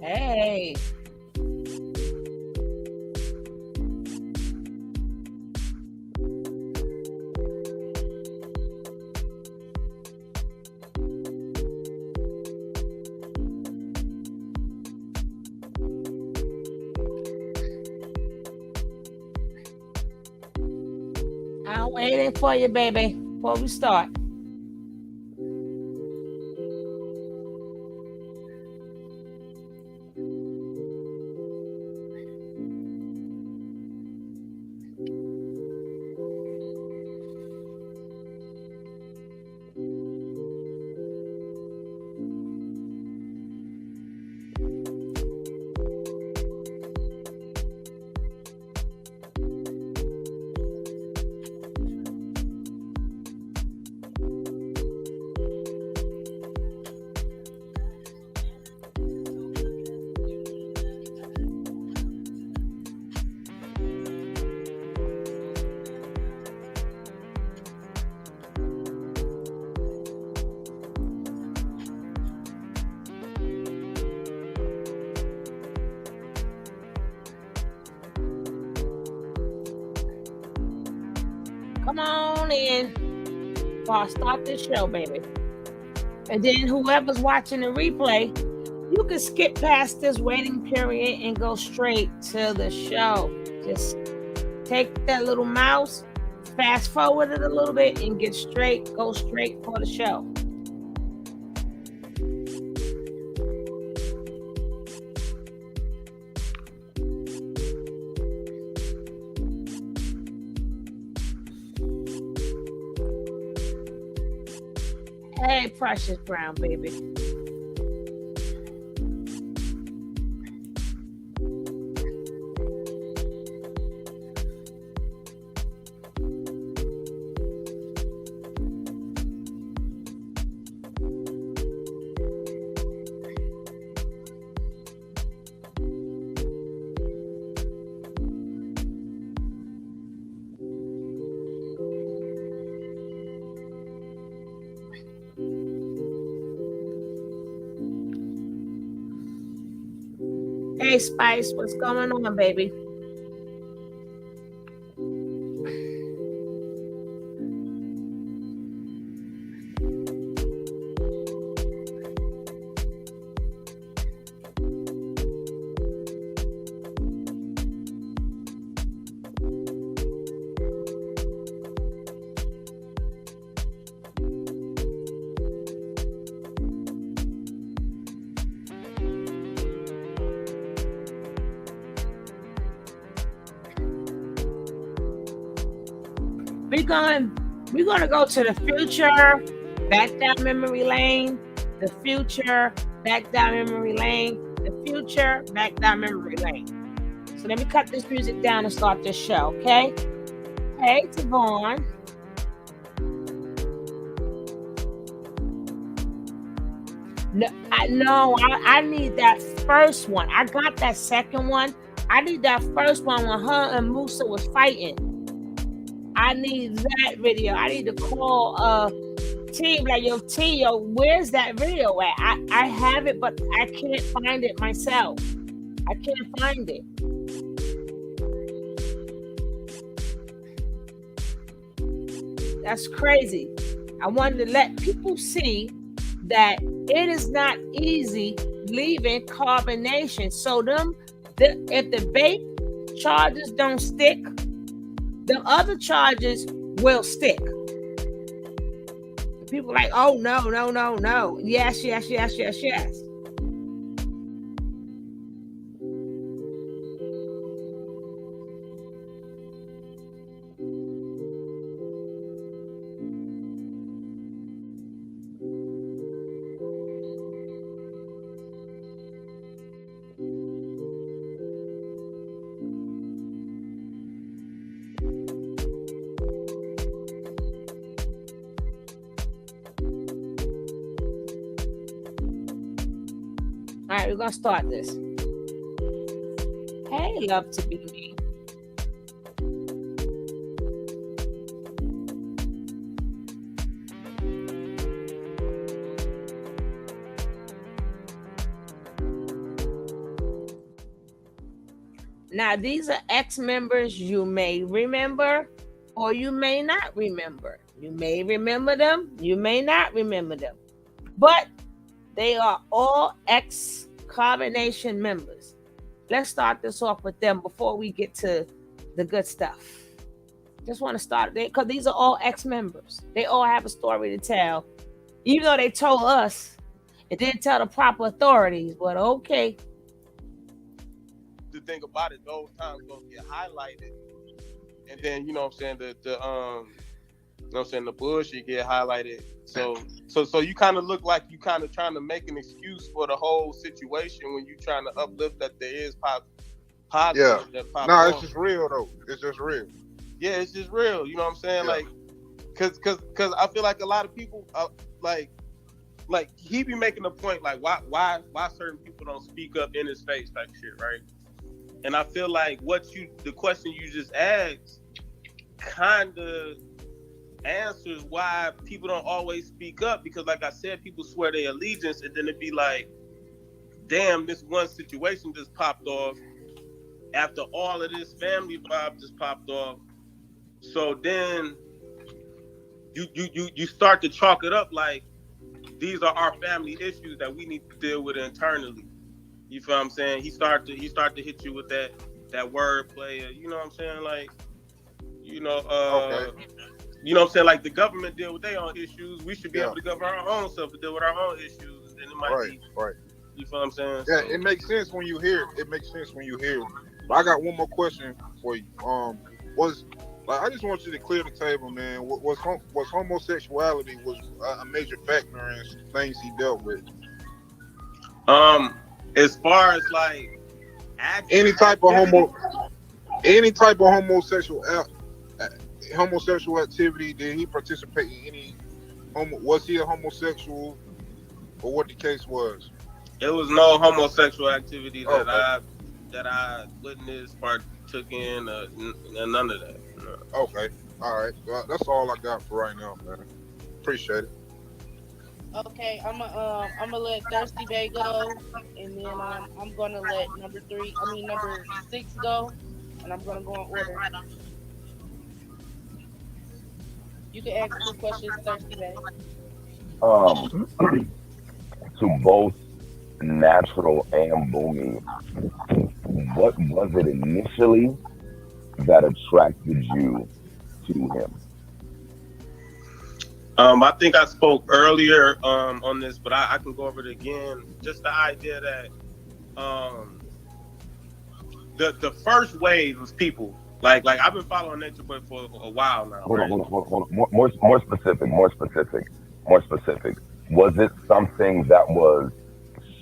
Hey, I'm waiting for you, baby, before we start. Come on in before I start this show, baby. And then whoever's watching the replay, you can skip past this waiting period and go straight to the show. Just take that little mouse, fast forward it a little bit, and go straight for the show. Hey, Precious Brown, baby. Hey, Spice, what's going on, baby? We're gonna go to the future, back down memory lane, the future, back down memory lane, the future, back down memory lane. So let me cut this music down and start this show, okay? Hey, Tavon. No, I need that first one. I got that second one. I need that first one when her and Musa was fighting. I need that video. I need to call team like yo, where's that video at? I have it, but I can't find it myself. I can't find it. That's crazy. I wanted to let people see that it is not easy leaving carbonation. So if the vape charges don't stick, the other charges will stick. People like, oh no. Yes. All right, we're gonna start this. Hey, love to be me. Now, these are ex members you may remember or you may not remember. You may remember them, you may not remember them. But they are all ex combination members. Let's start this off with them before we get to the good stuff. Just want to start there because these are all ex members. They all have a story to tell, even though they told us it didn't tell the proper authorities. But okay. The thing about it, those times gonna get highlighted, and then you know what I'm saying you know what I'm saying, the bullshit get highlighted. So you kind of look like you kind of trying to make an excuse for the whole situation when you trying to uplift that there is positive that pop No, it's off. just real though. It's just real. Yeah, it's just real. You know what I'm saying? Yeah. Like, cause I feel like a lot of people like he be making a point like why certain people don't speak up in his face type shit, right? And I feel like the question you just asked kind of answers why people don't always speak up, because like I said, people swear their allegiance and then it'd be like, damn, this one situation just popped off after all of this family vibe just popped off. So then you start to chalk it up like these are our family issues that we need to deal with internally. You feel what I'm saying? He start to hit you with that word play. You know what I'm saying? Like, you know, Okay. you know what I'm saying? Like the government deal with their own issues. We should be Yeah. able to govern our own self to deal with our own issues. And then it might Right. be, Right. you feel what I'm saying? Yeah. So, It makes sense when you hear it. It makes sense when you hear it. But I got one more question for you. Was like I just want you to clear the table, man. Was homosexuality was a major factor in things he dealt with? um, as far as like Any type of activity, any type of homosexual activity? Did he participate in any? Was he a homosexual, or what the case was? it was no homosexual activity that Okay. I witnessed, partook in, none of that. No. Okay. All right. Well, that's all I got for right now, man. Appreciate it. Okay, I'm gonna let Thirsty Bay go, and then I'm gonna let number 6 go, and I'm gonna go in order. You can ask your questions, Thirsty Bay. Um, to both Natural and Boomy, what was it initially that attracted you to him? I think I spoke earlier on this, but I can go over it again. Just the idea that the first wave of people, like I've been following Nature Boy for a while now, Hold on, right? hold on, hold on, hold on. More specific, more specific, more specific. Was it something that was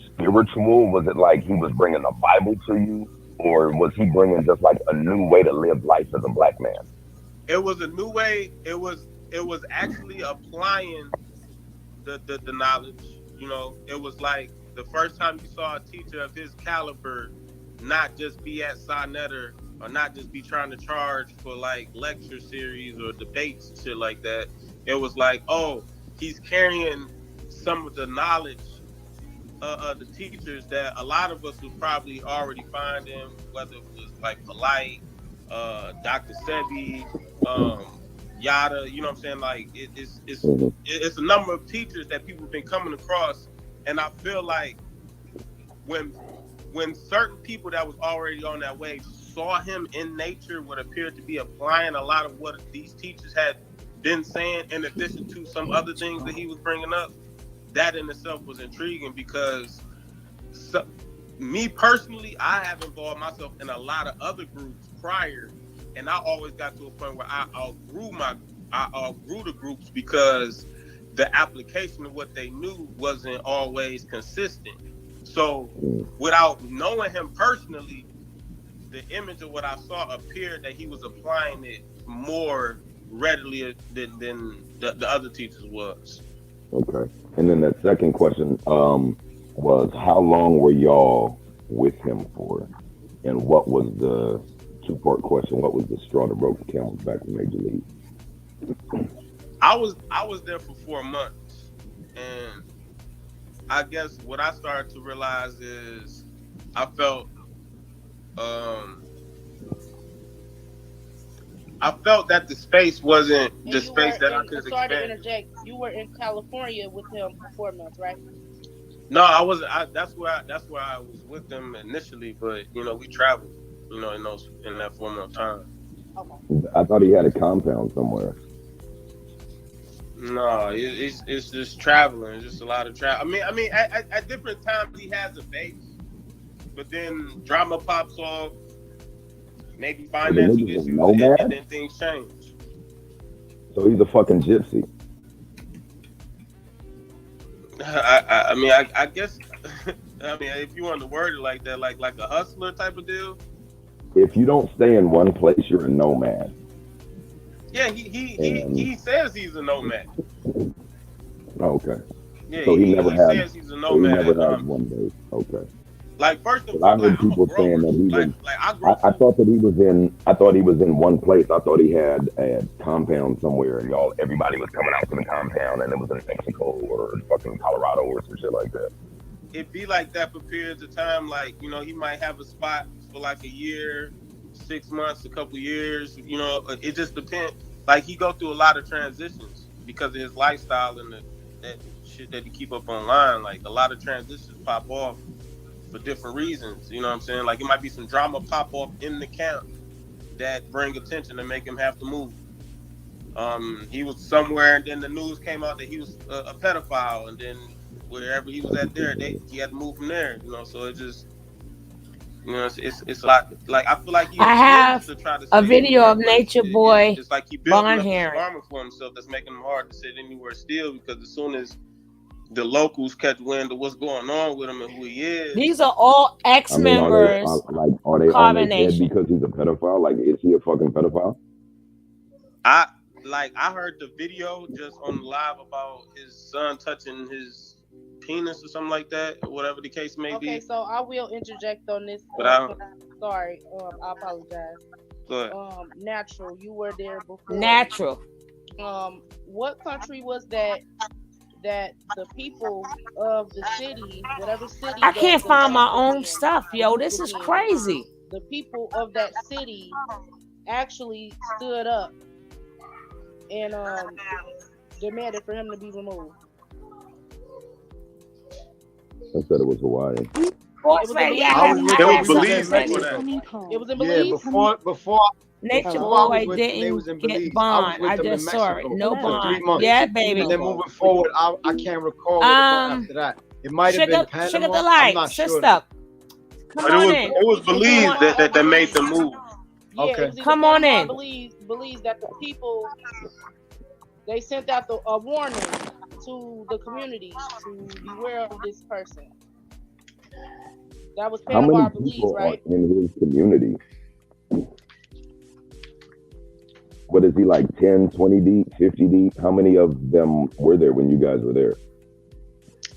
spiritual? Was it like he was bringing the Bible to you, or was he bringing just like a new way to live life as a black man? It was a new way. It was actually applying the knowledge. You know, it was like the first time you saw a teacher of his caliber not just be at Sonetta or not just be trying to charge for like lecture series or debates and shit like that. It was like, oh, he's carrying some of the knowledge of the teachers that a lot of us would probably already find in, whether it was like Polite, Dr. Sebi, Yada, you know what I'm saying? Like Hmm. it's a number of teachers that people have been coming across, and I feel like when certain people that was already on that wave saw him in nature, what appeared to be applying a lot of what these teachers had been saying, in addition to some other things that he was bringing up, that in itself was intriguing because so, me personally, I have involved myself in a lot of other groups prior, and I always got to a point where I outgrew the groups because the application of what they knew wasn't always consistent. So, without knowing him personally, the image of what I saw appeared that he was applying it more readily than the other teachers was. Okay. And then the second question was how long were y'all with him for? And what was the two-part question? What was the straw that broke the camel's back in Major League? I was there for 4 months, and I guess what I started to realize is I felt I felt that the space wasn't And the you were, space that I and could sorry to expand. interject, you were in California with him for 4 months, right? No, I wasn't. That's where I was with them initially, but we traveled. In that 4 month time. Okay. I thought he had a compound somewhere. No, it's just traveling. It's just a lot of travel. I mean, at different times he has a base, but then drama pops off, maybe So the financial nigga's a issues, and nomad. then things change. So he's a fucking gypsy. I guess. I mean, if you want to word it like that, like a hustler type of deal. If you don't stay in one place, you're a nomad. Yeah, he And says he's a nomad. okay, Yeah, so he says he's a he never nomad. had one base. Okay. Like first and But I foremost, like heard I'm a people saying grower. that he was. Like I grow I food. thought that he was in. I thought he was in one place. I thought he had a compound somewhere, and everybody was coming out to the compound, and it was in Mexico or fucking Colorado or some shit like that. It be like that for periods of time. Like he might have a spot for like a year, 6 months, a couple years. It just depends. Like he go through a lot of transitions because of his lifestyle and that shit that he keep up online. Like a lot of transitions pop off for different reasons. You know what I'm saying? Like it might be some drama pop off in the camp that bring attention and make him have to move. He was somewhere, and then the news came out that he was a pedophile, and then wherever he was at there, he had to move from there. So it just, it's a lot. Like I feel like he I intends have to try to a stay video anywhere, of but Nature Boy it's like he building Bond up this Hearing. karma for himself that's making him hard to sit anywhere still. Because as soon as the locals catch wind of what's going on with him and who he These is, are all I mean, ex-members are they of on Carbon his head Nation. because he's a pedophile? Like, is he a fucking pedophile? I heard the video just on the live about his son touching his penis or something like that, or whatever the case may Okay, be. so I will interject on this. But I don't. Sorry, I apologize. Go ahead. Natural, you were there before. Natural. What country was that the people of the city, whatever city I that can't the find my camp was own in, stuff, yo. This is crazy. the people of that city actually stood up and demanded for him to be removed. I said it was Hawaii. Sports Radio I has was not with It had was them. something Belize to say. before that. It was in Yeah, Belize. before Nature before I was Boy with them, they was didn't in get Belize. I was bond. with I them in just saw it. Mexico No for 3 bond. months. Yeah, baby. And then moving forward, I can't recall what it was after that. It might have been Sugar Panama. I'm Delight, not sure. sister. Come But on in. it was Belize that made the move. Yeah, Okay. it was either Come on Panama or in. Belize that the people, they sent out a warning to the community to beware of this person. That was How Panama many or Belize, people right? are in his community? What is he, like 10, 20 deep, 50 deep? How many of them were there when you guys were there?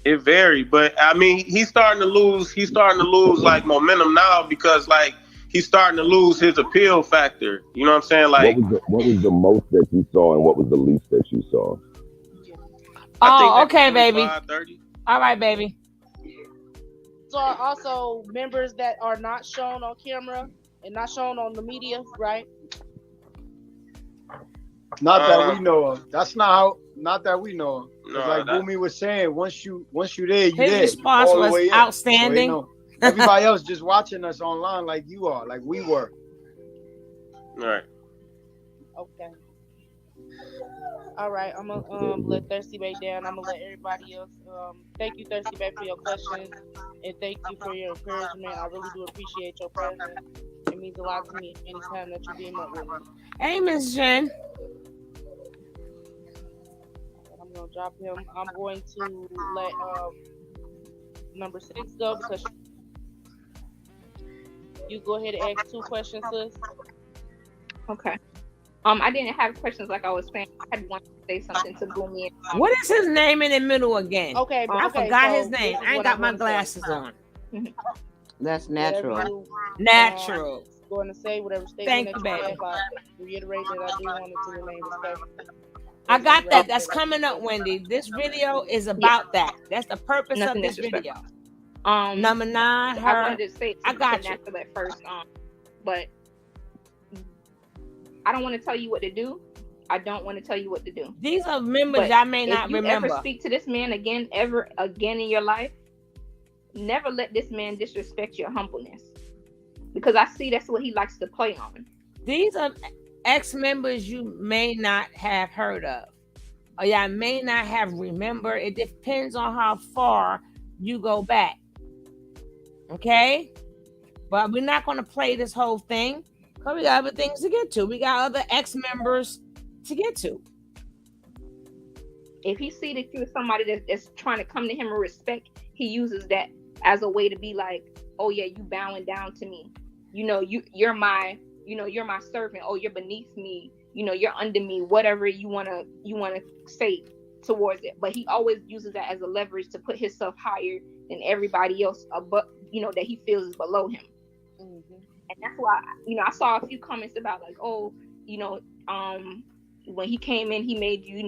It varied, but I mean, he's starting to lose. He's starting to lose like momentum now because like he's starting to lose his appeal factor. You know what I'm saying? Like, What was the most that you saw, and what was the least that you saw? I think Oh, maybe okay, baby. 25, 30. All right, baby. So are also members that are not shown on camera and not shown on the media, right? Not that we know of. That's not how. Not that we know of. No, It's like that- Boomy was saying, once you there, you His there. response all the was way in. outstanding. So, everybody else just watching us online like you are, like we were. All right. Okay. All right, I'm gonna let Thirsty Bay down. I'm gonna let everybody else. Thank you, Thirsty Bay, for your questions, and thank you for your encouragement. I really do appreciate your presence. It means a lot to me anytime that you beam up with me. Hey, Miss Jen. I'm gonna drop him. I'm going to let number 6 go because you go ahead and ask 2 questions, sis. Okay. I didn't have questions like I was saying. I had wanted to say something to Boomy. What is his name in the middle again? Okay, I okay, forgot so his name. this is I ain't what got I'm my gonna say. glasses on. That's Whatever natural. you, Natural. going to say whatever statement Thank that you, you baby. have. I reiterate that I do want it to remain respectful. I got that. That's coming up, Wendy. This video is about that. That's the purpose of Nothing this video. disrespectful. Number 9, I her. wanted to say I got something you. after that first, but I don't want to tell you what to do. I don't want to tell you what to do. These are members But y'all may if not you ever remember. speak to this man again, ever again in your life, never let this man disrespect your humbleness. Because I see that's what he likes to play on. These are ex-members you may not have heard of, or y'all may not have remembered. It depends on how far you go back. Okay? But we're not going to play this whole thing because we got other things to get to. We got other ex-members to get to. If he see that you're somebody that's trying to come to him with respect, he uses that as a way to be like, oh yeah, you bowing down to me. You're my servant. Oh, you're beneath me. You're under me. Whatever you wanna say towards it. But he always uses that as a leverage to put himself higher than everybody else above, that he feels is below him. Mm-hmm. And that's why, I saw a few comments about like, oh, when he came in, he made you,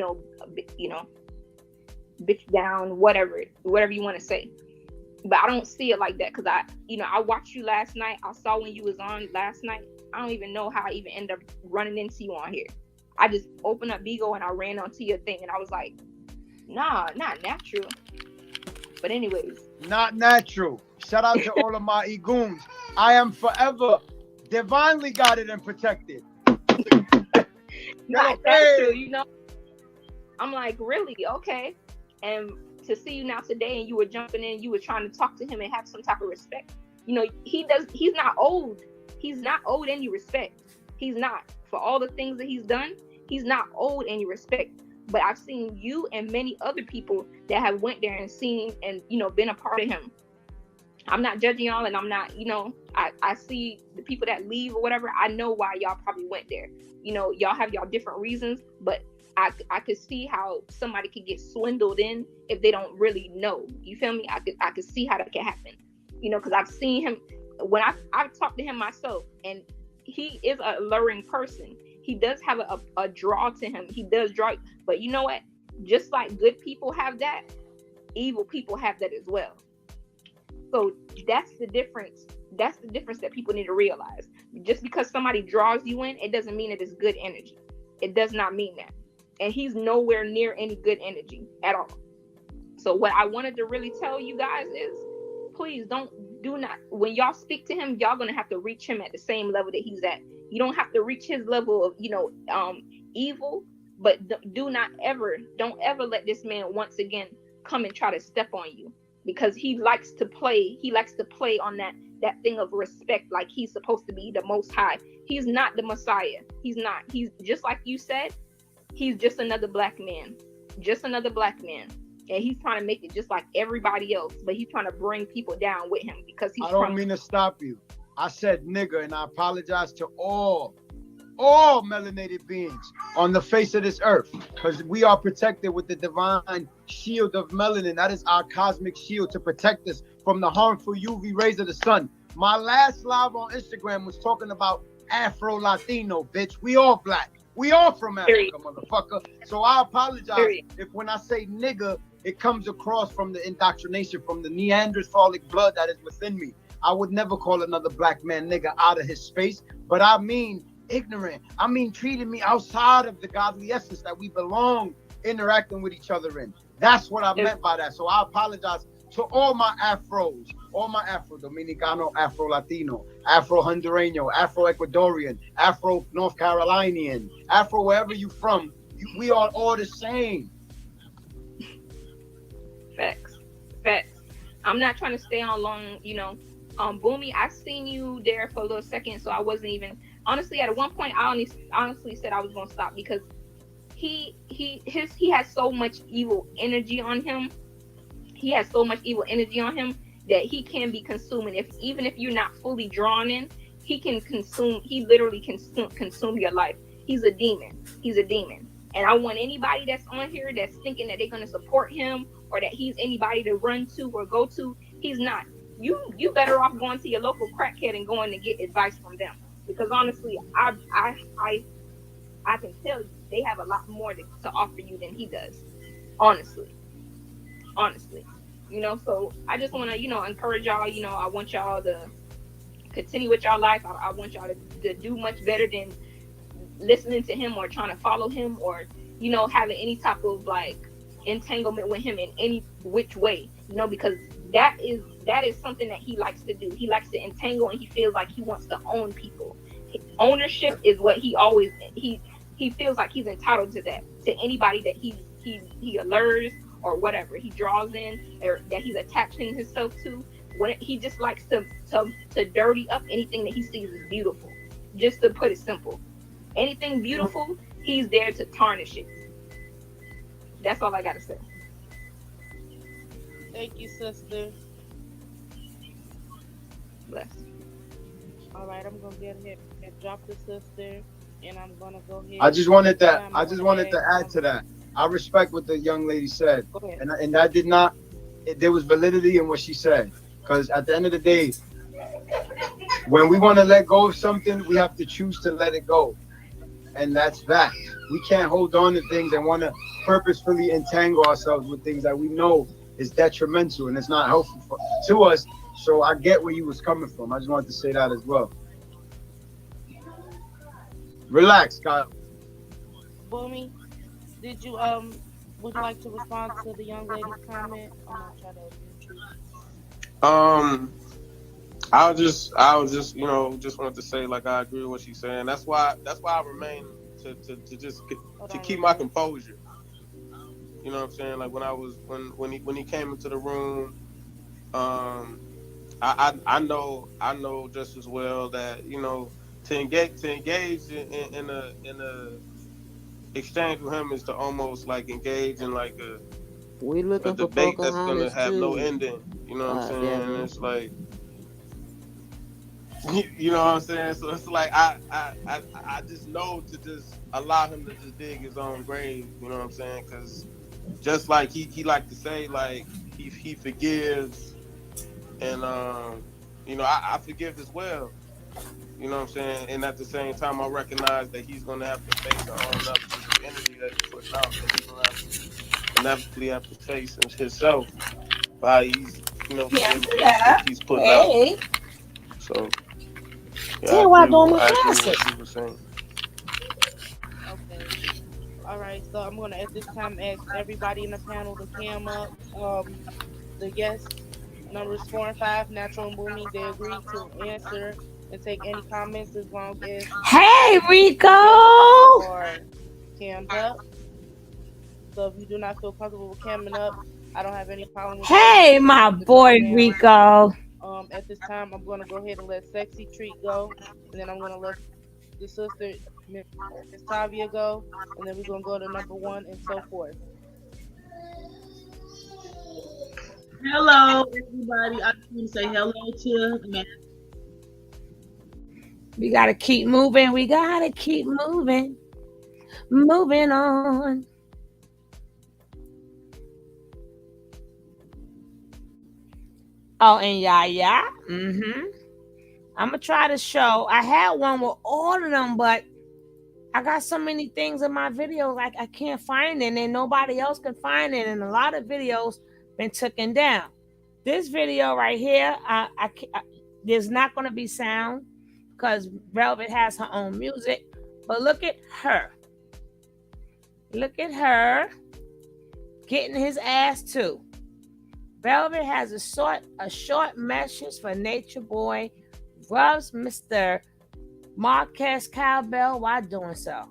bitch down, whatever you want to say. But I don't see it like that because I watched you last night. I saw when you was on last night. I don't even know how I even end up running into you on here. I just opened up Bigo and I ran onto your thing and I was like, nah, not natural. But anyways. Not natural. Shout out to all of my egoons. I am forever divinely guarded and protected. Not natural, I'm like, really? Okay. And to see you now today and you were jumping in, you were trying to talk to him and have some type of respect. He's not old. He's not owed any respect. He's not. For all the things that he's done, he's not owed any respect. But I've seen you and many other people that have went there and seen and, been a part of him. I'm not judging y'all and I'm not, I see the people that leave or whatever. I know why y'all probably went there. Y'all have y'all different reasons, but I could see how somebody could get swindled in if they don't really know. You feel me? I could see how that can happen. Because I've seen him when I've talked to him myself, and he is a alluring person. He does have a draw to him. He does draw, but you know what? Just like good people have that, evil people have that as well. So that's the difference. That's the difference that people need to realize. Just because somebody draws you in, it doesn't mean it is good energy. It does not mean that. And he's nowhere near any good energy at all. So what I wanted to really tell you guys is, please do not, when y'all speak to him, y'all gonna have to reach him at the same level that he's at. You don't have to reach his level of, evil, but don't ever let this man once again come and try to step on you, because he likes to play on that thing of respect, like he's supposed to be the most high. He's not the Messiah. He's not. He's just like you said, he's just another black man. And he's trying to make it just like everybody else, but he's trying to bring people down with him because he's. I don't mean to stop you. I said nigga, and I apologize to all melanated beings on the face of this earth, because we are protected with the divine shield of melanin. That is our cosmic shield to protect us from the harmful UV rays of the sun. My last live on Instagram was talking about Afro Latino, bitch. We all black. We all from Africa, motherfucker. So I apologize if when I say nigga, it comes across from the indoctrination, from the Neanderthalic blood that is within me. I would never call another black man nigga out of his space, but I mean ignorant. I mean treating me outside of the godly essence that we belong interacting with each other in. That's what I meant by that. So I apologize to all my Afros, all my Afro Dominicano, Afro Latino, Afro Hondureño, Afro Ecuadorian, Afro North Carolinian, Afro wherever you from. We are all the same. Facts. I'm not trying to stay on long, Boomy, I seen you there for a little second, so I wasn't even, honestly, at one point, I honestly said I was going to stop because he has so much evil energy on him. He has so much evil energy on him that he can be consuming. Even if you're not fully drawn in, he literally can consume your life. He's a demon. And I want anybody that's on here that's thinking that they're going to support him or that he's anybody to run to or go to. He's not. You better off going to your local crackhead and going to get advice from them. Because honestly, I can tell you they have a lot more to offer you than he does. Honestly. So I just want to, encourage y'all. I want y'all to continue with y'all life. I want y'all to do much better than listening to him or trying to follow him or, you know, having any type of like entanglement with him in any which way, you know, because that is something that he likes to do. He likes to entangle and he feels like he wants to own people. Ownership is what he feels like he's entitled to that, to anybody that he allures or whatever he draws in or that he's attaching himself to. When he just likes to dirty up anything that he sees as beautiful, just to put it simple. Anything beautiful, he's there to tarnish it. That's all I gotta say. Thank you, sister. Bless. All right, I'm gonna get ahead and drop the sister, and I'm gonna go ahead. I just wanted This to time I I'm just gonna wanted to ask, add to that. I respect what the young lady said, Go ahead. and that did not. There was validity in what she said, because at the end of the day, when we want to let go of something, we have to choose to let it go, and that's that. We can't hold on to things and want to purposefully entangle ourselves with things that we know is detrimental and it's not helpful to us. So I get where you was coming from. I just wanted to say that as well. Relax, Kyle. Boomy, did you would you like to respond to the young lady's comment? I'm gonna try to mute you. I was just, you know, just wanted to say, like, I agree with what she's saying. That's why I remain to just to keep my composure. You know what I'm saying? Like when he came into the room, I know just as well that, you know, to engage in a exchange with him is to almost like engage in like We a looking for debate that's gonna Pocahontas have no too, ending. You know what I'm saying? Devin. It's like, you know what I'm saying? So it's like I just know to just allow him to just dig his own grave. You know what I'm saying? Because just like he like to say, like he forgives, and you know, I forgive as well. You know what I'm saying? And at the same time, I recognize that he's gonna have to face and own up to the energy that he's putting out. That he's gonna have to inevitably have to face himself by he's, you know, the Yeah, image yeah. he's putting out. Hey, So yeah, tell you why doing my I agree with classes. what she was saying. Okay. All right. So I'm gonna at this time ask everybody in the panel to cam up. The yes numbers 4 and 5, Natural and Boomy, they agreed to answer and take any comments as long as Hey, the yes Rico. are cammed up. So if you do not feel comfortable with camming up, I don't have any problem with that. You Hey, can my continue to go boy down. Rico. At this time, I'm gonna go ahead and let Sexy Treat go, and then I'm gonna let the sister Miss Tavia go, and then we're gonna go to number one and so forth. Hello, everybody. I just want to say hello to man. We gotta keep moving. We gotta keep moving. Moving on. Oh, and yeah. Mm-hmm. I'm gonna try to show. I had one with all of them, but I got so many things in my videos I can't find it, and nobody else can find it, and a lot of videos been taken down. This video right here, there's not gonna be sound because Velvet has her own music. But look at her. Look at her getting his ass too. Velvet has a short message for Nature Boy. Rubs Mr. Marquez Cowbell while doing so.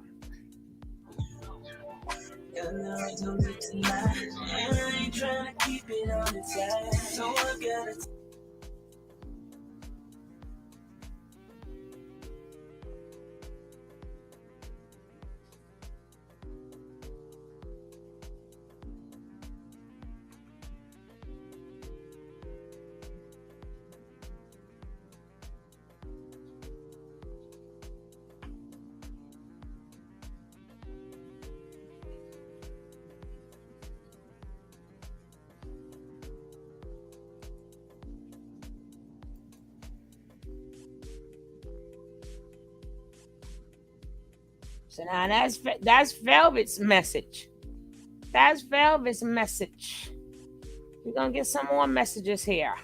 So now that's Velvet's message. That's Velvet's message. We're gonna get some more messages here.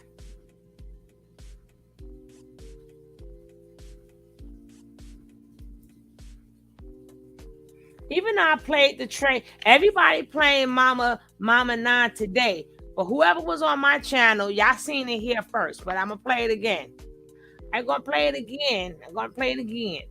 Even though I played the train, everybody playing Mama 9 today. But whoever was on my channel, y'all seen it here first. But I'm gonna play it again. I'm gonna play it again. I'm gonna play it again.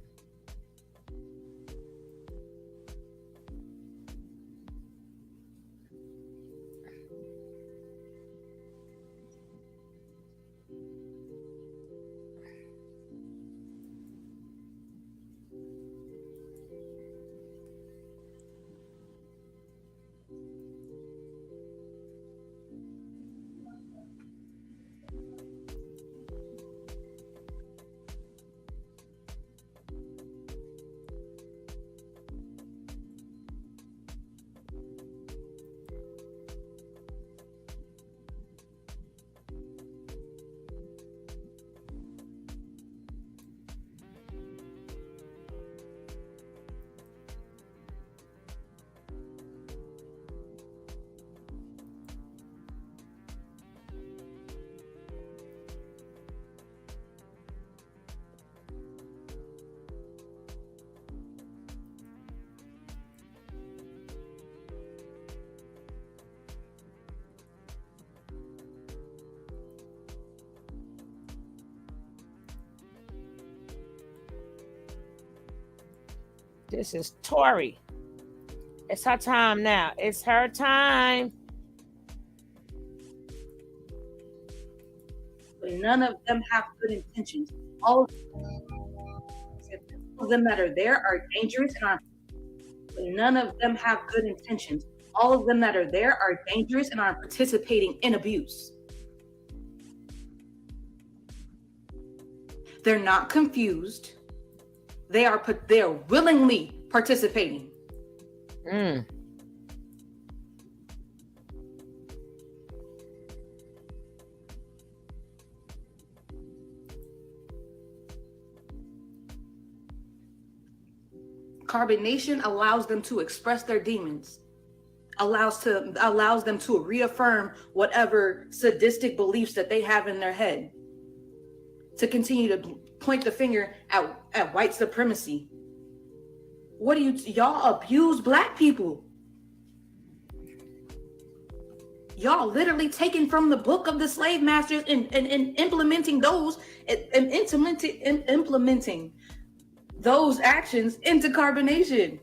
This is Tori. It's her time now. It's her time. But none of them have good intentions. All of them that are there are dangerous and are. But none of them have good intentions. All of them that are there are dangerous and are participating in abuse. They're not confused. They are willingly participating. Carbonation allows them to express their demons, allows them to reaffirm whatever sadistic beliefs that they have in their head, to continue to point the finger at white supremacy. What do y'all abuse black people? Y'all literally taking from the book of the slave masters and implementing those and implementing those actions into carbonation.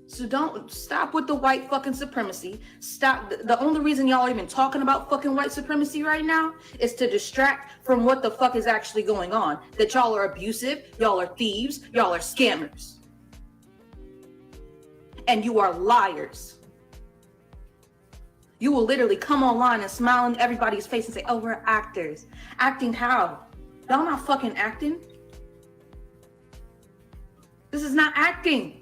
So don't stop with the white fucking supremacy. Stop. The only reason y'all are even talking about fucking white supremacy right now is to distract from what the fuck is actually going on. That y'all are abusive, y'all are thieves, y'all are scammers. And you are liars. You will literally come online and smile in everybody's face and say, oh, we're actors. Acting how? Y'all not fucking acting. This is not acting.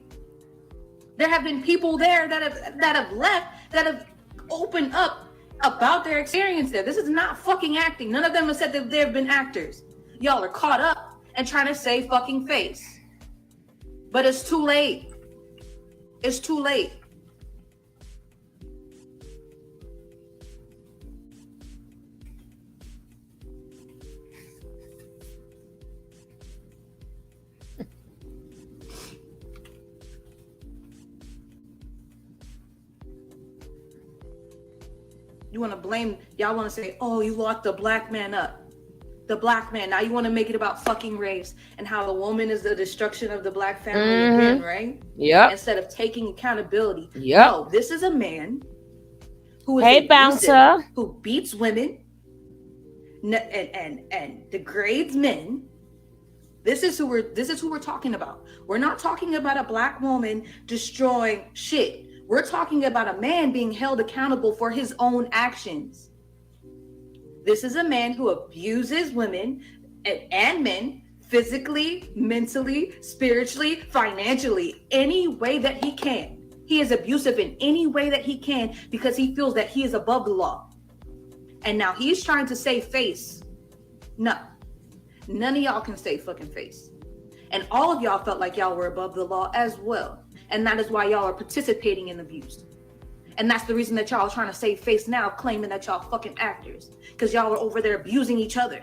There have been people there that have left, that have opened up about their experience there. This is not fucking acting. None of them have said that they've been actors. Y'all are caught up and trying to save fucking face. But it's too late. It's too late. You want to blame, y'all want to say, oh, you locked the black man up. The black man. Now you want to make it about fucking race and how the woman is the destruction of the black family again, right? Yep. Instead of taking accountability. Yep. No, this is a man who is Hey, abusive, bouncer. who beats women and degrades men. This is who we're talking about. We're not talking about a black woman destroying shit. We're talking about a man being held accountable for his own actions. This is a man who abuses women and men physically, mentally, spiritually, financially, any way that he can. He is abusive in any way that he can because he feels that he is above the law. And now he's trying to save face. No, none of y'all can save fucking face. And all of y'all felt like y'all were above the law as well. And that is why y'all are participating in abuse. And that's the reason that y'all are trying to save face now, claiming that y'all fucking actors. Because y'all are over there abusing each other.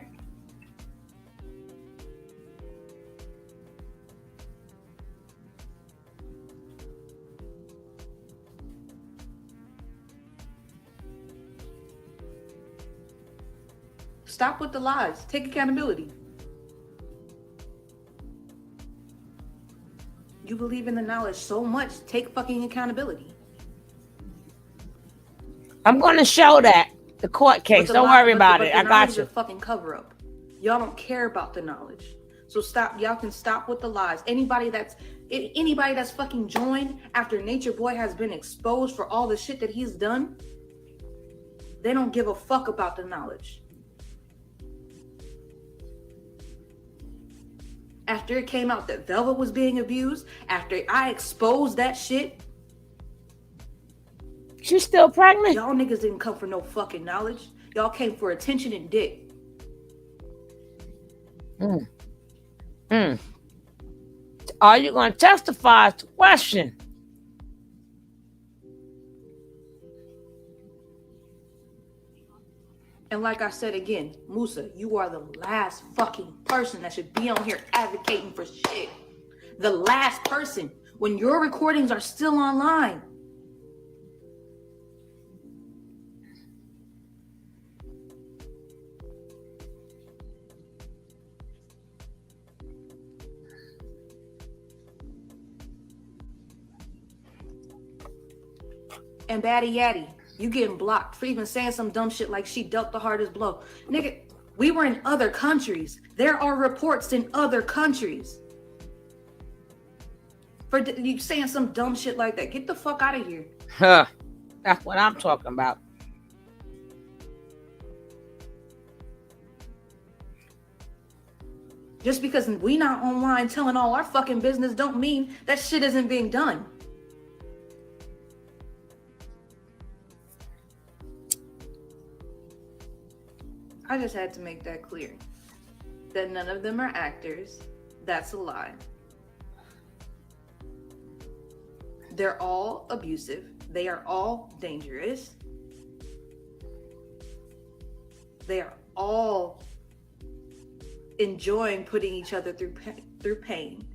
Stop with the lies. Take accountability. You believe in the knowledge so much, take fucking accountability. I'm going to show that. The court case. Don't worry about it. I got you. Is a fucking cover up. Y'all don't care about the knowledge. So stop. Y'all can stop with the lies. Anybody that's fucking joined after Nature Boy has been exposed for all the shit that he's done, they don't give a fuck about the knowledge. After it came out that Velvet was being abused, after I exposed that shit, she's still pregnant. Y'all niggas didn't come for no fucking knowledge. Y'all came for attention and dick. Are you going to testify to question? And like I said again, Musa, you are the last fucking person that should be on here advocating for shit. The last person when your recordings are still online. And Batty Yaddy, you getting blocked for even saying some dumb shit like she dealt the hardest blow. Nigga, we were in other countries. There are reports in other countries. For you saying some dumb shit like that. Get the fuck out of here. Huh. That's what I'm talking about. Just because we not online telling all our fucking business don't mean that shit isn't being done. I just had to make that clear. That none of them are actors. That's a lie. They're all abusive. They are all dangerous. They are all enjoying putting each other through pain.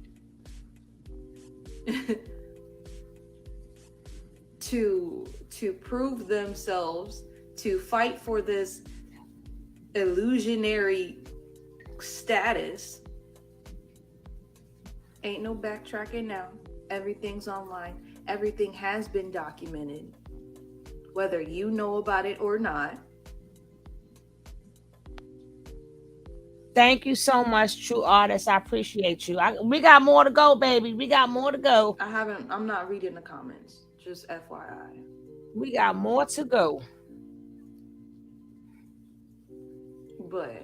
to prove themselves, to fight for this illusionary status. Ain't no backtracking now. Everything's online. Everything has been documented, whether you know about it or not. Thank you so much, True Artist. I appreciate you. We got more to go, baby. We got more to go. I'm not reading the comments. Just FYI. We got more to go. But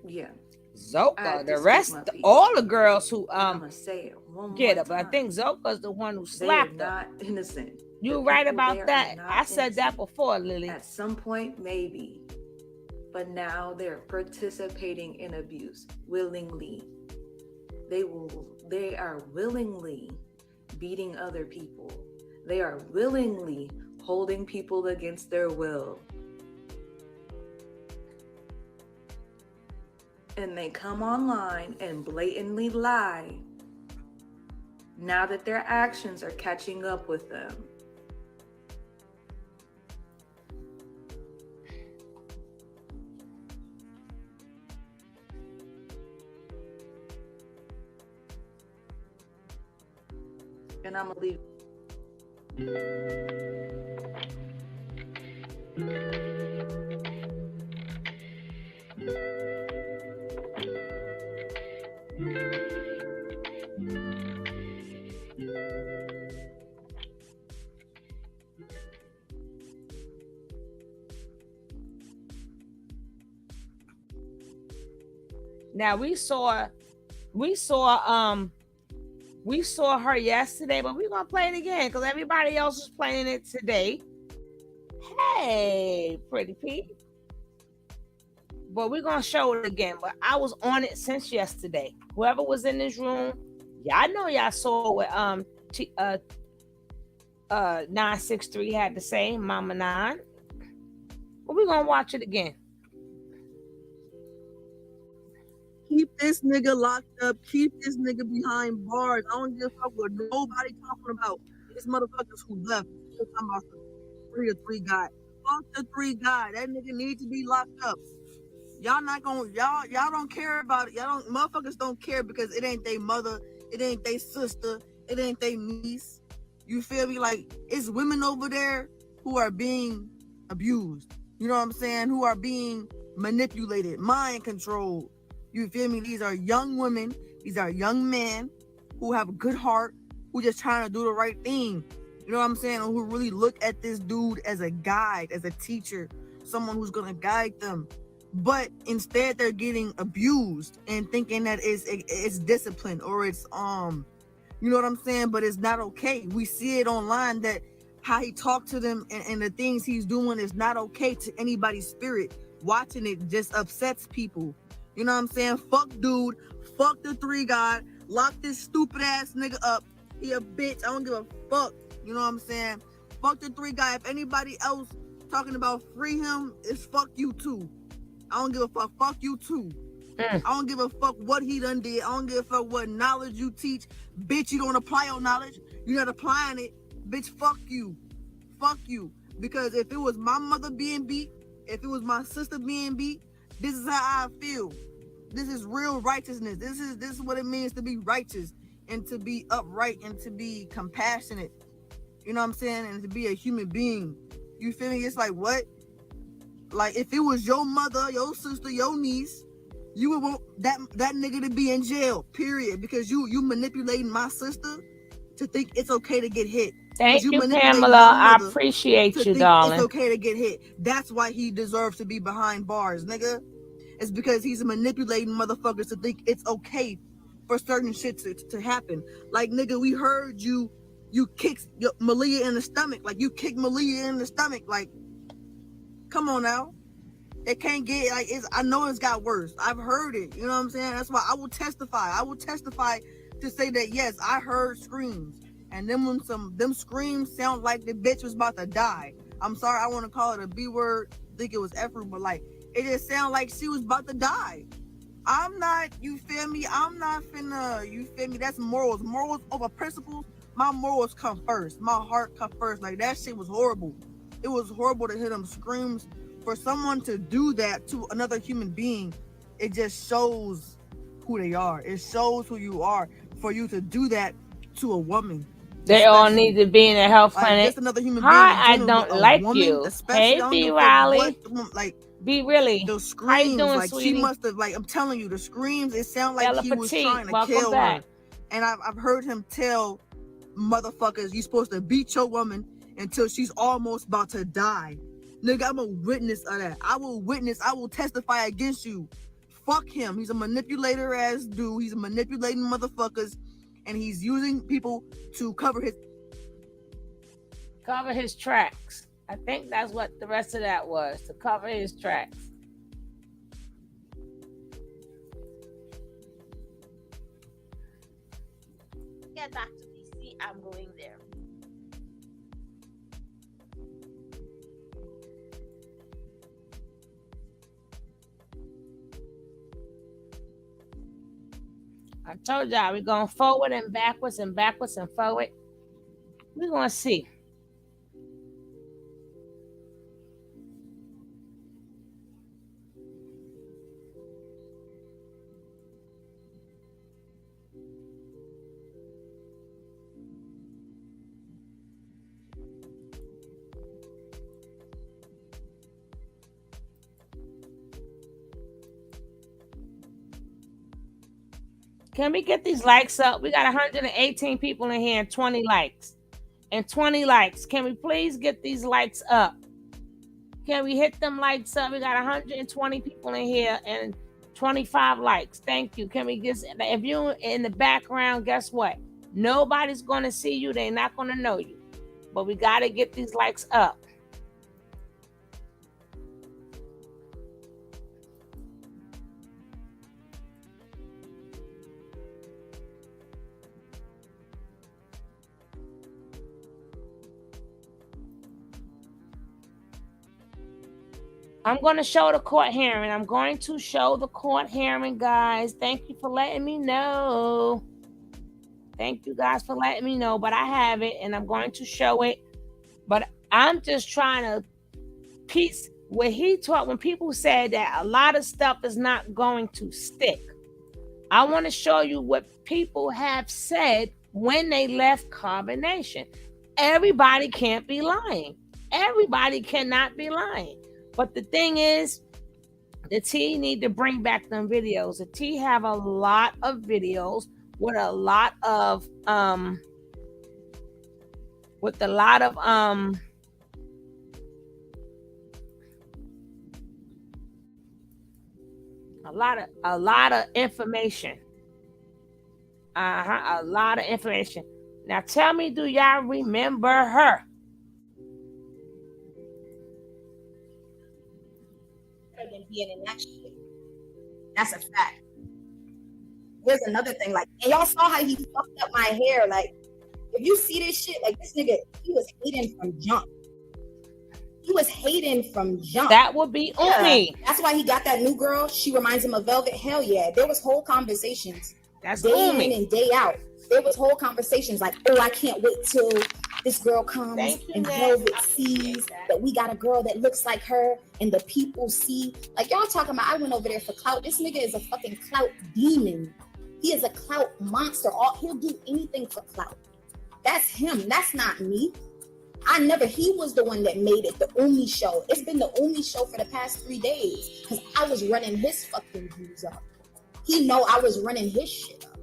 yeah. Zoka, the rest, all the girls who I'm gonna say it one get more it, but I time. think Zoka's the one who slapped They are her. not innocent. You The right people about there that. are not I said that innocent. before, Lily. At some point, maybe. But now they're participating in abuse willingly. They are willingly beating other people. They are willingly holding people against their will. And they come online and blatantly lie now that their actions are catching up with them. And I'm gonna leave. Now we saw her yesterday, but we're gonna play it again because everybody else is playing it today. Hey, pretty Pete. But we're gonna show it again. But I was on it since yesterday. Whoever was in this room, y'all know y'all saw what 963 had to say, Mama 9. But we're gonna watch it again. Keep this nigga locked up. Keep this nigga behind bars. I don't give a fuck what nobody talking about. These motherfuckers who left. They're talking about some 3 or 3 guy. fuck the 3 guy. That nigga needs to be locked up. Y'all not gonna y'all don't care about it. Y'all don't motherfuckers don't care because it ain't their mother, it ain't their sister, it ain't their niece. You feel me? Like it's women over there who are being abused. You know what I'm saying? Who are being manipulated, mind controlled. You feel me? These are young women, these are young men who have a good heart, who just trying to do the right thing. You know what I'm saying? And who really look at this dude as a guide, as a teacher, someone who's gonna guide them. But instead they're getting abused and thinking that it's discipline or it's you know what I'm saying? But it's not okay. We see it online that how he talked to them and the things he's doing is not okay to anybody's spirit. Watching it just upsets people. You know what I'm saying? Fuck dude, fuck the 3 guy, lock this stupid ass nigga up. He a bitch. I don't give a fuck. You know what I'm saying? Fuck the 3 guy. If anybody else talking about free him, it's fuck you too. I don't give a fuck. Fuck you too. I don't give a fuck what he done did. I don't give a fuck what knowledge you teach. Bitch, you don't apply your knowledge. You're not applying it. Bitch, fuck you. Fuck you. Because if it was my mother being beat, if it was my sister being beat, this is how I feel. This is real righteousness. This is what it means to be righteous and to be upright and to be compassionate. You know what I'm saying? And to be a human being. You feel me? It's like, what? Like, if it was your mother, your sister, your niece, you would want that nigga to be in jail, period. Because you manipulating my sister to think it's okay to get hit. Thank you, manipulating Pamela. my I mother appreciate to you, think darling. it's okay to get hit. That's why he deserves to be behind bars, nigga. It's because he's manipulating motherfuckers to think it's okay for certain shit to happen. Like, nigga, we heard you kicked Malia in the stomach. Like, you kicked Malia in the stomach. Like, come on now. It can't get like I know it's got worse. I've heard it. You know what I'm saying? That's why I will testify. I will testify to say that yes, I heard screams. And then when them screams sound like the bitch was about to die. I'm sorry, I want to call it a B word. I think it was F word, but like it just sounded like she was about to die. I'm not, you feel me? I'm not finna, you feel me? That's morals. Morals over principles. My morals come first. My heart come first. Like that shit was horrible. It was horrible to hear them screams. For someone to do that to another human being, it just shows who they are. It shows who you are. For you to do that to a woman, they all need to be in a health clinic. Just another human Hi, being. I don't like woman, you. Especially, hey, B. Riley. Like be really. The screams, how you doing, like sweetie? she must have. Like I'm telling you, the screams. It sounded like Ella he was Petite, trying to welcome kill back. her. And I've heard him tell motherfuckers, "You supposed to beat your woman until she's almost about to die." Nigga, I'm a witness of that. I will testify against you. Fuck him. He's a manipulator ass dude. He's manipulating motherfuckers. And he's using people to cover his tracks. I think that's what the rest of that was, to cover his tracks. Get back to DC. I'm going there. I told y'all we're going forward and backwards and backwards and forward. We're going to see. Can we get these likes up? We got 118 people in here and 20 likes. And 20 likes. Can we please get these likes up? Can we hit them likes up? We got 120 people in here and 25 likes. Thank you. Can we get, if you're in the background, guess what? Nobody's going to see you. They're not going to know you. But we got to get these likes up. I'm going to show the court hearing. I'm going to show the court hearing, guys. Thank you for letting me know. Thank you guys for letting me know. But I have it, and I'm going to show it. But I'm just trying to Peace. When he taught, when people said that a lot of stuff is not going to stick, I want to show you what people have said when they left Combination. Everybody can't be lying. Everybody cannot be lying. But the thing is, the T need to bring back them videos. The T have a lot of videos with a lot of a lot of information. A lot of information. Now tell me, do y'all remember her? Than being in that shit. That's a fact. Here's another thing, like, and y'all saw how he fucked up my hair. Like, if you see this shit, like, this nigga, he was hating from jump. He was hating from jump. That would be Umi. That's why he got that new girl. She reminds him of Velvet. Hell yeah. There was whole conversations. That's day Umi. in and day out. There was whole conversations like, oh, I can't wait till this girl comes and Velvet sees that we got a girl that looks like her and the people see. Like, y'all talking about, I went over there for clout. This nigga is a fucking clout demon. He is a clout monster. He'll do anything for clout. That's him. That's not me. He was the one that made it the Umi show. It's been the Umi show for the past 3 days because I was running his fucking views up. He know I was running his shit up.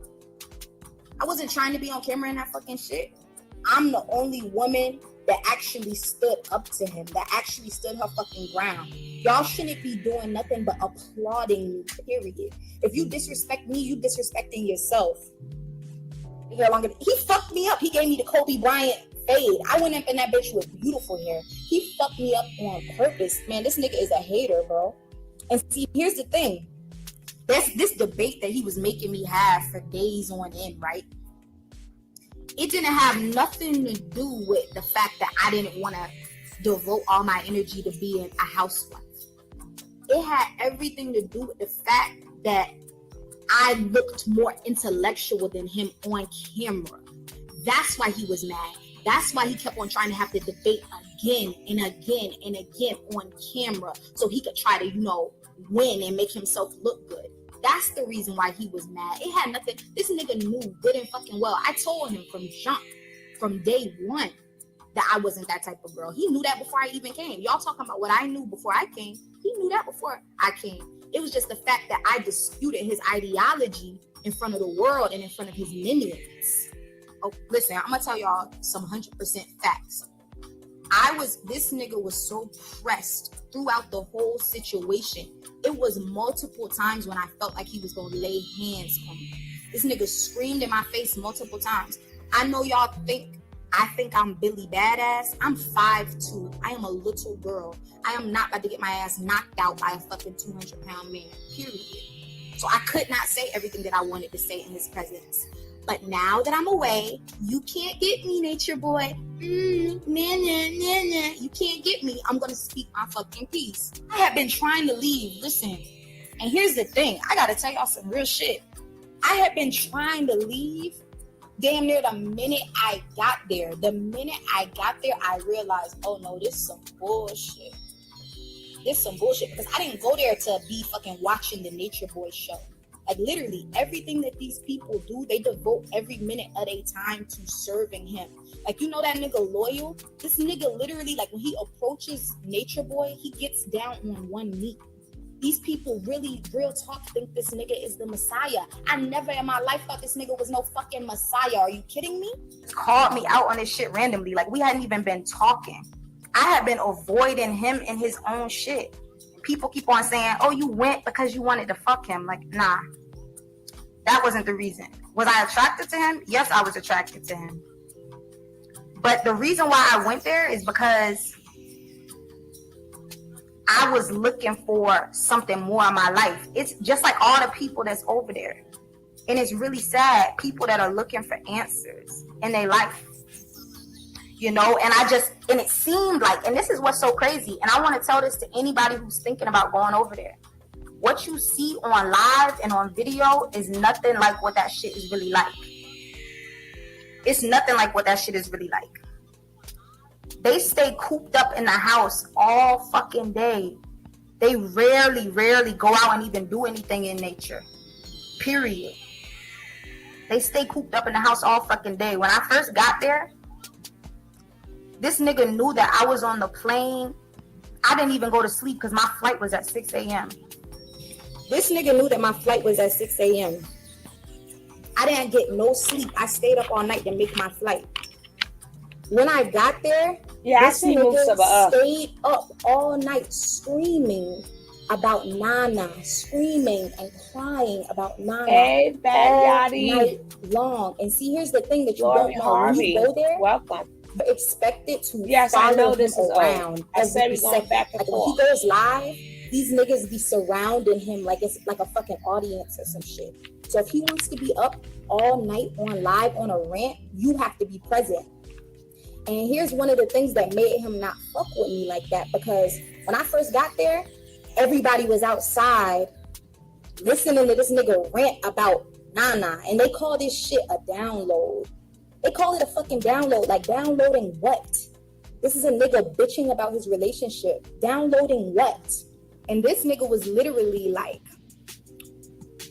I wasn't trying to be on camera in that fucking shit. I'm the only woman that actually stood up to him, that actually stood her fucking ground. Y'all shouldn't be doing nothing but applauding me, period. If you disrespect me, you disrespecting yourself. He fucked me up. He gave me the Kobe Bryant fade. I went up in that bitch with beautiful hair. He fucked me up on purpose. Man, this nigga is a hater, bro. And see, here's the thing. That's this debate that he was making me have for days on end, right? It didn't have nothing to do with the fact that I didn't want to devote all my energy to being a housewife. It had everything to do with the fact that I looked more intellectual than him on camera. That's why he was mad. That's why he kept on trying to have the debate again and again and again on camera so he could try to, win and make himself look good. That's the reason why he was mad. It had nothing. This nigga knew good and fucking well. I told him from jump, from day one, that I wasn't that type of girl. He knew that before I even came. Y'all talking about what I knew before I came. He knew that before I came. It was just the fact that I disputed his ideology in front of the world and in front of his minions. Oh, listen, I'm gonna tell y'all some 100% facts. This nigga was so pressed throughout the whole situation. It was multiple times when I felt like he was gonna lay hands on me. This nigga screamed in my face multiple times. I know y'all think I'm Billy Badass. I'm 5'2". I am a little girl. I am not about to get my ass knocked out by a fucking 200-pound man, period. So I could not say everything that I wanted to say in his presence. But now that I'm away, you can't get me, nature boy. You can't get me. I'm going to speak my fucking piece. I have been trying to leave. Listen, and here's the thing. I got to tell y'all some real shit. I have been trying to leave damn near the minute I got there. The minute I got there, I realized, oh no, this is some bullshit. This is some bullshit because I didn't go there to be fucking watching the Nature Boy show. Like, literally, everything that these people do, they devote every minute of their time to serving him. Like, that nigga Loyal? This nigga literally, like, when he approaches Nature Boy, he gets down on one knee. These people really, real talk, think this nigga is the Messiah. I never in my life thought this nigga was no fucking Messiah. Are you kidding me? He called me out on this shit randomly. Like, we hadn't even been talking. I had been avoiding him in his own shit. People keep on saying, oh, you went because you wanted to fuck him. Like, nah, that wasn't the reason. Was I attracted to him? Yes, I was attracted to him. But the reason why I went there is because I was looking for something more in my life. It's just like all the people that's over there. And it's really sad, people that are looking for answers in their life. And it seemed like, and this is what's so crazy, and I want to tell this to anybody who's thinking about going over there. What you see on live and on video is nothing like what that shit is really like. It's nothing like what that shit is really like. They stay cooped up in the house all fucking day. They rarely go out and even do anything in nature. Period. They stay cooped up in the house all fucking day. When I first got there, this nigga knew that I was on the plane. I didn't even go to sleep because my flight was at 6 a.m. This nigga knew that my flight was at 6 a.m. I didn't get no sleep. I stayed up all night to make my flight. When I got there, this nigga stayed up all night screaming about Nana, screaming and crying about Nana all night long. And see, here's the thing that you don't know. When you go there, you're expected to follow him around. I said we're going back and forth. When he goes live, these niggas be surrounding him like it's like a fucking audience or some shit. So if he wants to be up all night on live on a rant, you have to be present. And here's one of the things that made him not fuck with me like that, because when I first got there, everybody was outside listening to this nigga rant about Nana, and they call this shit a download. They call it a fucking download. Like, downloading what? This is a nigga bitching about his relationship. Downloading what? And this nigga was literally like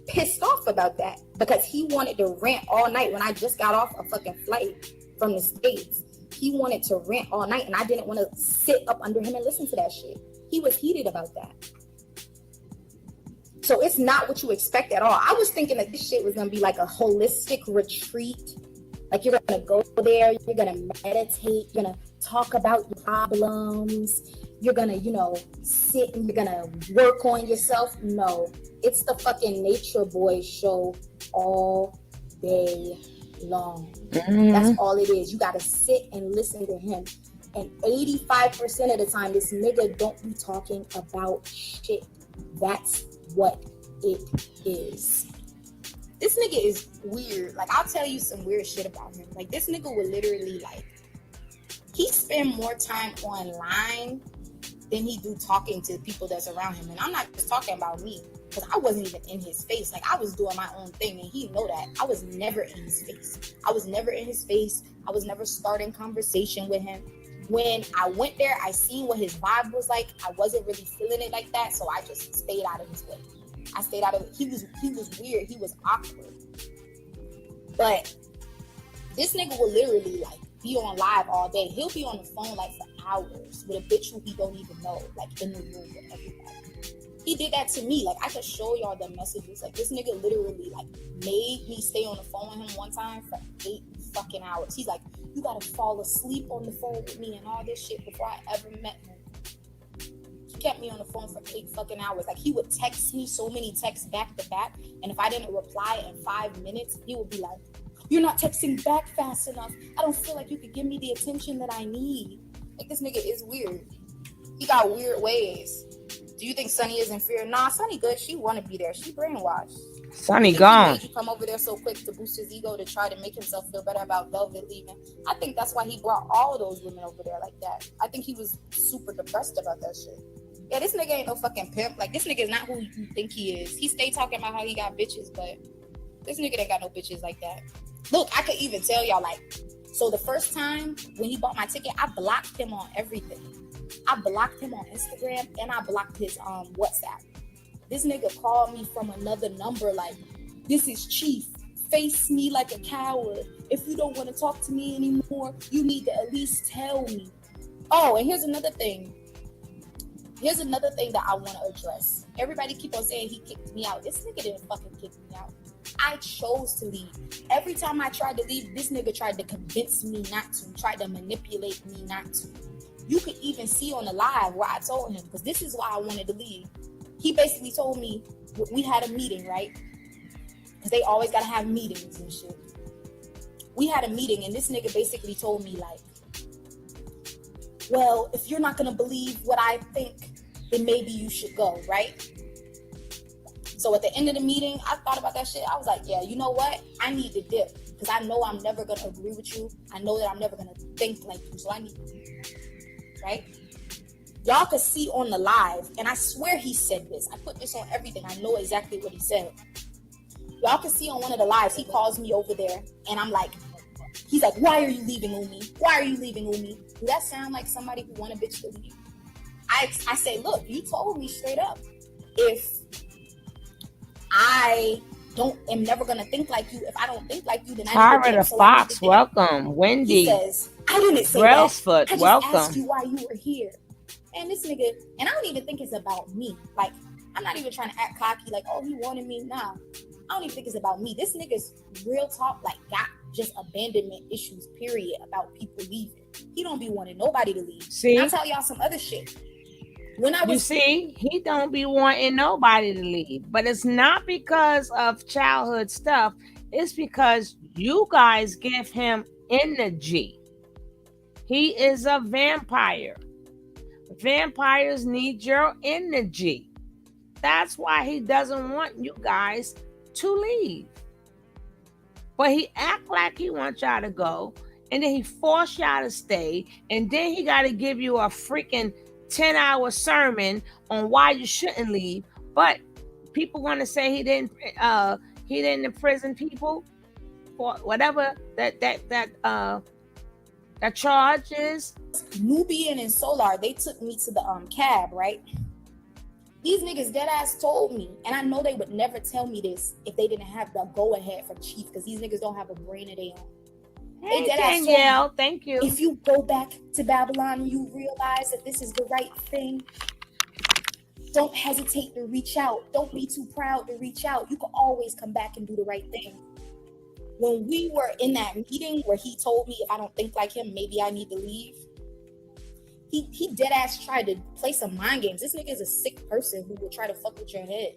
pissed off about that because he wanted to rant all night when I just got off a fucking flight from the States. He wanted to rant all night, and I didn't want to sit up under him and listen to that shit. He was heated about that. So it's not what you expect at all. I was thinking that this shit was going to be like a holistic retreat. Like, you're going to go there, you're going to meditate, you're going to talk about your problems, you're going to, sit and you're going to work on yourself. No, it's the fucking Nature Boy show all day long. Mm-hmm. That's all it is. You got to sit and listen to him. And 85% of the time, this nigga don't be talking about shit. That's what it is. This nigga is weird. Like, I'll tell you some weird shit about him. Like, this nigga would literally, like, he spend more time online than he do talking to people that's around him. And I'm not just talking about me, because I wasn't even in his face. Like, I was doing my own thing, and he know that. I was never in his face. I was never in his face. I was never starting conversation with him. When I went there, I seen what his vibe was like. I wasn't really feeling it like that, so I just stayed out of his way. I stayed out of it. He was weird. He was awkward. But this nigga will literally, like, be on live all day. He'll be on the phone, like, for hours with a bitch who he don't even know, like, in the room with everybody. He did that to me. Like, I could show y'all the messages. Like, this nigga literally, like, made me stay on the phone with him one time for 8 fucking hours. He's like, you gotta fall asleep on the phone with me and all this shit before I ever met him. He kept me on the phone for 8 fucking hours. Like, he would text me so many texts back to back, and if I didn't reply in 5 minutes, he would be like, you're not texting back fast enough. I don't feel like you could give me the attention that I need. Like, this nigga is weird. He got weird ways. Do you think Sunny is in fear? Nah, Sunny good. She want to be there. She brainwashed. Sunny gone. He made you come over there so quick to boost his ego to try to make himself feel better about Velvet leaving. I think that's why he brought all of those women over there like that. I think he was super depressed about that shit. Yeah, this nigga ain't no fucking pimp. Like, this nigga is not who you think he is. He stay talking about how he got bitches, but this nigga ain't got no bitches like that. Look, I could even tell y'all, like, so the first time when he bought my ticket, I blocked him on everything. I blocked him on Instagram, and I blocked his WhatsApp. This nigga called me from another number like, this is Chief. Face me like a coward. If you don't want to talk to me anymore, you need to at least tell me. Oh, and here's another thing. Here's another thing that I want to address. Everybody keep on saying he kicked me out. This nigga didn't fucking kick me out. I chose to leave. Every time I tried to leave, this nigga tried to convince me not to, tried to manipulate me not to. You could even see on the live where I told him, because this is why I wanted to leave. He basically told me, we had a meeting, right? Because they always got to have meetings and shit. We had a meeting, and this nigga basically told me, like, well, if you're not going to believe what I think, then maybe you should go, right? So at the end of the meeting, I thought about that shit. I was like, yeah, you know what? I need to dip, because I know I'm never going to agree with you. I know that I'm never going to think like you, so I need to, right? Y'all could see on the live, and I swear he said this. I put this on everything. I know exactly what he said. Y'all can see on one of the lives, he calls me over there, and I'm like, He's like, why are you leaving, Umi? Why are you leaving, Umi? Does that sound like somebody who want a bitch to leave? I say, look, you told me straight up, if I am never gonna think like you, if I don't think like you, then I Tara need to the Fox, welcome. Wendy. He says, I didn't say Brailsfoot, that. I just welcome. asked you why you were here. And this nigga, and I don't even think it's about me. Like, I'm not even trying to act cocky, like, oh, he wanted me. Nah, I don't even think it's about me. This nigga's real talk, like, got just abandonment issues, period, about people leaving. He don't be wanting nobody to leave. See? And I'll tell y'all some other shit. When I was, you see, he don't be wanting nobody to leave. But it's not because of childhood stuff. It's because you guys give him energy. He is a vampire. Vampires need your energy. That's why he doesn't want you guys to leave. But he act like he wants y'all to go, and then he force y'all to stay, and then he got to give you a freaking 10-hour sermon on why you shouldn't leave. But people want to say he didn't imprison people for whatever that charge is. Nubian and Solar, they took me to the cab, right? These niggas dead ass told me, and I know they would never tell me this if they didn't have the go ahead from Chief, because these niggas don't have a brain of their own. Hey, Danielle, thank you. If you go back to Babylon and you realize that this is the right thing, don't hesitate to reach out. Don't be too proud to reach out. You can always come back and do the right thing. When we were in that meeting where he told me if I don't think like him, maybe I need to leave, he dead ass tried to play some mind games. This nigga is a sick person who will try to fuck with your head.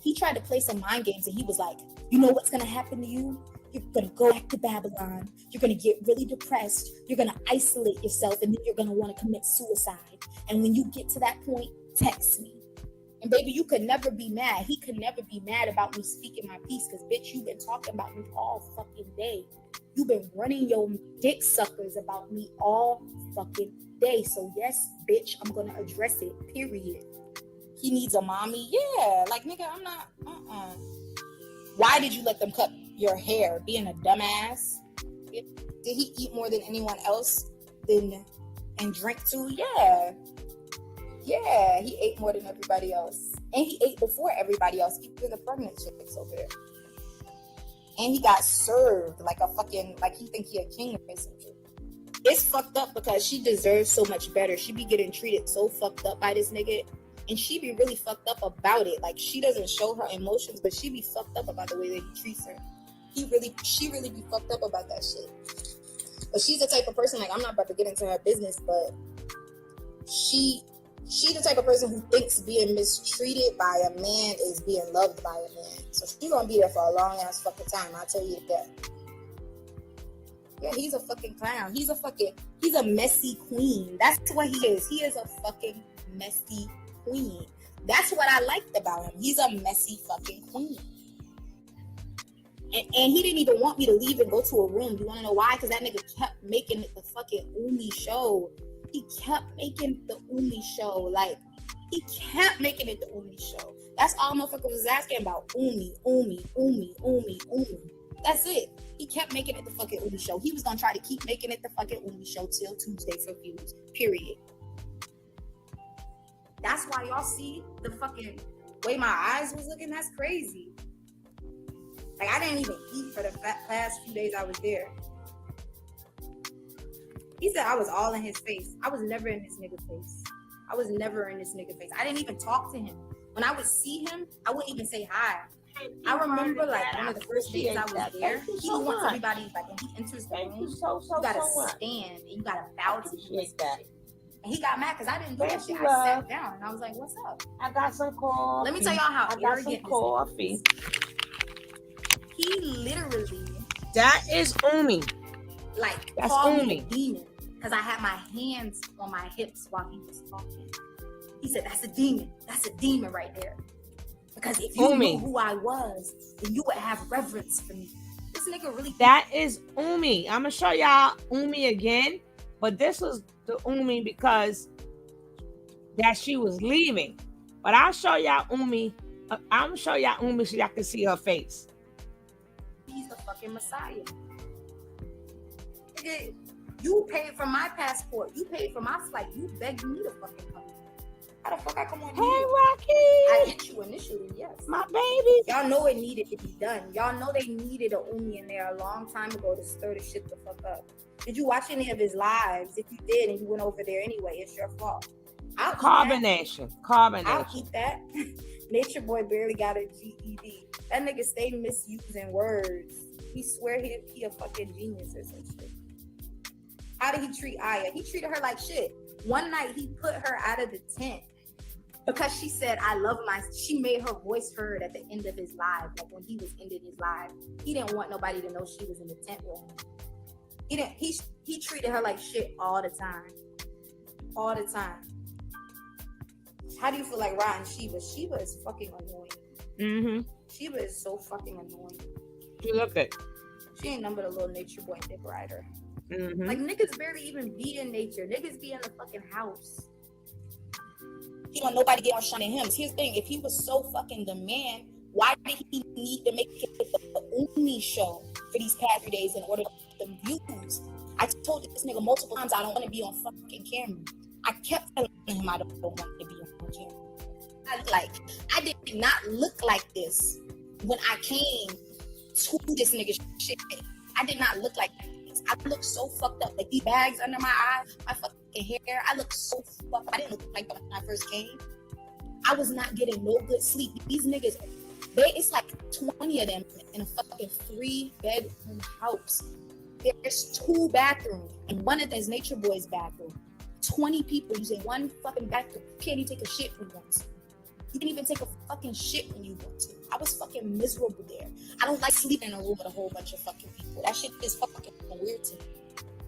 He tried to play some mind games and he was like, you know what's gonna happen to you? You're gonna go back to Babylon. You're gonna get really depressed. You're gonna isolate yourself, and then you're gonna want to commit suicide. And when you get to that point, text me. And baby, you could never be mad. He could never be mad about me speaking my piece, because bitch, you've been talking about me all fucking day. You've been running your dick suckers about me all fucking day. So yes, bitch, I'm gonna address it, period. He needs a mommy. Yeah, like nigga, I'm not, Why did you let them cut your hair? Being a dumbass? Did he eat more than anyone else and drink too? Yeah, he ate more than everybody else. And he ate before everybody else, even the pregnant chicks over there. And he got served like a fucking, like he think he a king or something. It's fucked up because she deserves so much better. She be getting treated so fucked up by this nigga, and she be really fucked up about it. Like, she doesn't show her emotions, but she be fucked up about the way that he treats her. She really be fucked up about that shit. But she's the type of person, like, I'm not about to get into her business, but she the type of person who thinks being mistreated by a man is being loved by a man. So she's gonna be there for a long ass fucking time, I'll tell you that. Yeah, he's a fucking clown. He's a messy queen. That's what he is. He is a fucking messy queen. That's what I liked about him. He's a messy fucking queen. And he didn't even want me to leave and go to a room. You want to know why? Because that nigga kept making it the fucking Umi show. He kept making the Umi show. Like, he kept making it the Umi show. That's all motherfucker was asking about. Umi. That's it. He kept making it the fucking Umi show. He was gonna try to keep making it the fucking Umi show till Tuesday for views. Period. That's why y'all see the fucking way my eyes was looking. That's crazy. Like, I didn't even eat for the past few days I was there. He said I was all in his face. I was never in this nigga's face. I didn't even talk to him. When I would see him, I wouldn't even say hi. I remember, like, one of the first days I was there, he wants everybody, like, when he enters the room, you gotta stand and you gotta bow to him. And he got mad because I didn't do that shit. I sat down and I was like, what's up? I got some coffee. Let me tell y'all how arrogant coffee. He literally, that is Umi. Like, that's called Umi. me a demon because I had my hands on my hips while he was talking. He said, that's a demon. That's a demon right there. Because if you knew who I was, then you would have reverence for me. This nigga really. That is Umi. I'm gonna show y'all Umi again, but this was the Umi because that she was leaving. But I'll show y'all Umi. I'm gonna show y'all Umi so y'all can see her face. He's the fucking Messiah. nigga, you paid for my passport. You paid for my flight. You begged me to fucking come. How the fuck I come on? Hey, you? Rocky. I hit you initially, yes. My baby. Y'all know it needed to be done. Y'all know they needed a Umi in there a long time ago to stir the shit the fuck up. Did you watch any of his lives? If you did and you went over there anyway, it's your fault. Carbonation. I'll keep that. Nature Boy barely got a GED. That nigga stay misusing words. He swear he a fucking genius or some shit. How did he treat Aya? He treated her like shit. One night he put her out of the tent because she said, I love she made her voice heard at the end of his live. Like when he was ending his live, he didn't want nobody to know she was in the tent with him. He treated her like shit all the time. All the time. How do you feel like Ra and Sheba? Sheba is fucking annoying. Mm-hmm. Sheba is so fucking annoying. You look at. She ain't number the little Nature Boy dick rider. Mm-hmm. Like niggas barely even be in nature. Niggas be in the fucking house. He don't nobody get on Sean and him. Here's the thing: if he was so fucking the man, why did he need to make it the Umi show for these past 3 days in order to get the views? I told this nigga multiple times I don't want to be on fucking camera. I kept telling him I don't want to be on camera. I did not look like this when I came to this nigga shit. I did not look like this. I look so fucked up. Like these bags under my eyes, my fucking hair. I look so fucked up. I didn't look like that when I first came. I was not getting no good sleep. These niggas, it's like 20 of them in a fucking 3-bedroom house. There's 2 bathrooms, and one of them is Nature Boy's bathroom. 20 people using one fucking bathroom. You can't even take a shit when you want to. You can even take a fucking shit when you want to. I was fucking miserable there. I don't like sleeping in a room with a whole bunch of fucking people. That shit is fucking weird to me.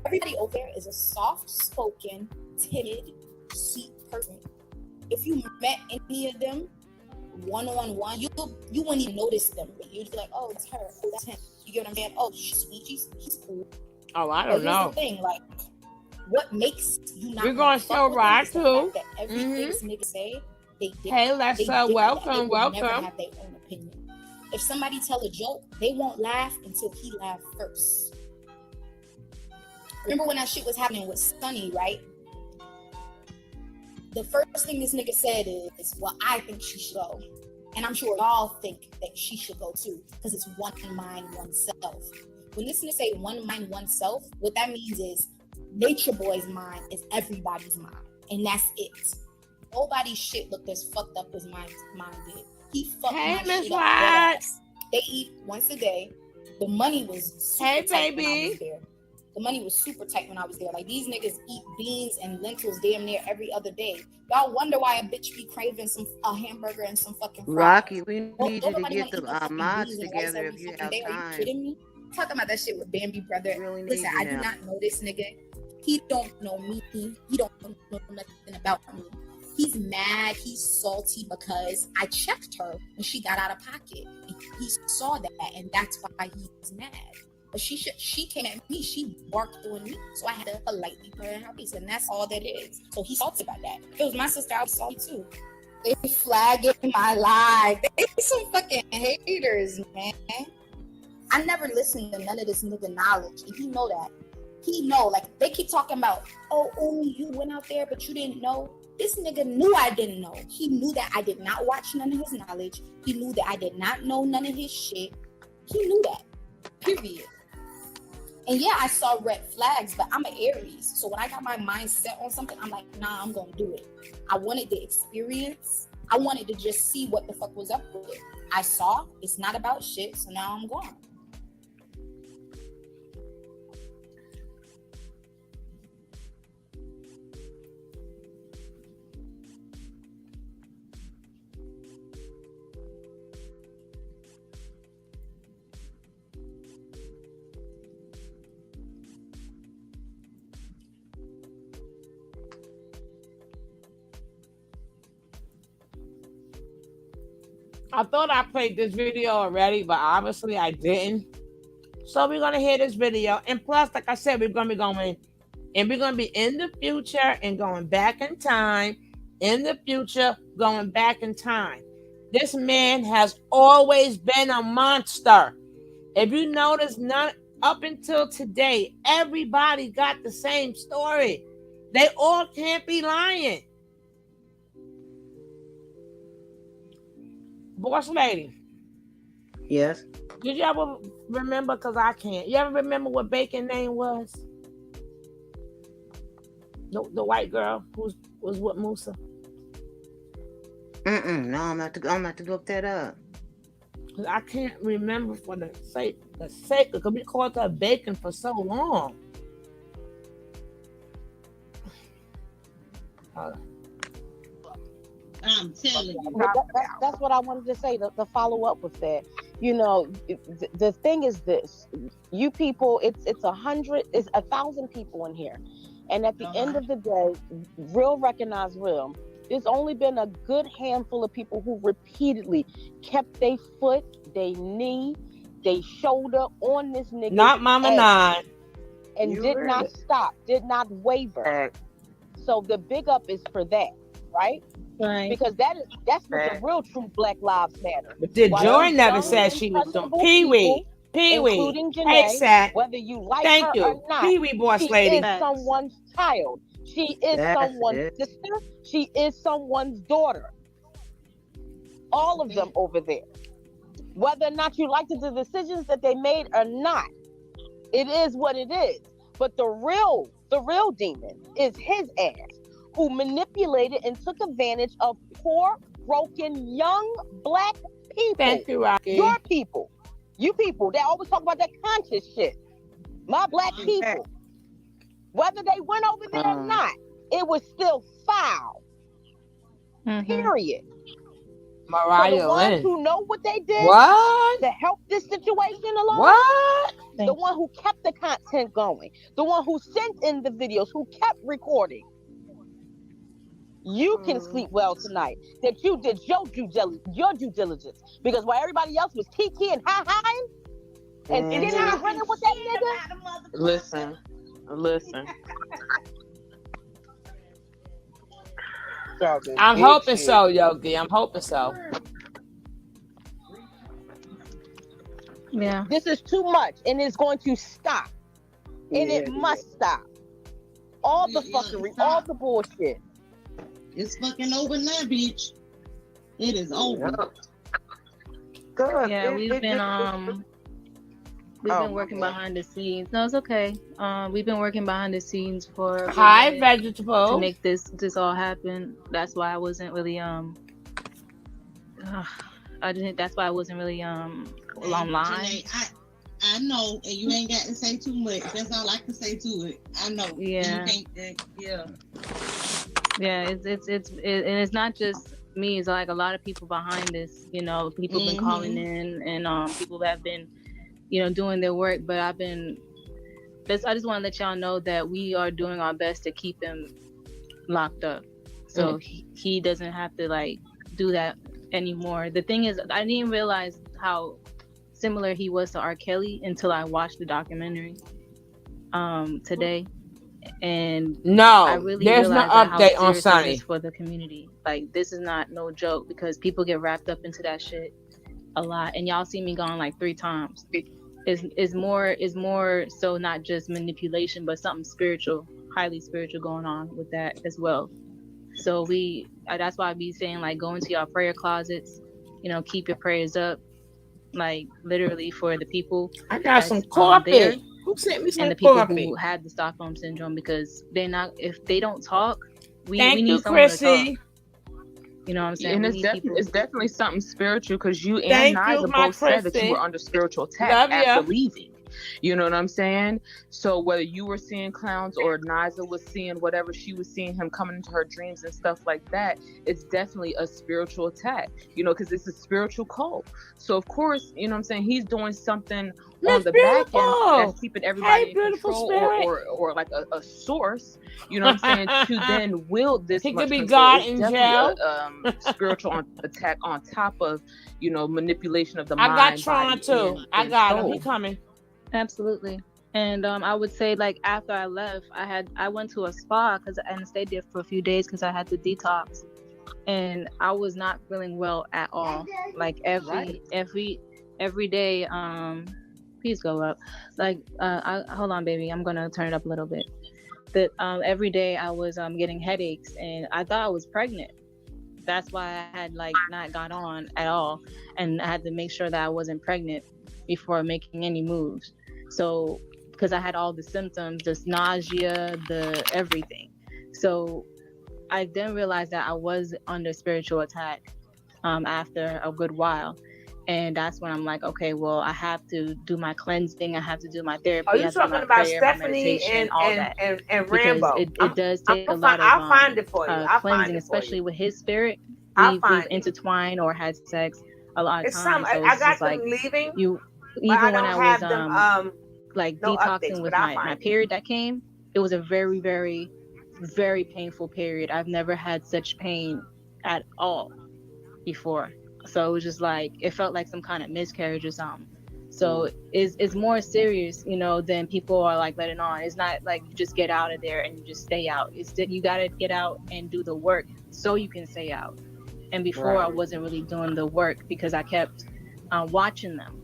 Everybody over there is a soft-spoken, timid, sweet person. If you met any of them one-on-one, you wouldn't even notice them. You'd be like, oh, it's her. Oh, that's him. You get what I'm saying? Oh, she's sweet. She's cool. Oh, I don't know. The thing, like, what makes you not? We're gonna show Rod too. That everything this nigga say, hey, let's welcome. Never have their own opinion. If somebody tell a joke, they won't laugh until he laughed first. Remember when that shit was happening with Sunny, right? The first thing this nigga said is, well, I think she should go. And I'm sure y'all think that she should go too, because it's one mind, oneself. When this nigga say one mind, oneself, what that means is Nature Boy's mind is everybody's mind. And that's it. Nobody's shit looked as fucked up as mine did. He fucked my shit up. They eat once a day. The money was super tight when I was there. The money was super tight when I was there. Like, these niggas eat beans and lentils damn near every other day. Y'all wonder why a bitch be craving a hamburger and some fucking fries. Rocky, we need you to get the mods together if you have time. Are you kidding me? Talking about that shit with Bambi brother. Really listen, I do not know this nigga. He don't know me. He don't know nothing about me. He's mad. He's salty because I checked her when she got out of pocket. And he saw that, and that's why he's mad. But she came at me. She barked on me, so I had to politely put her in her place, and that's all that is. So he's salty about that. If it was my sister, I was salty too. They flagging my life. They some fucking haters, man. I never listened to none of this nigga knowledge, and he know that. He know, like, they keep talking about, oh, you went out there, but you didn't know. This nigga knew I didn't know. He knew that I did not watch none of his knowledge. He knew that I did not know none of his shit. He knew that. Period. And yeah, I saw red flags, but I'm an Aries. So when I got my mind set on something, I'm like, nah, I'm going to do it. I wanted the experience. I wanted to just see what the fuck was up with it. I saw it's not about shit, so now I'm going. I thought I played this video already, but obviously I didn't. So we're gonna hear this video, and plus, like I said, we're gonna be going, and we're gonna be in the future and going back in time. In the future, going back in time. This man has always been a monster. If you notice, none up until today, everybody got the same story. They all can't be lying. Boss lady. Yes. Did you ever remember? Because I can't. You ever remember what Bacon's name was? The white girl who was with Musa. No, I'm not to look that up. I can't remember for the sake because we called her Bacon for so long. I'm telling you. That's what I wanted to say. The follow up with that. You know, the thing is this: you people, it's 1,000 people in here, and at the end of the day, real recognize real. There's only been a good handful of people who repeatedly kept their foot, their knee, their shoulder on this nigga. Not Mama Nine. And did not stop, did not waver. So the big up is for that, right? Right. Because that's what the real true Black Lives Matter. But did Joy never said she was doing Pee-wee, including Janae, whether you like her or not, Pee-wee boss she lady. is someone's child. She is someone's sister. She is someone's daughter. All of them over there. Whether or not you like the decisions that they made or not, it is what it is. But the real demon is his ass, who manipulated and took advantage of poor, broken, young Black people. Thank you, Rocky. Your people. You people that always talk about that conscious shit. My Black people. Whether they went over there or not, it was still foul. Period. Mariah so the ones Lynn. who know what they did to help this situation along. What? The one who kept the content going. The one who sent in the videos, who kept recording. You can sleep well tonight. That you did your due diligence. Because while everybody else was kiki and hi-hiing and sitting and running with that nigga. Listen. I'm hoping so, Yogi. I'm hoping so. Yeah. This is too much and it's going to stop. And it must stop. All the fuckery, all the bullshit. It's fucking over now, bitch. It is over. Good. Yeah, we've been working behind the scenes. No, it's okay. We've been working behind the scenes for vegetable to make this all happen. That's why I wasn't really that's why I wasn't really online. Janae, I know, and you ain't got to say too much. That's all I can say to it. I know. Yeah. Yeah, it's not just me. It's like a lot of people behind this. You know, people been calling in, and people have been, doing their work. But I just want to let y'all know that we are doing our best to keep him locked up, so he doesn't have to do that anymore. The thing is, I didn't realize how similar he was to R. Kelly until I watched the documentary today. And I really there's no update on Sunny for the community. This is not no joke, because people get wrapped up into that shit a lot, and y'all see me gone 3 times. Is more so not just manipulation, but something spiritual, highly spiritual going on with that as well. So that's why I be saying go into your prayer closets, keep your prayers up, literally for the people. I got some coffee. Who sent me some and the people coffee? who had the Stockholm syndrome, because if they don't talk, we Thank need you, someone Chrissy. to talk. You know what I'm saying? And it's definitely something spiritual, because you and Nigel both said that you were under spiritual attack after leaving. You know what I'm saying? So whether you were seeing clowns or Niza was seeing whatever she was seeing, him coming into her dreams and stuff like that, it's definitely a spiritual attack, because it's a spiritual cult. So of course, you know what I'm saying, he's doing something on the back end that's keeping everybody in control, or like a source, you know what I'm saying, to then wield this. He much could be control. God It's in definitely jail. a spiritual attack on top of, manipulation of the I mind. got Tron too. I got him. He coming. Absolutely. And I would say after I left, I went to a spa and stayed there for a few days because I had to detox, and I was not feeling well at all. Every day, Please go up. Like, hold on, baby. I'm gonna turn it up a little bit. That every day I was getting headaches, and I thought I was pregnant. That's why I had like not got on at all, and I had to make sure that I wasn't pregnant before making any moves. So because I had all the symptoms, the nausea, the everything. So I then realized that I was under spiritual attack after a good while. And that's when I'm like, okay, well, I have to do my cleansing. I have to do my therapy. Are I you have to do talking my about prayer, my Stephanie meditation, all that. and Because Rambo? it does take a lot of I'll find it for you. I'll find cleansing, it for especially you. with his spirit. I'll We've find it. intertwined or had sex a lot of It's some. times. So I it's just got like them leaving, you, but even I when don't I was have them. like No detoxing updates, with but I'll my find it. period that came, it was a very, very, very painful period. I've never had such pain at all before. So it was just like it felt like some kind of miscarriage or something. So it's more serious, you know, than people are like letting on. It's not like you just get out of there and you just stay out. It's that you got to get out and do the work so you can stay out. And before I wasn't really doing the work because I kept watching them.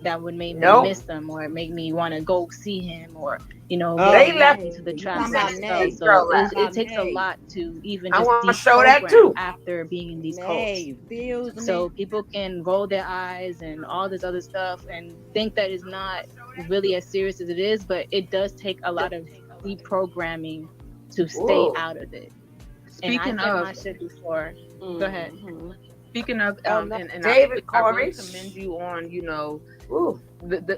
That would make me miss them or make me want to go see him or, you know, They get left back into the trap talking about lifestyle. Nay. So Girl it left. takes a lot to even I just want to show that deprogram too. after being in these Nay, cults. you feel So me? people can roll their eyes and all this other stuff and think that it's not really as serious as it is, but it does take a lot of deprogramming to stay Ooh. out of it. Speaking and I said of, my shit before. Go ahead. Speaking of, and David I really Corey. commend you on, you know, Ooh.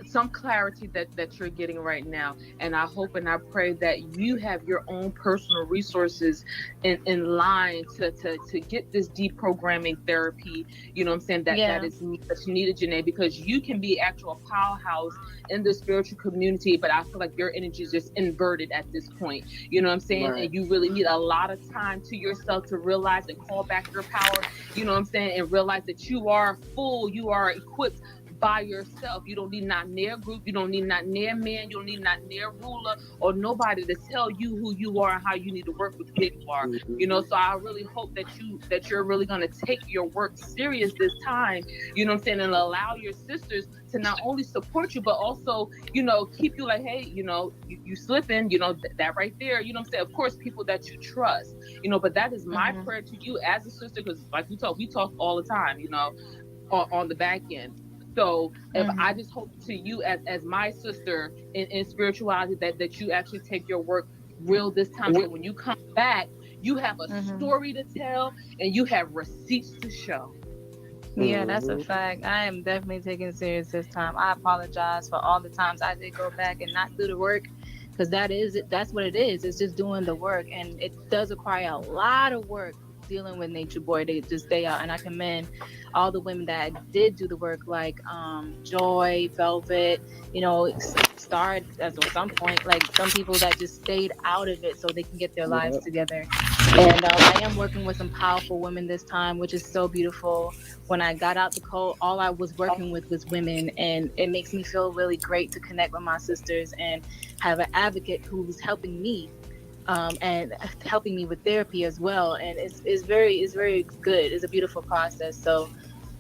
some clarity that you're getting right now. And I hope and I pray that you have your own personal resources in line to get this deprogramming therapy, you know what I'm saying, that is much needed, Janae, because you can be actual powerhouse in the spiritual community, but I feel like your energy is just inverted at this point. You know what I'm saying? Right. And you really need a lot of time to yourself to realize and call back your power, you know what I'm saying, and realize that you are full, you are equipped by yourself. You don't need not near group, you don't need not near man, you don't need not near ruler or nobody to tell you who you are and how you need to work with who you are. You know, so I really hope that you're really gonna take your work serious this time, you know what I'm saying, and allow your sisters to not only support you but also, you know, keep you like, hey, you know, you slipping, you know, that right there, you know what I'm saying. Of course, people that you trust, you know, but that is my prayer to you as a sister, because like we talk all the time, you know, on the back end. So if I just hope to you as my sister in spirituality that you actually take your work real this time. So when you come back, you have a story to tell and you have receipts to show. Yeah, that's a fact. I am definitely taking it serious this time. I apologize for all the times I did go back and not do the work, because that's what it is. It's just doing the work, and it does require a lot of work dealing with Nature Boy to just stay out. And I commend all the women that did do the work, like Joy, Velvet, you know, starred at some point, like some people that just stayed out of it so they can get their lives together. And I am working with some powerful women this time, which is so beautiful. When I got out the cult, all I was working with was women, and it makes me feel really great to connect with my sisters and have an advocate who's helping me and helping me with therapy as well. And it's very good. It's a beautiful process. So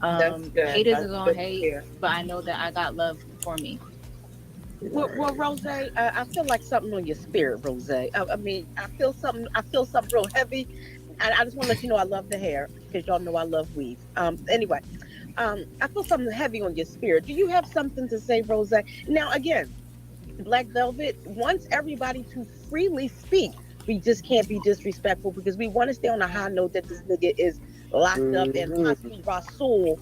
haters are gonna hate, but I know that I got love for me. Well, Rose, I feel like something on your spirit, Rose. I mean, I feel something real heavy, and I just want to let you know I love the hair because y'all know I love weave. Anyway, I feel something heavy on your spirit. Do you have something to say, Rose? Now, again, Black Velvet wants everybody to freely speak. We just can't be disrespectful because we want to stay on a high note that this nigga is locked up and possibly Rasul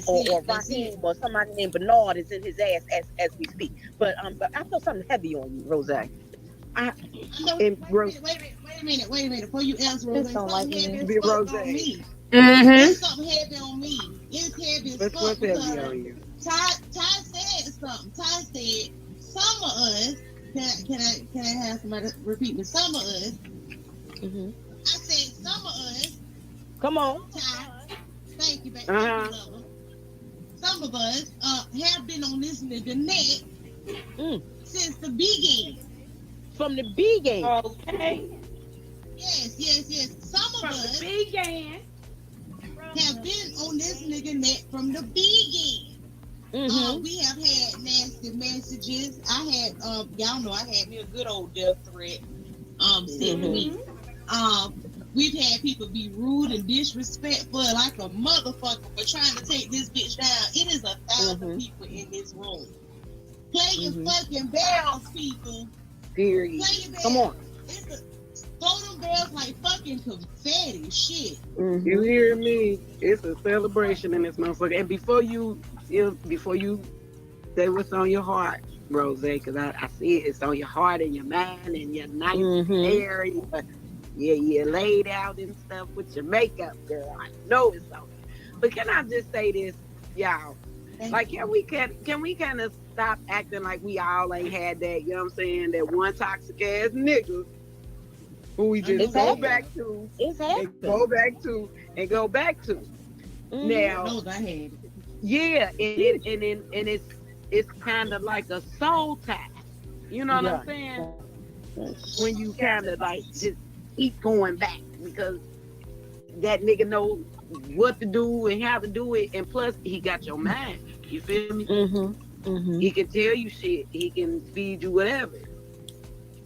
or Raheem or somebody named Bernard is in his ass as we speak. But I feel something heavy on you, Rose. Wait a minute. Before you answer, Rose, something heavy as fuck on me. It's something heavy on me. It's heavy as fuck because Ty said something. Ty said some of us. Can I have somebody repeat me? Some of us. I said some of us. Come on. Ty. Thank you, baby. Some of us have been on this nigga neck since the beginning. From the beginning. Okay. Yes. Some of us the beginning have been on this nigga neck from the beginning. We have had nasty messages. I had y'all know I had me a good old death threat sent to me. We've had people be rude and disrespectful like a motherfucker for trying to take this bitch down. It is 1,000 people in this room. Play your fucking bells, people. Period. Play your bells. Come on. Throw them bells like fucking confetti. Shit. You hear me? It's a celebration in this motherfucker. And before you say what's on your heart, Rose, because I see it's on your heart and your mind and your nice hair. You laid out and stuff with your makeup, girl. I know it's on you. But can I just say this, y'all? Like, can we kind of stop acting like we all ain't had that? You know what I'm saying? That one toxic ass nigga who we just go back to, and go back to. Now, yeah, and it's kind of like a soul tie. You know what I'm saying? When you kind of like just keep going back because that nigga know what to do and how to do it, and plus he got your mind. You feel me? He can tell you shit. He can feed you whatever.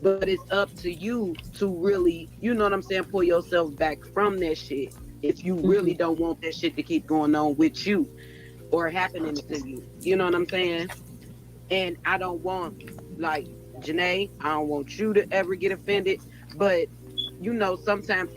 But it's up to you to really, you know what I'm saying, pull yourself back from that shit. If you really don't want that shit to keep going on with you or happening to you. You know what I'm saying? And I don't want, like, Janae, I don't want you to ever get offended. But, you know, sometimes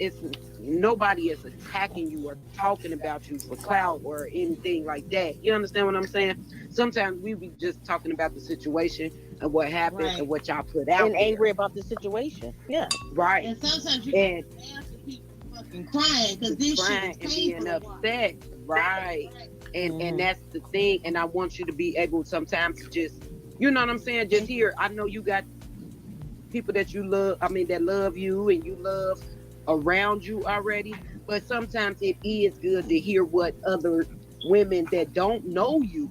nobody is attacking you or talking about you for clout or anything like that. You understand what I'm saying? Sometimes we be just talking about the situation and what happened and what y'all put out and angry about the situation. Yeah. Right. And sometimes you can laugh at people fucking crying because this shit is painful. And being upset. Right. And that's the thing. And I want you to be able sometimes to just, you know what I'm saying? Just hear, I know you got people that you love, that love you and you love around you already, but sometimes it is good to hear what other women that don't know you,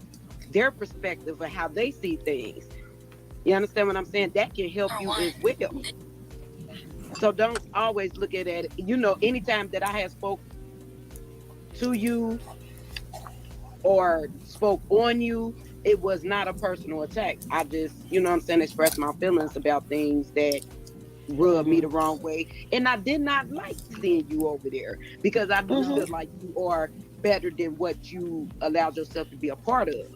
their perspective of how they see things. You understand what I'm saying? That can help you as well. So don't always look at it. You know, anytime that I have spoke to you or spoke on you, it was not a personal attack. I just, you know what I'm saying, expressed my feelings about things that rubbed me the wrong way. And I did not like seeing you over there because I do feel like you are better than what you allowed yourself to be a part of.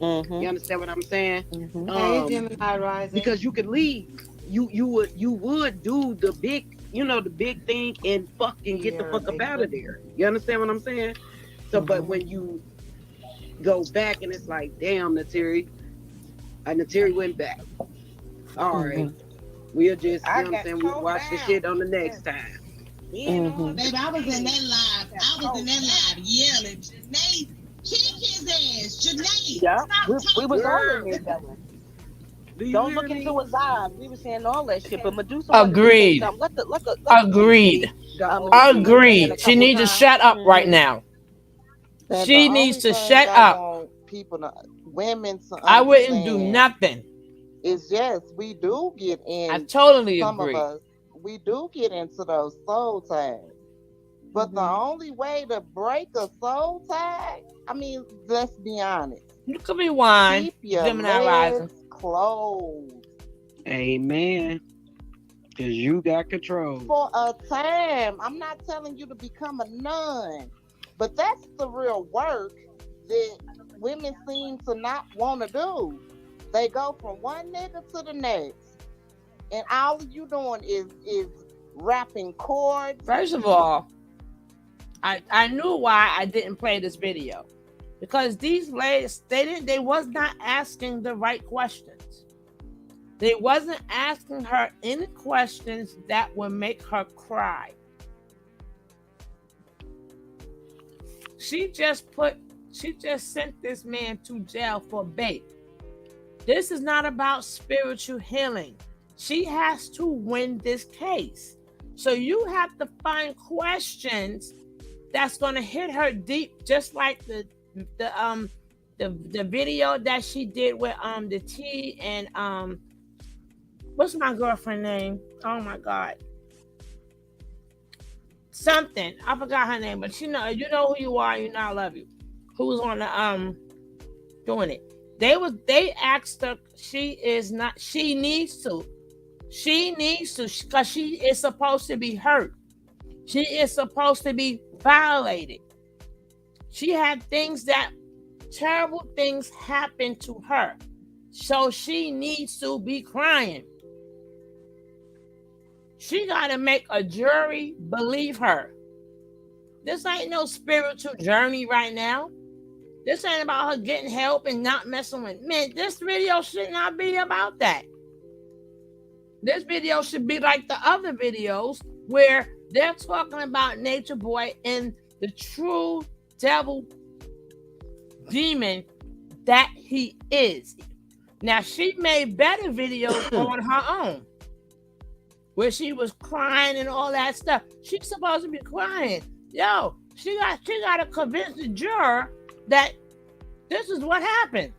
You understand what I'm saying? Hey, Gemini rising. Because you could leave. You would do the big thing and fucking get the fuck up out of there. You understand what I'm saying? So, but when you go back and it's like, damn, Nateri went back. All right. We'll just, you know what I'm saying, we'll watch the shit on the next time. Baby, I was in that live yelling, Janae, kick his ass, Janae. Yeah, we was Girl. all in there yelling. Don't look into his eyes. We were saying all that shit, but Medusa Agreed. Agreed. She needs to shut up right now. She needs to shut up. I wouldn't do nothing. It's yes, we do get in. I totally some agree. Of us, we do get into those soul tags. But the only way to break a soul tag, let's be honest. You could be wine. Keep your Gemini legs rising. closed. Amen. Because you got control. For a time. I'm not telling you to become a nun. But that's the real work that women seem to not want to do. They go from one nigga to the next. And all you doing is rapping chords. First of all, I knew why I didn't play this video. Because these ladies, they was not asking the right questions. They wasn't asking her any questions that would make her cry. She just sent this man to jail for bait. This is not about spiritual healing. She has to win this case. So you have to find questions that's going to hit her deep, just like the video that she did with the T and what's my girlfriend name? Oh my God. Something. I forgot her name, but you know who you are, you know I love you. Who was on doing it. They asked her, she needs to, because she is supposed to be hurt. She is supposed to be violated. She had terrible things happen to her. So she needs to be crying. She got to make a jury believe her. This ain't no spiritual journey right now. This ain't about her getting help and not messing with men. This video should not be about that. This video should be like the other videos where they're talking about Nature Boy and the true devil demon that he is. Now, she made better videos on her own where she was crying and all that stuff. She's supposed to be crying. Yo, she got to convince the juror that this is what happened.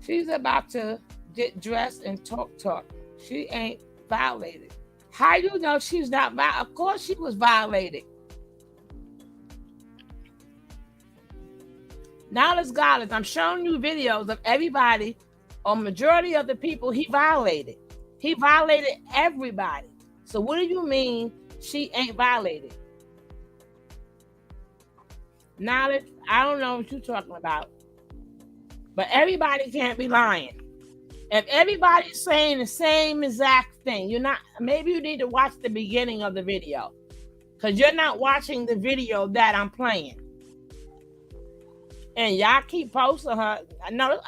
She's about to get dressed and talk. She ain't violated. How you know she's not violated? Of course she was violated. Knowledge Godless, I'm showing you videos of everybody, or majority of the people he violated. He violated everybody. So what do you mean she ain't violated? Knowledge, I don't know what you're talking about. But everybody can't be lying. If everybody's saying the same exact thing, maybe you need to watch the beginning of the video. Because you're not watching the video that I'm playing. And y'all keep posting her. I know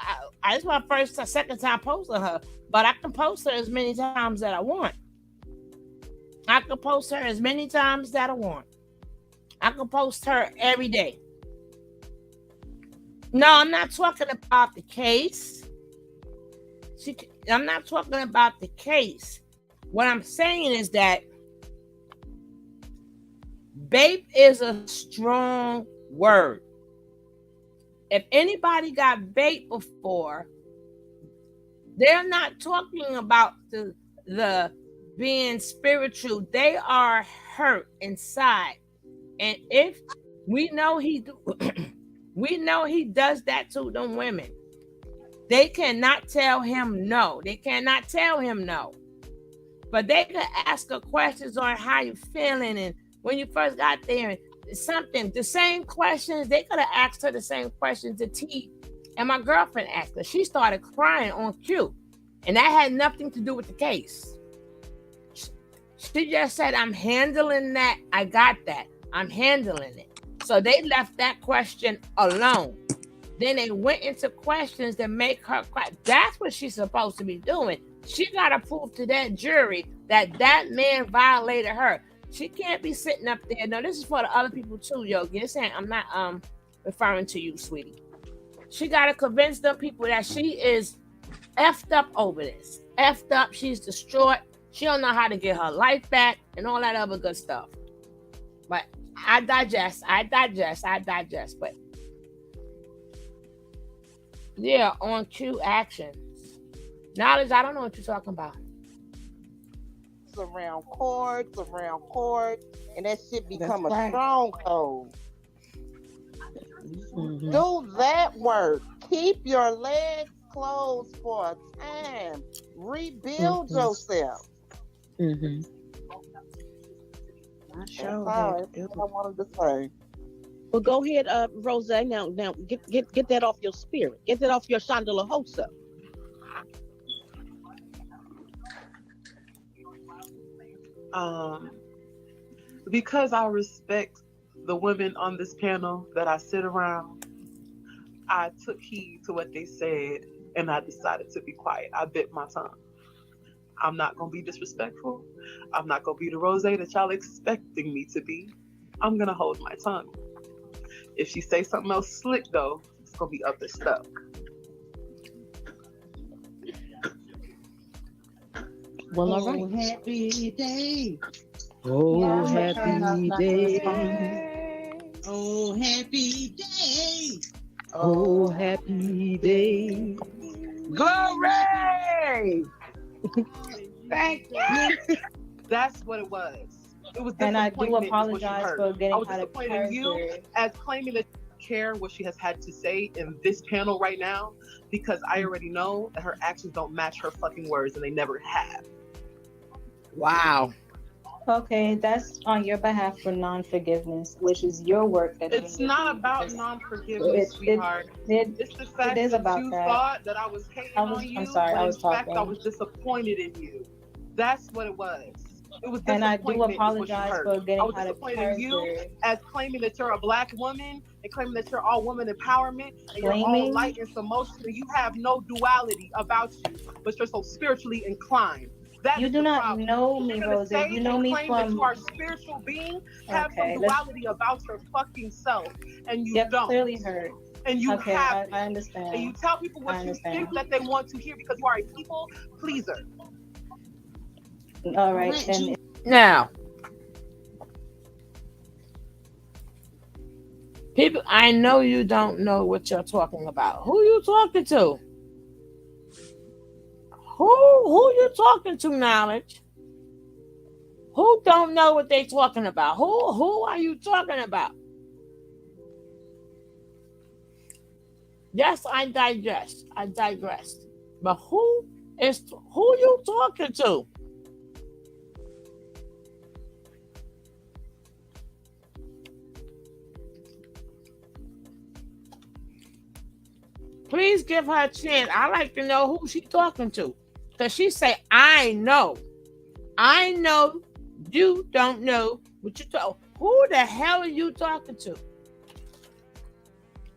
it's my second time posting her. But I can post her as many times that I want. I can post her as many times that I want. I can post her every day. No, I'm not talking about the case. I'm not talking about the case. What I'm saying is that babe is a strong word. If anybody got bait before, they're not talking about the being spiritual. They are hurt inside. And if we know he does that to them women. They cannot tell him no. They cannot tell him no. But they could ask her questions on how you feeling and when you first got there and something. The same questions, they could have asked her the same questions that T and my girlfriend asked her. She started crying on cue. And that had nothing to do with the case. She just said, I'm handling that. I got that. I'm handling it. So they left that question alone. Then they went into questions that make her cry. That's what she's supposed to be doing. She got to prove to that jury that man violated her. She can't be sitting up there. No, this is for the other people too, yo. You're saying I'm not referring to you, sweetie. She got to convince them people that she is effed up over this. Effed up. She's distraught. She don't know how to get her life back and all that other good stuff. But I digest. But yeah, on cue actions. Knowledge, I don't know what you're talking about. Around court, and that shit become a stronghold. Mm-hmm. Do that work. Keep your legs closed for a time. Rebuild yourself. Mm-hmm. That's what I wanted to say. Well, go ahead, Rose. Now, get that off your spirit. Get that off your Chandela Hosa. Because I respect the women on this panel that I sit around, I took heed to what they said and I decided to be quiet. I bit my tongue. I'm not going to be disrespectful. I'm not going to be the Rose that y'all expecting me to be. I'm going to hold my tongue. If she say something else slick, though, it's going to be other stuff. Well, all right. Oh, happy day. Oh, happy day. Oh, happy day. Oh, happy day. Glory! Thank you. That's what it was. It was And I do disappointment is what you apologize heard. for I getting was out of disappointed in you character. as claiming that you care what she has had to say in this panel right now, because I already know that her actions don't match her fucking words, and they never have. Wow. Okay, that's on your behalf for non-forgiveness, which is your work. That It's not about non-forgiveness, sweetheart. It's the fact is that about you that. thought that I was hating on you, I'm sorry, when I in was fact I talking. was disappointed in you. That's what it was. It was And I disappointment. do apologize for getting I was out of disappointed in you character. as claiming that you're a black woman and claiming that you're all woman empowerment and you're all Claiming? light and emotion, and you have no duality about you, but you're so spiritually inclined. That You is do the not problem. know If me, you're gonna Rose. say You know and me claim that from. you are a spiritual being, have Okay, some duality about your fucking self, and you don't. Clearly heard. And you Okay, have I understand. And you tell people what you think that they want to hear because you are a people pleaser. All right, and now, people, I know you don't know what you're talking about. Who you talking to? Who you talking to, Knowledge? Who don't know what they talking about? Who are you talking about? Yes, I digressed. But who you talking to? Please give her a chance. I like to know who she talking to. Because she say, I know. I know you don't know what you talk. Who the hell are you talking to?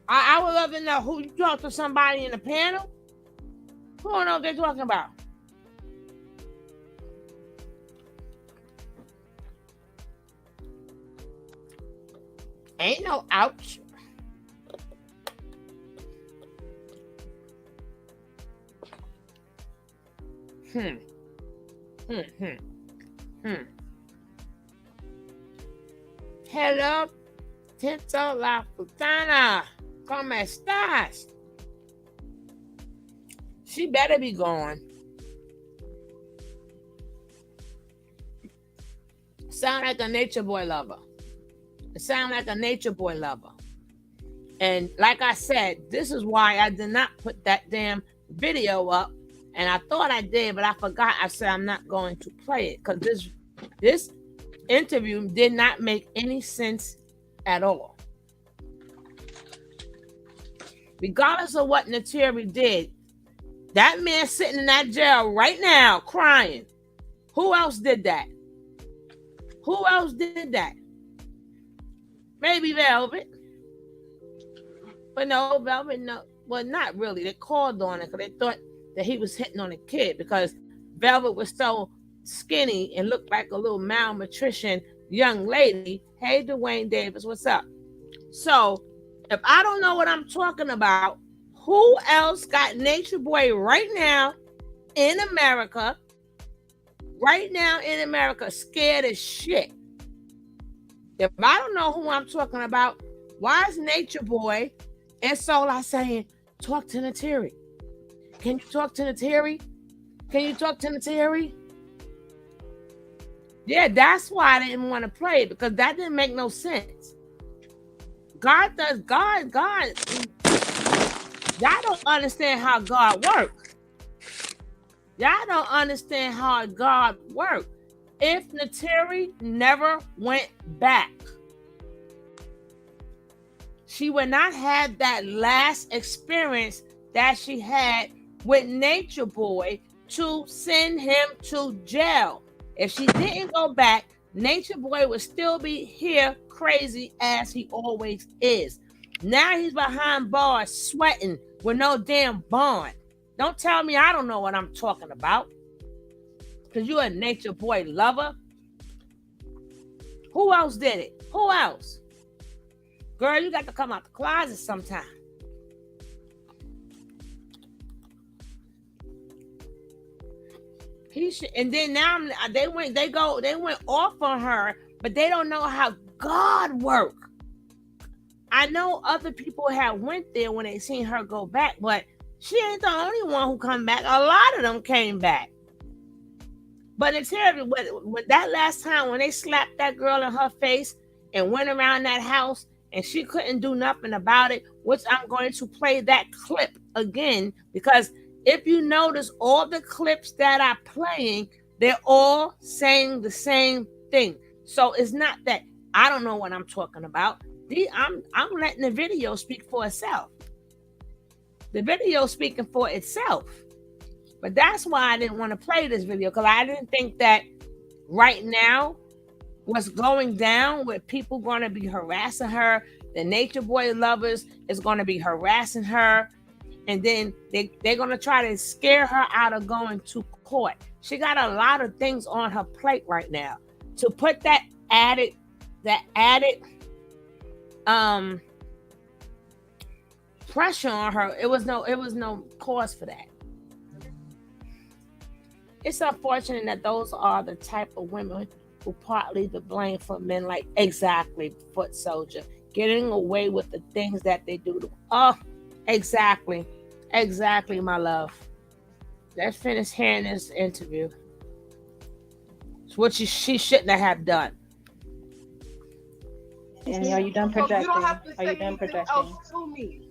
I would love to know who you talk to. Somebody in the panel? Who don't know what they're talking about? Ain't no ouch. Hello, Tito La Putana. ¿Cómo estás? She better be gone. Sound like a nature boy lover. Sound like a nature boy lover. And like I said, this is why I did not put that damn video up. And I thought I did, but I forgot. I said I'm not going to play it because this interview did not make any sense at all. Regardless of what Nateri did, that man sitting in that jail right now crying. Who else did that? Who else did that? Maybe Velvet. But no, Velvet, no. Well, not really. They called on it because they thought that he was hitting on a kid because Velvet was so skinny and looked like a little malnutrition young lady. Hey, Dwayne Davis, what's up? So, if I don't know what I'm talking about, who else got Nature Boy right now in America? Right now in America, scared as shit. If I don't know who I'm talking about, why is Nature Boy and Sola saying, talk to Nateri? Can you talk to Nateri? Can you talk to Nateri? Yeah, that's why I didn't want to play it because that didn't make no sense. God. Y'all don't understand how God works. Y'all don't understand how God works. If Nateri never went back, she would not have that last experience that she had with Nature Boy to send him to jail. If she didn't go back, Nature Boy would still be here crazy as he always is. Now he's behind bars sweating with no damn bond. Don't tell me I don't know what I'm talking about. Because you're a Nature Boy lover. Who else did it? Who else? Girl, you got to come out the closet sometime. He should, and then now they went off on her, but they don't know how God works. I know other people have went there when they seen her go back, but she ain't the only one who come back. A lot of them came back. But it's terrible. When that last time when they slapped that girl in her face and went around that house and she couldn't do nothing about it, which I'm going to play that clip again, because if you notice all the clips that are playing, they're all saying the same thing. So it's not that I don't know what I'm talking about. I'm letting the video speak for itself. The video speaking for itself. But that's why I didn't want to play this video, because I didn't think that right now what's going down with people going to be harassing her, the Nature Boy lovers is going to be harassing her, and then they're going to try to scare her out of going to court. She got a lot of things on her plate right now. To put that added pressure on her, it was no cause for that. It's unfortunate that those are the type of women who partly to blame for men like exactly Foot Soldier getting away with the things that they do. Exactly, my love. Let's finish hearing this interview. It's what she shouldn't have done. And are you done projecting? You don't have to are you say done anything projecting? else to me.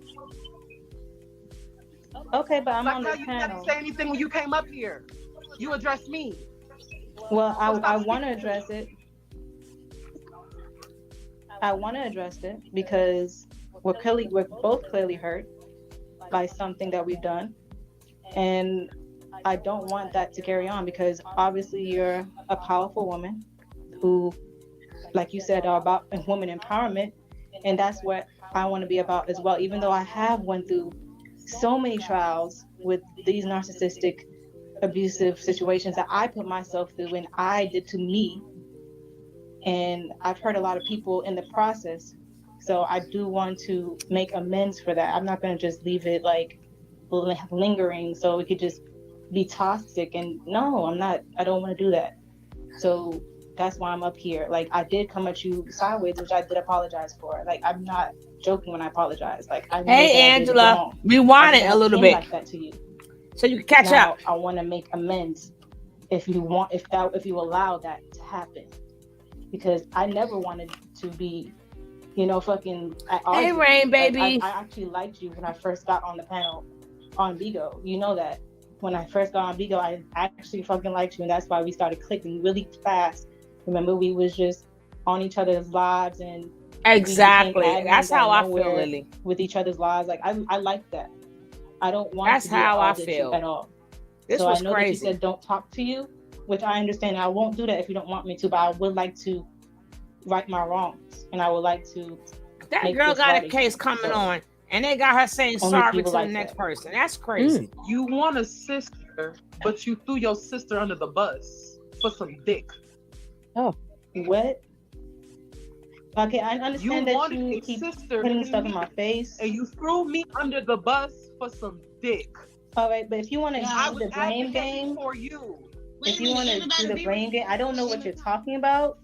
Okay, but I'm like on now this you panel. didn't say anything when you came up here. You addressed me. Well, I want to address it. I want to address it because we're both clearly hurt by something that we've done, and I don't want that to carry on, because obviously you're a powerful woman who, like you said, are about women empowerment, and that's what I want to be about as well. Even though I have went through so many trials with these narcissistic, abusive situations that I put myself through and I did to me, and I've hurt a lot of people in the process. So I do want to make amends for that. I'm not going to just leave it like lingering so it could just be toxic. And no, I'm not. I don't want to do that. So that's why I'm up here. Like, I did come at you sideways, which I did apologize for. Like, I'm not joking when I apologize. Like, I know Hey, that Angela, rewind it a little bit like that to you, so you can catch up. I want to make amends if you allow that to happen, because I never wanted to be, fucking. Hey, Rain, baby. I actually liked you when I first got on the panel on Bigo. You know that. When I first got on Bigo, I actually fucking liked you, and that's why we started clicking really fast. Remember, we was just on each other's lives, and exactly. That's how I feel, Lily. With each other's lives, like I like that. I don't want. That's to be how I feel at all. This so was I know crazy. that you said don't talk to you, which I understand. I won't do that if you don't want me to, but I would like to right my wrongs, and I would like to. That girl got a case coming on, and they got her saying sorry to the next person. That's crazy. You want a sister, but you threw your sister under the bus for some dick. Oh, what? Okay, I understand that you keep putting stuff in my face, and you threw me under the bus for some dick. All right, but if you want to do the blame game for you, if you want to do the blame game, I don't know what you're talking about.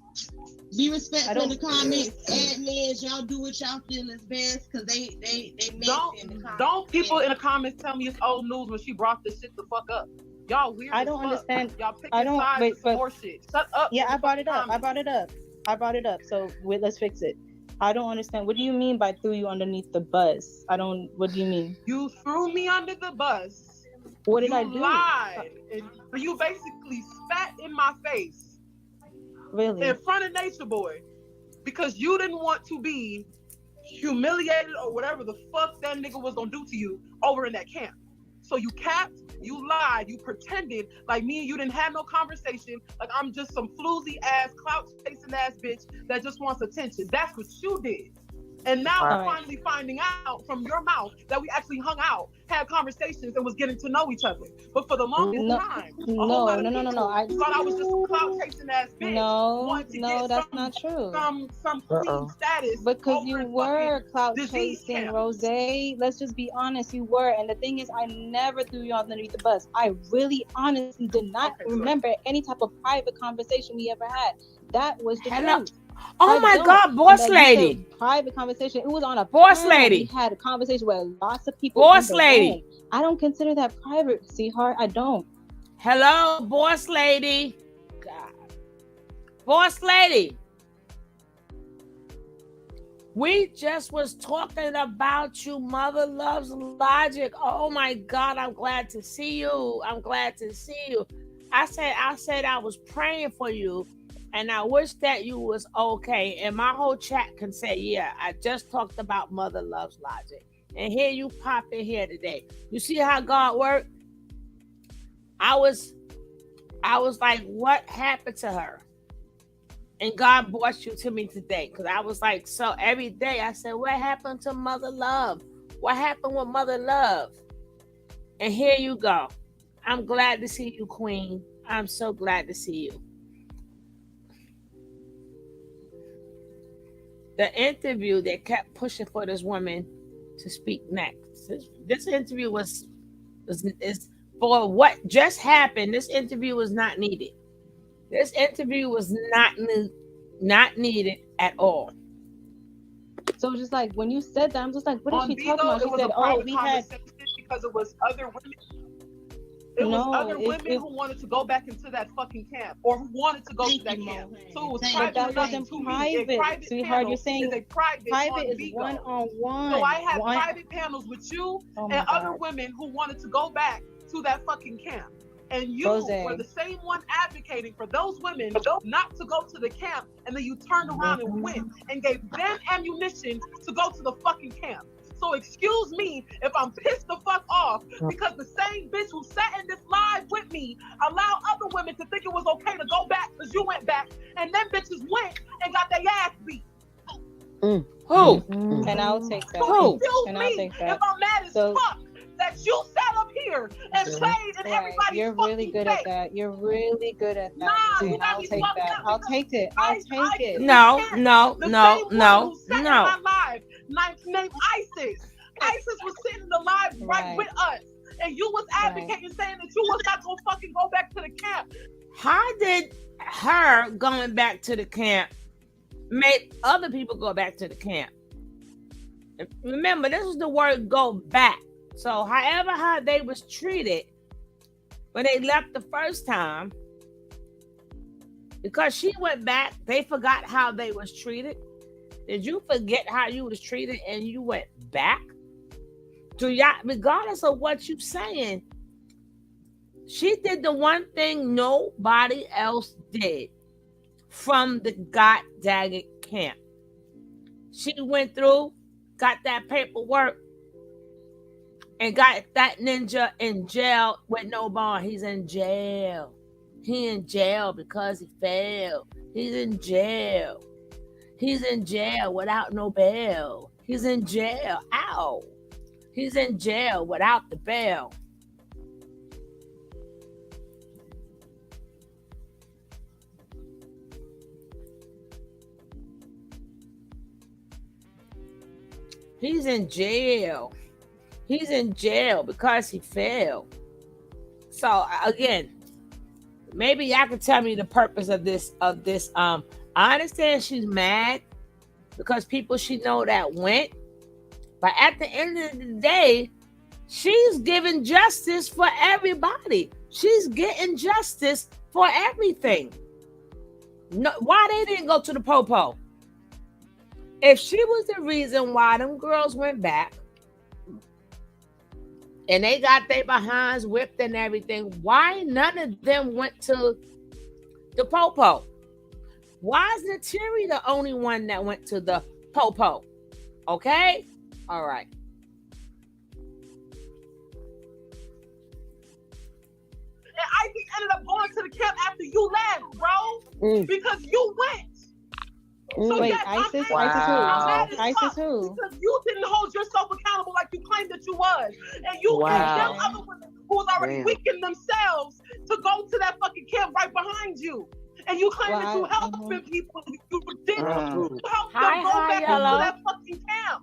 Be respectful in the comments. Admins, y'all do what y'all feel is best, because they mess in the comments. Don't people in the comments tell me it's old news when she brought this shit the fuck up. Y'all weird. I don't understand. Y'all picking sides for shit. Shut up. Yeah, I brought it up. So let's fix it. I don't understand. What do you mean by threw you underneath the bus? What do you mean? You threw me under the bus. What did I do? You lied. And you basically spat in my face. Really? In front of Nature Boy, because you didn't want to be humiliated or whatever the fuck that nigga was gonna do to you over in that camp. So you capped, you lied, you pretended like me and you didn't have no conversation, like I'm just some floozy ass, clout chasing ass bitch that just wants attention. That's what you did. And now we're finally finding out from your mouth that we actually hung out, had conversations, and was getting to know each other. But for the longest time, no. I thought I was just a clout chasing ass bitch. No, that's not true. Some queen status. Because you were clout chasing, Rose. Let's just be honest, you were. And the thing is, I never threw you underneath the bus. I really honestly did not remember any type of private conversation we ever had. That was the truth. Oh my God, boss lady! Private conversation. It was on a boss lady. We had a conversation with lots of people. Boss lady. Room. I don't consider that private, sweetheart. I don't. Hello, boss lady. Boss lady, we just was talking about you. Mother loves logic. Oh my God, I'm glad to see you. I'm glad to see you. I said I was praying for you, and I wish that you was okay. And my whole chat can say, yeah, I just talked about Mother loves logic. And here you pop in here today. You see how God worked? I was like, what happened to her? And God brought you to me today. Because I was like, so every day I said, what happened to Mother Love? What happened with Mother Love? And here you go. I'm glad to see you, Queen. I'm so glad to see you. The interview that kept pushing for this woman to speak next. This interview is for what just happened. This interview was not needed. This interview was not needed at all. So just like when you said that, I'm just like, what is she Bigo, talking about? She said, "Oh, we had." Because it was other women. It was other women who wanted to go back into that fucking camp, or who wanted to go to that camp. So it was But that wasn't private, sweetheart. You're saying private is one-on-one. So I had private panels with you and other women who wanted to go back to that fucking camp. And you were the same one advocating for those women not to go to the camp, and then you turned around and went and gave them ammunition to go to the fucking camp. So excuse me if I'm pissed the fuck off, because the same bitch who sat in this live with me allowed other women to think it was okay to go back because you went back, and them bitches went and got their ass beat. Who? And I'll take that. So excuse me if I'm mad as fuck that you sat up here and played in everybody's You're really good at that. You're really good at that. I'll take that. I'll take it. I'll take it. No. Named Isis. Isis was sitting in the live right with us, and you was advocating saying that you was not gonna fucking go back to the camp. How did her going back to the camp make other people go back to the camp? Remember, this is the word "go back." So, however how they was treated when they left the first time, because she went back, they forgot how they was treated. Did you forget how you was treated and you went back? Do y'all, regardless of what you saying, she did the one thing nobody else did from the goddamn camp. She went through, got that paperwork, and got that ninja in jail with no bond. He's in jail. He in jail because he failed. He's in jail. He's in jail without no bail. He's in jail. Ow. He's in jail without the bail. He's in jail. He's in jail because he failed. So again, maybe y'all can tell me the purpose of this. I understand she's mad because people she know that went, but at the end of the day, she's giving justice for everybody. She's getting justice for everything. No, why they didn't go to the popo? If she was the reason why them girls went back and they got their behinds whipped and everything, why none of them went to the popo? Why is Tori the only one that went to the popo? Okay? All right. And I ended up going to the camp after you left, bro. Because you went. So wait, yes, Isis? I'm Isis who? Because you didn't hold yourself accountable like you claimed that you was. And you had them other women who was already weakening themselves to go to that fucking camp right behind you. And you claim that you helping people. You didn't. You helped them go back into that fucking camp.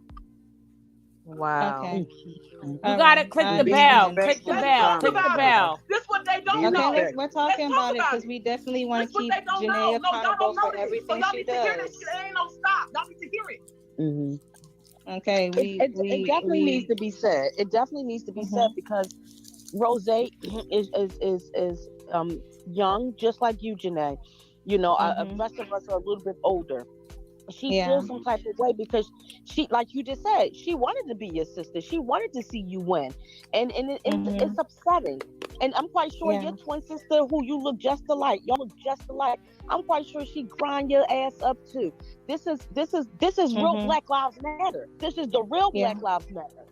Wow. Okay. You gotta click the bell. Click the bell. Click the bell. This what they don't know. Okay, we're talking about it because we definitely want to keep Janae accountable for everything she does. It ain't no stop. Y'all need to hear it. Mm-hmm. Okay, it definitely needs to be said. It definitely needs to be said because Rose is young, just like you, Janae. You know, rest of us are a little bit older. She feels some type of way because she, like you just said, she wanted to be your sister. She wanted to see you win, and it's upsetting. And I'm quite sure your twin sister, who you look just alike, y'all look just alike. I'm quite sure she grind your ass up too. This is real Black Lives Matter. This is the real Black Lives Matter.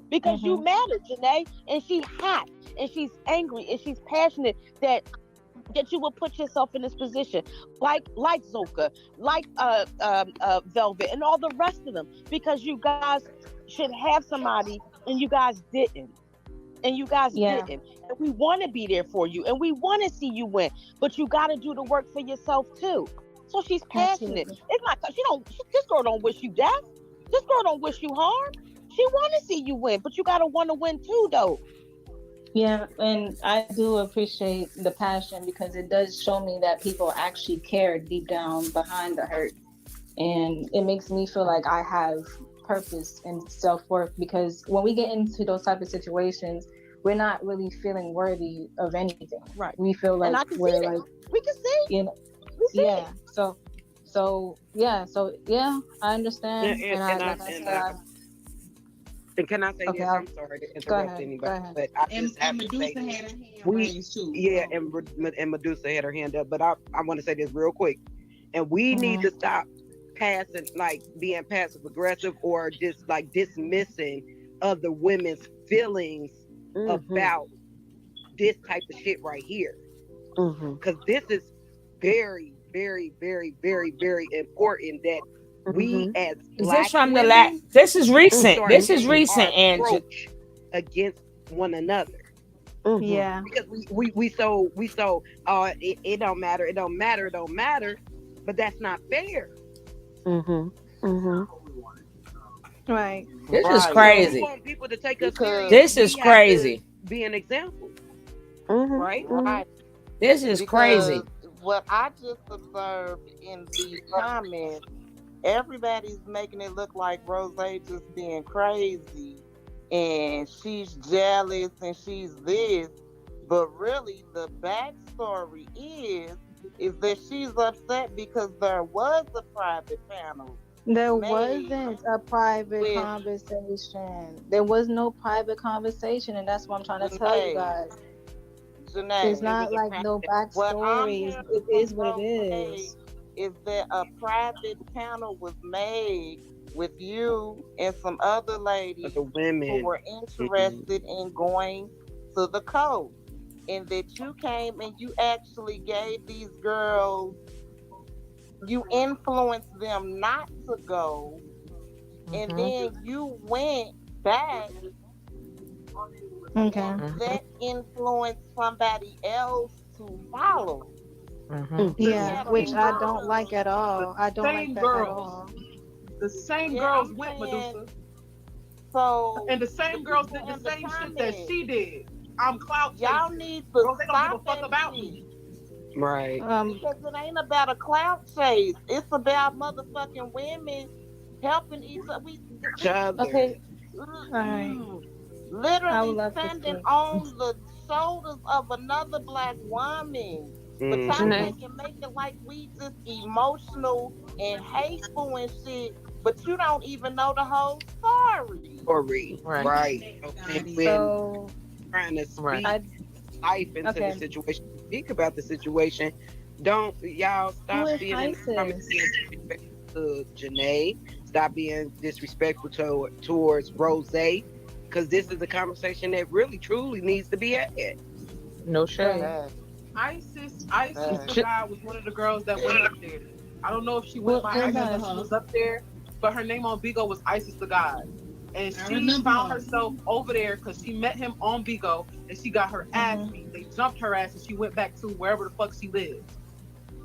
Because you matter, Janae, and she's hot, and she's angry, and she's passionate that you will put yourself in this position, like Zoka, like Velvet, and all the rest of them, because you guys should have somebody, and you guys didn't. And you guys didn't. And we want to be there for you, and we want to see you win, but you got to do the work for yourself too. So she's passionate. Absolutely. It's not this girl don't wish you death. This girl don't wish you harm. She want to see you win, but you got to want to win too, though. Yeah, and I do appreciate the passion because it does show me that people actually care deep down behind the hurt. And it makes me feel like I have purpose and self-worth, because when we get into those type of situations, we're not really feeling worthy of anything. Right. We feel like we're like, we can see. You know, yeah. So I understand. And can I say this? I'm sorry to interrupt anybody, but I just have to say this. And Medusa had her hand up, but I want to say this real quick. And we need to stop being passive aggressive or just dismissing other women's feelings about this type of shit right here. Because this is very, very, very, very, very important that we as Black women, this is recent. This is recent, Angela. Against one another. Yeah. Because we so it don't matter, but that's not fair. Right. This is crazy. We want people to take us serious. This is crazy. Be an example. Right. This is crazy. What I just observed in the comments, everybody's making it look like Rose just being crazy and she's jealous and she's this, but really the backstory is that she's upset because there was a private panel. There wasn't a private conversation. There was no private conversation, and that's what I'm trying to tell you guys. Janae, it's not like no backstory. It is what it is. Is that a private panel was made with you and some other ladies who were interested in going to the coast, and that you came and you actually gave these girls, you influenced them not to go, and then you went back and that influenced somebody else to follow. Yeah, which I don't like at all. I don't like that at all. The same girls went, Medusa. So, and the same girls did the same shit that she did. I'm clout chasing. Y'all need to they don't give a fuck about me. Right. Because it ain't about a clout chase. It's about motherfucking women helping each other. Okay. Literally standing on the shoulders of another Black woman. But y'all make it like we just emotional and hateful and shit, but you don't even know the whole story. Right. Okay. So, trying to speak life into the situation, speak about the situation. Don't y'all stop being disrespectful to Janae. Stop being disrespectful towards Rose, because this is a conversation that really truly needs to be had. No shade. Isis the guy was one of the girls that went up there. I don't know if she went by her name, but she was up there. But her name on Bigo was Isis the God. And she found herself over there because she met him on Bigo and she got her ass beat. They jumped her ass and she went back to wherever the fuck she lived.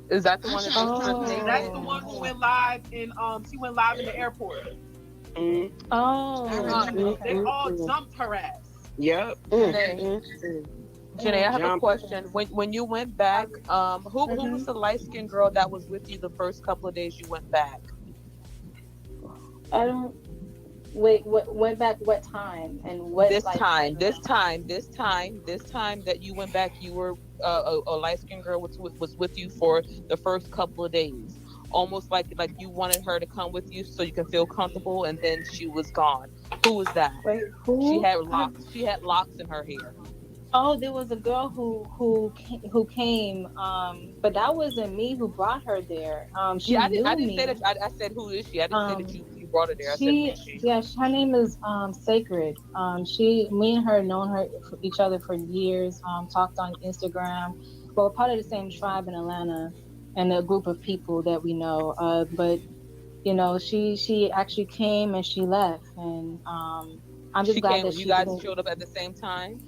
Is that the one that's the one who went live in she went live in the airport. They all jumped her ass. Yep. Janae, I have a question. When you went back, who was the light-skinned girl that was with you the first couple of days you went back? I don't Wait, what went back what time and what This like time that you went back, you were a light-skinned girl was with you for the first couple of days, almost like you wanted her to come with you so you can feel comfortable, and then she was gone. Who was that? Wait, who? She had locks in her hair. Oh, there was a girl who came, but that wasn't me who brought her there. She Yeah, knew I didn't say me. that. I said, who is she? I didn't say that you brought her there. I said, who She, is she? yeah, her name is Sacred. Me and her known each other for years. Talked on Instagram. Well, we're part of the same tribe in Atlanta, and a group of people that we know. But you know, she actually came and she left, and I'm just She glad came. that You she guys didn't. showed up at the same time.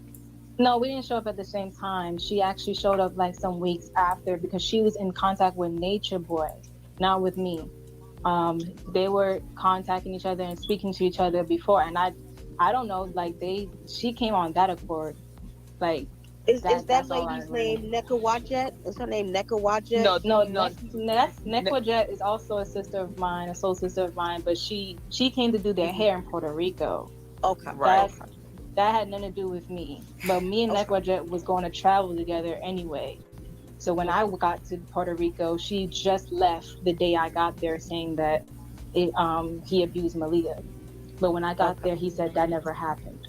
No, we didn't show up at the same time. She actually showed up like some weeks after because she was in contact with Nature Boy, not with me. They were contacting each other and speaking to each other before, and I don't know, like she came on that accord, like Is that. that That's all I lady's remember. name Nekawajet? Is her name Nekawajet? No, Nekwajet is also a sister of mine, a soul sister of mine, but she came to do their hair in Puerto Rico. Okay. That had nothing to do with me. But me and Nekwajet was going to travel together anyway. So when I got to Puerto Rico, she just left the day I got there, saying that he abused Malia. But when I got there, he said that never happened.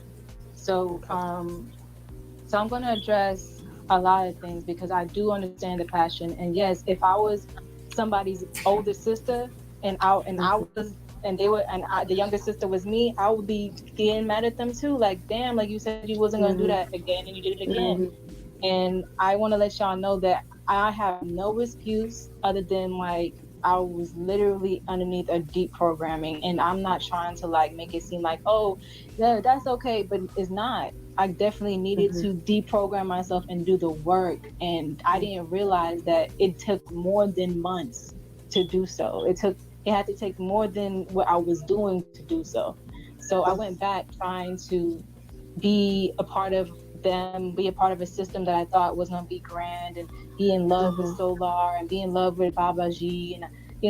So so I'm going to address a lot of things because I do understand the passion. And yes, if I was somebody's older sister and the younger sister was me, I would be getting mad at them too. Like, damn, like you said you wasn't gonna do that again, and you did it again. And I want to let y'all know that I have no excuse other than like I was literally underneath a deep programming, and I'm not trying to like make it seem like, oh, yeah, that's okay, but it's not. I definitely needed to deprogram myself and do the work, and I didn't realize that it took more than months to do so. It had to take more than what I was doing to do so. So I went back trying to be a part of them, be a part of a system that I thought was gonna be grand, and be in love with Solar and be in love with Baba G, and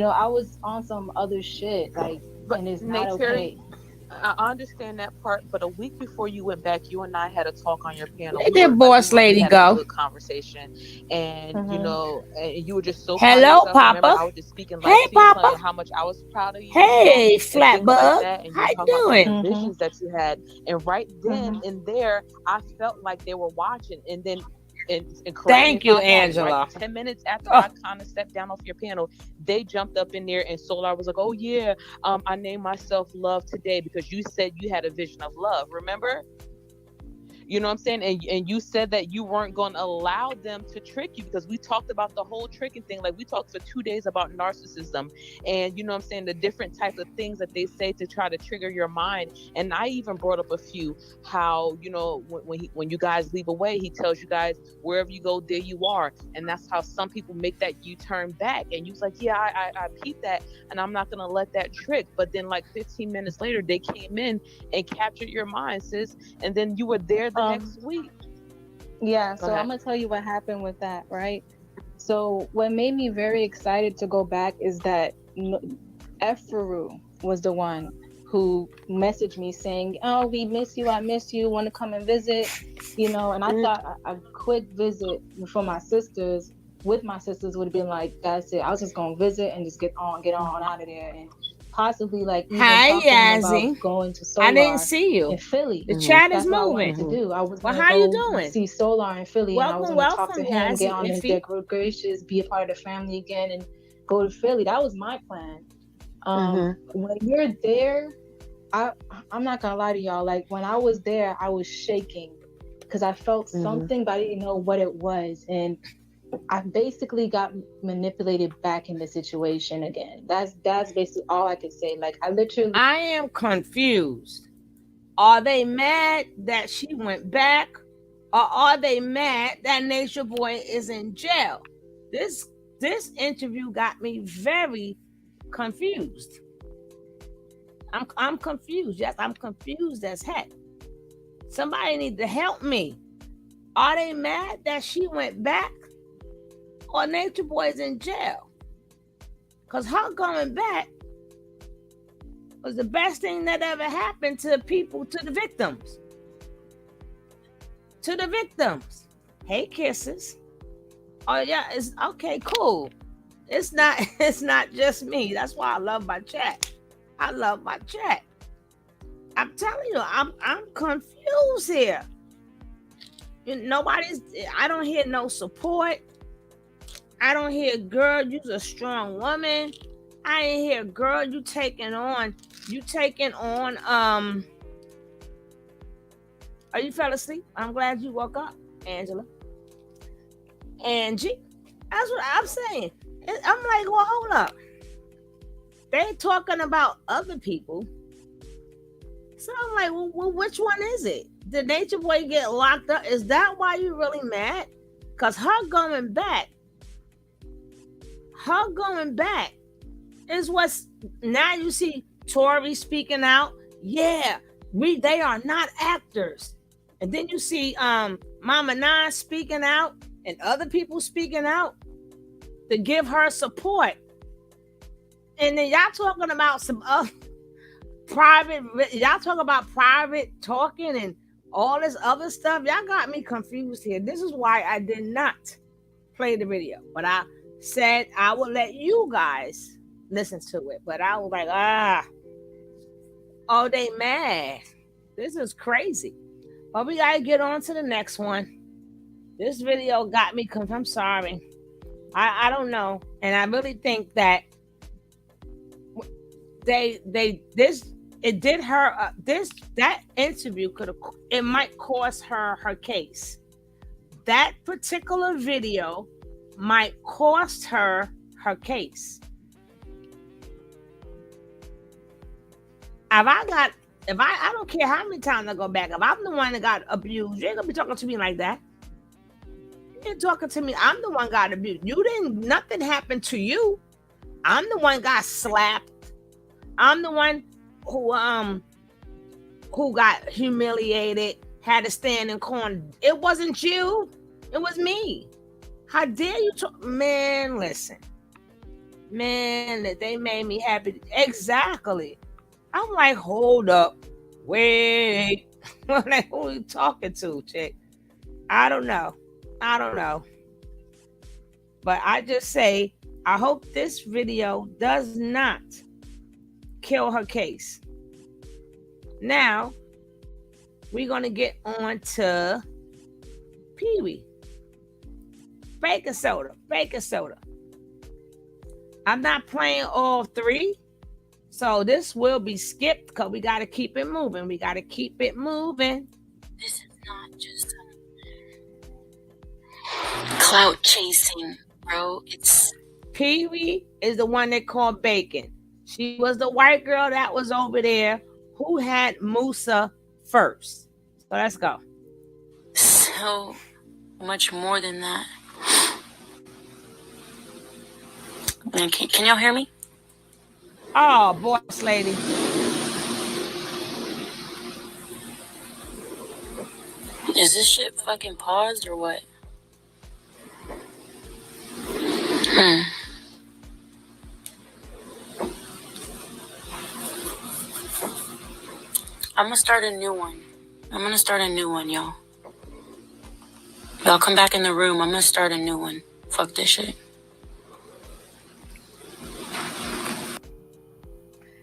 I was on some other shit, like, and it's not okay. I understand that part, but a week before you went back, you and I had a talk on your panel. Let that boss lady had go. A good conversation, and and you were just so Hello, proud of yourself. Papa. Remember, I was just speaking life to you, telling you how much I was proud of you. Hey, and flat things like bug. that, and you How were you talking doing? about the visions that you had, and right then and there, I felt like they were watching, and then. And thank you, wrong, Angela. right 10 minutes after I kind of stepped down off your panel, they jumped up in there, and Solar was like, "Oh yeah, I named myself Love today because you said you had a vision of love. Remember?" You know what I'm saying? And you said that you weren't going to allow them to trick you, because we talked about the whole tricking thing. Like, we talked for 2 days about narcissism, and you know what I'm saying, the different types of things that they say to try to trigger your mind. And I even brought up a few, how, when you guys leave away, he tells you guys, wherever you go, there you are. And that's how some people make that U-turn back. And you was like, yeah, I peeped that, and I'm not going to let that trick. But then like 15 minutes later, they came in and captured your mind, sis. And then you were there the next week. Yeah, so I'm gonna tell you what happened with that, right? So what made me very excited to go back is that Efaru was the one who messaged me saying, "Oh, we miss you. I miss you. Want to come and visit?" And I thought a quick visit for my sisters would have been like, that's it. I was just gonna visit and just get on out of there, and possibly like even talk to him about going to Solar. I didn't see you in Philly. The chat That's is what moving. I wanted to do. I was well, gonna how go you doing? See Solar in Philly, and I was gonna talk to him, get on his good gracious, be a part of the family again, and go to Philly. That was my plan. When you're there, I'm not gonna lie to y'all. Like, when I was there, I was shaking because I felt something, but I didn't know what it was, and I basically got manipulated back in the situation again. That's basically all I could say. Like, I am confused. Are they mad that she went back, or are they mad that Nature Boy is in jail? This interview got me very confused. I'm confused. Yes, I'm confused as heck. Somebody need to help me. Are they mad that she went back, or Nature Boy is in jail? Because her going back was the best thing that ever happened to people, to the victims. To the victims. Hey, kisses. Oh yeah, it's okay, cool. It's not just me. That's why I love my chat. I love my chat. I'm telling you, I'm confused here. I don't hear no support. I don't hear, girl, you's a strong woman. I ain't hear, girl, you taking on, oh, you fell asleep? I'm glad you woke up, Angela. Angie, that's what I'm saying. I'm like, well, hold up. They talking about other people. So I'm like, well, which one is it? Did Nature Boy get locked up? Is that why you really mad? Because her going back is what's, now you see Tori speaking out. Yeah, they are not actors. And then you see Mama Nine speaking out and other people speaking out to give her support. And then y'all talking about some private talking and all this other stuff. Y'all got me confused here. This is why I did not play the video. But I said I would let you guys listen to it. But I was like, oh, they mad. This is crazy. But we gotta get on to the next one. This video got me confused. I'm sorry. I don't know. And I really think that that interview it might cost her case. That particular video might cost her case. If I don't care how many times I go back, if I'm the one that got abused, you ain't gonna be talking to me like that. You ain't talking to me. I'm the one got abused. Nothing happened to you. I'm the one got slapped. I'm the one who got humiliated, had to stand in corner. It wasn't you. It was me. How dare you talk? Man, listen. Man, that they made me happy. Exactly. I'm like, hold up. Wait. Like, who are you talking to, chick? I don't know. But I just say, I hope this video does not kill her case. Now, we're going to get on to Pee-wee. Baking soda. I'm not playing all three. So this will be skipped because we got to keep it moving. This is not just clout chasing, bro. It's Pee-wee is the one they call Bacon. She was the white girl that was over there who had Musa first. So let's go. So much more than that. Can y'all hear me? Oh, boss lady. Is this shit fucking paused or what? I'm gonna start a new one. Y'all. Y'all come back in the room. I'm gonna start a new one. Fuck this shit.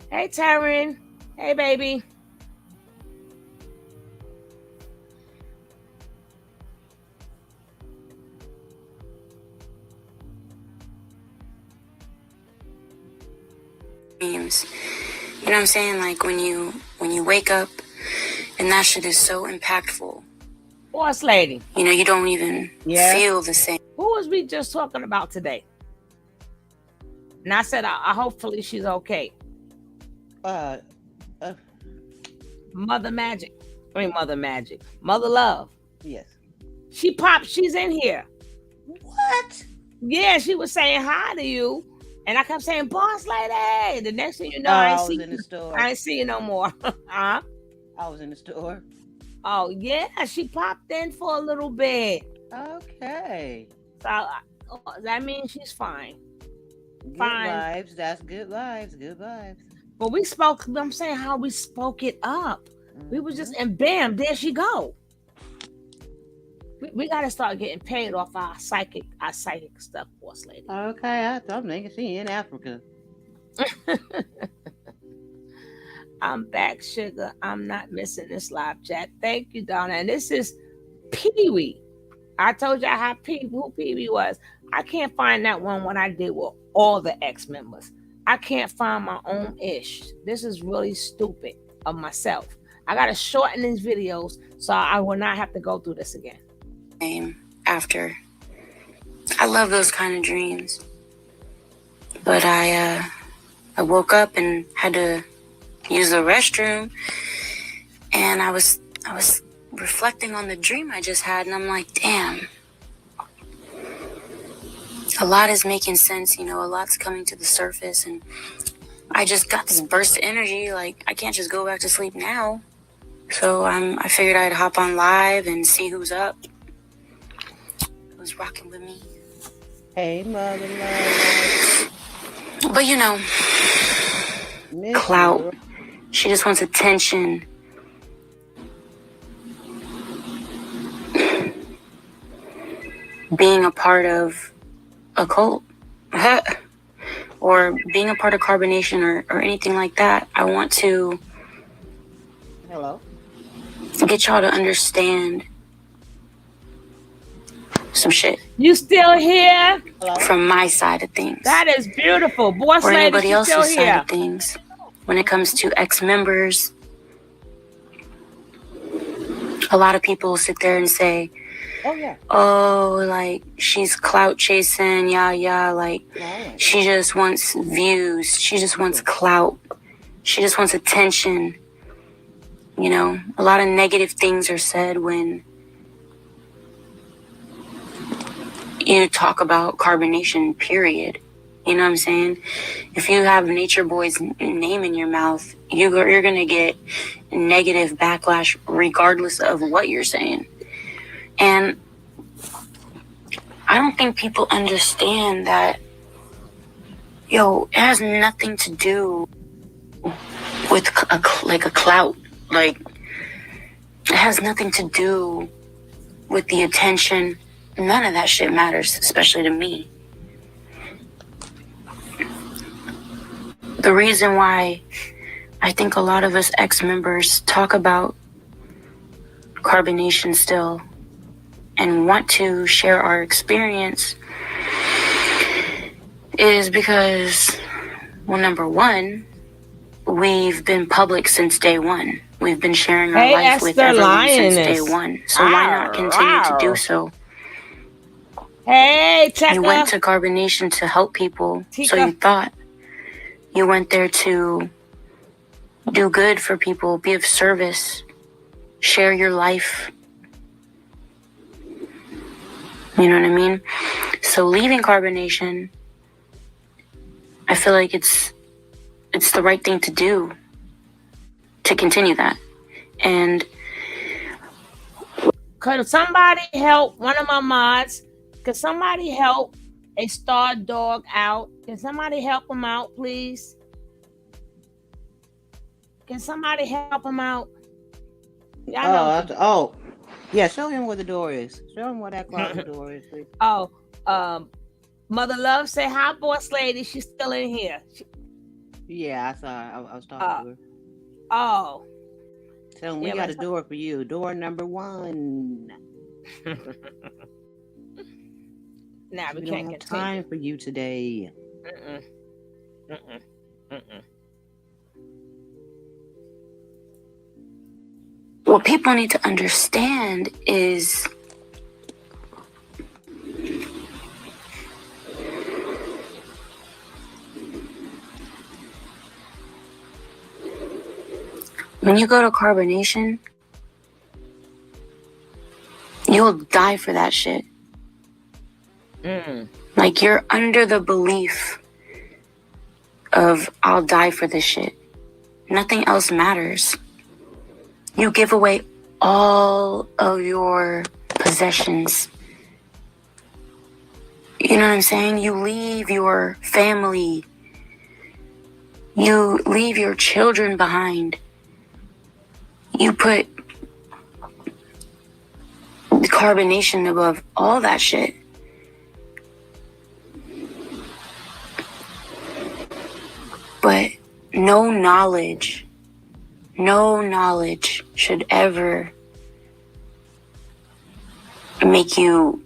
Hey, Taryn. Hey, baby. Dreams. You know what I'm saying? Like when you wake up and that shit is so impactful. Boss lady. You know, you don't even feel the same. Who was we just talking about today? And I said, I hopefully she's okay. Mother Magic. Mother Love. Yes. She popped. She's in here. What? Yeah, she was saying hi to you. And I kept saying, boss lady. The next thing you know, I was in the store. I ain't see you no more. I was in the store. Oh, yeah. She popped in for a little bit. Okay. So that means she's fine. Good vibes. That's good vibes. Good vibes. But we spoke, I'm saying how we spoke it up. We was just, and bam, there she go. We got to start getting paid off our psychic stuff, boss lady. Okay, I'm thinking she in Africa. I'm back, sugar. I'm not missing this live chat. Thank you, Donna. And this is Pee Wee. I told y'all who Pee Wee was. I can't find that one when I did with all the ex members. I can't find my own ish. This is really stupid of myself. I gotta shorten these videos so I will not have to go through this again. After, I love those kind of dreams, but I woke up and had to use the restroom, and I was reflecting on the dream I just had, and I'm like, damn, a lot is making sense, a lot's coming to the surface, and I just got this burst of energy, like, I can't just go back to sleep now. So I figured I'd hop on live and see who's up, who's rocking with me. Hey, mother. But clout. She just wants attention. Being a part of a cult. Or being a part of Carbonation or anything like that. I want to get y'all to understand some shit. You still here? From my side of things. That is beautiful. Boss or lady, anybody else's still side here. of things. When it comes to ex-members, a lot of people sit there and say, oh, like, she's clout chasing, like, she just wants views, she just wants clout, she just wants attention. A lot of negative things are said when you talk about Carbonation, period. You know what I'm saying? If you have Nature Boy's name in your mouth, you're going to get negative backlash regardless of what you're saying. And I don't think people understand that, it has nothing to do with a clout. Like, it has nothing to do with the attention. None of that shit matters, especially to me. The reason why I think a lot of us ex-members talk about Carbonation still and want to share our experience is because, well, number one, we've been public since day one. We've been sharing our life with everyone since day one. So why not continue to do so? Hey, check. You went to Carbonation to help people, so you thought. You went there to do good for people, be of service, share your life. You know what I mean? So leaving Carbonation, I feel like it's the right thing to do, to continue that. And could somebody help one of my mods? Could somebody help a star dog out? Can somebody help him out, please? Can somebody help him out? Yeah, show him where the door is. Show him where that closet door is, please. Mother Love, say hi, boss lady. She's still in here. Yeah, I saw her. I was talking to her. Oh. Tell him we got a door for you. Door number 1. Now we can't get time for you today. What people need to understand is when you go to Carbonation, you'll die for that shit. Like, you're under the belief of, I'll die for this shit. Nothing else matters. You give away all of your possessions. You know what I'm saying? You leave your family. You leave your children behind. You put the carbonation above all that shit. But no knowledge should ever make you,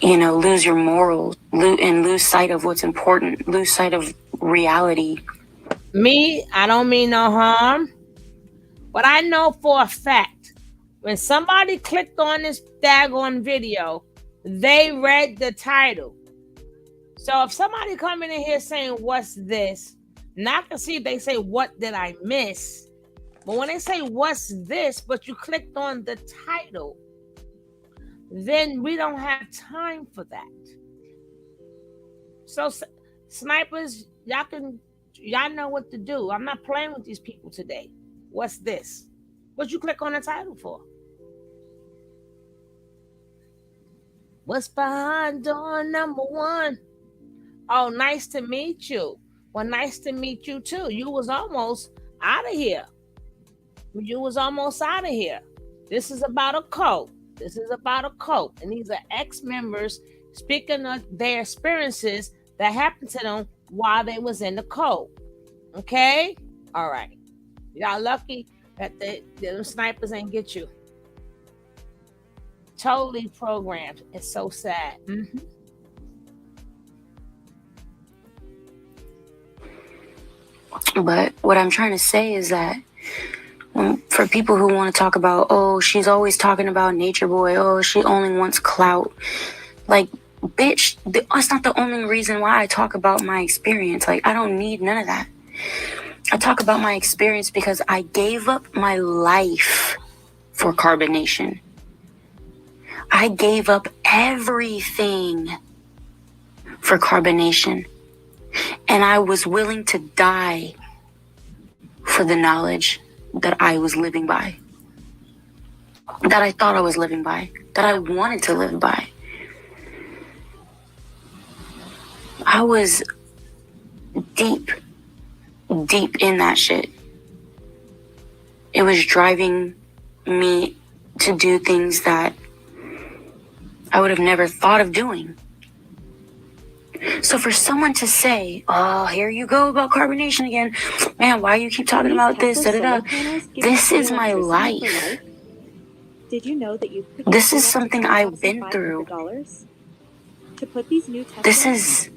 lose your morals and lose sight of what's important, lose sight of reality. Me, I don't mean no harm, but I know for a fact when somebody clicked on this daggone video, they read the title. So if somebody coming in here saying, what's this? Now I can see if they say, what did I miss? But when they say, what's this? But you clicked on the title, then we don't have time for that. So snipers, y'all know what to do. I'm not playing with these people today. What's this? What you click on the title for? What's behind door number 1? Oh, nice to meet you. Well, nice to meet you too. You was almost out of here. This is about a cult. And these are ex-members speaking of their experiences that happened to them while they was in the cult. Okay? All right. Y'all lucky that them snipers ain't get you. Totally programmed. It's so sad. Mm-hmm. But what I'm trying to say is that for people who want to talk about, oh, she's always talking about Nature Boy, oh, she only wants clout. Like, bitch, that's not the only reason why I talk about my experience. Like, I don't need none of that. I talk about my experience because I gave up my life for carbonation. I gave up everything for carbonation. And I was willing to die for the knowledge that I was living by. That I thought I was living by. That I wanted to live by. I was deep in that shit. It was driving me to do things that I would have never thought of doing. So for someone to say, oh, here you go about carbonation again. Man, why you keep talking about this? This is my life. Did you know that you could this is something I've been through. To put these new this is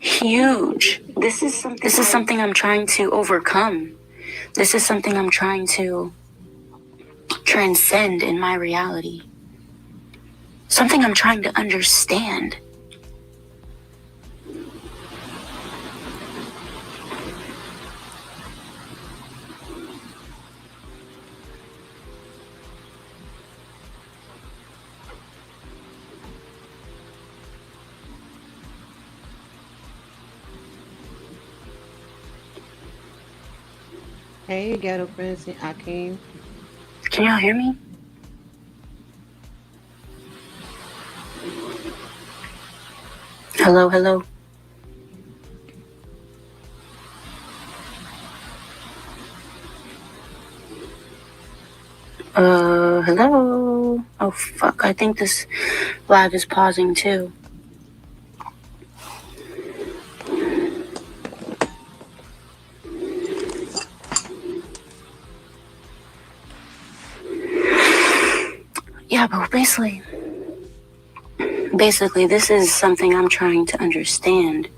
huge. This is something I'm trying to overcome. This is something I'm trying to transcend in my reality. Something I'm trying to understand. Hey, Ghetto Prince and Akeem. Can y'all hear me? Hello, hello. Hello. Oh, fuck. I think this live is pausing too. Yeah, but basically, this is something I'm trying to understand.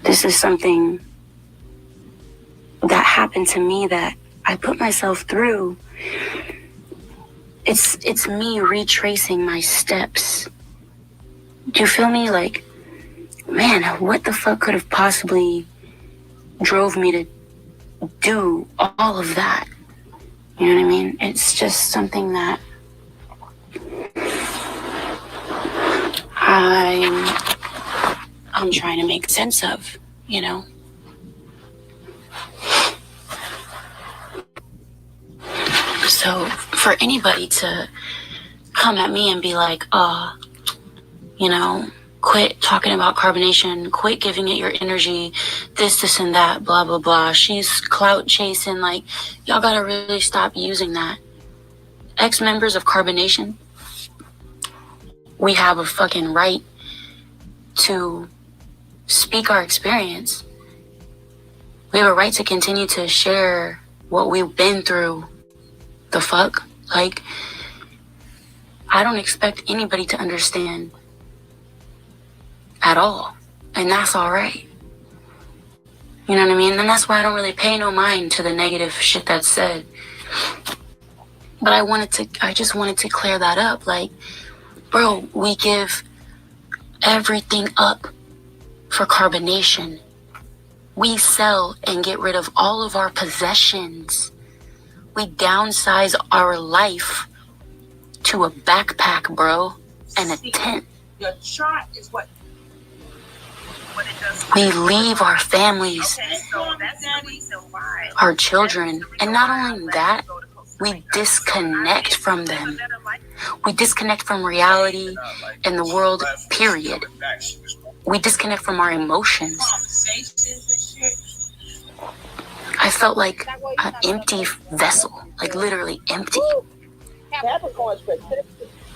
This is something that happened to me that I put myself through. It's me retracing my steps. Do you feel me? Like, man, what the fuck could have possibly drove me to do all of that? You know what I mean? It's just something that I'm trying to make sense of, you know? So for anybody to come at me and be like, you know, quit talking about carbonation, quit giving it your energy, this, and that, blah, blah, blah. She's clout chasing. Like, y'all gotta really stop using that. Ex-members of carbonation, we have a fucking right to speak our experience. We have a right to continue to share what we've been through. The fuck? Like, I don't expect anybody to understand at all. And that's all right. You know what I mean? And that's why I don't really pay no mind to the negative shit that's said. But I just wanted to clear that up. Like, bro, we give everything up for carbonation. We sell and get rid of all of our possessions. We downsize our life to a backpack, bro, and a tent. Your chart is what it does. We leave our families, Okay, so that's the reason why. our children, and not only that, we disconnect from them. We disconnect from reality and the world, period. We disconnect from our emotions. I felt like an empty vessel, like literally empty. Capricorn's persistent.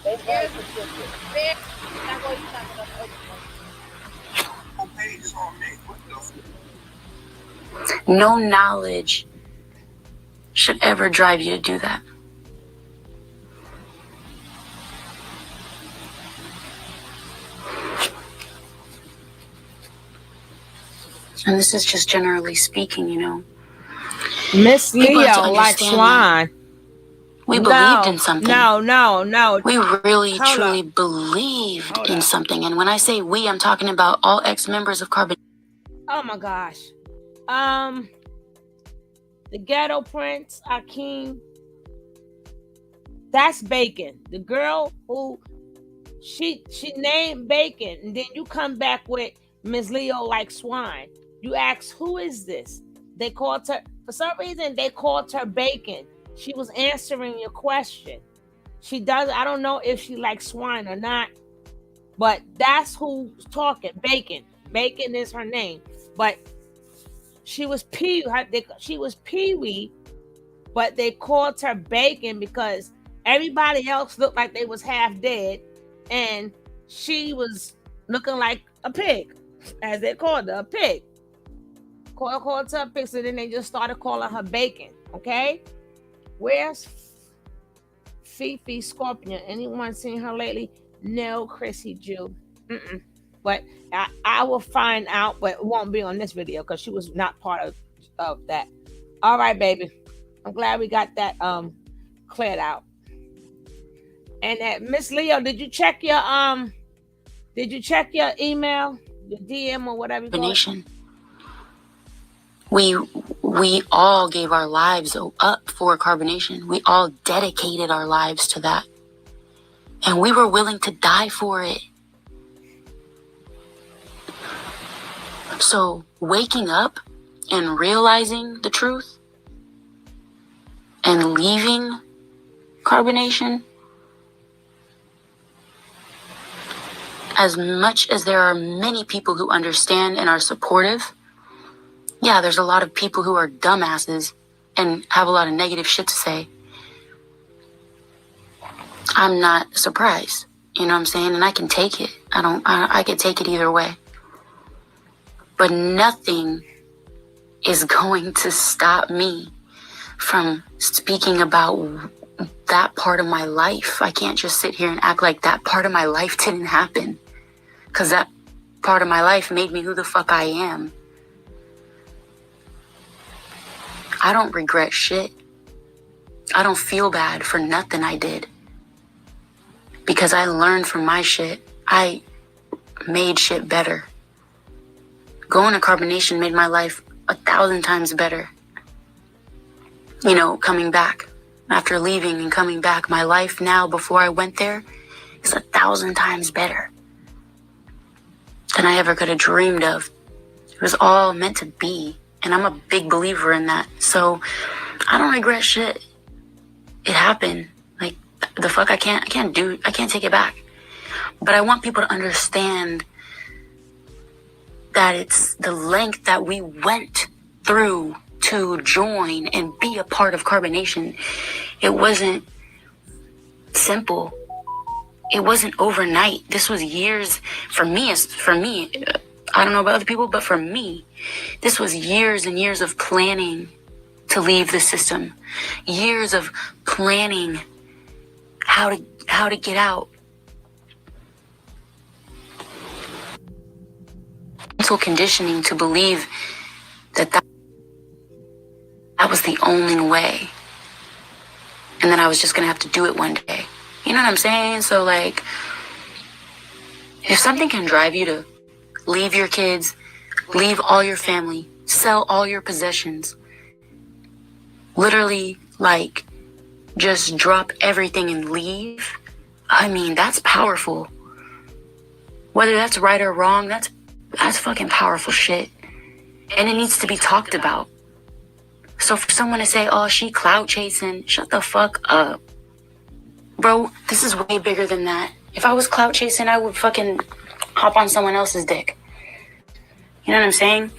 They very persistent. No knowledge should ever drive you to do that. And this is just generally speaking, you know. Miss Leo, like swine. We believed in something. No. We really, truly believed in something. And when I say we, I'm talking about all ex-members of Carbon. Oh my gosh. The Ghetto Prince, Akeem. That's Bacon. The girl who she named Bacon, and then you come back with Miss Leo like swine. You ask, who is this? They called her, for some reason, they called her Bacon. She was answering your question. She does, I don't know if she likes swine or not, but that's who's talking, Bacon. Bacon is her name. But she was Pee-wee, but they called her Bacon because everybody else looked like they was half dead, and she was looking like a pig, as they called her, a pig. Called her a pig, so then they just started calling her Bacon, okay? Where's Fifi Scorpion? Anyone seen her lately? No, Chrissy Jew. But I will find out, but it won't be on this video because she was not part of that. All right, baby. I'm glad we got that cleared out. And Miss Leo, did you check your email, your DM or whatever you call it? We all gave our lives up for carbonation. We all dedicated our lives to that. And we were willing to die for it. So waking up and realizing the truth and leaving carbonation, as much as there are many people who understand and are supportive, yeah, there's a lot of people who are dumbasses and have a lot of negative shit to say. I'm not surprised, you know what I'm saying? And I can take it. I can take it either way. But nothing is going to stop me from speaking about that part of my life. I can't just sit here and act like that part of my life didn't happen, because that part of my life made me who the fuck I am. I don't regret shit. I don't feel bad for nothing I did, because I learned from my shit. I made shit better. Going to carbonation made my life 1,000 times better. You know, coming back. After leaving and coming back, my life now before I went there is 1,000 times better than I ever could have dreamed of. It was all meant to be. And I'm a big believer in that. So I don't regret shit. It happened. Like, the fuck, I can't take it back. But I want people to understand that it's the length that we went through to join and be a part of Carbonation. It wasn't simple. It wasn't overnight. This was years for me. I don't know about other people, but for me, this was years and years of planning to leave the system, years of planning how to get out. Mental conditioning to believe that was the only way, and then I was just gonna have to do it one day. You know what I'm saying? So like, if something can drive you to leave your kids, leave all your family, sell all your possessions, literally like just drop everything and leave, I mean, that's powerful. Whether that's right or wrong, that's fucking powerful shit. And it needs to be talked about. So for someone to say, oh, she clout chasing, shut the fuck up. Bro, this is way bigger than that. If I was clout chasing, I would fucking hop on someone else's dick. You know what I'm saying?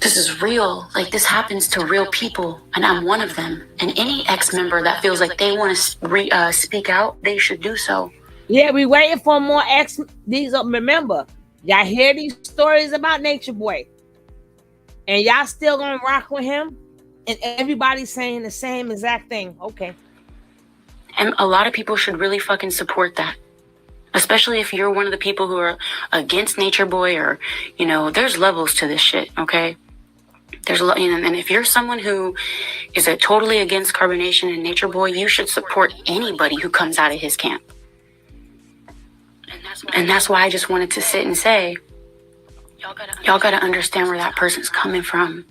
This is real. Like, this happens to real people, and I'm one of them. And any ex-member that feels like they want to speak out, they should do so. Yeah, we waiting for more ex. Remember, y'all hear these stories about Nature Boy, and y'all still gonna rock with him, and everybody's saying the same exact thing. Okay. And a lot of people should really fucking support that. Especially if you're one of the people who are against Nature Boy, or, you know, there's levels to this shit, okay? There's a lot, you know, and if you're someone who is totally against Carbonation and Nature Boy, you should support anybody who comes out of his camp. And that's why I just wanted to sit and say, y'all gotta understand where that person's coming from.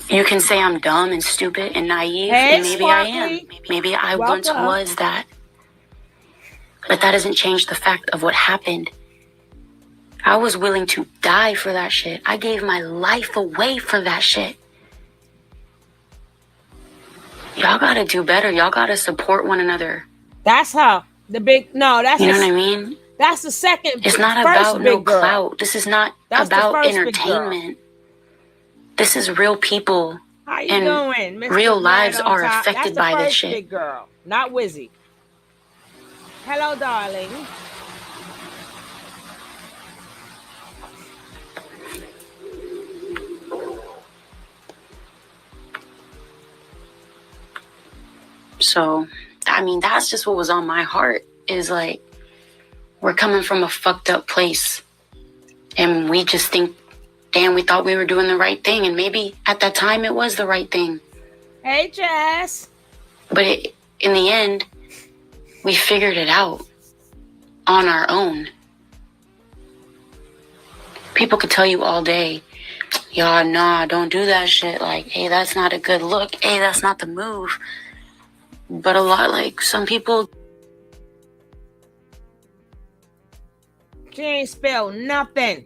You can say I'm dumb and stupid and naive, and maybe I am. Maybe I once was that. But that doesn't change the fact of what happened. I was willing to die for that shit. I gave my life away for that shit. Y'all gotta do better. Y'all gotta support one another. That's how the big, no, that's, you know what I mean? That's the second. It's not about no clout. This is not about entertainment. This is real people. How you doing, Mr. Real lives are affected by this shit. Big girl, not Wizzy. Hello, darling. So, I mean, that's just what was on my heart, is like, we're coming from a fucked up place. And we just think, damn, we thought we were doing the right thing. And maybe at that time it was the right thing. Hey, Jess. But in the end, we figured it out on our own. People could tell you all day, y'all, nah, don't do that shit. Like, hey, that's not a good look. Hey, that's not the move. But a lot, like, some people... She ain't spelled nothing.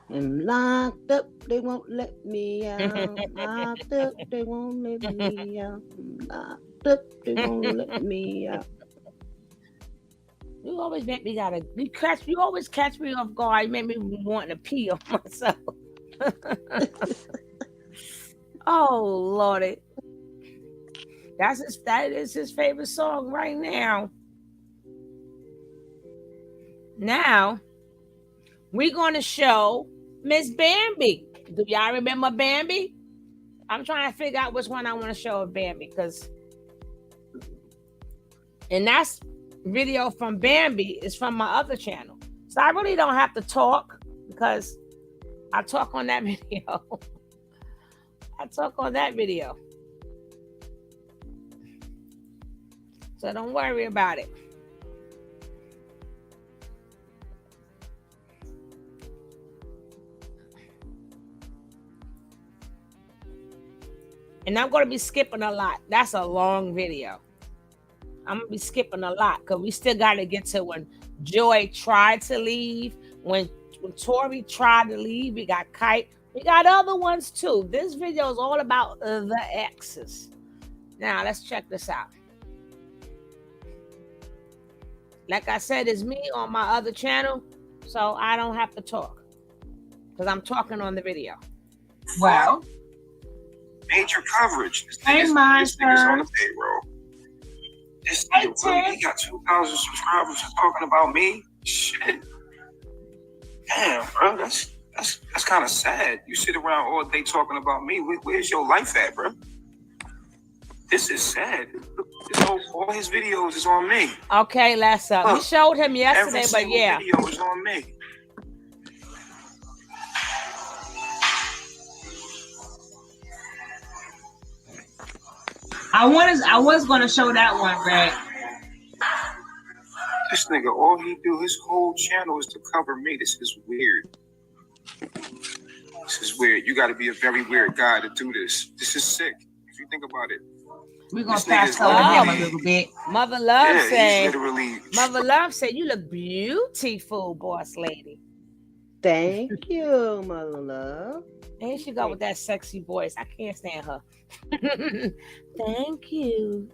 I'm locked up, they won't let me out. Locked up, they won't let me out. Locked up, they won't let me out. You always make me you always catch me off guard. You make me wanting to pee on myself. Oh Lordy. That is his favorite song right now. Now we're gonna show Miss Bambi. Do y'all remember Bambi? I'm trying to figure out which one I want to show of Bambi, and that's video from Bambi is from my other channel. So I really don't have to talk because I talk on that video. So don't worry about it. And I'm going to be skipping a lot. That's a long video. I'm going to be skipping a lot because we still got to get to when Joy tried to leave. When Tori tried to leave, we got Kite. We got other ones too. This video is all about the exes. Now, let's check this out. Like I said, it's me on my other channel, so I don't have to talk because I'm talking on the video. Wow. Major coverage. This nigga's on the payroll. This nigga really, he got 2,000 subscribers and talking about me. Shit. Damn, bro, that's kind of sad. You sit around all day talking about me. Where's your life at, bro? This is sad. All his videos is on me. Okay, let's up. We showed him yesterday, but yeah. Every single video is on me. I was gonna show that one, Greg. This nigga, all he do, his whole channel is to cover me. This is weird. This is weird. You got to be a very weird guy to do this. This is sick. If you think about it. We're gonna fast forward him a little bit. Mother Love said, literally... Mother Love said, you look beautiful, boss lady. Thank you, Mother Love. There she go with that sexy voice. I can't stand her. Thank you.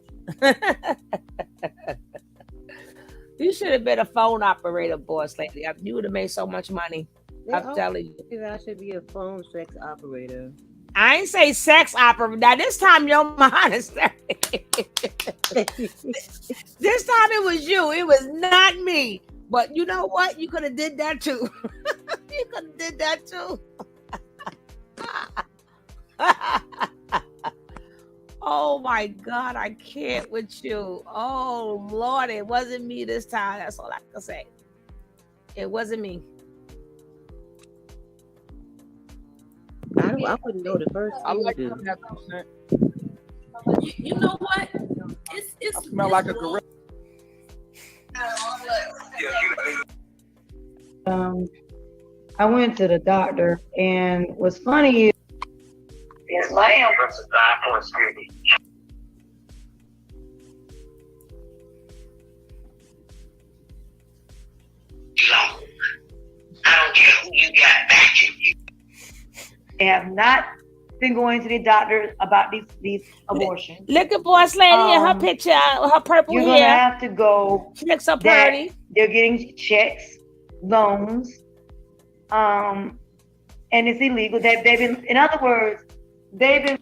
You should have been a phone operator, boss lady. You would have made so much money. I'm telling you. I should be a phone sex operator. I ain't say sex operator. Now this time your mind is this time it was you. It was not me. But you know what? You could have did that too. You could have did that too. Oh my God, I can't with you. Oh Lord, it wasn't me this time. That's all I can say. It wasn't me. I wouldn't know the first thing. I like to do. that. You know what? It's I smell like a gorilla. I went to the doctor, and what's funny is Yes, lamb versus die for a spirit. I don't care who you got backing you. they have not been going to the doctor about these abortions. Look at boss lady in her picture, her purple You're hair. gonna have to go. She looks so pretty. They're getting checks, loans, and it's illegal. They've been, in other words, they've been.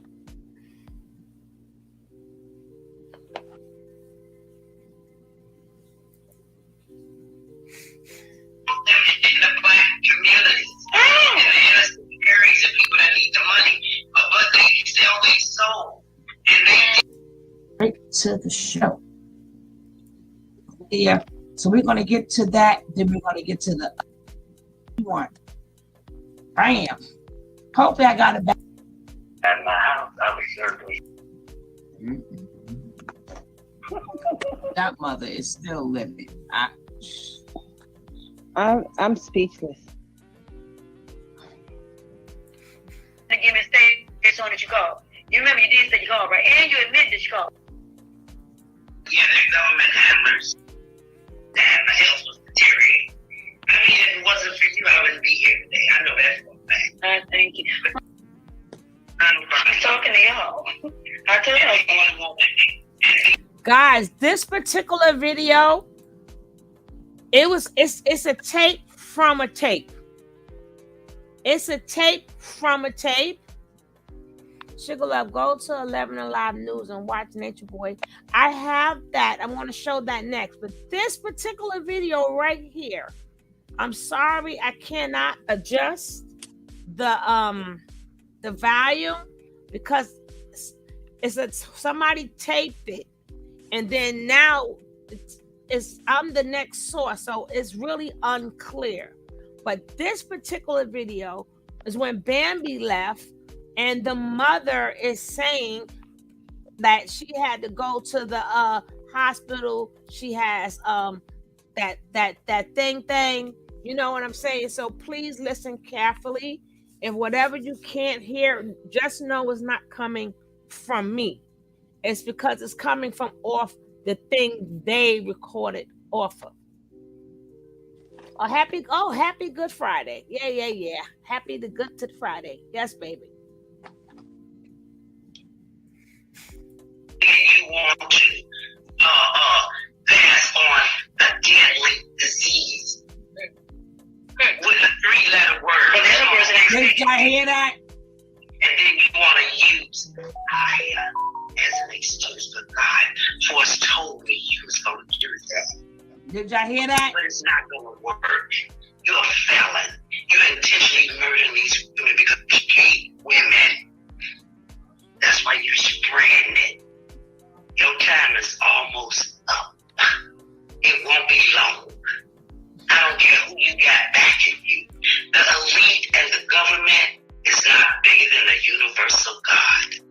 Right to the show. Yeah. So we're gonna get to that. Then we're gonna get to the one. Bam. Hopefully I got it back. At my house, I was certainly. That mother is still living. I'm speechless. To give me a state as soon as you called. You remember you did say you called, right? And you admitted that you called. Yeah, the government handlers. And my health was deteriorating. I mean, if it wasn't for you, I wouldn't be here today. I know that's one thing. Thank you. I'm talking to y'all. I tell you, I want to go with me. Guys, this particular video, it's a tape from a tape. It's a tape from a tape. Sugar Love, go to 11 Alive News and watch Nature Boy. I have that. I'm going to show that next. But this particular video right here, I'm sorry, I cannot adjust the volume because somebody taped it, and then now I'm the next source, so it's really unclear. But this particular video is when Bambi left, and the mother is saying that she had to go to the hospital. She has that thing. You know what I'm saying? So please listen carefully. If whatever you can't hear, just know it's not coming from me. It's because it's coming from off the thing they recorded off of. Happy Good Friday. Yeah. Happy the Good to Friday. Yes, baby. You want to pass on a deadly disease with a 3-letter word. Did y'all hear that? And then you want to use I as an excuse, but God foretold me you was going to do that. Did y'all hear that? But it's not going to work. You're a felon. You're intentionally murdering these women because you hate women. That's why you're spreading it. Your time is almost up. It won't be long. I don't care who you got backing you. The elite and the government is not bigger than the universal God.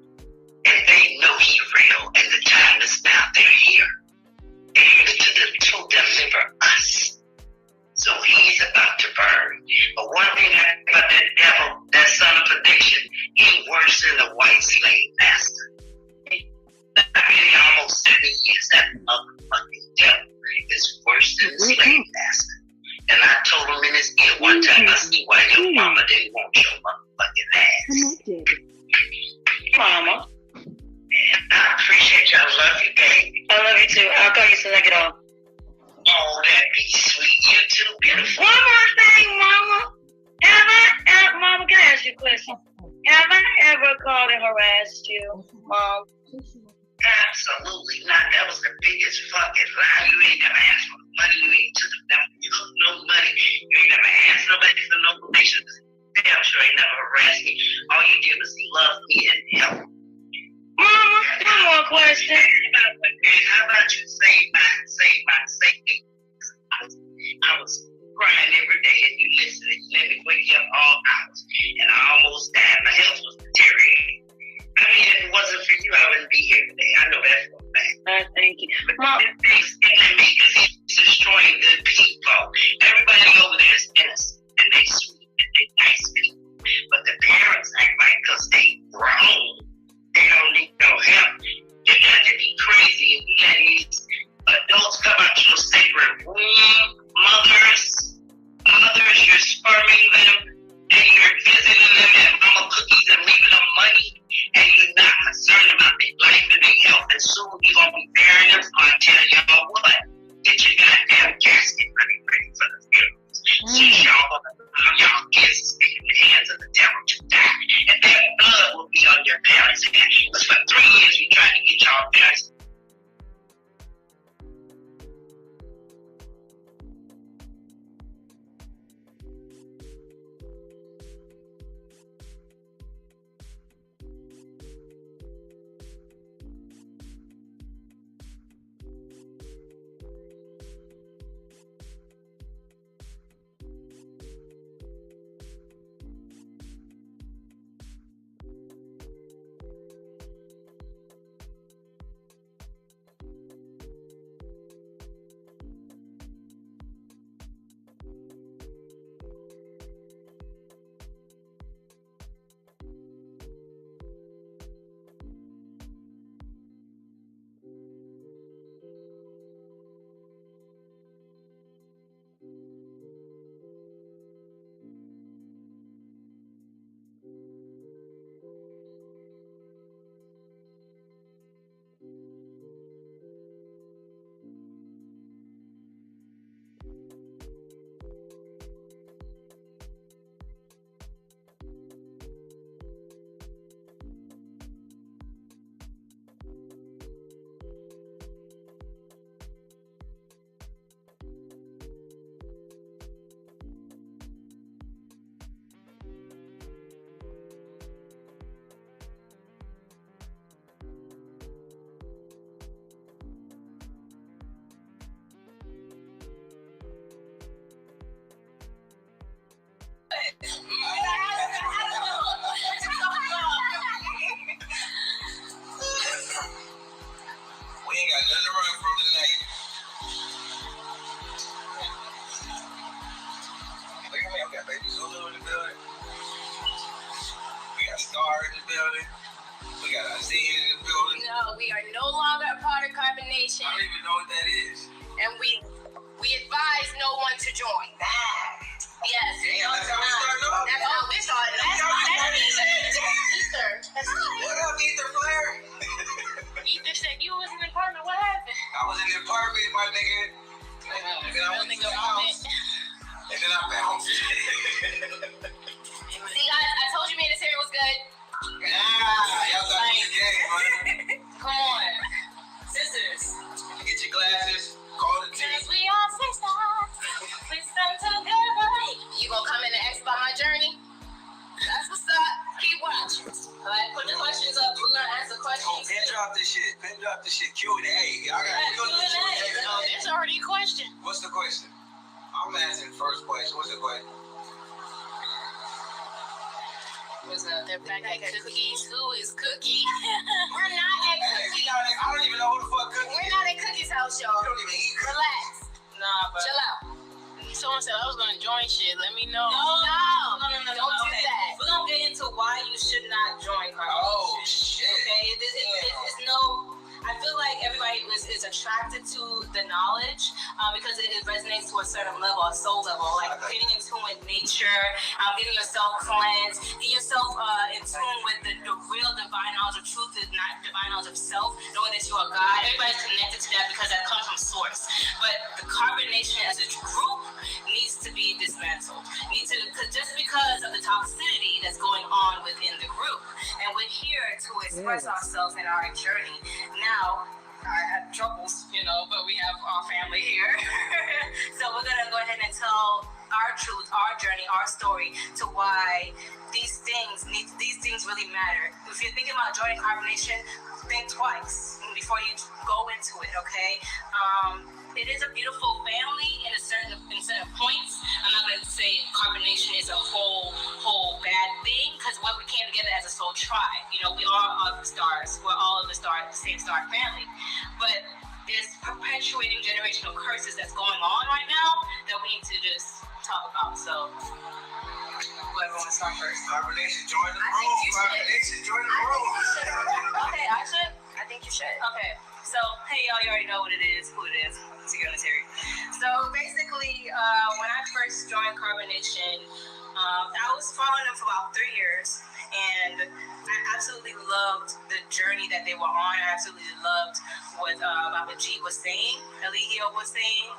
And they know He's real, and the time is now. They're here. They're here to deliver us. So He's about to burn. But one thing about that devil, that son of perdition, he's worse than the white slave master. I've been here almost 70 years. That motherfucking devil is worse than the slave master. And I told him in his ear one time, I see why your mama didn't want your motherfucking ass. Mama. I appreciate you. I love you, baby. I love you too. I'll call you as soon as I get off. Oh, that'd be sweet. You too, beautiful. One more thing, Mama. Mama, can I ask you a question? Have I ever called and harassed you, Mom? Absolutely not. That was the biggest fucking lie. You ain't never asked for money. You ain't took no money. You ain't never asked nobody for no permission. Damn sure ain't never harassed me. All you did was love me and help. Mama, one more question. How about you save my. I was crying every day and you listened and you let me wake you up all hours. And I almost died. My health was deteriorating. I mean, if it wasn't for you, I wouldn't be here today. I know that for a fact. Thank you. But Mom, he's killing me because he's destroying good people. Everybody over there is innocent and they sweet and they nice people. But the parents act like because they grown, they don't need no help. You got to be crazy and you let these adults come out your sacred womb. Mothers, you're sperming them and you're visiting them at mama cookies and leaving them money. And you're not concerned about their life and their health, and soon you're going to be burying them. So I tell y'all what, get your goddamn casket ready for the funerals. See y'all kids in the hands of the devil to die. And their blood will be on your parents' hands. Because for 3 years we tried to get y'all parents. We got Baby Zulu in the building. We got Star in the building. We got Isaiah in the building. No, we are no longer a part of Carbonation. I don't even know what that is. And we advise no one to join. Yes. Damn, that's how we started off. That's how we started. That's Ether. What up, Ether Flair? Ether said you was in the apartment. What happened? I was in the apartment, my nigga. And then I went to the house. And then I bounced. See, I told you, man, this area was good. Y'all got me the game, man. Come on. Sisters. Get your glasses. Call the team. Cause we are sisters. We stand together. You gonna come in and ask about my journey? That's what's up. Keep watching. Alright, put the questions up. We're gonna answer questions. Pin drop this shit. Pin drop this shit. Q&A. Y'all gotta do this shit. Oh, there's already a question. What's the question? I'm asking the first question. What's the question? They're back at Cookies. Who is Cookie? We're not at Cookies. I don't even know who the fuck Cookie is. We're not at Cookies' house, y'all. You don't even eat Cookies. Relax. Nah, but chill out. Someone said I was gonna join shit. Let me know. No. Don't do Okay. that. We're gonna get into why you should not join Carbonation. Oh shit. Okay, it's no. I feel like everybody is attracted to the knowledge because it resonates to a certain level, a soul level, like getting in tune with nature, getting yourself cleansed, getting yourself in tune with the real divine knowledge of truth, is not divine knowledge of self, knowing that you are God. Everybody's connected to that because that comes from source. But the Carbonation as a group needs to be dismantled. Just because of the toxicity that's going on within the group. And we're here to express ourselves in our journey. Now, I had troubles, but we have our family here. So we're gonna go ahead and tell our truth, our journey, our story to why these things really matter. If you're thinking about joining Carbonation, think twice before you go into it, okay? It is a beautiful family in certain points. I'm not going to say Carbonation is a whole bad thing, because what we came together as a soul tribe. We are all the stars. We're all of the same star family. But there's perpetuating generational curses that's going on right now that we need to just talk about. So, whoever wants to start first. Carbonation, join the room. Carbonation, join the room. Okay, I should. I think you should. Okay. So, hey, y'all, you already know what it is, who it is. It's your Tori. So, basically, when I first joined Carbonation, I was following them for about 3 years, and I absolutely loved the journey that they were on. I absolutely loved what Baba G was saying, Eligio was saying.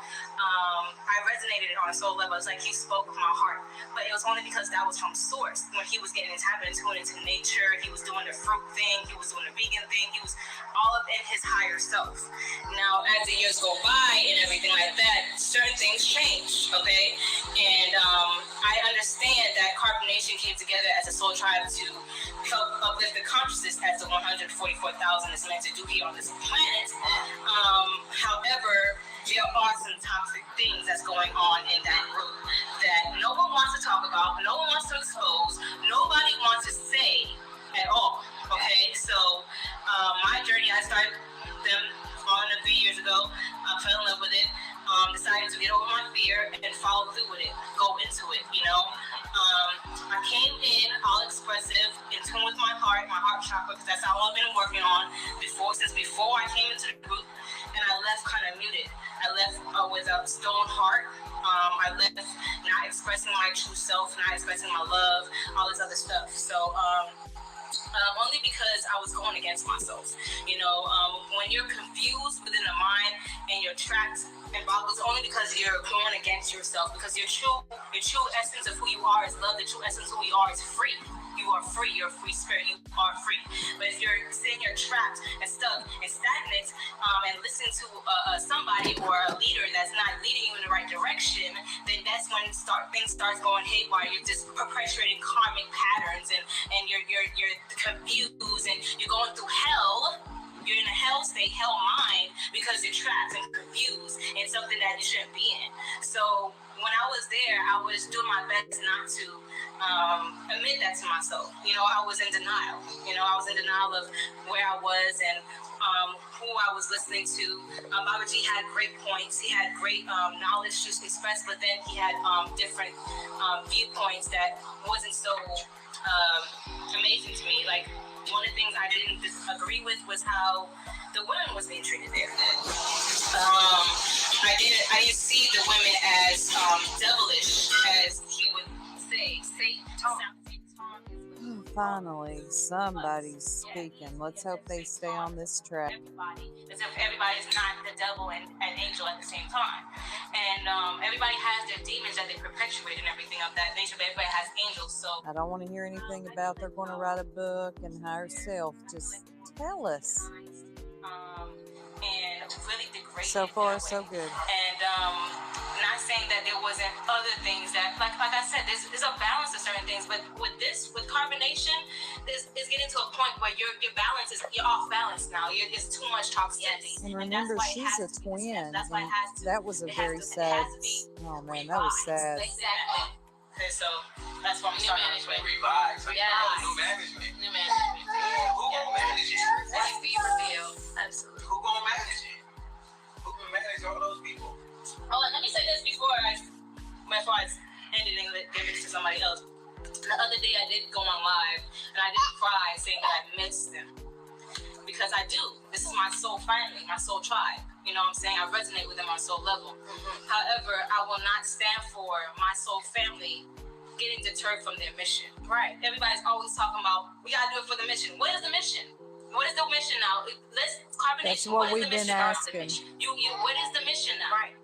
I resonated on a soul level. It's like he spoke with my heart, but it was only because that was from source. When he was getting tapping into nature, he was doing the fruit thing, he was doing the vegan thing, he was all up in his higher self. Now, as the years go by and everything like that, certain things change, okay? And I understand that Carbonation came together as a soul tribe to help uplift the consciousness as the 144,000 is meant to do here on this planet. However, there are some toxic things that's going on in that group that no one wants to talk about, no one wants to expose, nobody wants to say at all. Okay, so my journey, I started them on 3 years ago. I fell in love with it. Decided to get over my fear and follow through with it, go into it, I came in all expressive, in tune with my heart chakra, because that's all I've been working on since before I came into the group, and I left kind of muted. I left with a stone heart. I left not expressing my true self, not expressing my love, all this other stuff. So, only because I was going against myself. When you're confused within the mind and you're trapped and boggles, only because you're going against yourself, because your true essence of who you are is love. The true essence of who you are is free. You are free. You're a free spirit. You are free. But if you're saying you're trapped and stuck and stagnant, and listen to somebody or a leader that's not leading you in the right direction, then that's when things start going haywire. You're just perpetuating karmic patterns, and you're confused, and you're going through hell. You're in a hell state, hell mind, because you're trapped and confused in something that you shouldn't be in. So when I was there, I was doing my best not to admit that to myself. I was in denial. I was in denial of where I was and who I was listening to. Baba G had great points. He had great knowledge to express, but then he had different viewpoints that wasn't so amazing to me. Like, one of the things I didn't agree with was how the women was being treated there. I didn't see the women as devilish, as he would say. Finally, somebody's speaking. Let's hope they stay on this track. Everybody, as if everybody's not the devil and an angel at the same time. And everybody has their demons that they perpetuate and everything of that nature, but everybody has angels. So I don't want to hear anything about they're going to write a book and hire self. Just tell us. And really degraded. So far, so good. And not saying that there wasn't other things that, like I said, there's a balance to certain things. But with carbonation, it's getting to a point where your balance is, you're off balance now. It's too much toxicity. And remember, she's a twin. And that was a very sad. Oh man, that was sad. Exactly. Okay, so that's what I'm starting this way. Revive. Yes. New management. New management. Yeah, who gonna manage it? Let's be revealed. Absolutely. Who gonna manage it? Who can manage all those people? Oh, and let me say this before I end it and give it to somebody else. The other day I did go on live and I did cry saying that I miss them. Because I do. This is my soul family, my soul tribe. You know what I'm saying? I resonate with them on soul level. However, I will not stand for my soul family getting deterred from their mission. Right. Everybody's always talking about, we gotta do it for the mission. What is the mission? What is the mission now? That's what we've been asking. What is the mission now? Right.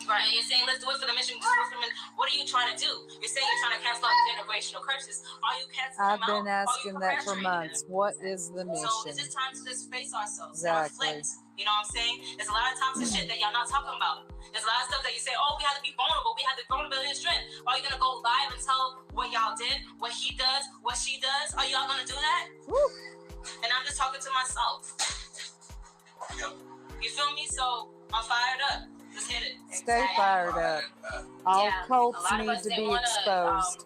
Right. And you're saying, let's do it for the mission. What are you trying to do? You're saying you're trying to cancel out generational curses. Are you canceling I've them out? been asking that for months. What is the mission? So it's just time to just face ourselves. Exactly. And reflect. You know what I'm saying? There's a lot of toxic shit that y'all not talking about. There's a lot of stuff that you say, oh, we have to be vulnerable. We have the vulnerability and strength. Are you going to go live and tell what y'all did, what he does, what she does? Are y'all going to do that? Woo. And I'm just talking to myself. You feel me? So I'm fired up. Let's hit it. Stay fired up. All cults need to be exposed.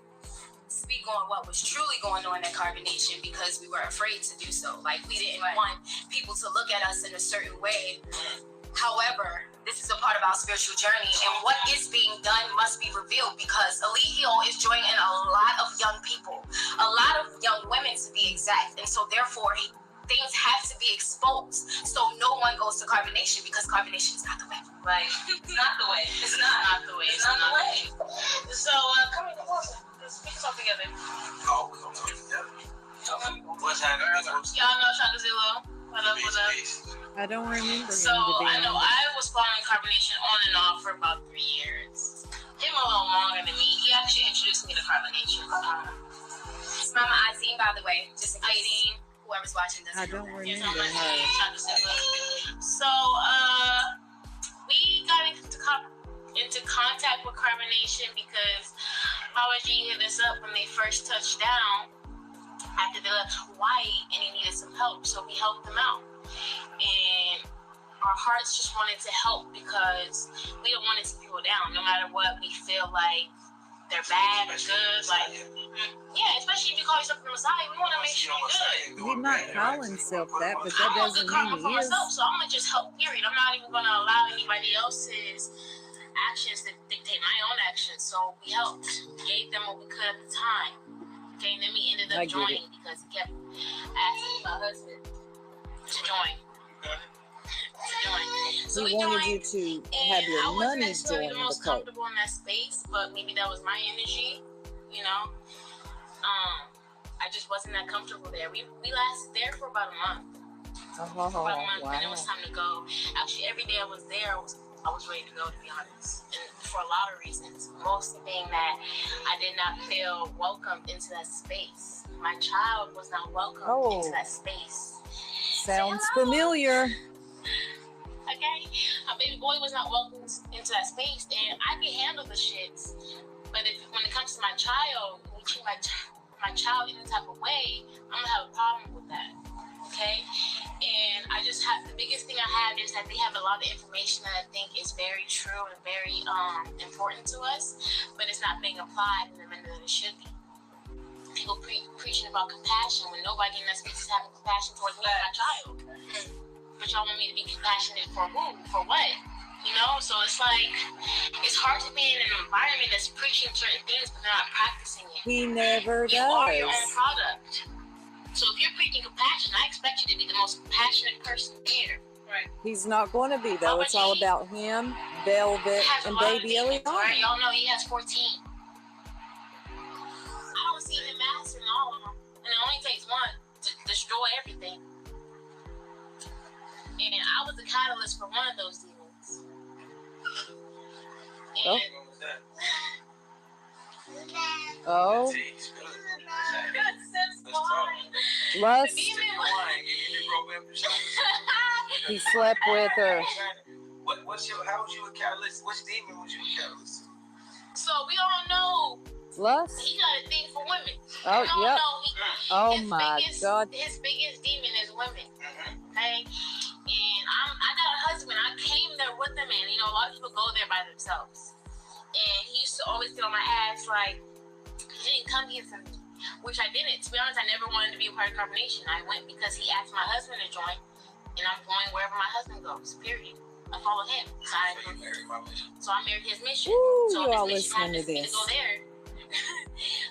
Speak on what was truly going on at Carbonation because we were afraid to do so. Like, we didn't want people to look at us in a certain way. However, this is a part of our spiritual journey, and what is being done must be revealed because Eligio is joining in a lot of young people, a lot of young women to be exact, and so therefore things have to be exposed so no one goes to Carbonation because Carbonation is not the way. Like, it's not the way. It's not the way. It's not the way. So, come here, let's speak something together. Oh, we're gonna talk together. What's happening? Y'all know Shaka. What up? I don't remember. So I know I was following Carbonation on and off for about 3 years. Him a little longer than me. He actually introduced me to Carbonation. It's Mama Izine, by the way. Just in case whoever's watching this. I don't remember her. So we got into contact with Carbonation because Power G hit us up when they first touched down after they left Hawaii and they needed some help, so we helped them out. And our hearts just wanted to help because we don't want to see people down, no matter what we feel like they're bad or good. Like, yeah, especially if you call yourself the Messiah, we want to make sure you're good. He's not calling himself that, but that doesn't mean he is. Myself, so I'm gonna just help. Period. I'm not even gonna allow anybody else's actions to dictate my own actions. So we helped, gave them what we could at the time. Okay, and then we ended up joining because he kept asking my husband to join. So he wanted you to have your money join the most comfortable in that space, but maybe that was my energy, you know. I just wasn't that comfortable there. We lasted there for about a month. Wow. And it was time to go. Actually, every day I was there, I was ready to go, to be honest. And for a lot of reasons. Mostly being that I did not feel welcomed into that space. My child was not welcomed into that space. Sounds familiar. Okay? My baby boy was not welcomed into that space, and I can handle the shits. But when it comes to my child, when we treat my child in any type of way, I'm gonna have a problem with that. Okay? And I just have, the biggest thing I have is that they have a lot of information that I think is very true and very important to us, but it's not being applied in the manner that it should be. People preaching about compassion when nobody in that space is having compassion towards me and my child. but y'all want me to be compassionate for who? For what? You know? So it's like, it's hard to be in an environment that's preaching certain things, but they're not practicing it. He never You are your own does. product. So if you're preaching compassion, I expect you to be the most compassionate person here. Right. He's not going to be, though. It's all about him, Velvet, and Baby Eliana. Right, y'all know he has 14. I don't see him mastering all of them. And it only takes one to destroy everything. And I was the catalyst for one of those demons. Oh. Oh. Lust. He slept with her. How was you a catalyst? Which demon was you a catalyst? So we all know Lust. he got a thing for women. Oh, we all yep. know Oh my God. His biggest demon is women. Okay? And I got a husband. I came there with him, and you know, a lot of people go there by themselves. And he used to always get on my ass like, you didn't come here for me. Which I didn't. To be honest, I never wanted to be a part of Carbonation. I went because he asked my husband to join, and I'm going wherever my husband goes, period. I follow him. So I married his mission. Ooh, so you all if his mission listening to happens this. to go there,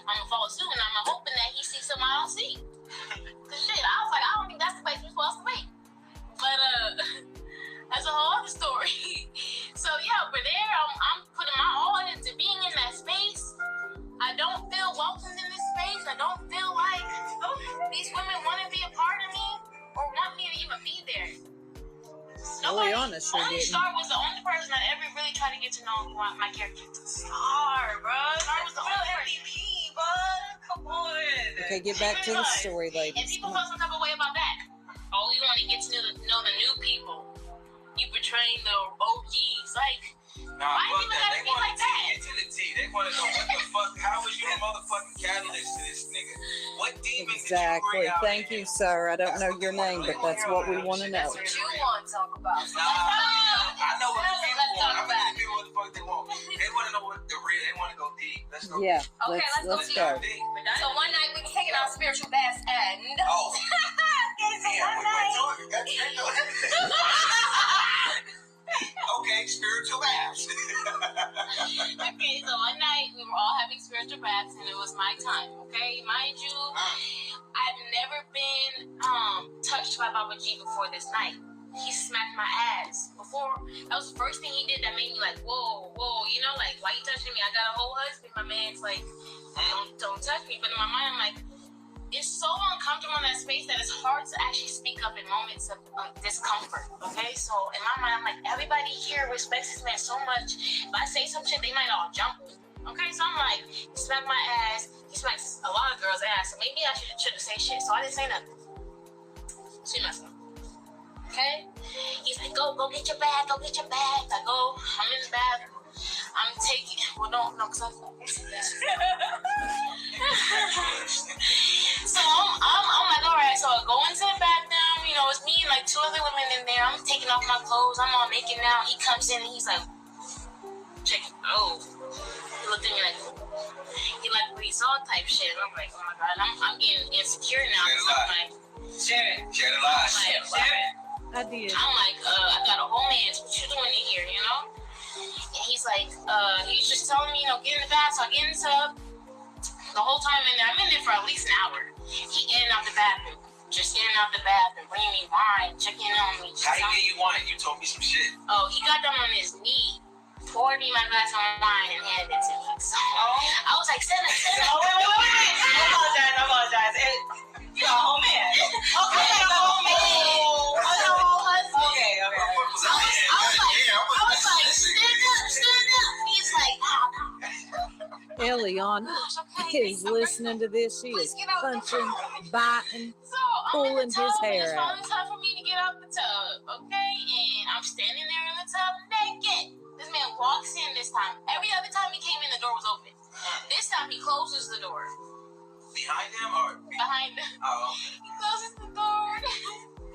I'm going to follow suit, and I'm hoping that he sees something I don't see. Because shit, I was like, I don't think that's the place we're supposed to be. But, that's a whole other story. So, yeah, over there, I'm putting my all into being in that space. I don't feel welcomed in this space. I don't feel like these women want to be a part of me or want me to even be there. Eliana sure Only didn't. Star was the only person that ever really tried to get to know my character. Star, bro. Star was the real MVP, bud. Come on. Okay, get back to the story, And ladies. people Come felt on. some type of way about that. Oh, you want to get to know the new people. You betraying the OGs. Like, Nah, why fuck you even that. gotta They be want like to that? get to the T. They want to know what the fuck. How was you a motherfucking catalyst to this nigga? What demon did you Exactly. bring out? Thank you, sir. I don't know your name, but that's what we want to know. That's what you want to talk about. Nah, I know what the people want. I'm gonna give what the fuck they want. They want to know what the real. They want to go deep. Let's go. Yeah, Okay, let's deep. go. So one night we was taking our spiritual baths and Oh. Damn, we went to it. Okay, spiritual baths. Okay, so one night we were all having spiritual baths and it was my time. Okay, mind you, I've never been touched by Baba G before this night. He smacked my ass before. That was the first thing he did that made me like, whoa, you know, like, why you touching me? I got a whole husband. My man's like, don't touch me. But in my mind, I'm like, it's so uncomfortable in that space that it's hard to actually speak up in moments of discomfort. Okay, so in my mind, I'm like, everybody here respects this man so much. If I say some shit, they might all jump me. Okay, so I'm like, he smacked my ass. He smacks a lot of girls' ass. So maybe I shouldn't say shit. So I didn't say nothing. See myself. Okay? He's like, go get your bag, go get your bag. I go, I'm in the bathroom. I'm taking, well, no, because I'm So I'm like, all right, so I go into the bathroom, you know, it's me and like two other women in there. I'm taking off my clothes, I'm all naked now. He comes in and he's like, check it. Oh. He looked at me like, he like what he saw type shit. And I'm like, oh my God, I'm getting insecure now. I'm like, share it. Share the lies. Like, share it. I did. I'm like, I got a whole man. What you doing in here, you know? And he's like, he's just telling me, you know, get in the bath. So I get in the tub. The whole time in there, I'm in there for at least an hour. He in and out the bathroom. Just in and out the bathroom. Bringing me wine. Checking on me. How you get you wine? You told me some shit. Oh, he got down on his knee. Poured me my glass of wine and handed it to me. So I was like, send it. Oh, wait. I apologize. You're a whole man. Okay, you're a whole man. Okay. I was like, stand up. He's like, Eliana is listening to this. She is punching, biting, pulling his hair out. It's time for me to get out the tub, okay? And I'm standing there in the tub naked. This man walks in this time. Every other time he came in, the door was open. This time he closes the door. Behind him or? Behind him. Oh, okay. He closes the door.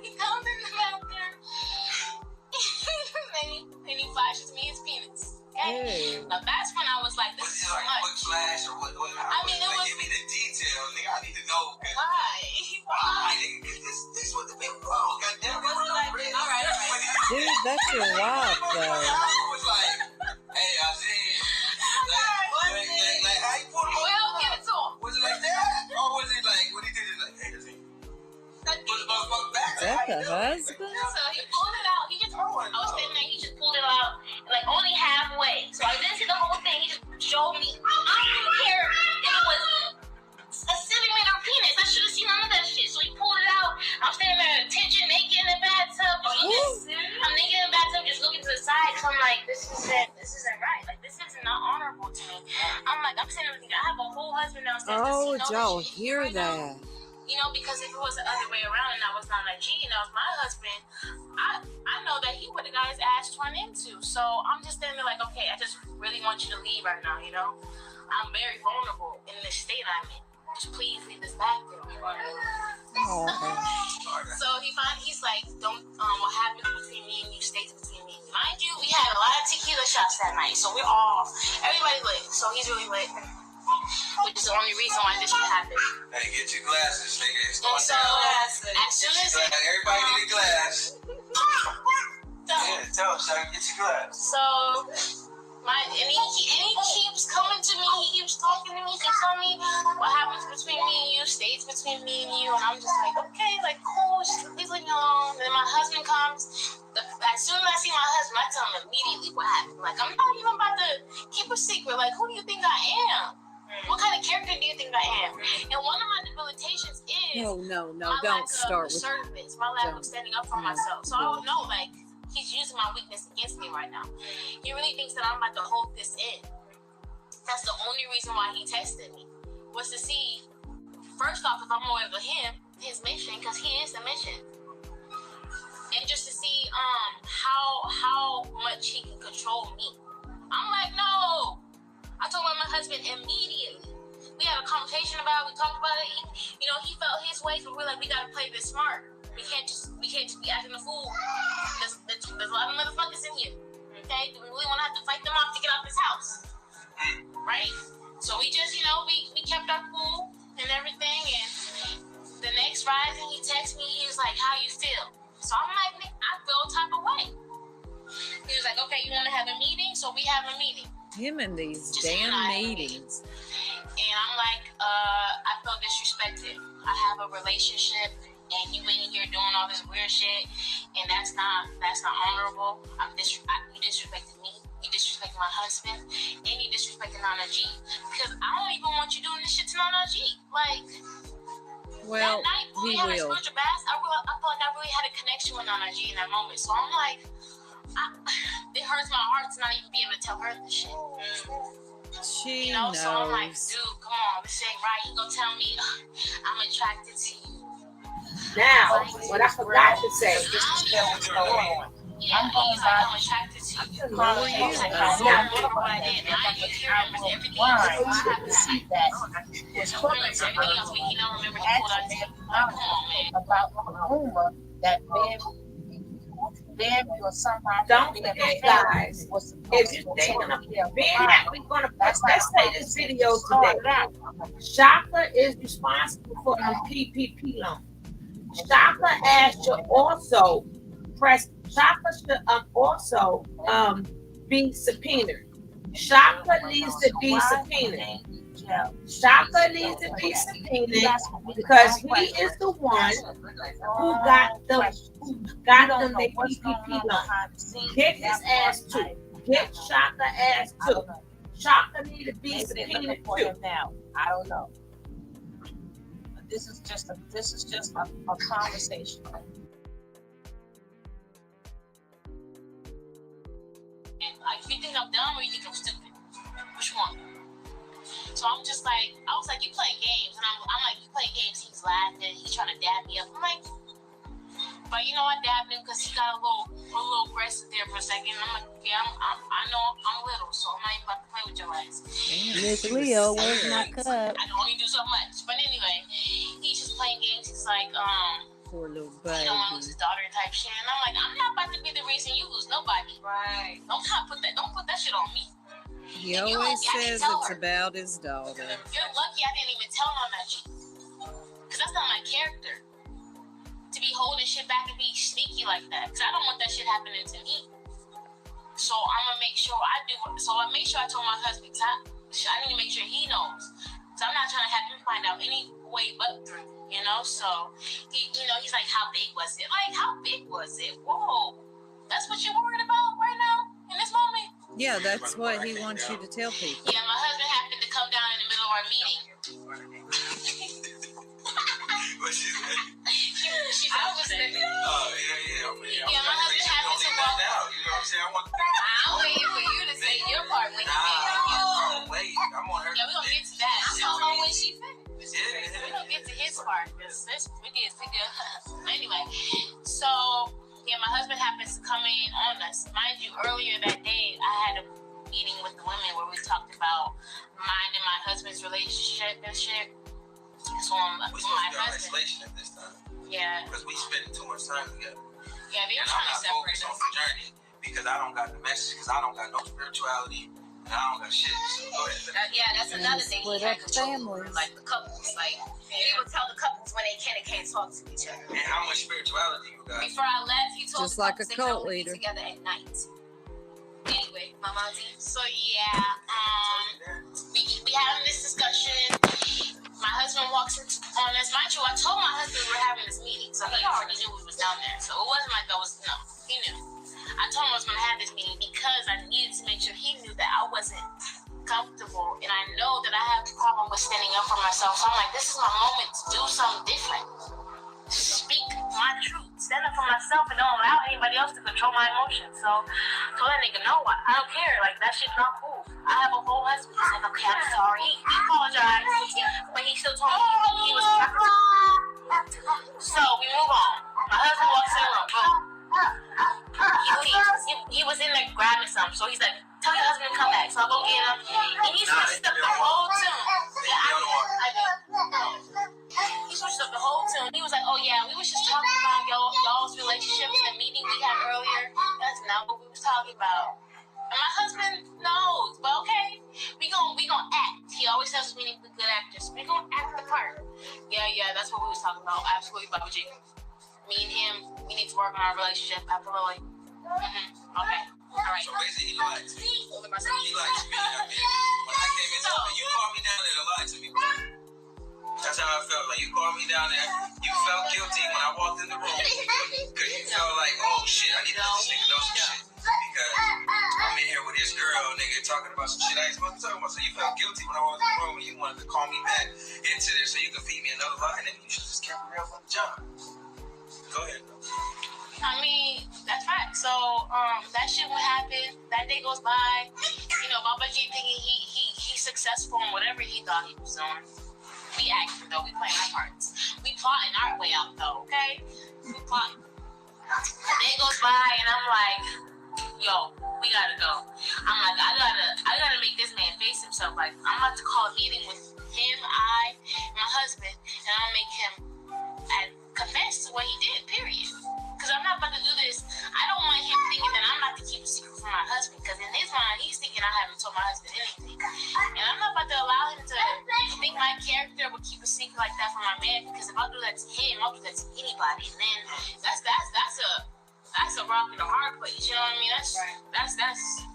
He comes in the bathroom. and he flashes me his penis. Okay? Hey. Now that's when I was like, this is too much. Quick flash or what? I mean, it was. Give me the detail, nigga. I need to know. Why? Why, nigga? This what the big bro. Goddamn. All shit wild, though. was like, hey, I seen like, how you pulled him over? Well, give it to him. Was it like that? Or was it like, what he did is like, hey, I seen put the motherfucker back. That's the husband? So he pulled it out. He just, I was sitting there, he just pulled it out, like only halfway. So I didn't see the whole thing. He just showed me. I didn't care if it was a centimeter of penis. I should have seen none of that shit. So he pulled it out. I'm standing there, attention, naked in the bathtub. I'm naked in the bathtub, just looking to the side. So I'm like, this isn't right. Like, this is not honorable to me. I'm like, I'm sitting there thinking, I have a whole husband downstairs. Oh, y'all hear that? You know, because if it was the other way around and I was not like G and that was my husband, I know that he would have got his ass torn into. So I'm just standing there like, okay, I just really want you to leave right now, you know? I'm very vulnerable in this state I'm in. Just please leave this bathroom. Oh. So he's like, don't, what happened between me and you stays between me. Mind you, we had a lot of tequila shots that night, so we're all, everybody lit. So he's really lit. Which is the only reason why this should happen. Hey, get your glasses, nigga. It's And going so, down. as soon as Everybody need a glass. Yeah, tell us, get your glass. So, and he keeps coming to me, he keeps talking to me, he keeps telling me what happens between me and you stays between me and you, and I'm just like, okay, like, cool, just please leave me alone. And then my husband comes. As soon as I see my husband, I tell him immediately what happened. Like, I'm not even about to keep a secret. Like, who do you think I am? What kind of character do you think I am? And one of my debilitations is No, my don't lack start of with assertiveness, my lack of standing up for myself. So I don't know, like, he's using my weakness against me right now. He really thinks that I'm about to hold this in. That's the only reason why he tested me, was to see, first off, if I'm loyal to him, his mission, because he is the mission. And just to see how much he can control me. I'm like, no. I told my husband immediately. We had a conversation about it. We talked about it. He felt his ways, but we're like, we gotta play this smart. We can't just be acting a fool. There's a lot of motherfuckers in here. Okay, do we really want to have to fight them off to get out this house? Right? So we just, we kept our cool and everything. And the next rising, he texted me. He was like, "How you feel?" So I'm like, I feel a type of way. He was like, "Okay, you want to have a meeting?" So we have a meeting. Him and these damn meetings. And I'm like, I feel disrespected. I have a relationship, and you in here doing all this weird shit, and that's not honorable. You disrespected me. You disrespected my husband, and you disrespected Nana G. Because I don't even want you doing this shit to Nana G. Like, well, that night when we had a spiritual bath, I felt like I really had a connection with Nana G in that moment. So I'm like, it hurts my heart to not even be able to tell her the shit. She knows. So I'm like, dude, come on, this ain't right. You gonna tell me I'm attracted to you. Now, what I forgot to say, I'm attracted to you. Now, what I have to see that about a rumor that Ben or somebody. Don't forget, guys, if you're let's say this video today. Shaka is responsible for the PPP loan. Shaka should also be subpoenaed. Shaka needs to be subpoenaed. Shaka needs to be subpoenaed because he is the one who got them the PPP loan. Get his ass too. Get Shaka ass too. Shaka need to be subpoenaed too. Now, I don't know. This is just a conversation. Like, you think I'm dumb or you think I'm stupid? Which one? So I'm just like, I was like, you play games, and I'm like, you play games. He's laughing, he's trying to dab me up. I'm like, but I dabbed him because he got a little aggressive there for a second. I'm like, yeah, I know I'm little, so I'm not even about to play with your ass. Miss Leo, where's my cup? I can only do so much. But anyway, he's just playing games. He's like, poor little baby. He don't want to lose his daughter type shit. And I'm like, I'm not about to be the reason you lose nobody. Right. Don't put that shit on me. He always says it's about his daughter. You're lucky I didn't even tell him that shit. Because that's not my character. To be holding shit back and be sneaky like that. Because I don't want that shit happening to me. So I'm gonna make sure I do. So I made sure I told my husband, I need to make sure he knows. So I'm not trying to have him find out any way but through, you know. So he's like, how big was it? Like, how big was it? Whoa, that's what you're worried about right now in this moment? Yeah, that's what he wants you to tell people. Yeah, my husband happened to come down in the middle of our meeting. What she said? She's upset. Oh, yeah. Yeah, my husband happened to walk out. You know what I'm saying? I'm waiting for you to say your part when you wait. I'm on her. Yeah, we're gonna get to that. I'm talking about when she finished. Yeah. We're gonna get to his part. Anyway, so yeah, my husband happens to come in on us. Mind you, earlier that day, I had a meeting with the women where we talked about mine and my husband's relationship and shit. So we supposed to be on isolation at this time. Yeah. Because we spending too much time together. Yeah, they're and trying to separate us. I'm not focused on the journey because I don't got the message, because I don't got no spirituality, and I don't got shit. So go ahead. That's another thing. He had control over, like the couples. Like, he would tell the couples when they can and can't talk to each other. And how much spirituality you got? Before I left, he told just the like a couples cult they leader. be together at night. Anyway, Mama Z. So yeah, we having this discussion. My husband walks on us. Mind you, I told my husband we were having this meeting, so he already knew we was down there. So it wasn't like he knew. I told him I was going to have this meeting because I needed to make sure he knew that I wasn't comfortable, and I know that I have a problem with standing up for myself. So I'm like, this is my moment to do something different. Speak my truth. Stand up for myself and don't allow anybody else to control my emotions. So I told that nigga, no, I don't care. Like, that shit's not cool. I have a whole husband. He's like, okay, I'm sorry. He apologized. But he still told me he was talking. So we move on. My husband walks in the room. He was in there grabbing something. So he's like, tell your husband to come back. So I go get him. And he switched up the whole tune. He switched up the whole tune. He was like, oh yeah, we was just talking about y'all's relationship in the meeting we had earlier. That's not what we was talking about. And my husband knows, but okay, we gonna act. He always tells us we need to be good actors. We gonna act the part. Yeah, that's what we was talking about. Absolutely, Baba G. Me and him, we need to work on our relationship. Absolutely. Okay. All right. So basically, he lied to me. He lied to me. I mean, when I came in, you called me down there to lie to me, bro. That's how I felt. Like, you called me down there. You felt guilty when I walked in the room because you felt like, oh shit, I need to let this nigga know some shit because I'm in here with this girl, nigga, talking about some shit I ain't supposed to talk about. So you felt guilty when I walked in the room and you wanted to call me back into this so you could feed me another lie, and then you should just kept it real from the jump. Go ahead. I mean, that's right. So that shit would happen. That day goes by. You know, Baba G thinking he's successful in whatever he thought he was doing. We acting though. We playing our parts. We plotting our way out though. Okay, we plotting. The day goes by and I'm like, yo, we gotta go. I'm like, I gotta make this man face himself. Like, I'm about to call a meeting with him, and my husband, and I'll make him confess to what he did. Period. Because I'm not about to do this. I don't want him thinking that I'm about to keep a secret from my husband. Because in his mind, he's thinking I haven't told my husband anything. And I'm not about to allow him to think my character would keep a secret like that from my man. Because if I do that to him, I'll do that to anybody. And then that's a rock in a hard place. You know what I mean? That's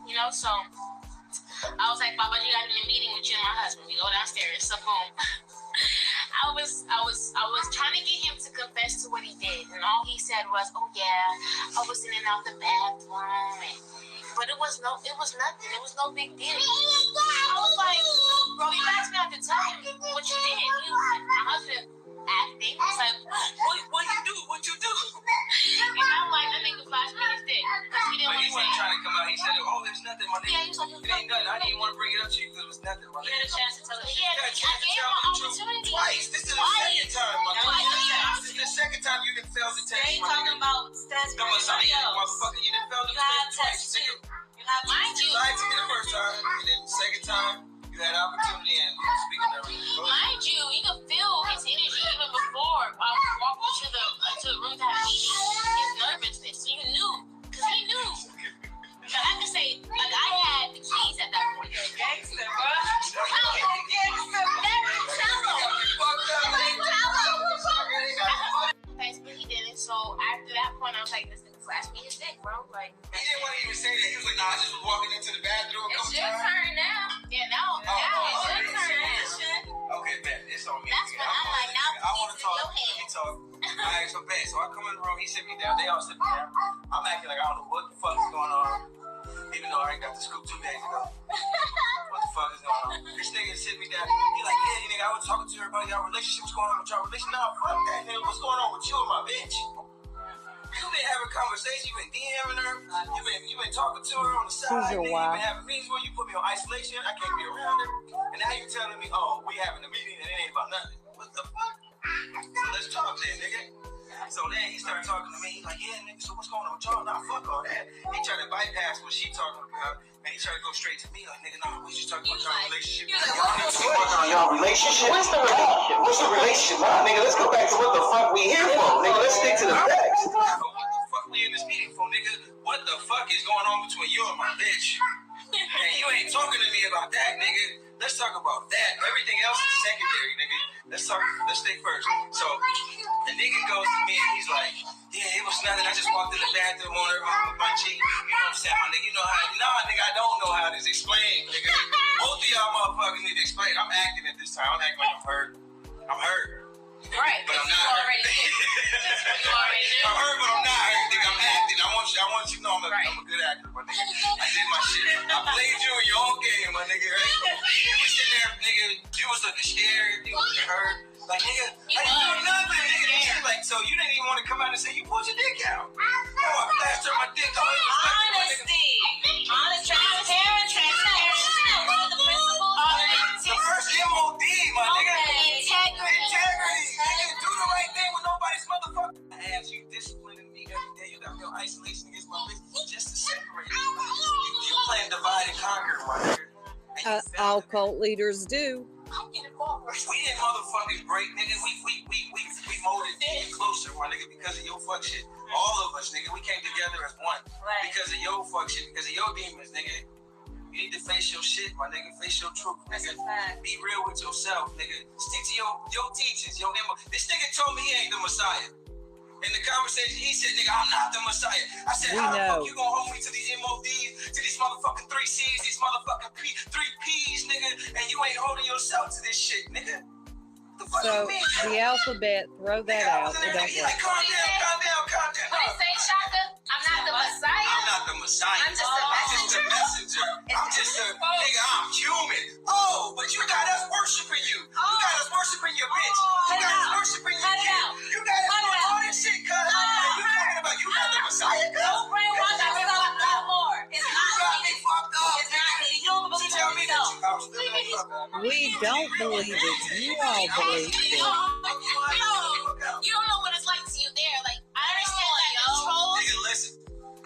you know. So I was like, Baba, you got in a meeting with you and my husband. We go downstairs. So boom. I was trying to get him to confess to what he did, and all he said was, "Oh yeah, I was in and out the bathroom," but it was nothing. It was no big deal. I was like, "Bro, you asked me not to tell him what you did." My husband acting. I was like, "What you do? What you do?" And I'm like, "That nigga flashed me his dick because he didn't want to say." He wasn't trying to come out. He said, "Oh, there's nothing, my nigga." Yeah, he was like, "It ain't nothing. I didn't even want to bring it up to you because it was nothing, my nigga." He had a chance to tell it. I gave him an opportunity. Twice. This is the second time, my nigga. This is the second time you done failed to tell me, my nigga. Talking about stats. Motherfucker, you done failed to tell me twice, nigga. Mind you. You lied to me the first time, and then the second time, you had opportunity and speaking of it. Mind you, you could feel his energy even before I was walking to the room to have meeting. His nervousness. So you knew, because he knew. But I can say, like, I had the keys at that point. Gangster, bro. But he didn't. So after that point, I was like, this nigga flashed me his dick, bro. Like, he didn't want to even say that. He was like, nah, I just was walking into the bathroom a couple It's your times. turn now. Yeah, now it's your turn. Okay, man, it's on me. That's what I like. Now I want to talk. Let me talk. Alright, so bad. So I come in the room, he sit me down, they all sit me down. I'm acting like I don't know what the fuck is going on. Even though I already got the scoop 2 days ago. What the fuck is going on? This nigga sit me down. He like, yeah, nigga, I was talking to her about y'all relationship. What's going on with y'all relationship? No, fuck that, nigga. What's going on with you and my bitch? You been having conversations, you been DMing her, you been talking to her on the side, nigga, you been having meetings where you put me on isolation, I can't be around her, and now you telling me, oh, we having a meeting and it ain't about nothing. What the fuck? So let's talk then, nigga. So then he started talking to me, he's like, yeah, nigga, so what's going on with y'all? Nah, fuck all that. He tried to bypass what she talking about, and he tried to go straight to me, like, nigga, nah, we just talking about y'all relationship. Y'all need to work on y'all relationship. What's the relationship? What's the relationship? Nah, nigga, let's go back to what the fuck we here for, nigga. Let's stick to the facts. What the fuck we in this meeting for, nigga? What the fuck is going on between you and my bitch? And you ain't talking to me about that, nigga. Let's talk about that. Everything else is secondary, nigga. Let's stay first. So the nigga goes to me and he's like, yeah, it was nothing. I just walked in the bathroom on her with my cheek. You know what I'm saying? My nigga, you know how? Nah, nigga, I don't know how this explained, nigga. Both of y'all motherfuckers need to explain. I'm acting at this time. I'm acting like I'm hurt. I'm hurt. Right, but I'm not hurt. I'm hurt, but I'm not hurt, nigga. I'm acting. I want you to know I'm a good actor, my nigga. I did my shit. I played you in your own game, my nigga. Right? You was sitting there, nigga. You was looking scared. You was hurt. Like, nigga, I didn't do nothing, nigga. Like, so you didn't even want to come out and say you pulled your dick out. Oh, I flashed her my dick. Honesty. Honest, transparency. One of the principles. The first MOD, my nigga. Integrity. Nigga, do the right thing with nobody's motherfucker. I ask you disciplining me every day. You got me on isolation against my bitch just to separate us. You playing divide and conquer, my nigga. All cult leaders do. We didn't motherfucking break, nigga. We molded it closer, my nigga, because of your fuck shit. All of us, nigga, we came together as one. Because of your fuck shit, because of your demons, nigga. You need to face your shit, my nigga. Face your truth, nigga. Be real with yourself, nigga. Stick to your teachings, your MO. This nigga told me he ain't the Messiah. In the conversation, he said, nigga, I'm not the Messiah. I said, how the fuck you gonna hold me to these MODs, to these motherfucking 3 C's, these motherfucking 3 P's, nigga, and you ain't holding yourself to this shit, nigga? So the alphabet, throw that out. It don't He's like, calm down. What did say, Shaka? I'm not the Messiah. I'm not the Messiah. I'm just a messenger. I'm just a nigga. I'm human. Oh, but you got us worshiping you. You got us worshiping your bitch. You got us worshiping your kid. You got us doing all this shit, cuz. You talking about you not the Messiah, cuz? Don't brainwash yourself no more. It's not me fucked up. It's not me. You don't believe Tell me that yourself. We don't believe it. You all believe it. You don't know what it's like to you there. Like, I understand that control. Nigga, listen.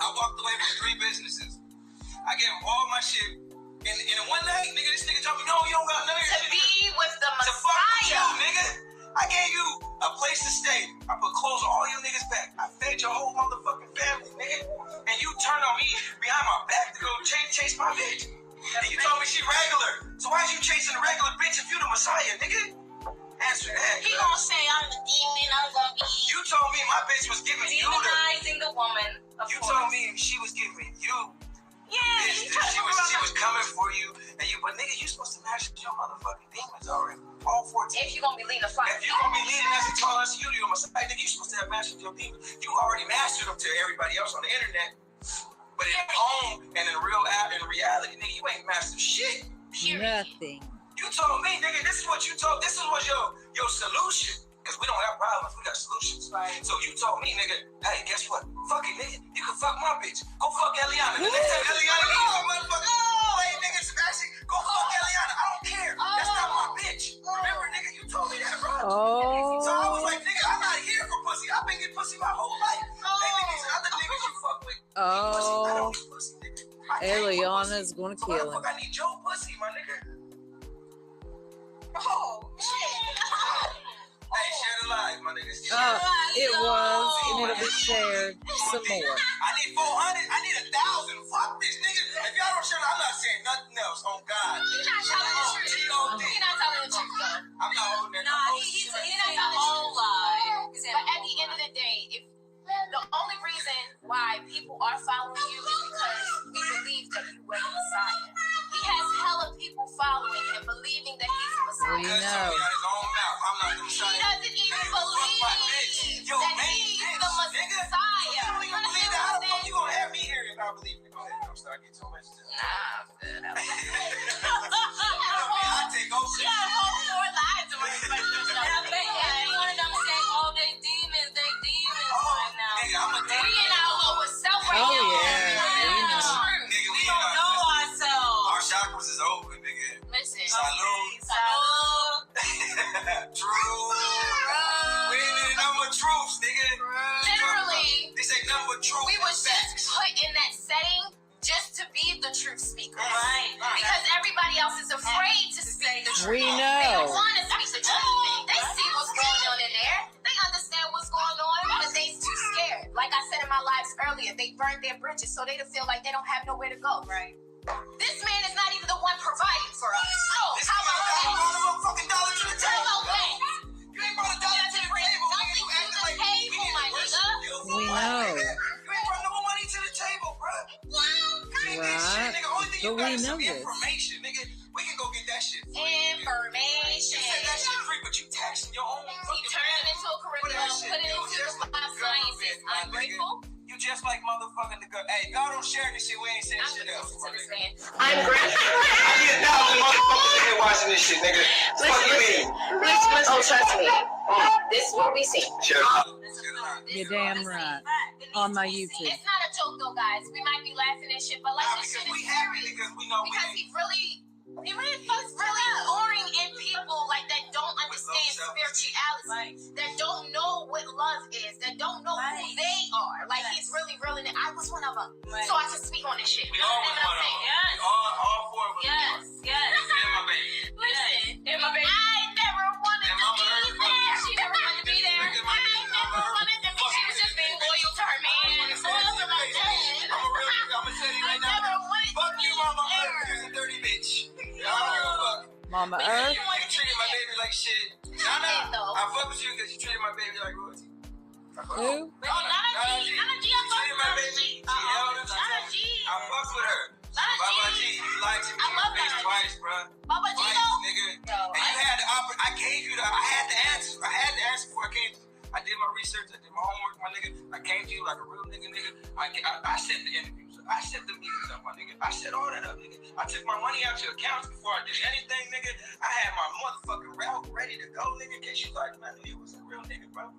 I walked away from 3 businesses. I gave all my shit. In one night, nigga, this nigga told me, no, you don't got none of your shit. To be with the Messiah. To fuck with you, nigga. I gave you a place to stay. I put clothes on all your niggas back. I fed your whole motherfucking family, nigga. And you turned on me behind my back to go chase my bitch. And you told me she regular. So why you chasing a regular bitch if you the Messiah, nigga? Answer that. He gonna say I'm the demon. I'm gonna be. You told me my bitch was giving you demonizing the woman. You told me she was giving you. Yeah, she was coming for you, and you. But nigga, you supposed to master your motherfucking demons already. All 14. If you gonna be leading the fight. If you gonna be leading us and telling us you Messiah, nigga, you supposed to have mastered your demons. You already mastered them to everybody else on the internet. But at home and in reality, nigga, you ain't mastered shit. Nothing. You told me, nigga, this is what you told. This was your solution. Because we don't have problems, we got solutions. Right. So you told me, nigga, hey, guess what? Fuck it, nigga. You can fuck my bitch. Go fuck Eliana. The next time Eliana needs a motherfucker, hey, nigga, actually, go fuck Eliana. I don't care. That's not my bitch. Remember, nigga, you told me that, bro. Oh. So I was like, nigga, I'm not here for pussy. I've been getting pussy my whole life. Maybe these other niggas you fuck with. Oh. Pussy, nigga. Eliana's gonna kill him. I need your pussy, my nigga. Oh, shit. Hey, share the live, my nigga. It was, and it'll be shared some more. I need 400. I need 1,000. Fuck this, nigga. If y'all don't share, I'm not saying nothing else. On God. He's not telling the truth. He's not telling the truth, though. I'm not holding that. Nah, he's not telling the whole lie. But at the end of the day, if the only reason why people are following you is because we believe We Cuz know. told me out his own mouth. I'm not the Messiah. He doesn't even believe that he's the Messiah. You don't even believe that? How the fuck you gonna have me here if I believe it? Go ahead. I'm starting to get too much. Nah, I'm good. I take over. She got a whole 4 lives on her. I bet everyone of them saying, oh, they demons right now. Nigga, I'm a We in our lower self right Oh, now. yeah. Nigga, We don't know ourselves. Our chakras is open, nigga. Listen. Salud. Salud. True. We ain't in number truths, nigga. Literally, This ain't number truth. we was just put in that setting just to be the truth speakers. Right. Because everybody else is afraid to speak the truth. We They know. don't want to speak the truth. They see what's going on in there. They understand what's going on, but they too scared. Like I said in my lives earlier, they burned their bridges, so they don't feel like they don't have nowhere to go. Right. This man is not even the one providing for us. So, This how nigga about brought that? a motherfucking dollar to the How table. about that? You ain't brought a dollar to the table. Nothing You to acting the like table, my nigga. We know. You ain't brought no money to the table, bro. You ain't did shit, nigga. Only thing you But got we is know some this. information, nigga. We can go get that shit free. You Information. said that shit free, but you taxing your own He fucking turned it into a curriculum, put it into the life sciences. I'm grateful. You just like motherfucking the girl. Hey, y'all don't share this shit. We ain't saying shit else. To this man. I'm grateful. I need 1,000 motherfuckers in here watching this shit, nigga. Fuck you mean? Oh, trust me. This is what we see. Shut up. You're damn right. On my YouTube. It's not a joke though, guys. We might be laughing and shit, but like this shit is We happy serious. because we know we Because he's really luring in people like that don't understand spirituality, that don't know what love is, that don't know who they are. Like he's really reeling it. I was one of them, so I can speak on this shit. We all You know what I'm saying? Yes. All 4 of us. Yes. Yes. And my baby. Listen, And my baby. I never wanted And to mama be heard there. She never wanted to be there. I never wanted to be. She was just being loyal to her man. Loyal to my dad. I'm gonna tell you right now. Fuck you, mama. You're a dirty bitch. I don't give a fuck. Mama You Earth. treated my baby like shit. Nah. I fuck with you because you treated my baby like royalty. Who? Nana G, I fuck treated my baby. She held us. Nana G. I fuck with her. Baba G, you lied to me in my face twice, bro. Baba G, nigga. And you had the I gave you the. I had the answers. I had the answer before I came. I did my research. I did my homework, my nigga. I came to you like a real nigga. I set the interviews. I set the meetings up, my nigga. I set all that up, nigga. I took my money out your accounts before I did anything, nigga. I had my motherfucking route ready to go, nigga. In case you like, man, I knew you was a real nigga, bro.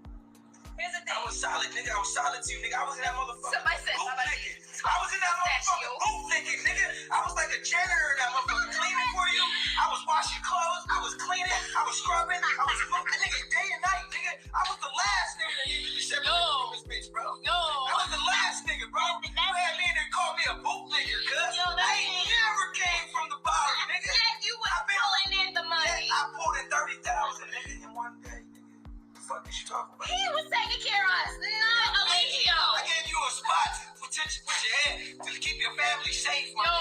Here's the thing. I was solid, nigga. I was solid to you, nigga. I was in that motherfucker. Somebody said bootlicking. I was in that motherfucker bootlicking, nigga. I was like a janitor in that motherfucker cleaning for you. I was washing clothes. I was cleaning. I was scrubbing. I was smoking, nigga, day and night, nigga. I was the last nigga that needed to be separate from this bitch, bro. I was the last nigga, bro. You had me in there call me a bootlicker, cuz. I ain't never came from the bottom, nigga. You was pulling in the money. I pulled in 30,000, nigga, in one day. Fuck is you talking about? He was taking care of us, not Alessio. I gave you a spot to put your head to keep your family safe, my No.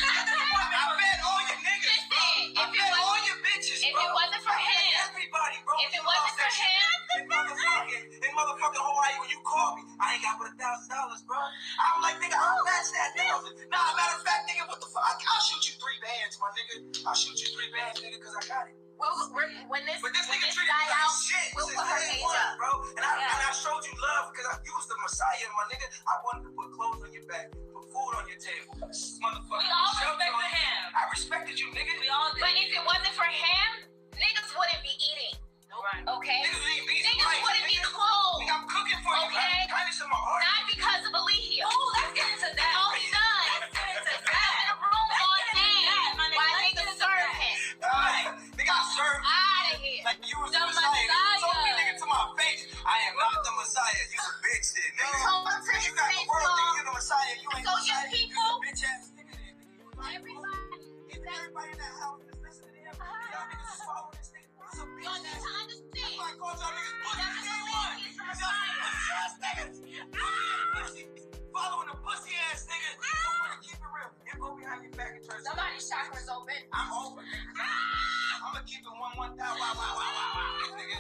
I bet all your niggas, bro. I bet all your bitches, If bro. it wasn't for him, everybody, bro. If it wasn't for him, in motherfucking Hawaii, when you called me, I ain't got but $1,000, bro. I'm like, nigga, I'll match that $1,000. Nah, matter of fact, nigga, what the fuck? I'll shoot you 3 bands, my nigga. I'll shoot you 3 bands, nigga, because I got it. When this nigga treated die me like out, shit we'll since put her day age one, up. bro. And I showed you love because you was the Messiah, my nigga. I wanted to put clothes on your back, put food on your table, motherfucker. We all shelter respected on you. him. I respected you, nigga. We all did. But if it wasn't for him, niggas wouldn't be eating. Right. Okay? Niggas wouldn't be clothed. I'm cooking for you. Okay? Kindness in my heart. Not because of Alethea. Oh, let's get into that. All he does. Let's get into that. In a room all day while niggas serve him. Nigga, I served you. Out of here. Like you was the Messiah. You told me, nigga, to my face, I am not the Messiah. You a bitch shit, nigga. Cause you got the world thinking you're the Messiah. You ain't the Messiah. You a bitch ass nigga. Everybody in that house is listening to him. Y'all niggas is following this nigga. He's a bitch ass nigga. That's why I called y'all niggas pussy day one. Y'all pussy ass niggas. Following a pussy ass nigga. So keep it real. You go behind your back and try to Somebody's chakras open. I'm open, nigga. I'm gonna keep it 1,000, nigga.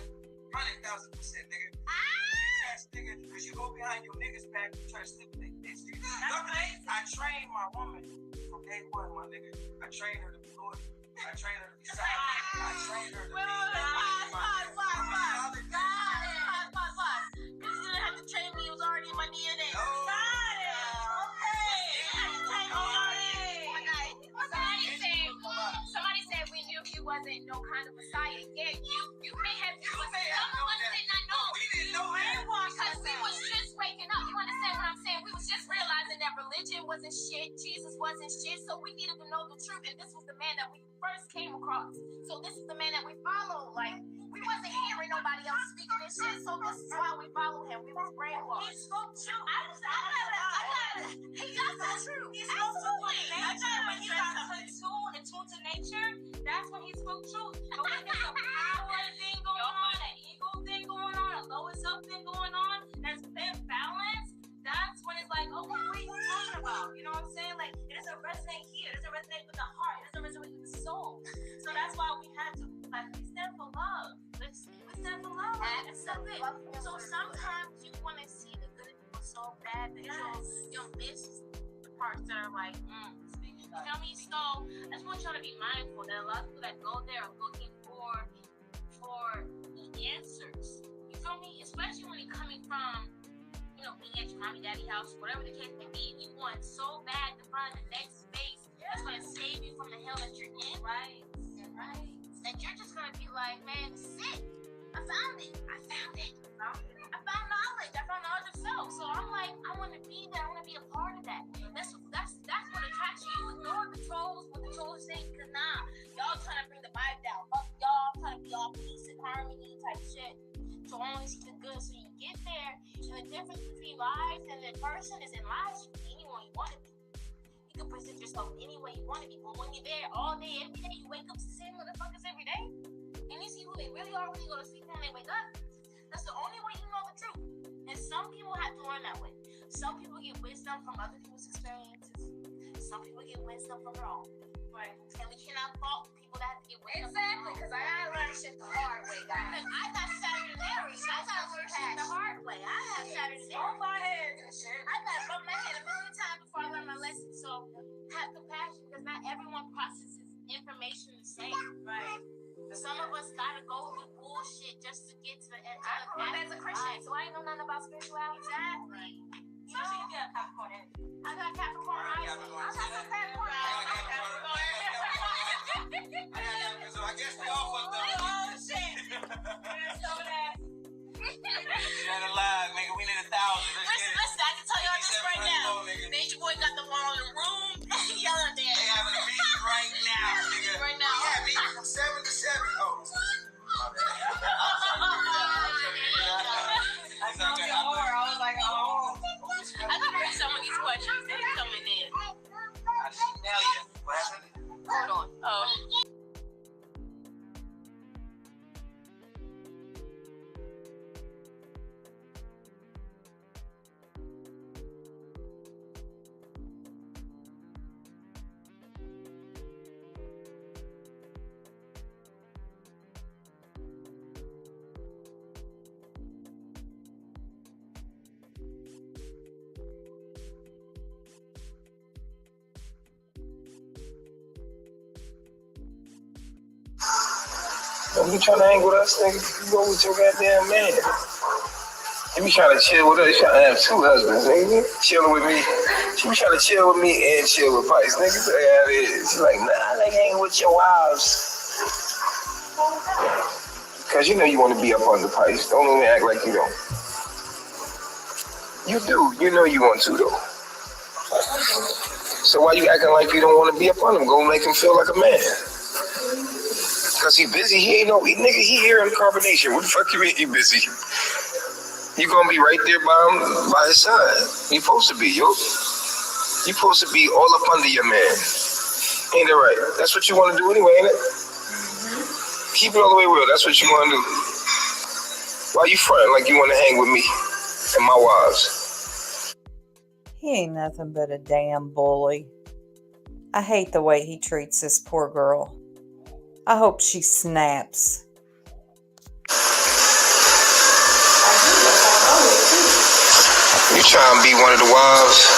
100,000%, nigga. Ass nigga, cause you go behind your niggas back and try to slip their bitch, nigga. Luckily, I trained my woman from day one, my nigga. I trained her to be loyal. I trained her to be silent. I trained her to be silent. You didn't have to train me. It was already in my DNA. Somebody said we knew he wasn't no kind of Messiah. Yeah, you may have. Some of us did not know. We didn't know that. Because we was just waking up. You understand what I'm saying? We was just realizing that religion wasn't shit. Jesus wasn't shit. So we needed to know the truth. And this was the man that we first came across. So this is the man that we followed. Like, we wasn't hearing nobody else speaking this shit. So this is why we followed him. We was brainwashed. He spoke truth. He got the truth. He spoke truth. When he got in tune to nature, that's when he spoke truth. But when there's a power thing going on, an ego thing going on, a lower self thing going on, that's imbalanced, that's when it's like, okay, what are you talking about? You know what I'm saying? Like, it doesn't resonate here. It doesn't resonate with the heart. It doesn't resonate with the soul. So that's why we had to, like, we stand for love. We stand for love. So sometimes you want to see the good in people so bad that you'll miss the parts that are like, you feel me? So I just want y'all to be mindful that a lot of people that go there are looking for the answers. You feel me? Especially when you're coming from, you know, being at your mommy, daddy house, whatever the case may be, you want so bad to find the next space that's going to save you from the hell that you're in. Right. And you're just going to be like, man, this is it. I found it. I found knowledge. I found knowledge of self. So I'm like, I want to be there. I want to be a part of that. That's what attracts you. You ignore the trolls, what the trolls say, because y'all trying to bring the vibe down. Fuck y'all, trying to be all peace and harmony type shit. So I only see the good. So you get there, and the difference between lives and the person is in lives you can be anyone you want to be. You can present yourself any way you want to be. But when you're there all day, every day, you wake up to the same motherfuckers every day, and you see who they really are when you go to sleep when they wake up. That's the only way you know the truth. And some people have to learn that way. Some people get wisdom from other people's experiences. Some people get wisdom from their own. Right. And we cannot fault people that have to get wisdom. Exactly, because I gotta learn shit the hard way, guys. Because I got Saturday Larry. I gotta learn shit the hard way. I have Saturday Larry. My head and shit. I gotta bump my head a million times before I learn my lesson. So have compassion, because not everyone processes information the same. Right. Some of us gotta go through bullshit just to get to the end. I grew up as a Christian, so I ain't know nothing about spirituality. Exactly. Especially if you got Capricorn energy. I got Capricorn rising. I got some Capricorn rising. So I guess we all fucked up. Oh shit. So that. You're alive, nigga. We need 1,000. Listen, I can tell y'all this right now. Nature Boy got the wall in the room. Yelling there. They having a meeting right now, nigga. Right now. Yeah, meeting from 7 to 7. Oh. I saw your aura. I was like, oh. I could read some of these questions that are coming in. I see Nelia. What happened? Hold on. Oh. Don't be trying to hang with us, nigga. You go with your goddamn man. You be trying to chill with us. You trying to have 2 husbands, nigga. Chilling with me. She be trying to chill with me and chill with Pice, nigga. That's how it is. She's like, nah, I ain't hanging with your wives. Because you know you want to be up on the Pice. Don't even act like you don't. You do. You know you want to, though. So why you acting like you don't want to be up on him? Go make him feel like a man. Because he busy. He ain't no nigga. He here in carbonation. What the fuck you mean he busy? You gonna be right there by his side. You supposed to be, yo. You supposed to be all up under your man. Ain't it right? That's what you want to do anyway, ain't it? Keep it all the way real. That's what you want to do. Why you fronting like you want to hang with me and my wives? He ain't nothing but a damn bully. I hate the way he treats this poor girl. I hope she snaps. You trying to be one of the wives?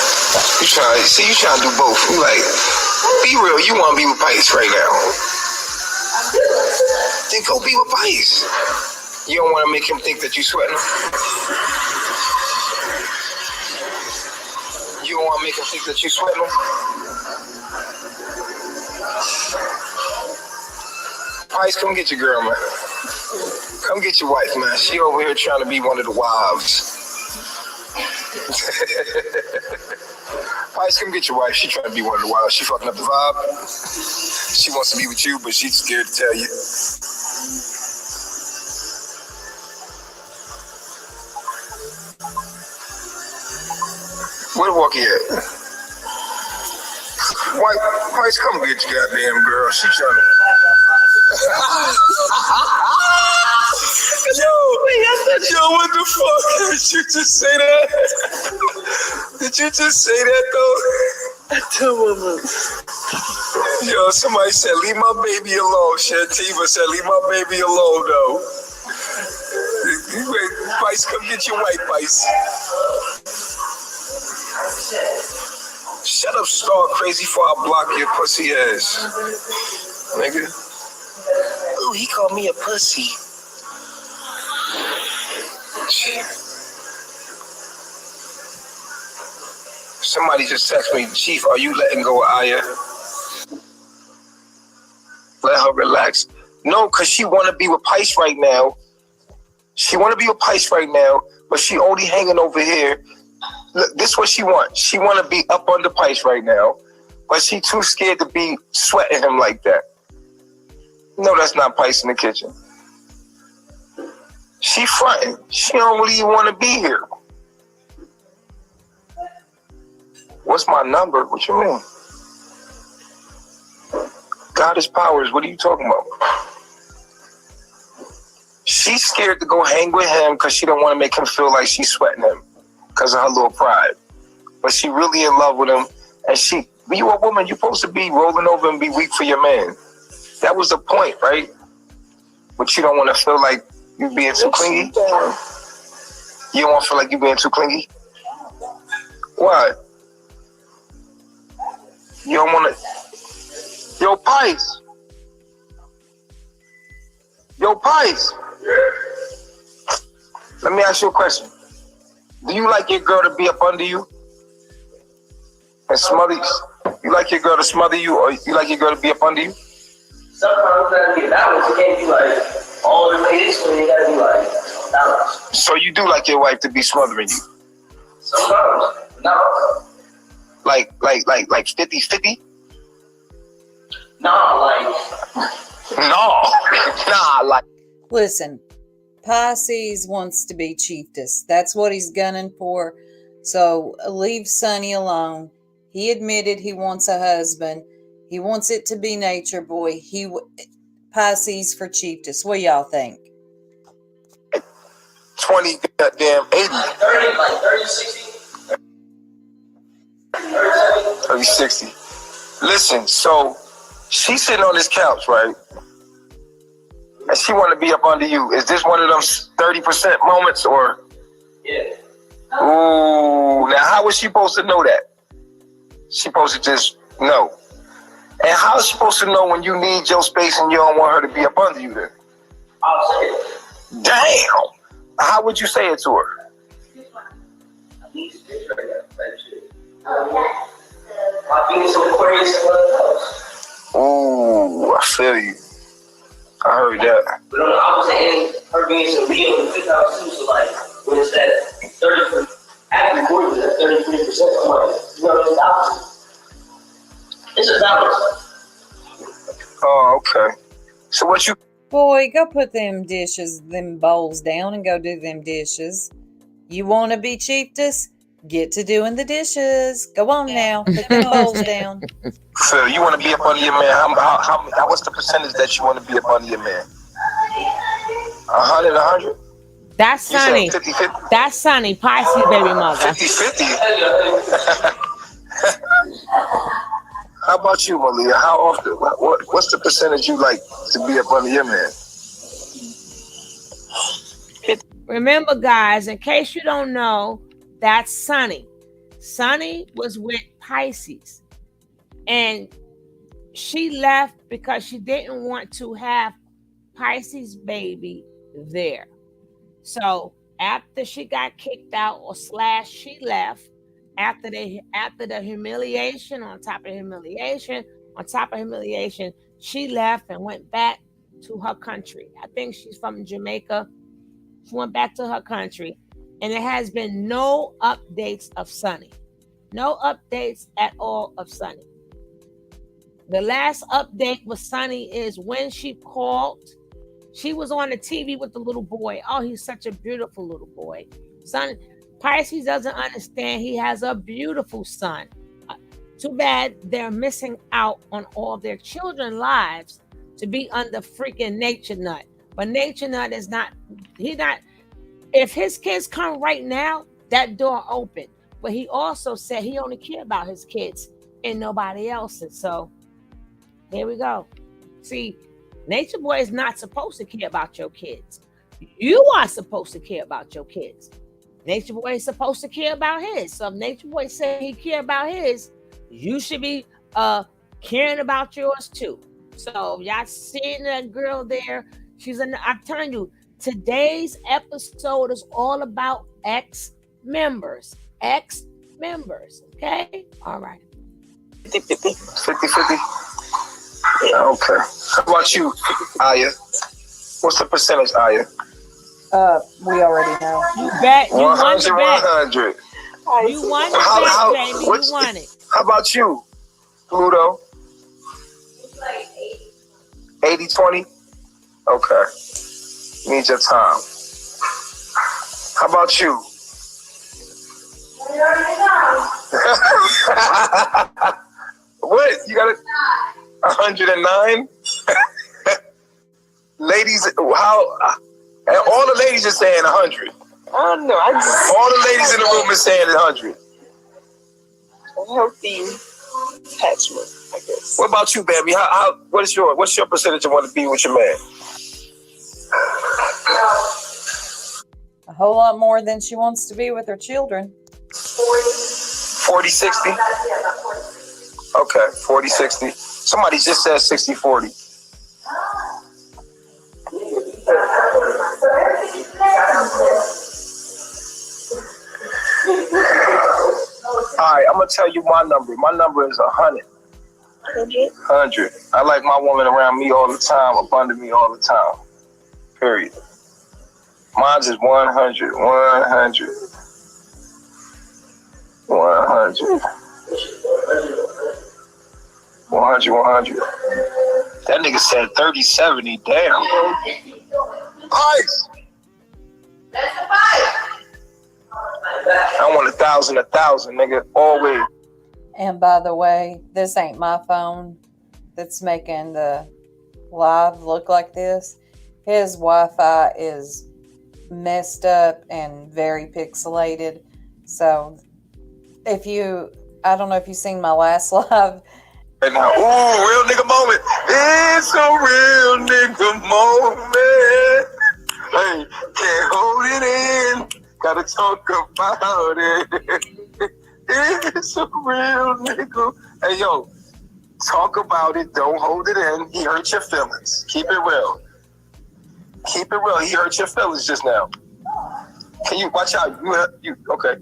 You trying to do both. You like, be real. You want to be with Pice right now. Then go be with Vice. You don't want to make him think that you sweating him. You don't want to make him think that you sweating him. Vice, come get your girl, man. Come get your wife, man. She over here trying to be one of the wives. Vice, come get your wife. She trying to be one of the wives. She fucking up the vibe. She wants to be with you, but she's scared to tell you. Where the walkie at? Vice, come get your goddamn girl. She trying to... Yo, what the fuck? Did you just say that? Did you just say that though? Yo, somebody said, leave my baby alone. Shantiva said, leave my baby alone though. Vice, come get your wife, Vice. Shut up, Star Crazy, before I block your pussy ass. Nigga. Ooh, he called me a pussy. Somebody just text me, Chief, are you letting go of Aya? Let her relax. No, because she want to be with Pice right now. She want to be with Pice right now, but she only hanging over here. Look, this is what she want. She want to be up under Pice right now, but she too scared to be sweating him like that. No, that's not Pice in the kitchen. She fronting. She don't really want to be here. What's my number? What you mean? Goddess powers, what are you talking about? She's scared to go hang with him because she don't want to make him feel like she's sweating him because of her little pride. But she really in love with him. And you a woman, you're supposed to be rolling over and be weak for your man. That was the point, right? But you don't want to feel like you being too clingy? You don't want to feel like you being too clingy? Why? You don't want to... Yo, Pice. Yo, Pice. Let me ask you a question. Do you like your girl to be up under you and smother you? You like your girl to smother you, or you like your girl to be up under you? Sometimes you gotta be balanced. You can't be like all the way this way. You gotta be like balanced. So you do like your wife to be smothering you? Sometimes, no. Like 50-50? No, like. Listen, Pisces wants to be chiefess. That's what he's gunning for. So leave Sonny alone. He admitted he wants a husband. He wants it to be nature boy. Pisces for chiefess. What y'all think? 20 goddamn 80. 30, 60. 30, 60. Listen, so she's sitting on this couch, right? And she want to be up under you. Is this one of them 30% moments, or? Yeah. Ooh, now how is she supposed to know that? She supposed to just know. And how is she supposed to know when you need your space and you don't want her to be up under you then? I'll say it. Damn! How would you say it to her? My feelings so Aquarius and what else. Ooh, I feel you. I heard that. But I was saying her being so Leo in the 5th house too, so like, when it's that 30%, after Aquarius, that's 33%. I'm like, you know, it's opposite. It's a balance. Oh, okay. So what you... Boy, go put them bowls down and go do them dishes. You want to be chiefess? Get to doing the dishes. Go on now. Put them bowls down. Phil, you want to be up under your man? How what's the percentage that you want to be up under your man? 100, 100? That's Sonny. 50-50? That's Sonny, Pisces baby mother. 50-50? How about you, Malia? How often? What's the percentage you like to be up under your man? Remember, guys, in case you don't know, that's Sonny. Sonny was with Pisces. And she left because she didn't want to have Pisces baby there. So after she got kicked out or slashed, she left. After the humiliation, on top of humiliation, she left and went back to her country. I think she's from Jamaica. She went back to her country, and there has been no updates of Sunny. No updates at all of Sunny. The last update with Sunny is when she called. She was on the TV with the little boy. Oh, he's such a beautiful little boy. Son, Pisces doesn't understand he has a beautiful son. Too bad they're missing out on all their children's lives to be under freaking Nature Nut. But Nature Nut is not, if his kids come right now, that door open. But he also said he only cared about his kids and nobody else's. So here we go. See, Nature Boy is not supposed to care about your kids. You are supposed to care about your kids. Nature Boy is supposed to care about his. So if Nature Boy said he care about his, you should be caring about yours too. So y'all seeing that girl there, I'm telling you, today's episode is all about ex-members. Okay? All right. 50-50. Yeah, okay. How about you, Aya? What's the percentage, Aya? We already know. You bet. You won the bet. 100. You won the bet, baby. You won it. How about you, Pluto? It's like 80-20? Okay. Need your time. How about you? What? You got it? 109? Ladies, how? All the ladies are saying 100. I don't know. All the ladies in the room are saying 100. A healthy attachment, I guess. What about you, baby? What's your percentage of want to be with your man? A whole lot more than she wants to be with her children. 40-60? Okay, 40-60. Somebody just said 60-40. All right, I'm gonna tell you my number. My number is 100. 100. I like my woman around me all the time, up under me all the time. Period. Mine's is 100. 100. 100. 100. That nigga said 30-70. Damn. Ice. That's a fight. I want 1,000, nigga. Always. And by the way, this ain't my phone that's making the live look like this. His Wi-Fi is messed up and very pixelated. So I don't know if you've seen my last live. Right now, ooh, real nigga moment. It's a real nigga moment. Hey, can't hold it in. Gotta talk about it. It's a real nigga. Hey, yo, talk about it. Don't hold it in. He hurt your feelings. Keep it real. Keep it real. He hurt your feelings just now. Can you watch out? You okay?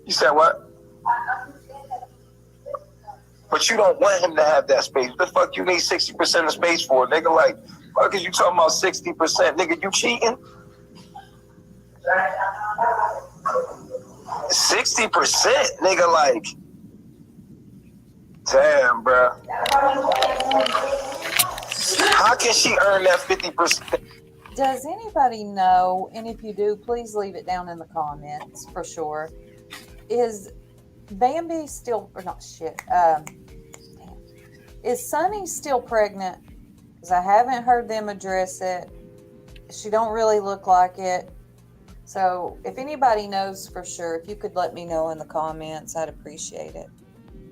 You said what? But you don't want him to have that space. What the fuck you need 60% of space for, nigga? Like, fuck is you talking about 60%? Nigga, you cheating? 60%, nigga, like, damn, bro. How can she earn that 50%? Does anybody know, and if you do, please leave it down in the comments for sure. Is Bambi still, or not shit, is Sunny still pregnant? Because I haven't heard them address it. She don't really look like it. So if anybody knows for sure, if you could let me know in the comments, I'd appreciate it.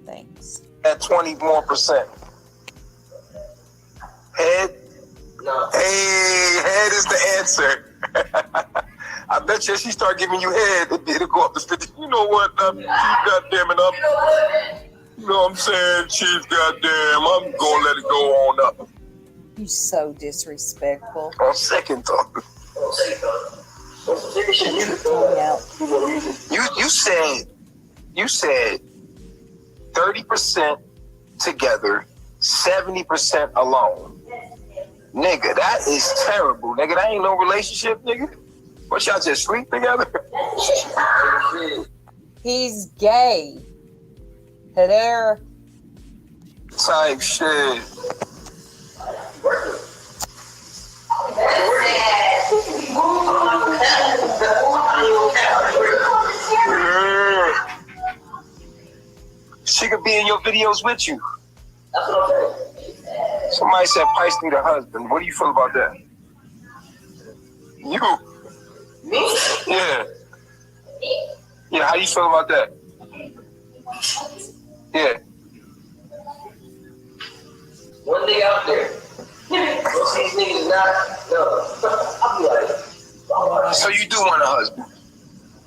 Thanks. At 20% more. Head? No. Hey, head is the answer. I bet you she start giving you head, it'll go up to 50. You know what? Chief, goddamn it up. You know what I'm saying? Chief, goddamn, I'm gonna let it go on up. You so disrespectful. On second thought. You said 30% together, 70% alone. Nigga, that is terrible. Nigga, that ain't no relationship, nigga. What, y'all just sleep together? He's gay. Hello. Type shit. She could be in your videos with you. Somebody said Pice need a husband. What do you feel about that? You? Me? Yeah. Yeah, how do you feel about that? Yeah. One day out there. Most of these niggas not. No. I'll be like, so you do want a husband?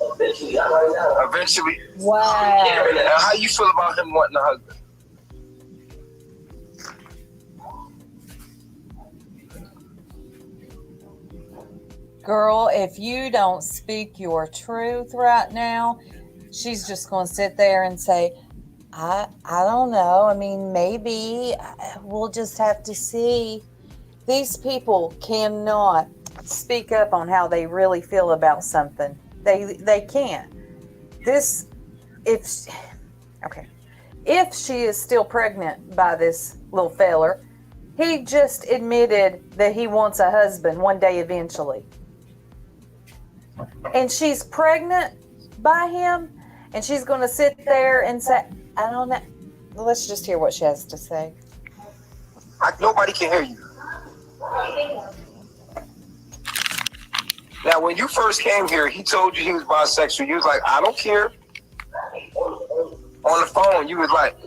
Eventually, right now. Eventually? Wow. And how you feel about him wanting a husband? Girl, if you don't speak your truth right now, she's just going to sit there and say, I don't know. I mean, maybe we'll just have to see. These people cannot speak up on how they really feel about something. They can't. If she is still pregnant by this little feller, he just admitted that he wants a husband one day eventually. And she's pregnant by him, and she's going to sit there and say, I don't know. Let's just hear what she has to say. Nobody can hear you. Now, when you first came here, he told you he was bisexual. You was like, I don't care. On the phone, you was like,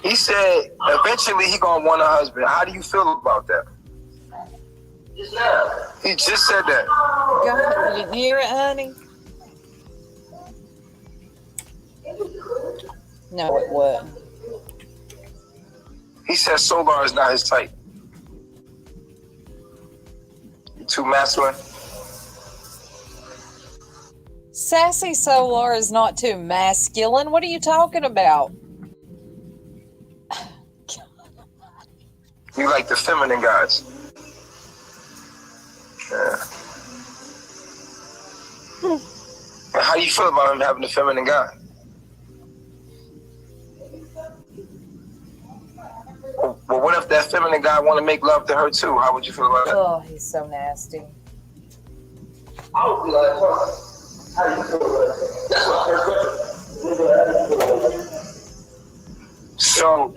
he said eventually he gonna want a husband. How do you feel about that? He just said that. God, you hear it, honey? No, it wouldn't. He said Solar is not his type. You too masculine. Sassy Solar is not too masculine. What are you talking about? You like the feminine guys. Yeah. How do you feel about him having a feminine guy? Well, what if that feminine guy want to make love to her too? How would you feel about that? Oh, he's so nasty. I would be like, how do you feel about that? That's my first question. So,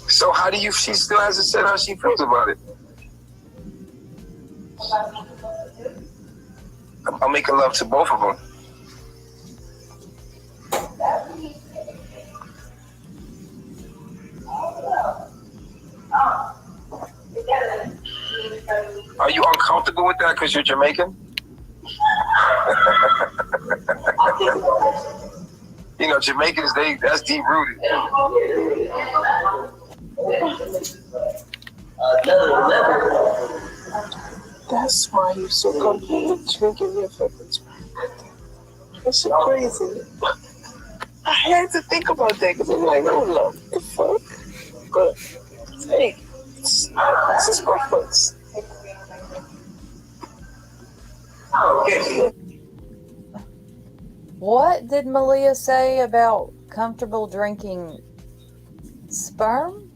so how do you, she still hasn't said how she feels about it. I'm making love to both of them. Are you uncomfortable with that because you're Jamaican? You know, Jamaicans, that's deep rooted. That's why you're so comfortable drinking your favorite drink. That's so crazy. I had to think about that because I'm like, oh no, what the fuck? But hey, this is my first. What did Malia say about comfortable drinking sperm?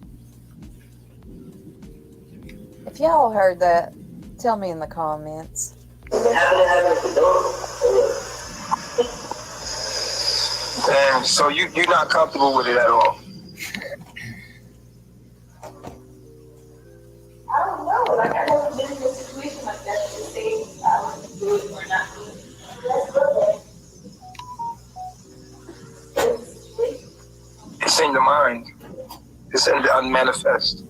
If y'all heard that, tell me in the comments. And so you're not comfortable with it at all? I don't know. Like, I've never been in a situation like that to say I would do it or not do it. It's in the mind. It's in the unmanifest.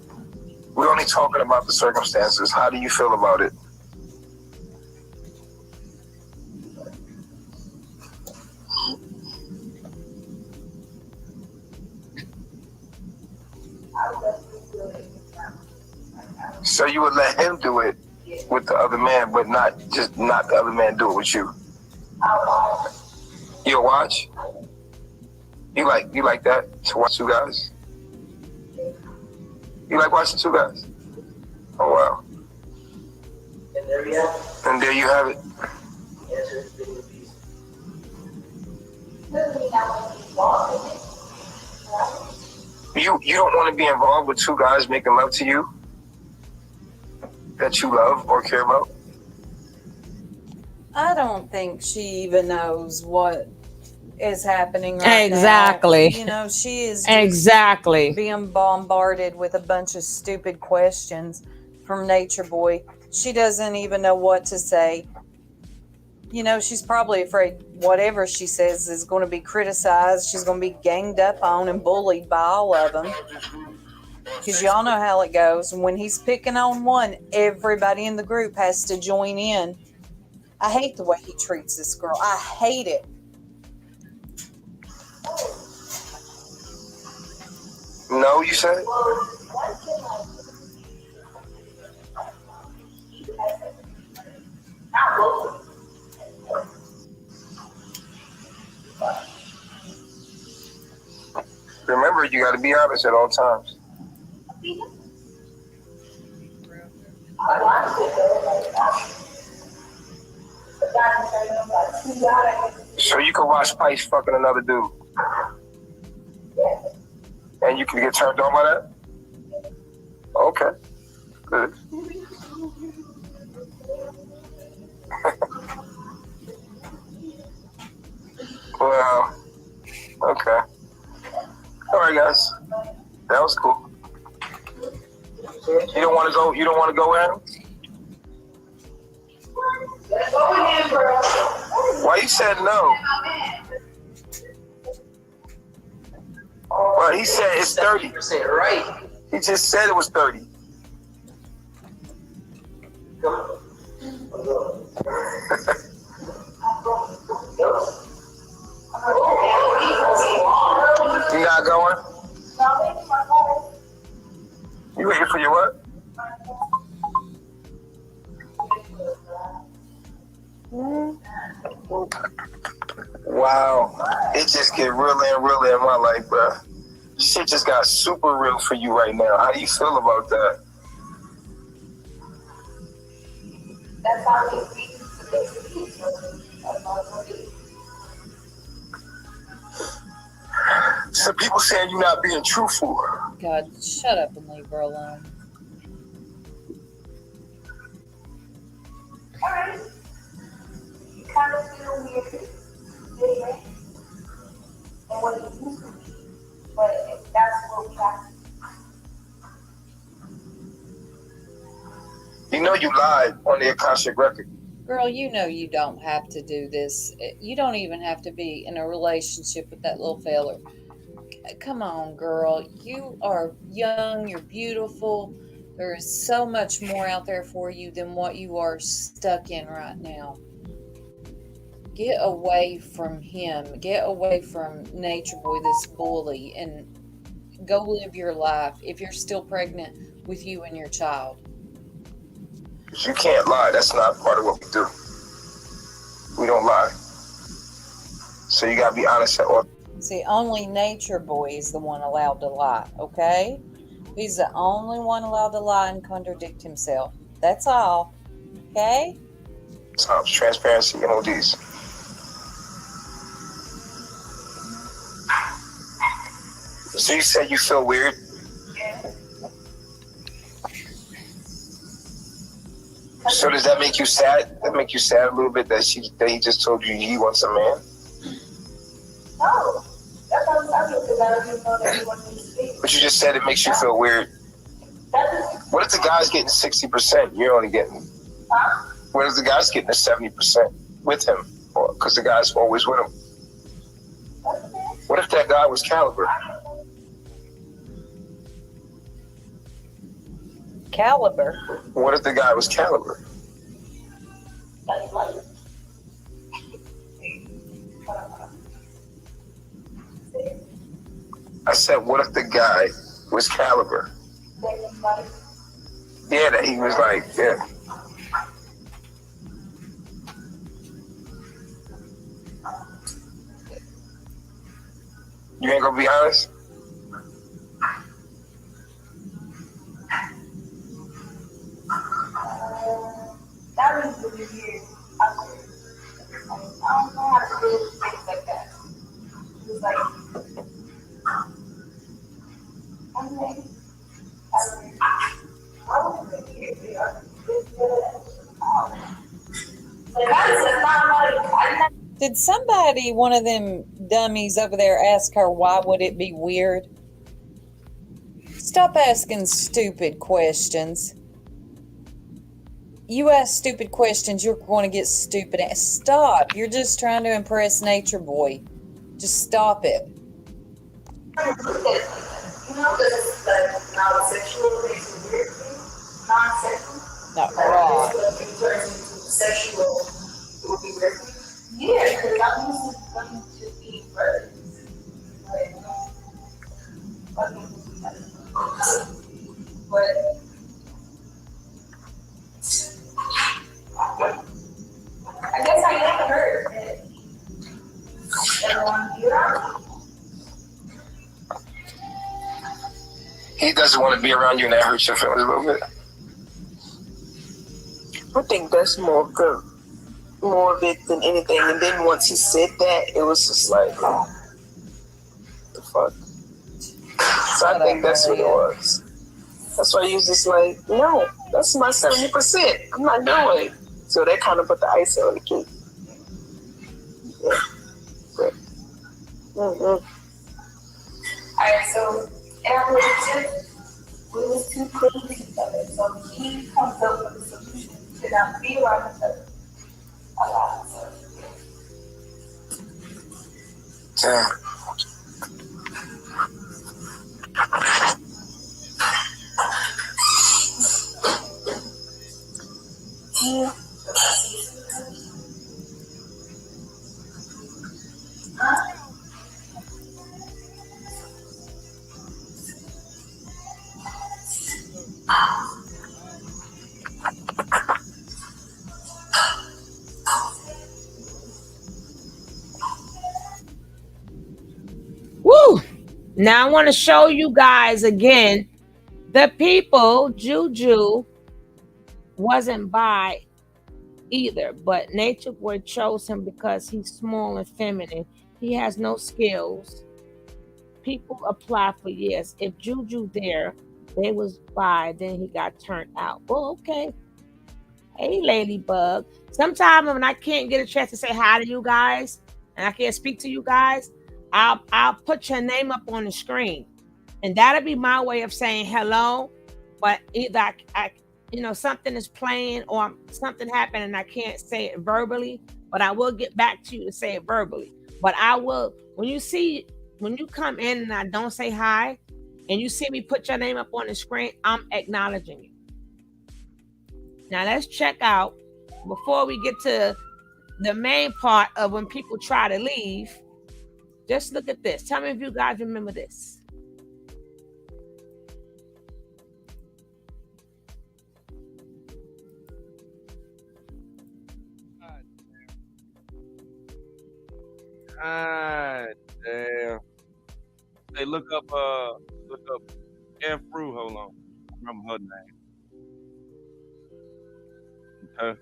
We're only talking about the circumstances. How do you feel about it? So you would let him do it with the other man, but not the other man do it with you. You'll watch? You like that to watch two guys? You like watching two guys? Oh wow. And there you have it. You don't want to be involved with two guys making love to you that you love or care about? I don't think she even knows what is happening right Exactly. now. You know, she is just being bombarded with a bunch of stupid questions from Nature Boy. She doesn't even know what to say. You know, she's probably afraid whatever she says is going to be criticized. She's going to be ganged up on and bullied by all of them. Because y'all know how it goes. When he's picking on one, everybody in the group has to join in. I hate the way he treats this girl. I hate it. No, you said? Remember, you got to be honest at all times. So you can watch Spice fucking another dude. And you can get turned on by that? Okay. Good. Well, okay. All right, guys. That was cool. You don't want to go? You don't want to go in? Why you said no? Well, he said it's 30%, right? He just said it was 30. You not going? You waiting for your what? Wow, it just get realer and realer in my life, bro. Shit just got super real for you right now. How do you feel about that? Some people saying you're not being truthful. God, shut up and leave her alone. Alright. You kind of feel weird. Anyway. And what you used to be. But that's what we have. You know you lied on the Akashic record. Girl, you know you don't have to do this. You don't even have to be in a relationship with that little fella. Come on, girl. You are young. You're beautiful. There is so much more out there for you than what you are stuck in right now. Get away from him. Get away from Nature Boy, this bully, and go live your life if you're still pregnant with you and your child. You can't lie. That's not part of what we do. We don't lie. So you gotta be honest at all. See, only Nature Boy is the one allowed to lie, okay? He's the only one allowed to lie and contradict himself. That's all, okay? Times transparency and ODs. So you said you feel weird? So does that make you sad? That make you sad a little bit that he just told you he wants a man? No. That's what I'm talking because I don't even know that he wants me to speak. But you just said it makes you feel weird. What if the guy's getting 60%? You're only getting... Huh? What if the guy's getting a 70% with him? Because the guy's always with him. What if that guy was Caliber? Caliber. What if the guy was Caliber? I said, what if the guy was Caliber? Yeah, that he was like, yeah. You ain't gonna be honest? That was really weird. I don't know how to do things like that. It was like, I'm like, I was really here. Did somebody, one of them dummies over there, ask her why would it be weird? Stop asking stupid questions. You ask stupid questions, you're going to get stupid. Stop. You're just trying to impress Nature Boy. Just stop it. You know, this like non-sexual makes it weird thing. Non-sexual. No. Like this would be turned into sexual. It would be weird. Yeah, because I'm used to them to be birds. Like, but I guess I never heard that everyone be around. He doesn't want to be around you, and that hurts your feelings a little bit. I think that's more of it than anything. And then once he said that, it was just like, what the fuck? So I think that's what it was. That's why he was just like, no, that's my 70%. I'm not doing it. So that kind of put the icing on the cake. Yeah. Mm-hmm. Alright, so in our relationship, we was too close to each other. So he comes up with a solution to not be around each other a lot. So, yeah. Woo! Now I want to show you guys again. The people, Juju wasn't by either, but Nature Boy chose him because he's small and feminine. He has no skills. People apply for years. If Juju there, they was by, then he got turned out. Well, okay. Hey, Ladybug. Sometimes when I can't get a chance to say hi to you guys, and I can't speak to you guys, I'll put your name up on the screen, and that'll be my way of saying hello. But either I something is playing or something happened and I can't say it verbally, but I will get back to you to say it verbally. But I will, when you come in and I don't say hi, and you see me put your name up on the screen, I'm acknowledging you. Now let's check out, before we get to the main part of when people try to leave, just look at this. Tell me if you guys remember this. God damn. Hey, look up Fru, hold on. I remember her name. Okay.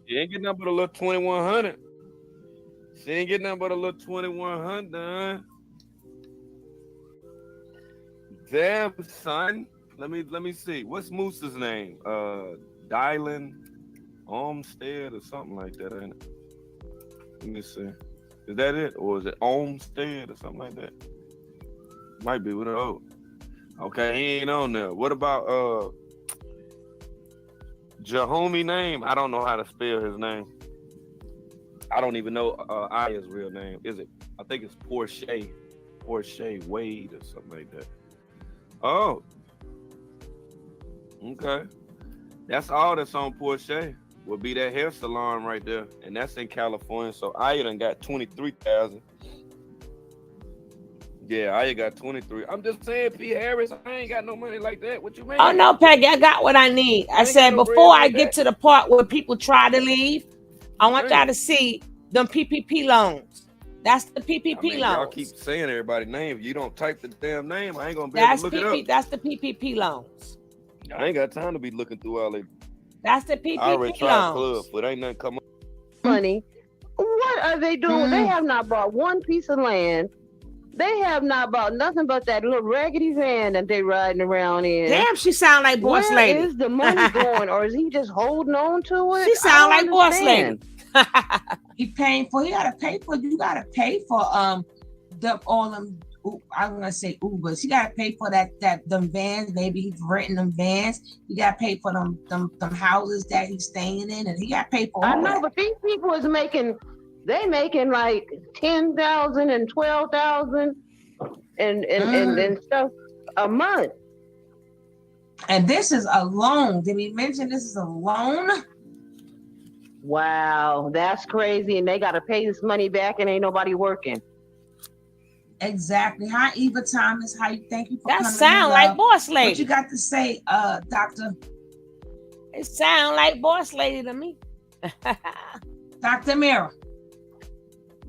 She ain't getting nothing but a little 2100. She ain't getting nothing but a little 2100. Damn, son. Let me see. What's Moose's name? Dylan Olmstead or something like that, ain't it? Let me see. Is that it? Or is it Olmstead or something like that? Might be with an O. Okay, he ain't on there. What about Jahomie name? I don't know how to spell his name. I don't even know Aya's real name. Is it? I think it's Porsche Wade or something like that. Oh. Okay. That's all that's on Porsche. Will be that hair salon right there. And that's in California. So I done got 23,000. Yeah, I got 23. I'm just saying, P. Harris, I ain't got no money like that. What you mean? Oh no, Peggy, I got what I need. I said no before I like get to the part where people try to leave, I want y'all to see them PPP loans. That's the PPP loans. Y'all keep saying everybody's name. If you don't type the damn name, I ain't gonna be able to look it up. That's the PPP loans. I ain't got time to be looking through all that. That's the PPP I already tried club, but ain't nothing come up. Money. What are they doing? They have not bought one piece of land. They have not bought nothing but that little raggedy van that they riding around in. Damn, she sound like boss lady. Where is the money going, or is he just holding on to it? She sound like boss lady. He paying for. He gotta pay for. You gotta pay for all them. I'm gonna say Ubers. He gotta pay for them vans. Maybe he's renting them vans. He gotta pay for them houses that he's staying in, and he gotta pay for. I know, but these people is making. They making like 10,000 and 12,000 and stuff a month. And this is a loan. Did we mention this is a loan? Wow, that's crazy. And they got to pay this money back, and ain't nobody working. Exactly. Hi, Eva Thomas. Thank you for coming. That sound like boss lady. What you got to say, Doctor? It sound like boss lady to me. Dr. Mira.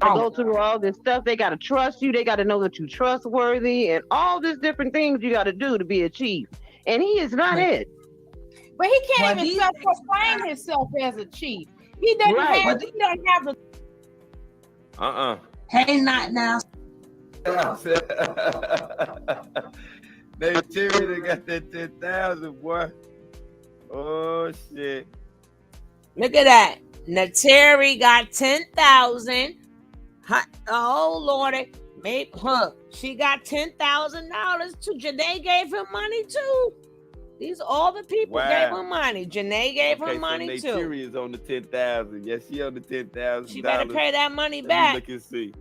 To go through all this stuff, they got to trust you. They got to know that you're trustworthy, and all these different things you got to do to be a chief. And he is not it. But he can't even self-proclaim himself as a chief. He doesn't have. He don't have the. Hey, not now. They got that 10,000, boy. Oh shit! Look at that. Nateri got 10,000. Oh Lordy, maybe she got $10,000 too. Janae gave him money too. These all the people gave him money. Janae gave him money too. Nateri is on the 10,000. Yes, she on the 10,000. She better pay that money back. Look and see.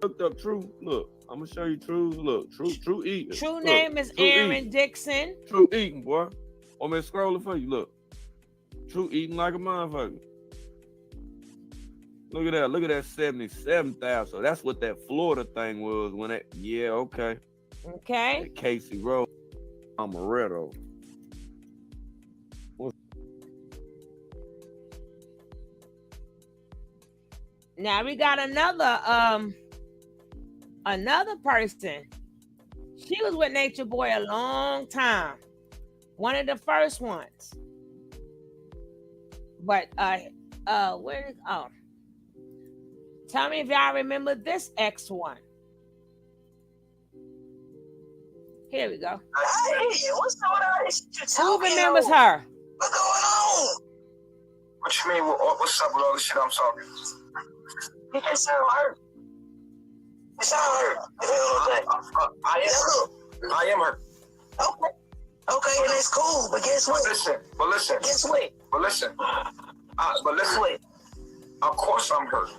Looked up True. Look, I'm gonna show you True. Look, True eating. True name is Aaron Dixon. True eating, boy. I'm gonna scroll it for you. Look, True eating like a motherfucker. Look at that 77,000. So that's what that Florida thing was when that. Yeah, okay. Okay. That Casey Road, Amaretto. Now we got another person. She was with Nature Boy a long time. One of the first ones. But where is tell me if y'all remember this X one. Here we go. Hey, what's going on? Who remembers her? What's going on? What you mean? What's up with all the shit I'm talking? It sound hurt. It sound hurt. I am hurt. Okay, and that's cool. But guess what? But listen. Guess what? But listen. Of course I'm hurt.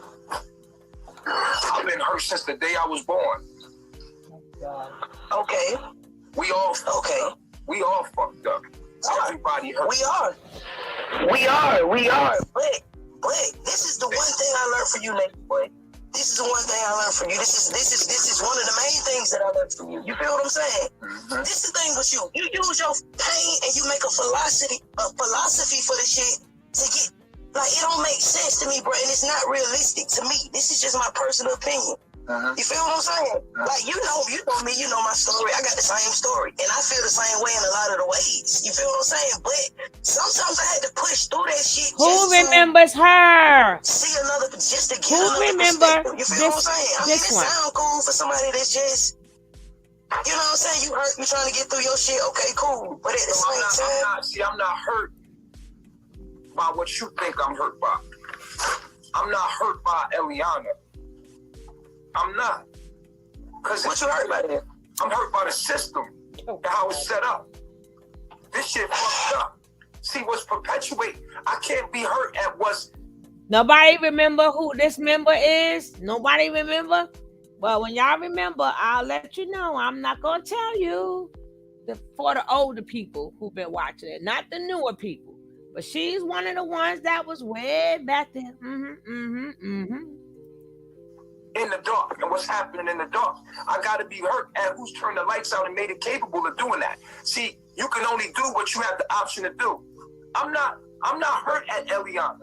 I've been hurt since the day I was born. Okay. We all fucked up. Everybody hurt. We are. But this is the one thing I learned from you, Nate boy. This is the one thing I learned from you. This is one of the main things that I learned from you. You feel what I'm saying? Mm-hmm. This is the thing with you. You use your pain and you make a philosophy for the shit to get. Like, it don't make sense to me, bro, and it's not realistic to me. This is just my personal opinion. You feel what I'm saying? Like, you know me, you know my story. I got the same story, and I feel the same way in a lot of the ways. You feel what I'm saying? But sometimes I had to push through that shit. Who remembers her? See another, just to get Who another remember perspective. You feel what I'm saying? I mean, it one? sound cool for somebody that's just, you know what I'm saying? You hurt, you trying to get through your shit. Okay, cool. But at the same time, I'm not hurt by what you think I'm hurt by. I'm not hurt by Eliana. I'm not. What you hurt by then? I'm hurt by the system, how it's set up. This shit fucked up. See what's perpetuate. I can't be hurt at what's. Nobody remember who this member is? Nobody remember? Well, when y'all remember, I'll let you know. I'm not gonna tell you. for the older people who've been watching it, not the newer people. But she's one of the ones that was way back there. In the dark, and what's happening in the dark. I gotta be hurt at who's turned the lights out and made it capable of doing that. See, you can only do what you have the option to do. I'm not hurt at Eliana.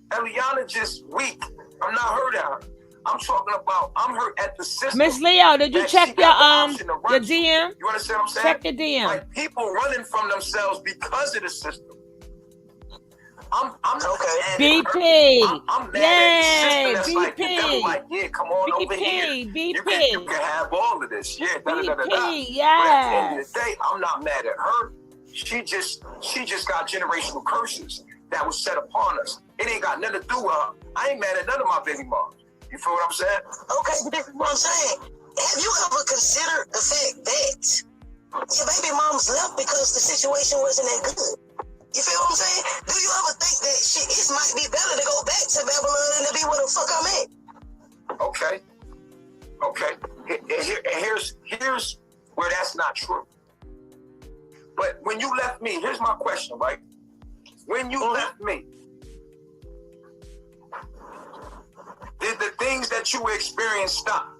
Eliana just weak. I'm not hurt at her. I'm talking about I'm hurt at the system. Miss Leo, did you check your DM? You understand what I'm saying? Check your DM. Like people running from themselves because of the system. I'm okay. BP. I'm mad Yay, at the system that's BP. like, yeah, come on over here. BP. You can have all of this. Yeah, BP, yes. But at the end of the day, I'm not mad at her. She just got generational curses that was set upon us. It ain't got nothing to do with her. I ain't mad at none of my baby moms. You feel what I'm saying? Okay, but this is what I'm saying. Have you ever considered the fact that your baby moms left because the situation wasn't that good? You feel what I'm saying? Do you ever think that shit, it might be better to go back to Babylon than to be where the fuck I'm at? Okay. And here's where that's not true. But when you left me, here's my question, right? When you left me, did the things that you experienced stop?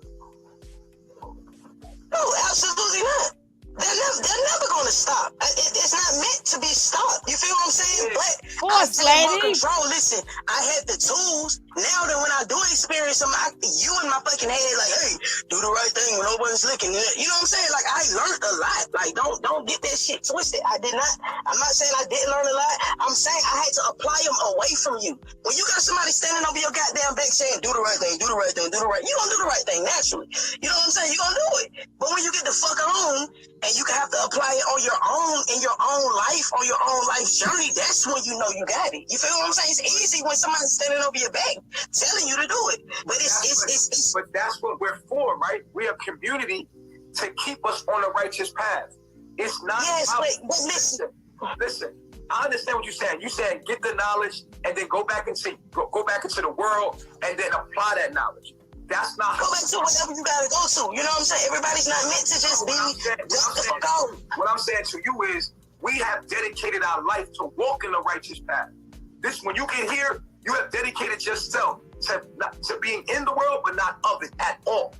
No, absolutely not. They're never going to stop. It's not meant to be stopped. You feel what I'm saying? But I still want control. Listen, I had the tools. Now that when I do experience them, you in my fucking head, like, hey, do the right thing when nobody's looking. You know what I'm saying? Like, I learned a lot. Like, don't get that shit twisted. I'm not saying I didn't learn a lot. I'm saying I had to apply them away from you. When you got somebody standing over your goddamn back saying, do the right thing, do the right thing, do the right, you gonna do the right thing naturally. You know what I'm saying? You gonna do it. But when you get the fuck on, and you can have to apply it on your own, in your own life, on your own life journey, that's when you know you got it. You feel what I'm saying? It's easy when somebody's standing over your back telling you to do it. But But that's what we're for, right? We're a community to keep us on the righteous path. It's not about, listen, I understand what you're saying. You said get the knowledge and then go back into the world and then apply that knowledge. That's not go back to whatever you gotta go to. You know what I'm saying? Everybody's not meant to just be what I'm saying to you is we have dedicated our life to walk in the righteous path. This when you get here, you have dedicated yourself to being in the world, but not of it at all.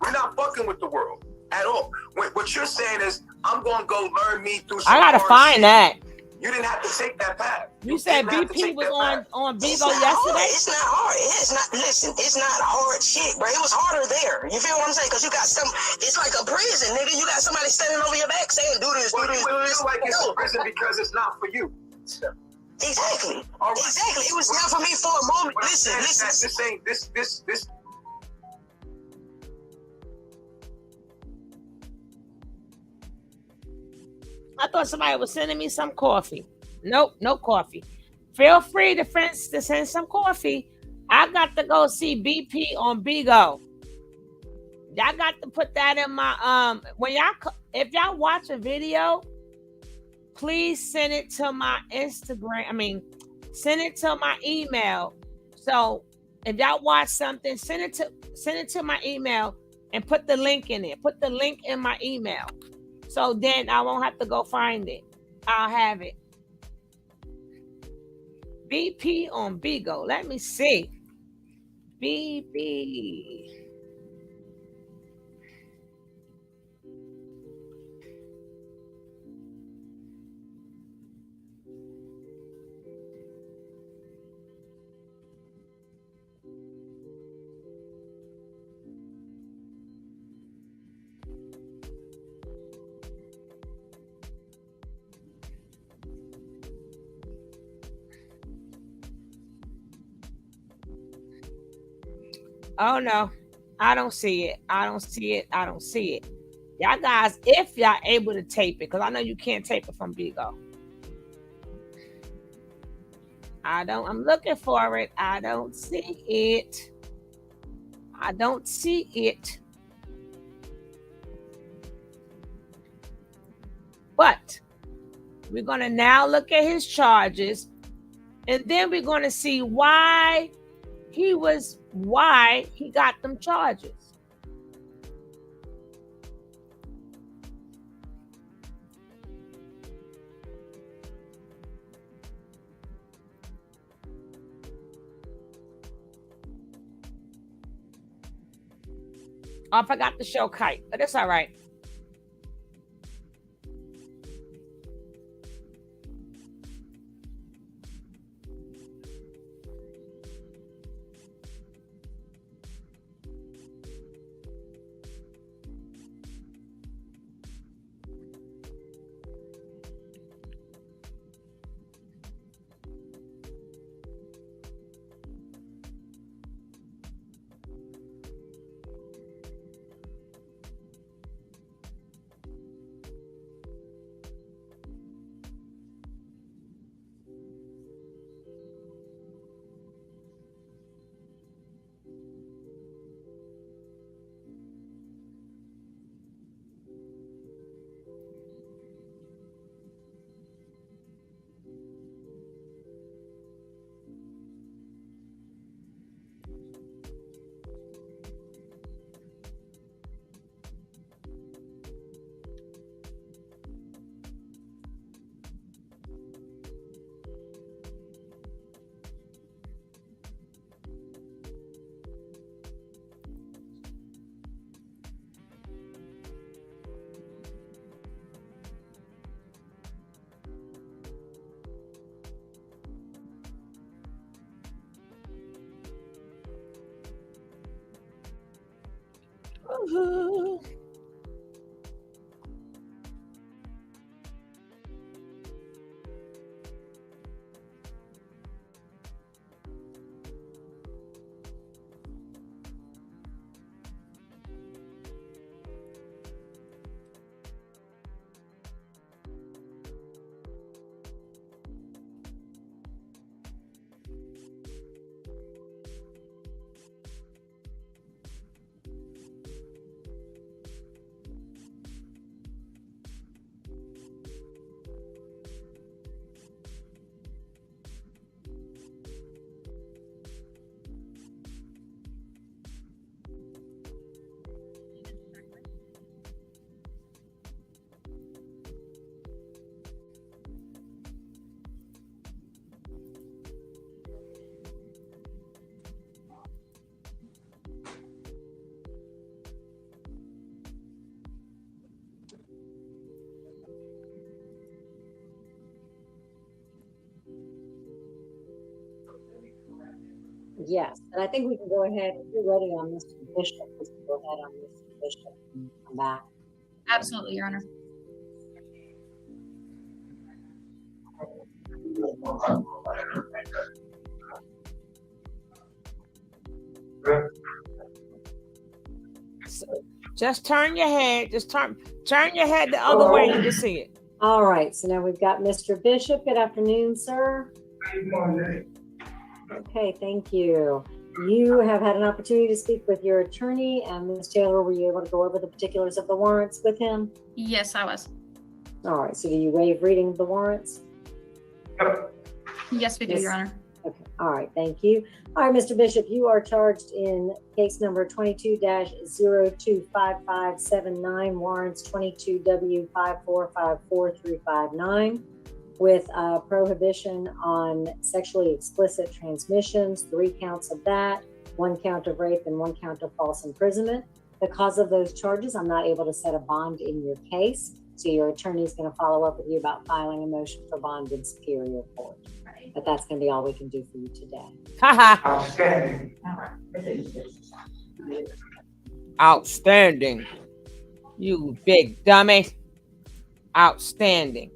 We're not fucking with the world at all. What you're saying is, I'm gonna go learn me through some I gotta find that. You didn't have to take that path. You said BP was on Bigo yesterday? It's not hard. It's not, listen, it's not hard shit, bro. It was harder there. You feel what I'm saying? Because you got it's like a prison, nigga. You got somebody standing over your back saying, do this, do this, do this. It's like it's a prison because it's not for you. Exactly. Right. Exactly. It was not for me for a moment. Listen. This ain't. I thought somebody was sending me some coffee. Nope, no coffee. Feel free to friends to send some coffee. I got to go see BP on Bigo. Y'all got to put that in my if y'all watch a video, please send it to my Instagram. Send it to my email. So if y'all watch something, send it to my email and put the link in it. Put the link in my email. So then I won't have to go find it. I'll have it. BP on Bigo. Let me see. BP. Oh no, I don't see it. I don't see it. Y'all guys, if y'all able to tape it, because I know you can't tape it from Bigo. I'm looking for it. I don't see it. But we're going to now look at his charges, and then we're going to see why he got them charges. I forgot to show Kite, but it's all right. Yes, and I think we can go ahead. If you're ready on Mr. Bishop, we can go ahead on Mr. Bishop and come back. Absolutely, Your Honor. So just turn your head. Just turn your head the other way. You can see it. All right. So now we've got Mr. Bishop. Good afternoon, sir. Good morning. Okay, thank you. You have had an opportunity to speak with your attorney, and Ms. Taylor, were you able to go over the particulars of the warrants with him? Yes, I was. All right. So do you waive reading of the warrants? Yes, we do, Your Honor. Okay. All right. Thank you. All right, Mr. Bishop, you are charged in case number 22-025579, warrants 22W5454359, with prohibition on sexually explicit transmissions, 3 counts of that, 1 count of rape, and 1 count of false imprisonment. Because of those charges, I'm not able to set a bond in your case. So your attorney is going to follow up with you about filing a motion for bond in Superior Court. But that's going to be all we can do for you today. Outstanding. Outstanding. You big dummy. Outstanding.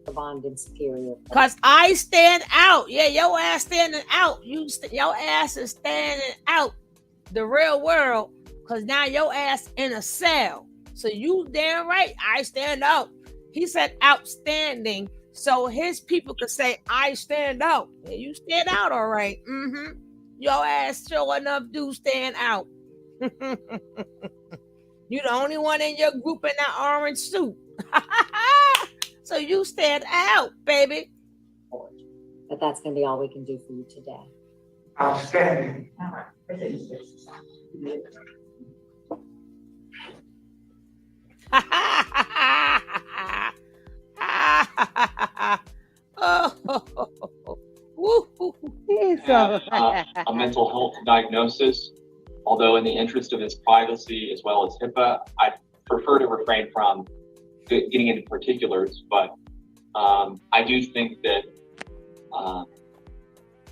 The bond in Superior Court. Because I stand out. Yeah, your ass standing out. Your ass is standing out the real world. Because now your ass in a cell. So you damn right, I stand out. He said outstanding. So his people could say, I stand out. Yeah, you stand out, all right. Mm-hmm. Your ass sure enough do stand out. You're the only one in your group in that orange suit. So you stand out, baby. But that's going to be all we can do for you today. Outstanding. A mental health diagnosis although in the interest of his privacy as well as HIPAA, I prefer to refrain from getting into particulars, but I do think that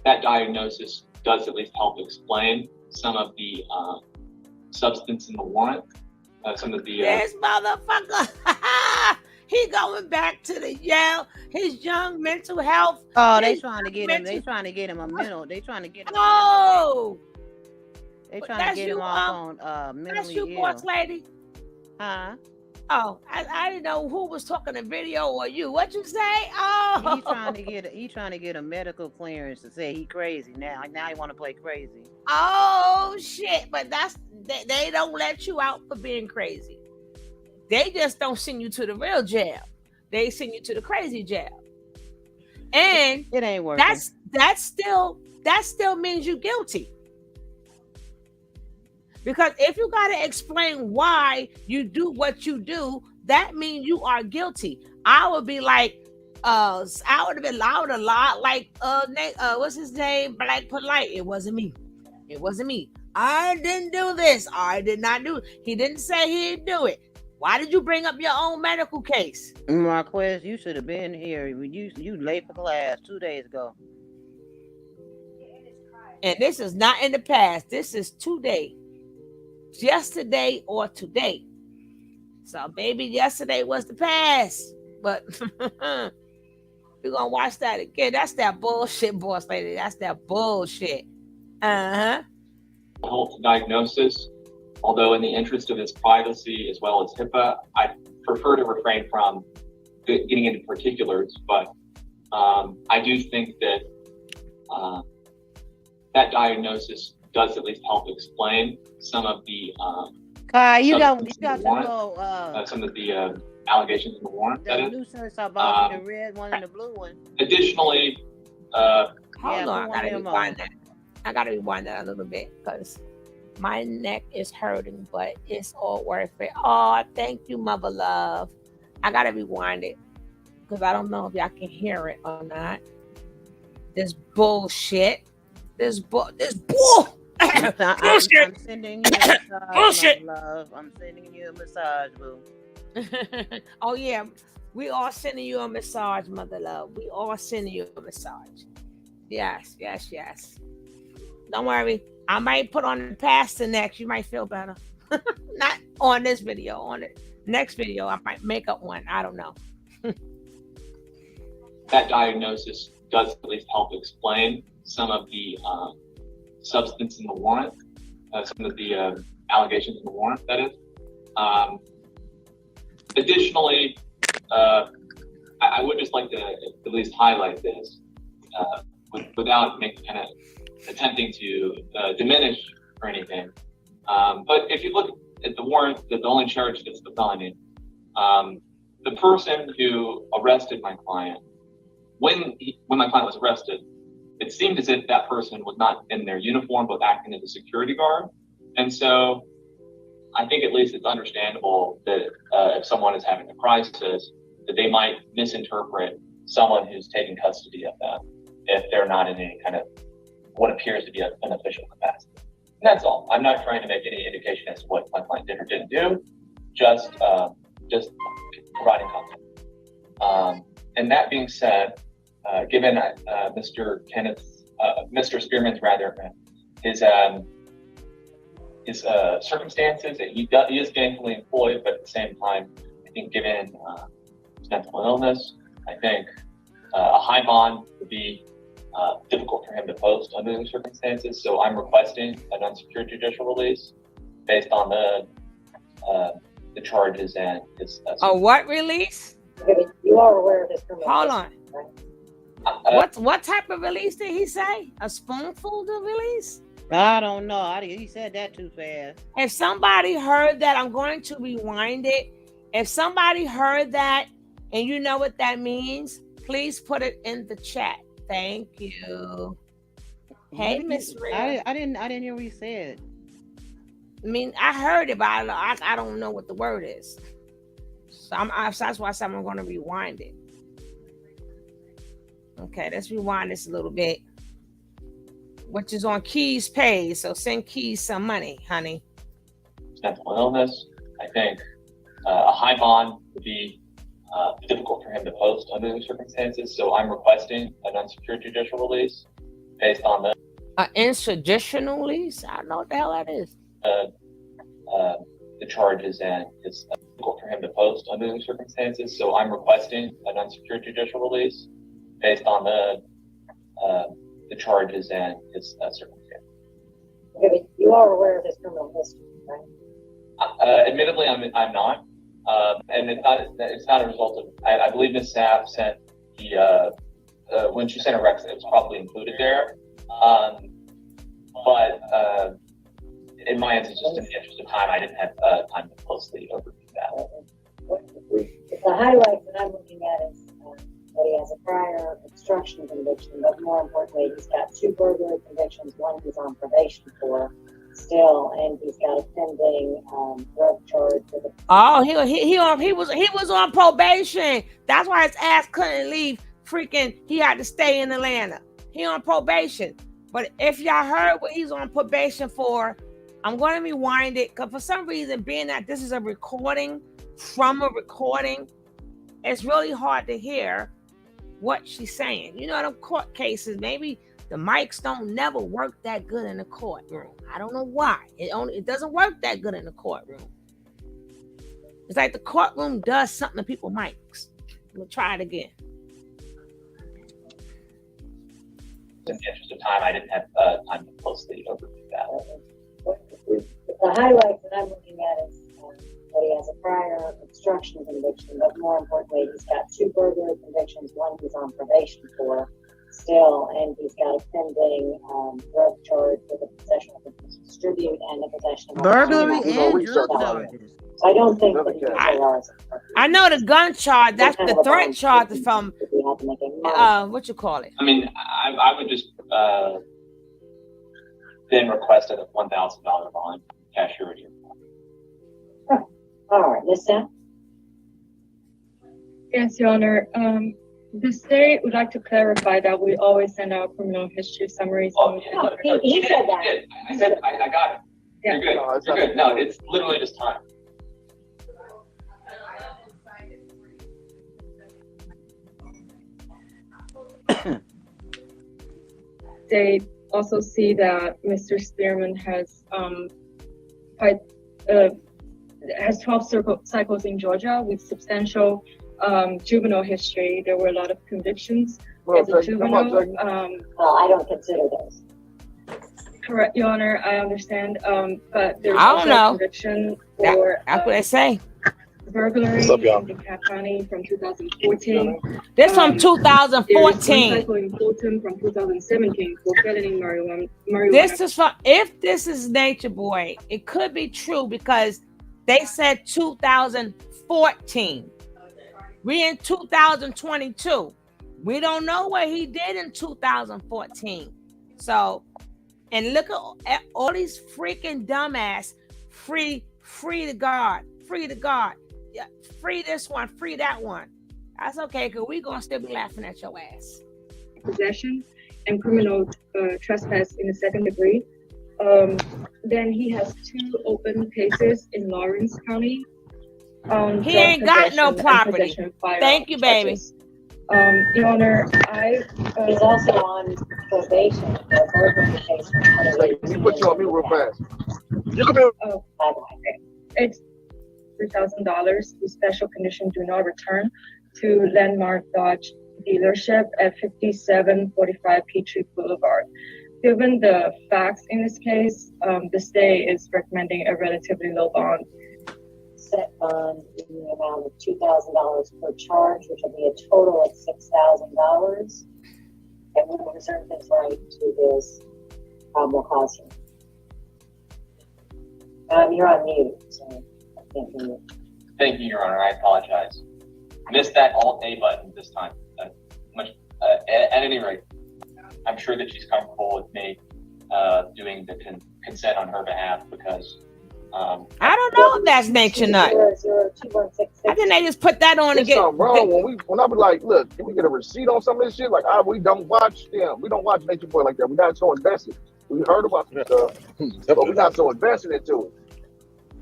that diagnosis does at least help explain some of the substance in the warrant, some of the... This motherfucker, he going back to the Yale, his young mental health. Oh, they trying to get him. They trying to get him a mental. They trying to get him. Oh, they trying to get him off on mentally that's you, ill. boss lady. Huh? Oh, I didn't know who was talking the video or you. What you say? Oh, He trying to get a medical clearance to say he crazy now. Now he want to play crazy. Oh shit! But they don't let you out for being crazy. They just don't send you to the real jail. They send you to the crazy jail. And it ain't working. That still means you guilty. Because if you gotta explain why you do what you do, that means you are guilty. I would be like, I would have been loud a lot, like what's his name? Black Polite. It wasn't me. It wasn't me. I didn't do this. I did not do it. He didn't say he didn't do it. Why did you bring up your own medical case? Marquez, you should have been here. You late for class 2 days ago. And this is not in the past. This is today. Yesterday or today. So baby, yesterday was the past. But we're gonna watch that again. That's that bullshit, boss lady. That's that bullshit. Health diagnosis, although in the interest of his privacy as well as HIPAA, I prefer to refrain from getting into particulars, but I do think that that diagnosis does at least help explain some of the you got to know some of the allegations in the warrant. The new shirts I bought, the red one and the blue one. Additionally, hold on, I gotta rewind that a little bit because my neck is hurting, but it's all worth it. Oh, thank you, mother love. I gotta rewind it because I don't know if y'all can hear it or not. This bullshit. This bull. I'm sending you a massage, bullshit. Love. I'm sending you a massage, boo. Oh yeah, we all sending you a massage, mother love. We all sending you a massage. Yes. Don't worry. I might put on the pastor next. You might feel better. Not on this video. On the next video, I might make up one. I don't know. That diagnosis does at least help explain some of the substance in the warrant, some of the allegations in the warrant, that is. Additionally, I would just like to at least highlight this without attempting to diminish or anything. But if you look at the warrant, the only charge that's the felony, the person who arrested my client, when my client was arrested, it seemed as if that person was not in their uniform, but acting as a security guard. And so I think at least it's understandable that if someone is having a crisis, that they might misinterpret someone who's taking custody of them if they're not in any kind of what appears to be an official capacity. And that's all. I'm not trying to make any indication as to what my client did or didn't do, just providing context. And that being said, given Mr. Spearman's his circumstances, that he is gainfully employed, but at the same time, I think given his mental illness, I think a high bond would be difficult for him to post under those circumstances. So I'm requesting an unsecured judicial release based on the charges and his. A what release? You are aware of his criminal Hold history, on. right? What type of release did he say? A spoonful of release? I don't know. He said that too fast. If somebody heard that, I'm going to rewind it. If somebody heard that and you know what that means, please put it in the chat. Thank you. Hey, Miss Real. I didn't hear what you said. I mean, I heard it, but I don't know what the word is. So that's why I said I'm going to rewind it. Okay, let's rewind this a little bit. which is on Key's page. So send Keys some money, honey. Mental illness. I think a high bond would be difficult for him to post under the circumstances. So I'm requesting an unsecured judicial release based on the Institutional lease? I don't know what the hell that is. The charges, and it's difficult for him to post under the circumstances. So I'm requesting an unsecured judicial release based on the charges and his circumstances. Okay, but you are aware of his criminal history, right? Admittedly, I'm not, and it's not a result of. I believe Ms. Sapp sent the when she sent a rec, it was probably included there. But in my instance, just in the interest of time, I didn't have time to closely overview that. The highlights that I'm looking at is that he has a prior obstruction conviction, but more importantly, he's got 2 burglary convictions, one he's on probation for still, and he's got a pending drug charge with a. Oh, he was on probation. That's why his ass couldn't leave. Freaking, he had to stay in Atlanta. He on probation. But if y'all heard what he's on probation for, I'm going to rewind it, because for some reason, being that this is a recording from a recording, it's really hard to hear what she's saying. You know, them court cases, maybe the mics don't never work that good in the courtroom. I don't know why. It doesn't work that good in the courtroom. It's like the courtroom does something to people's mics. We'll try it again. In the interest of time, I didn't have time to closely overview that. The highlights that I'm looking at is that he has a prior obstruction conviction, but more importantly, he's got 2 burglary convictions, one he's on probation for still, and he's got a pending drug charge with the possession of a distribute and the possession of burglary and drug charges. So I don't think that he I know the gun charge. That's the threat charge is from what you call it. I mean, I would just then request a $1,000 bond, cash surety. All right, Ms. Sam? Yes, Your Honor. The state would like to clarify that we always send out criminal history summaries. He said that. I said, I got it. Yeah. You're good. You're good. No, it's literally just time. They also see that Mr. Spearman has has 12 cycles in Georgia with substantial juvenile history. There were a lot of convictions as a juvenile. Well, I don't consider those. Correct, Your Honor. I understand. But there's I don't also know. a conviction for That's what they say. burglary in DeKalb County from 2014. This from 2014. There's one cycle in Fulton from 2017 for felony marijuana. This is from, if this is Nature Boy, it could be true because they said 2014. We in 2022. We don't know what he did in 2014. So, and look at all these freaking dumbass free the guard, yeah, free this one, free that one. That's okay, because we're gonna still be laughing at your ass. Possession and criminal trespass in the second degree. Then he has 2 open cases in Lawrence County. He ain't got no property. Thank you, baby. Your Honor, he's also on probation for a burglary case. Let me put you on me real fast. You can be. Oh, it's $3,000 with special condition: do not return to Landmark Dodge dealership at 5745 Peachtree Boulevard. Given the facts in this case, the state is recommending a relatively low bond. Set bond in the amount of $2,000 per charge, which will be a total of $6,000. And we will reserve his right to this probable cause hearing. You're on mute, so I can't hear you. Thank you, Your Honor. I apologize. Missed that Alt A button this time. At any rate, I'm sure that she's comfortable with me doing the consent on her behalf, because I don't know if that's nature nut. I think they just put that on There's to get. something wrong when I be like, look, can we get a receipt on some of this shit? Like, we don't watch them. We don't watch Nature Boy like that. We're not so invested. We heard about the stuff, but we're not so invested into it.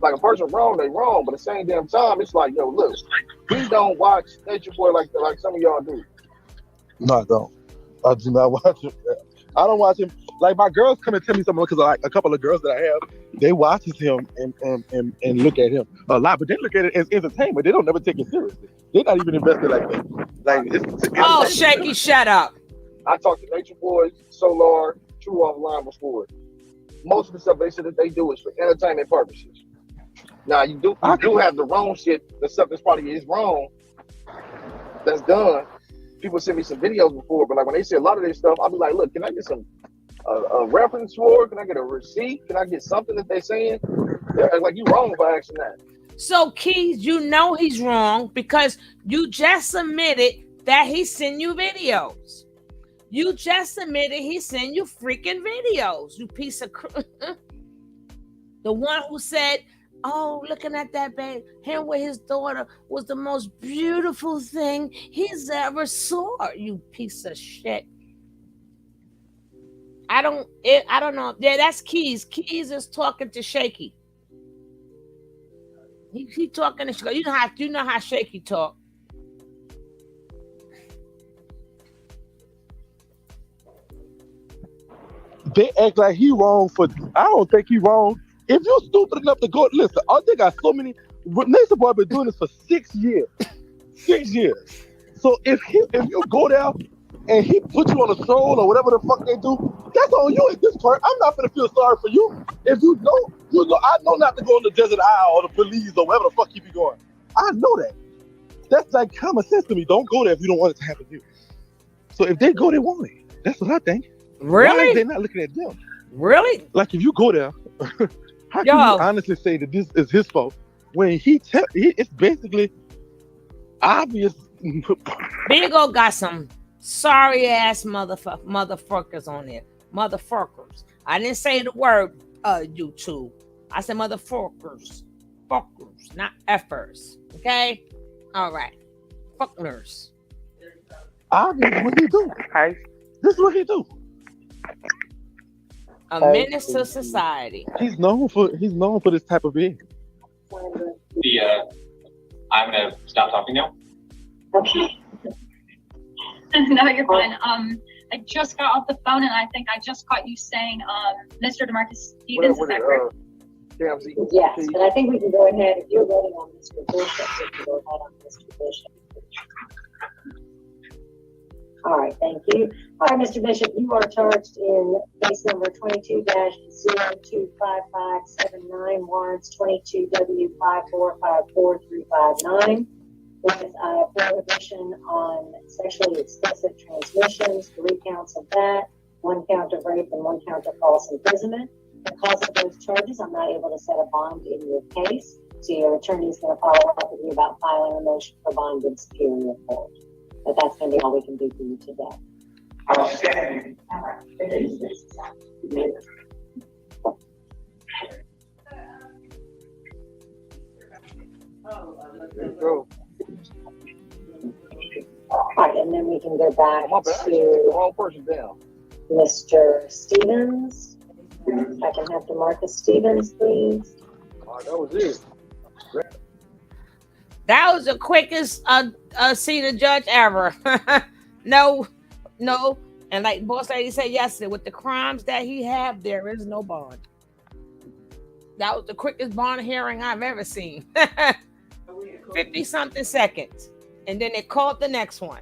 Like a person wrong, they wrong, but at the same damn time, it's like, yo, look, we don't watch Nature Boy like some of y'all do. No, I don't. I do not watch him. I don't watch him. Like my girls come and tell me something because like a couple of girls that I have, they watches him and look at him a lot, but they look at it as entertainment. They don't never take it seriously. They're not even invested like that. Like Oh, Shaky, shut up. I talked to Nature Boy, Solar, True offline before. Most of the stuff they said that they do is for entertainment purposes. Now you do have the wrong shit. The stuff that's probably is wrong. That's done. People send me some videos before, but like when they say a lot of this stuff, I'll be like, look, can I get some a reference for it? Can I get a receipt? Can I get something that they're saying? Like you wrong for asking that. So Keys, you know he's wrong because you just admitted that he sent you videos. You just admitted he sent you freaking videos. You piece of the one who said, oh, looking at that babe, him with his daughter was the most beautiful thing he's ever saw. You piece of shit. I don't know. Yeah, that's Keys. Keys is talking to Shaky. He talking to Shaky. You know how Shaky talk. They act like he wrong for. I don't think he wrong. If you're stupid enough to go, listen. They got so many. Nature Boy been doing this for 6 years. 6 years. So if you go there and he put you on a stroll or whatever the fuck they do, that's on you at this point. I'm not gonna feel sorry for you. If you know, I know not to go on the desert aisle or the police or wherever the fuck you be going. I know that. That's like common sense to me. Don't go there if you don't want it to happen to you. So if they go, they want it. That's what I think. Really? Why is they not looking at them? Really? Like if you go there, how can you honestly say that this is his fault when it's basically obvious? Bigo got some sorry ass motherfuckers on there. Motherfuckers. I didn't say the word YouTube. I said motherfuckers. Fuckers, not effers. Okay? All right. Fuckers. Obviously, what he do? This is what he do. A menace to society. He's known for this type of behavior. I'm gonna stop talking now. No, you're fine. I just got off the phone and I think I just caught you saying, Mr. DeMarcus Stevens, is that correct? Yes, but I think we can go ahead, if you're voting on Mr. Bishop, we can go ahead on Mr. Bishop. All right, thank you. All right, Mr. Bishop, you are charged in case number 22-025579, warrants 22W5454359, with prohibition on sexually explicit transmissions, 3 counts of that, 1 count of rape, and 1 count of false imprisonment. Because of those charges, I'm not able to set a bond in your case, so your attorney is going to follow up with you about filing a motion for bond in Superior Court. But that's going to be all we can do for you today. Outstanding. All right. All right, and then we can go back to wrong person down. Mr. Stevens. I can have DeMarcus Stevens, please. That was it. That was the quickest senior judge ever. No. And like Boss Lady said yesterday, with the crimes that he have, there is no bond. That was the quickest bond hearing I've ever seen. 50-something seconds. And then they called the next one.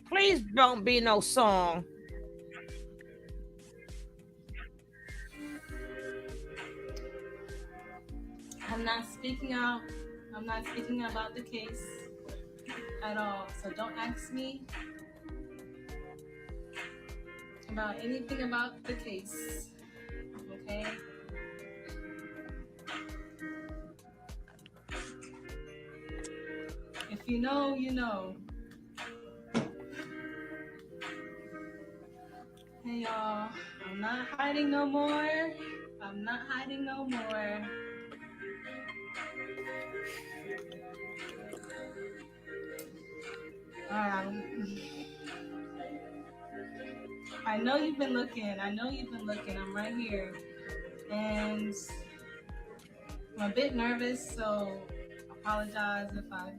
Please don't be no song. I'm not speaking about the case at all. So don't ask me about anything about the case. Okay? If you know, you know. Hey y'all, I'm not hiding no more. I'm not hiding no more. I know you've been looking. I'm right here. And I'm a bit nervous, so apologize if I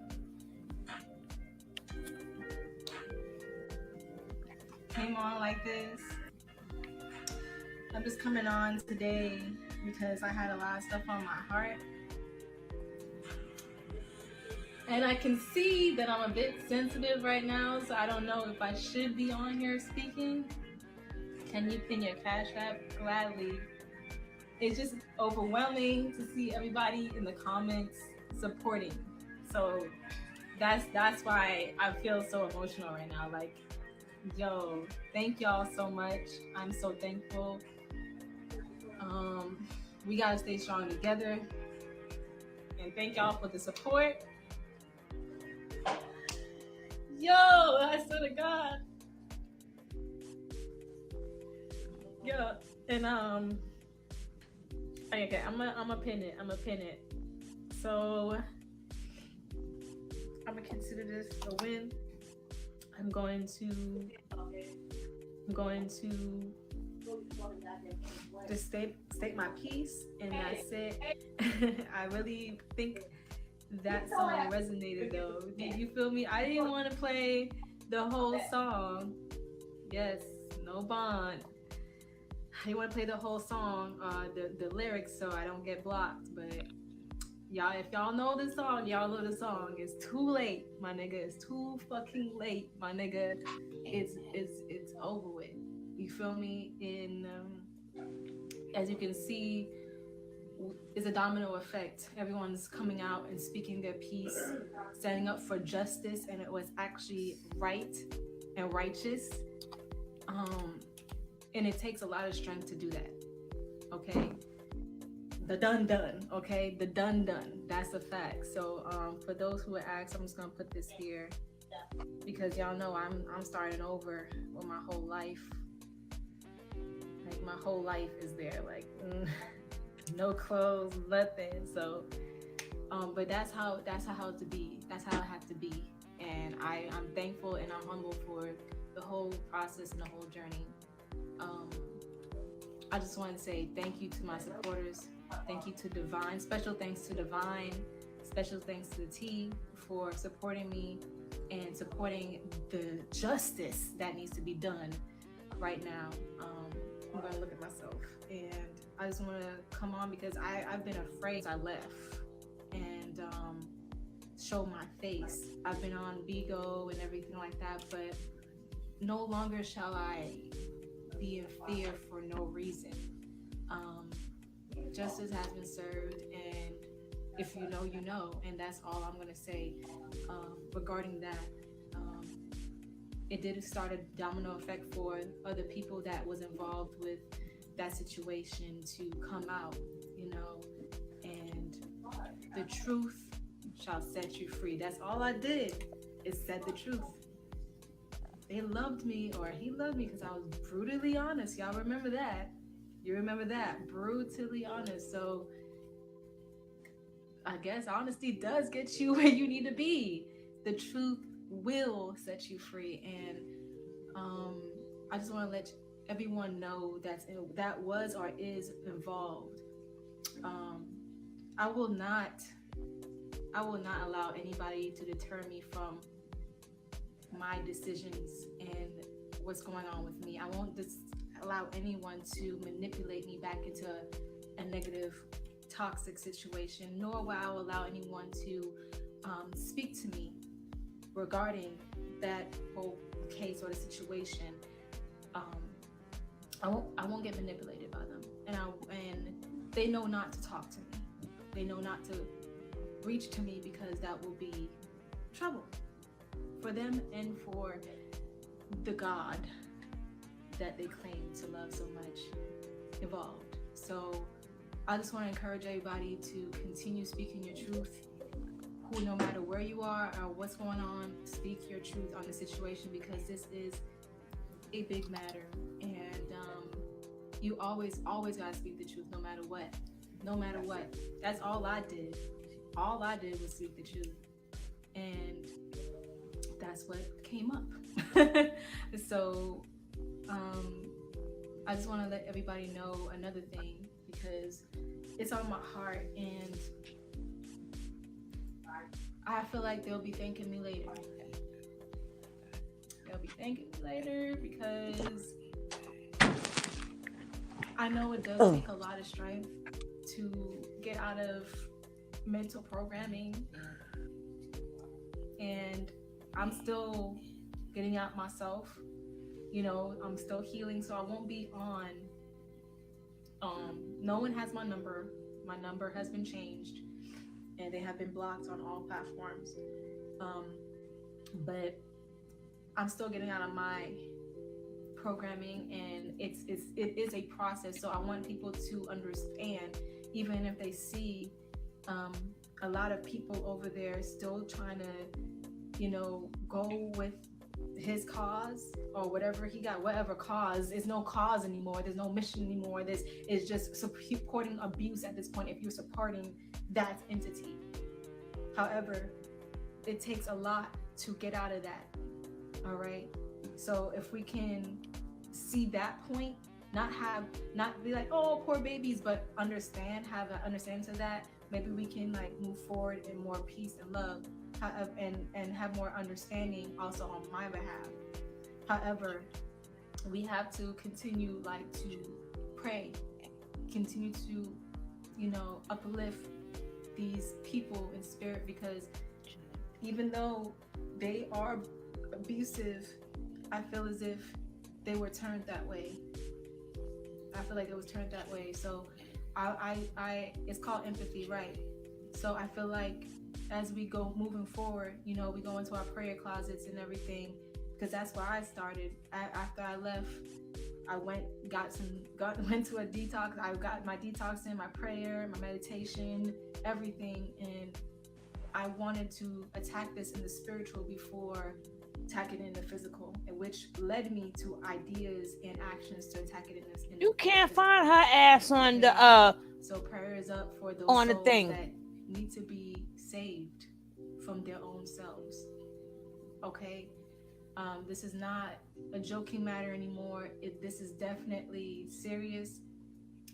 came on like this. I'm just coming on today because I had a lot of stuff on my heart. And I can see that I'm a bit sensitive right now, so I don't know if I should be on here speaking. Can you pin your Cash App? Gladly. It's just overwhelming to see everybody in the comments supporting. So that's why I feel so emotional right now. Like, yo, thank y'all so much. I'm so thankful. We gotta stay strong together. And thank y'all for the support. Yo, I swear to God. Yo, and okay, I'm gonna pin it. So I'm gonna consider this a win. I'm going to just state my piece, and that's it. I really think that song resonated though. You feel me? I didn't want to play the whole song. Yes, no bond. I didn't want to play the whole song, the lyrics, so I don't get blocked. But y'all, if y'all know the song, y'all know the song. It's too late, my nigga. It's too fucking late, my nigga. It's over with. You feel me? And as you can see, it's a domino effect. Everyone's coming out and speaking their piece, standing up for justice, and it was actually right and righteous. And it takes a lot of strength to do that. Okay, the done, okay, the done. That's a fact. So for those who asked, I'm just gonna put this here because y'all know I'm starting over with my whole life. Like my whole life is there, like no clothes, nothing. So but that's how it has to be. That's how it has to be. And I'm thankful and I'm humble for the whole process and the whole journey. I just want to say thank you to my supporters. Thank you to Divine. Special thanks to Divine. Special thanks to the T for supporting me and supporting the justice that needs to be done right now. I'm going to look at myself. And I just want to come on because I've been afraid I left and show my face. I've been on Bigo and everything like that, but no longer shall I be in fear for no reason. Justice has been served, and if you know, you know, and that's all I'm going to say regarding that. It did start a domino effect for other people that was involved with that situation to come out, you know, and the truth shall set you free. That's all I did is said the truth. They loved me, or he loved me because I was brutally honest. Y'all remember that? You remember that? Brutally honest. So I guess honesty does get you where you need to be. The truth will set you free. And I just want to let everyone know that was or is involved. I will not allow anybody to deter me from my decisions and what's going on with me. I won't just allow anyone to manipulate me back into a negative, toxic situation, nor will I allow anyone to speak to me regarding that whole case or the situation. I won't get manipulated by them, and they know not to talk to me. They know not to reach to me because that will be trouble for them and for the God that they claim to love so much involved. So I just want to encourage everybody to continue speaking your truth. who, no matter where you are or what's going on, speak your truth on the situation, because this is a big matter. And you always gotta speak the truth, no matter what. No matter what. That's all I did. All I did was speak the truth. And that's what came up. So I just want to let everybody know another thing, because it's on my heart, and I feel like they'll be thanking me later. They'll be thanking me later, because I know it does take a lot of strength to get out of mental programming, and I'm still getting out myself. You know, I'm still healing, so I won't be on. No one has my number. My number has been changed, and they have been blocked on all platforms. But I'm still getting out of my programming, and it is a process. So I want people to understand, even if they see a lot of people over there still trying to, you know, go with his cause or whatever he got, whatever cause. There's no cause anymore. There's no mission anymore. This is just supporting abuse at this point if you're supporting that entity. However, it takes a lot to get out of that. All right. So if we can see that point, not be like, oh, poor babies, but have an understanding to that, maybe we can like move forward in more peace and love, and have more understanding also on my behalf. However, we have to continue like to pray, continue to, you know, uplift these people in spirit, because even though they are abusive, I feel as if they were turned that way. I feel like it was turned that way. So I it's called empathy, right? So I feel like as we go moving forward, you know, we go into our prayer closets and everything, because that's where I started. After I left, I went to a detox. I got my detox in, my prayer, my meditation, everything, and I wanted to attack this in the spiritual before attacking it in the physical, and which led me to ideas and actions to attack it in this. You can't find her ass on the So prayers up for those on the souls thing. that need to be saved from their own selves. Okay, this is not a joking matter anymore. This is definitely serious,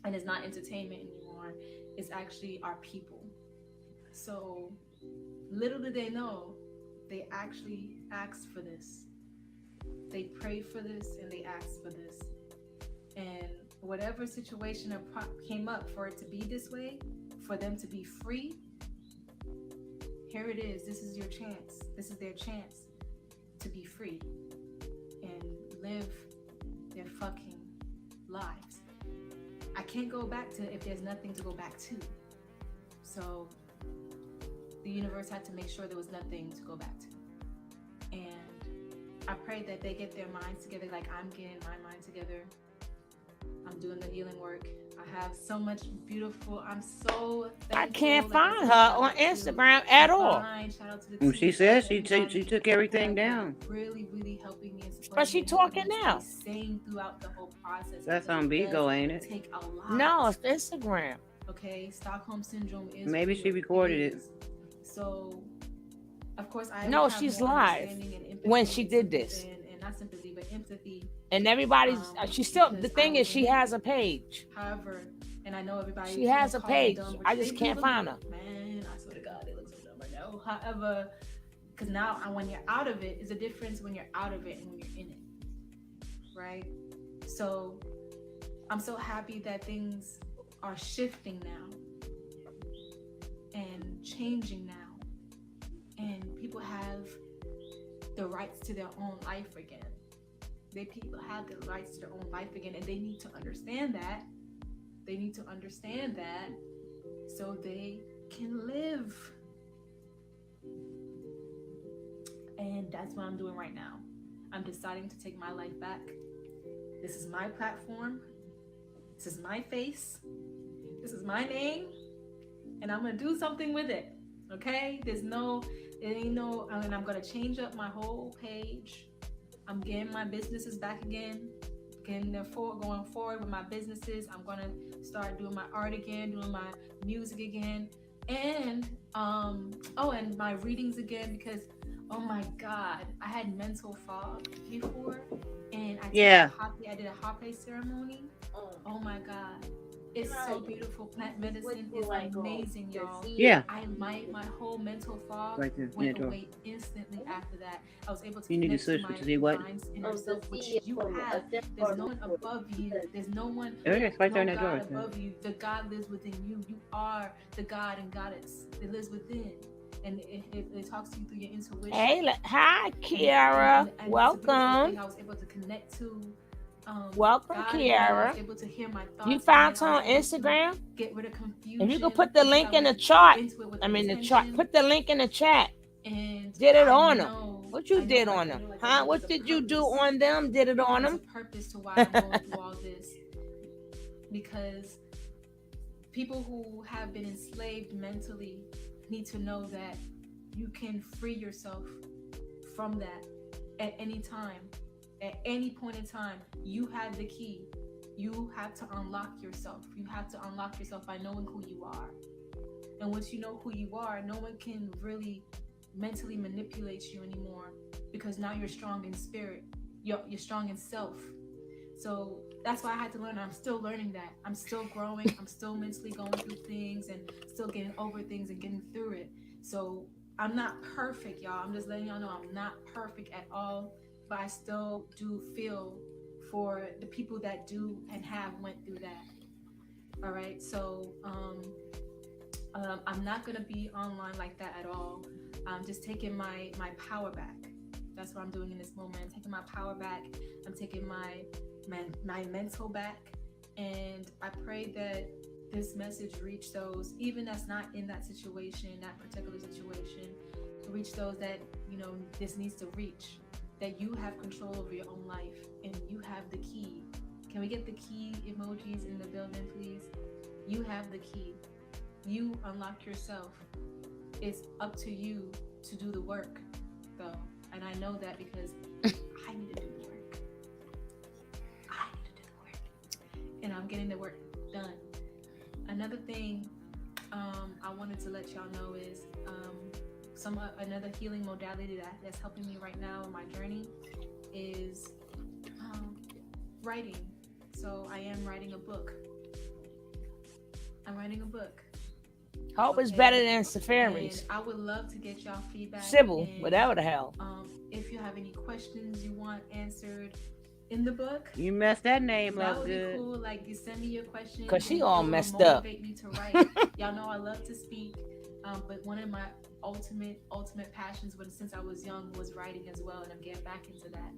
and it's not entertainment anymore. It's actually our people. So little do they know, they actually asked for this. They prayed for this and they asked for this. And whatever situation came up for it to be this way, for them to be free, here it is. This is your chance. This is their chance to be free and live their fucking lives. I can't go back to if there's nothing to go back to. So the universe had to make sure there was nothing to go back to. And I pray that they get their minds together like I'm getting my mind together. I'm doing the healing work. I have so much beautiful, I'm so thankful. I can't find her on Instagram at all. She said she took everything down. Really, really helping me and supporting But she me, talking helping me now. stay sane throughout the whole process. That's because on Bigo, ain't it? Take a lot. No, it's Instagram. Okay, Stockholm syndrome is Maybe she recorded it. So, of course, I No, have she's more live understanding and empathy when she did this. and not sympathy, but empathy. And everybody's she still the thing is she has a page. However, and I know everybody. She has a call me page. dumb, but I just they can't do find look- her. Man, I swear to God, they look so dumb right now. However, because now when you're out of it, is a difference when you're out of it and when you're in it, right? So I'm so happy that things are shifting now and changing now, and people have the rights to their own life again. People have the rights to their own life again, and they need to understand that. They need to understand that so they can live. And that's what I'm doing right now. I'm deciding to take my life back. This is my platform. This is my face. This is my name. And I'm going to do something with it. Okay, there's no, it ain't no, and I'm gonna change up my whole page. I'm getting my businesses back again, going forward with my businesses. I'm gonna start doing my art again, doing my music again, and and my readings again, because oh my God, I had mental fog before, and I did a hape ceremony. Oh my God. It's so beautiful. Plant medicine is amazing, y'all. Yeah. My whole mental fog Right there, went Door. away instantly after that. I was able to You need to connect to switch my to see what? divine inner self, which you have. There's no one above you. There's no one, It's right there in no that door. God above you. The God lives within you. You are the God and Goddess that lives within. And it talks to you through your intuition. Hey, hi, Kiara. And Welcome. I was able to connect to. Welcome, God Kiara. I was able to hear my thoughts. You found her on Instagram? Get rid of confusion. If you could put the link in the chart. The chart. Put the link in the chat. And did it on them. What you did on them? Huh? What did you do on them? Did it on them? There's a purpose to why I'm going through all this. Because people who have been enslaved mentally need to know that you can free yourself from that at any time. At any point in time, you have the key. You have to unlock yourself. You have to unlock yourself by knowing who you are. And once you know who you are, no one can really mentally manipulate you anymore, because now you're strong in spirit. You're strong in self. So that's why I had to learn. I'm still learning that. I'm still growing. I'm still mentally going through things and still getting over things and getting through it. So I'm not perfect, y'all. I'm just letting y'all know I'm not perfect at all. But I still do feel for the people that do and have went through that. All right, so I'm not gonna be online like that at all. I'm just taking my power back. That's what I'm doing in this moment. I'm taking my power back. I'm taking my mental back, and I pray that this message reach those, even that's not in that situation, that particular situation, reach those that this needs to reach. That you have control over your own life and you have the key. Can we get the key emojis in the building, please? You have the key. You unlock yourself. It's up to you to do the work, though. And I know that because I need to do the work. I need to do the work. And I'm getting the work done. Another thing I wanted to let y'all know is another healing modality that's helping me right now in my journey is writing. So I am writing a book. I'm writing a book. Hope it's better than Safari's. And I would love to get y'all feedback. Sybil, whatever the hell. If you have any questions you want answered in the book, you messed that name that up would good. be cool. Like, you send me your questions. Cause she all messed up. Motivate me to write. Y'all know I love to speak, but one of my ultimate passions since I was young was writing as well, and I'm getting back into that,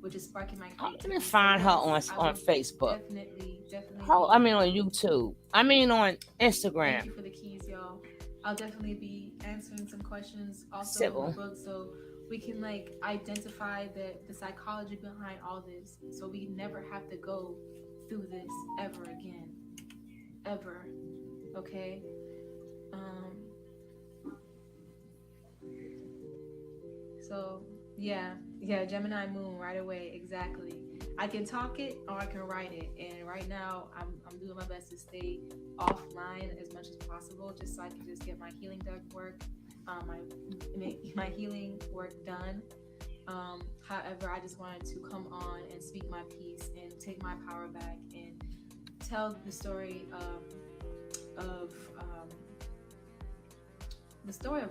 which is sparking my creativity. Let me find her on Facebook. Definitely. I mean on YouTube. I mean on Instagram. Thank you for the keys, y'all. I'll definitely be answering some questions also Sybil. in the book, so we can identify the psychology behind all this, so we never have to go through this ever again. Ever. Okay? So yeah, Gemini moon right away, exactly. I can talk it or I can write it, and right now I'm doing my best to stay offline as much as possible, just so I can just get my healing work, my healing work done. However, I just wanted to come on and speak my piece and take my power back and tell the story of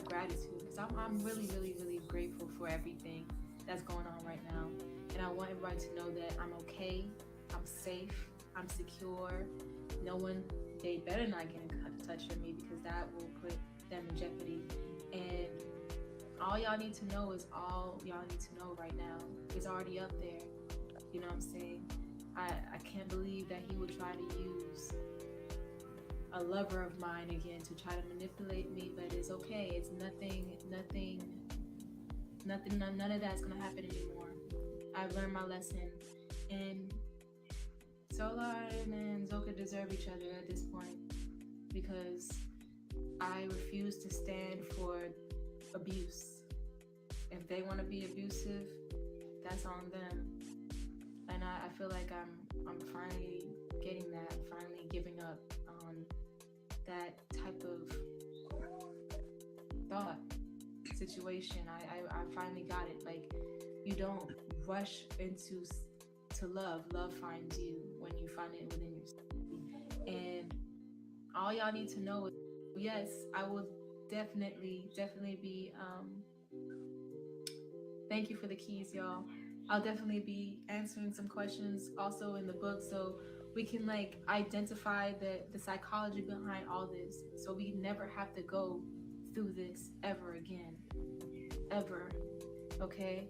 gratitude, because I'm really, really, really grateful for everything that's going on right now. And I want everybody to know that I'm okay, I'm safe, I'm secure. No one, they better not get in touch with me, because that will put them in jeopardy. And all y'all need to know is all y'all need to know right now is already up there. You know what I'm saying? I can't believe that he would try to use a lover of mine again to try to manipulate me, but it's okay. It's none of that's gonna happen anymore. I've learned my lesson, and Solar and Zoka deserve each other at this point, because I refuse to stand for abuse. If they want to be abusive, that's on them. And I feel like I'm finally getting that, finally giving up on that type of thought situation. I finally got it. Like, you don't rush into to love. Love finds you when you find it within yourself. And all y'all need to know is, yes, I will definitely be thank you for the keys, y'all. I'll definitely be answering some questions also in the book, so we can like identify the psychology behind all this, so we never have to go through this ever again, ever. Okay.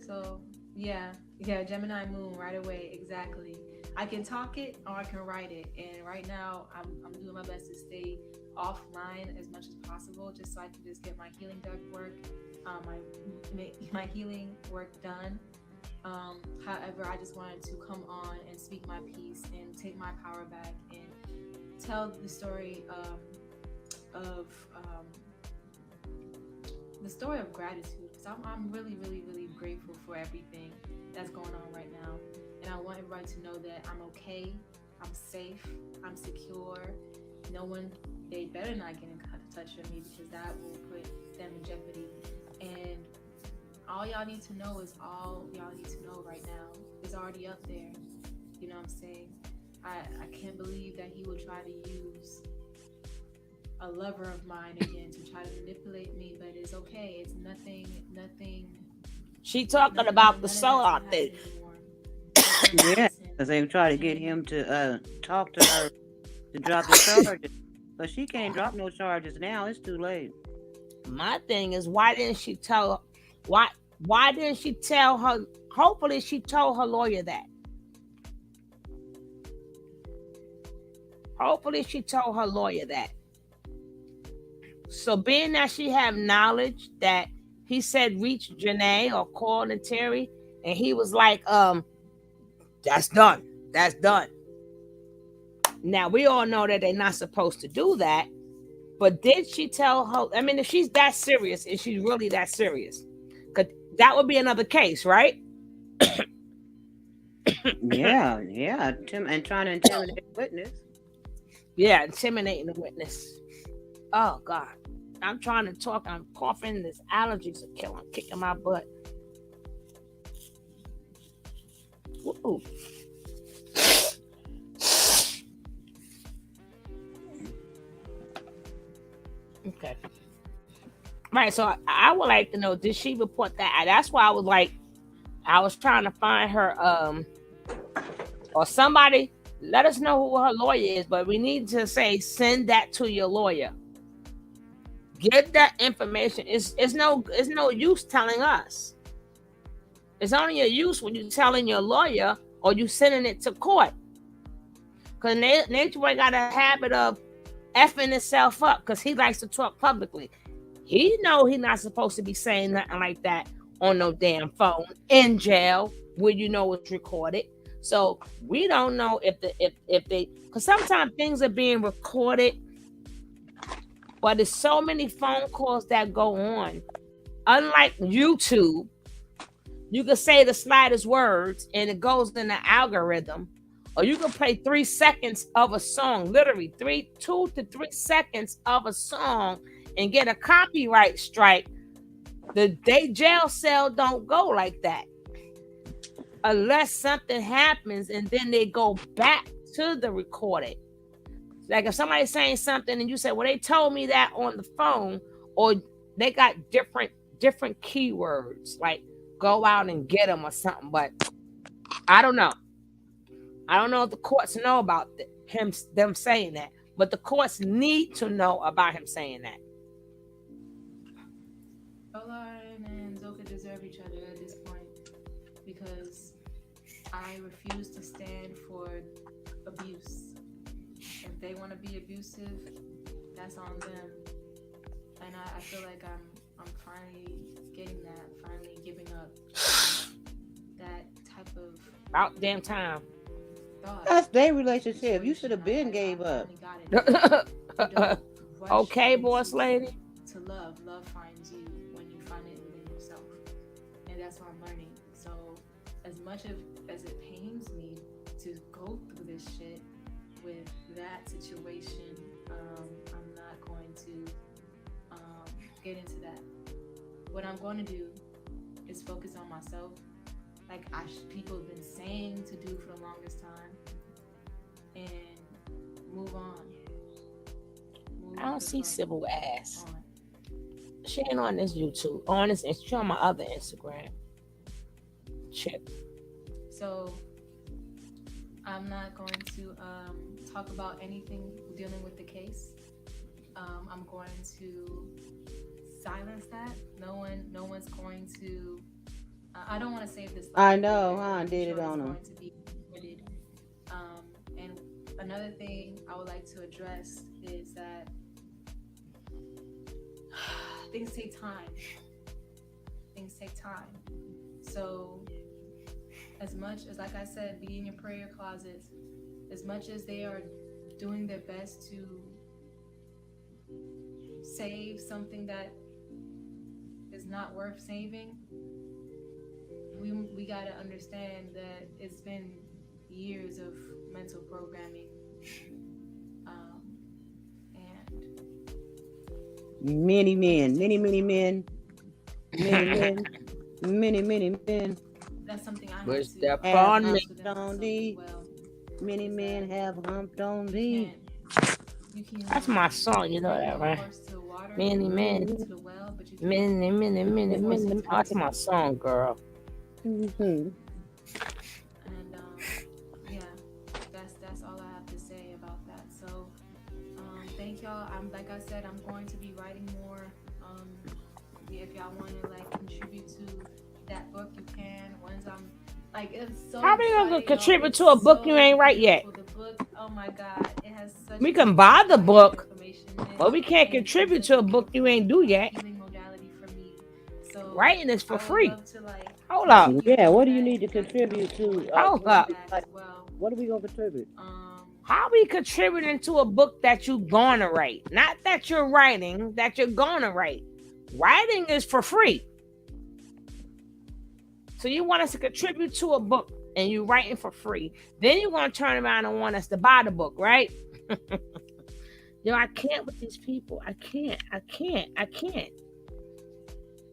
So yeah, Gemini moon right away. Exactly. I can talk it or I can write it, and right now I'm doing my best to stay offline as much as possible, just so I can just get my healing work, my healing work done. However, I just wanted to come on and speak my piece and take my power back and tell the story of gratitude, because I'm really grateful for everything that's going on right now, and I want everybody to know that I'm okay, I'm safe, I'm secure. No one, they better not get in touch with me, because that will put them in jeopardy. And all y'all need to know is all y'all need to know right now is already up there. You know what I'm saying? I can't believe that he would try to use a lover of mine again to try to manipulate me, but it's okay. It's nothing. She talking about the sellout thing. Yeah, because they try to get him to talk to her to drop the charges, but she can't drop no charges now. It's too late. My thing is, why didn't she tell? Why didn't she tell her? Hopefully, she told her lawyer that. Hopefully, she told her lawyer that. So, being that she have knowledge that he said reach Janae or call Tori, and he was like, that's done. That's done. Now, we all know that they're not supposed to do that, but did she tell her? I mean, if she's that serious, is she really that serious? Because that would be another case, right? Yeah, and trying to intimidate the witness. Yeah, intimidating the witness. Oh, God. I'm trying to talk. I'm coughing. This allergies are kicking my butt. Ooh. Okay. Right. So I would like to know, did she report that? That's why I was trying to find her, or somebody, let us know who her lawyer is, but we need to say, send that to your lawyer. Get that information. It's no use telling us. It's only a use when you're telling your lawyer or you sending it to court. Because Nature Boy got a habit of effing himself up because he likes to talk publicly. He know he's not supposed to be saying nothing like that on no damn phone in jail where you know it's recorded. So we don't know if they, because sometimes things are being recorded, but there's so many phone calls that go on. Unlike YouTube, you can say the slightest words and it goes in the algorithm, or you can play 3 seconds of a song, literally 2 to 3 seconds of a song and get a copyright strike. The day jail cell don't go like that. Unless something happens and then they go back to the recording. Like if somebody's saying something and you say, well, they told me that on the phone, or they got different keywords, like go out and get them or something. But I don't know. I don't know if the courts know about them saying that, but the courts need to know about him saying that. Lauren and Zoka deserve each other at this point, because I refuse to stand for abuse. If they want to be abusive, that's on them. And I feel like I'm finally getting that, finally giving up that type of about damn time. thought. That's their relationship. You should have been gave up. Okay, boss lady. To love finds you when you find it within yourself, and that's what I'm learning. So, as much as it pains me to go through this shit with that situation, I'm not going to get into that. What I'm going to do is focus on myself, like people have been saying to do for the longest time, and move on. I don't see Sybil ass. She ain't on this YouTube. On this, she on my other Instagram. Chick. So I'm not going to talk about anything dealing with the case. I'm going to silence that. No one's going to. I don't want to save this. I know, huh? Did it on him. And another thing I would like to address is that things take time. Things take time. So, as much as, like I said, be in your prayer closets, as much as they are doing their best to save something that is not worth saving, we got to understand that it's been years of mental programming, and many men. That's something I Where's have that on me? to thee. Many men have humped on thee. That's my song, you know that, right? Many men. Many. That's my song, girl. Mm-hmm. And yeah, that's all I have to say about that. So thank y'all. Like I said, I'm going to be writing more. If y'all want to like contribute to that book, you can. Once I'm like, it's so. How are you gonna contribute to a book you ain't write yet? The book, oh my God, it has such. We can buy the book, but we can't contribute to a book you ain't do yet. Writing is for free. Hold up. Yeah, what do you need to contribute to? Hold up. What are we gonna contribute? How are we contributing to a book that you're gonna write? Not that you're writing, that you're gonna write. Writing is for free. So you want us to contribute to a book and you're writing for free. Then you're gonna turn around and want us to buy the book, right? Yo, I can't with these people. I can't.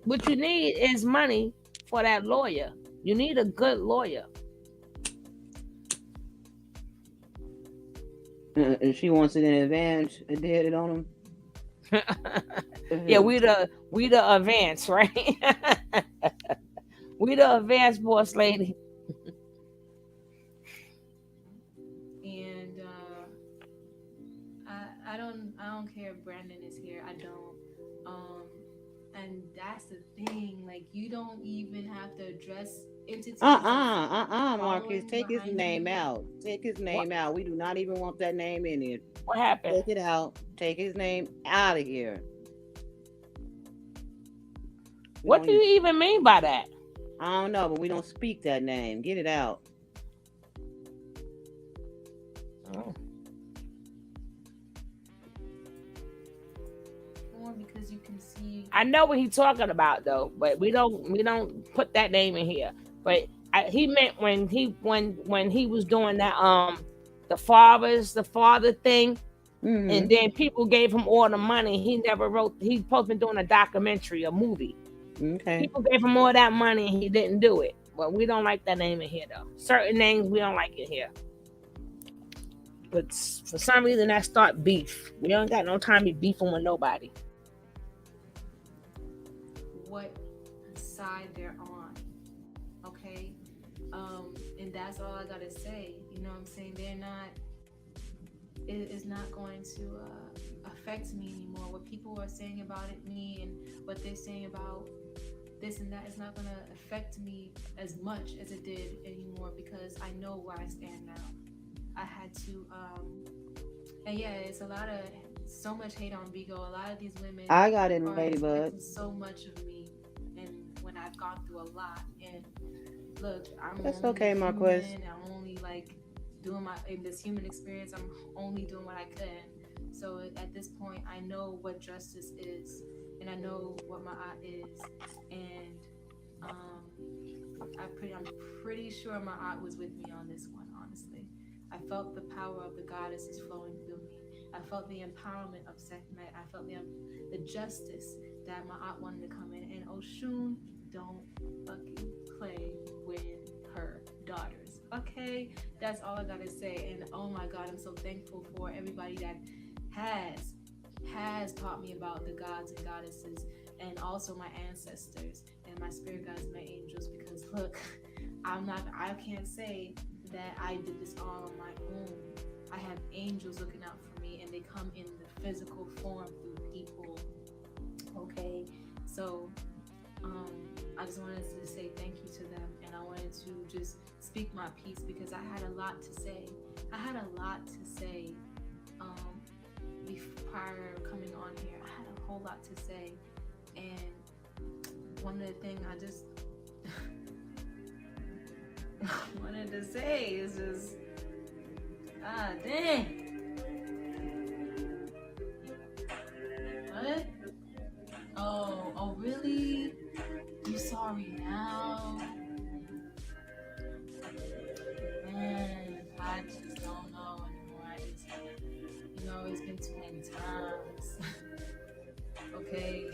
What you need is money for that lawyer. You need a good lawyer. And she wants it in advance. Did it on him. Yeah, we the advance, right? We the advance, boss lady. And I don't care if Brandon is here. I don't. And that's the thing. Like, you don't even have to address entities. Marcus, take his name out. Take his name out. We do not even want that name in here. What happened? Take it out. Take his name out of here. What do you even mean by that? I don't know, but we don't speak that name. Get it out. Oh. Because you can see. I know what he's talking about though, but we don't put that name in here. But he meant when he was doing that the father thing, and then people gave him all the money. He never wrote. He's supposed to be doing a documentary, a movie. Okay. People gave him all that money and he didn't do it. But we don't like that name in here though. Certain names we don't like it here. But for some reason that start beef. We don't got no time to be beefing with nobody. What side they're on, okay? And that's all I gotta say. You know what I'm saying? They're not. It is not going to affect me anymore. What people are saying about me and what they're saying about this and that is not gonna affect me as much as it did anymore because I know where I stand now. I had to, and yeah, it's so much hate on Vigo. A lot of these women. I got it, Ladybug. So much of me, and when I've gone through a lot, and look, I'm. That's okay, Marquez. I'm only like doing in this human experience, I'm only doing what I can. So at this point, I know what justice is, and I know what my aunt is, and I'm pretty sure my aunt was with me on this one. Honestly, I felt the power of the goddesses flowing through me. I felt the empowerment of Sekhmet. I felt the justice that my aunt wanted to come in. And Oshun don't fucking play with her daughters. Okay, that's all I gotta say. And oh my God, I'm so thankful for everybody that has taught me about the gods and goddesses, and also my ancestors and my spirit guides and my angels. Because look, I can't say that I did this all on my own. I have angels looking out for me, and they come in the physical form through people. Okay, so I just wanted to say thank you to them, and I wanted to just speak my piece because I had a lot to say. Prior coming on here, I had a whole lot to say, and one of the things I just wanted to say is just, dang. What? Oh, really? You sorry now? Man, I just don't know anymore. It's been too many times. Okay?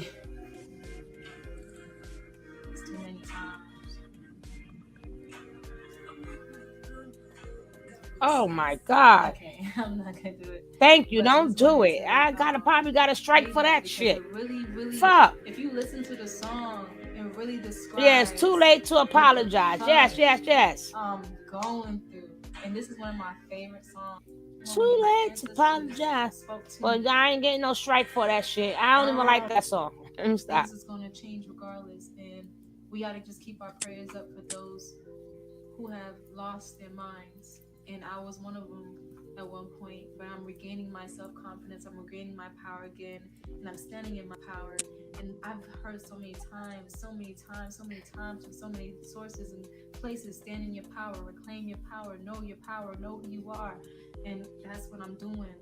It's too many times. Oh my God. Okay, I'm not gonna do it. Thank you. But I Don't just do wanted it. to, I probably got a strike for that because shit. it really, Fuck. if you listen to the song, it really describes. Yeah, it's too late to apologize. Yes. Going through, and this is one of my favorite songs. Too late to apologize. But I ain't getting no strike for that shit. I don't even like that song. Let me stop. Things is gonna change regardless, and we gotta just keep our prayers up for those who have lost their minds. And I was one of them at one point, but I'm regaining my self-confidence. I'm regaining my power again, and I'm standing in my power. And I've heard so many times from so many sources and places: stand in your power, reclaim your power, know who you are. And that's what I'm doing.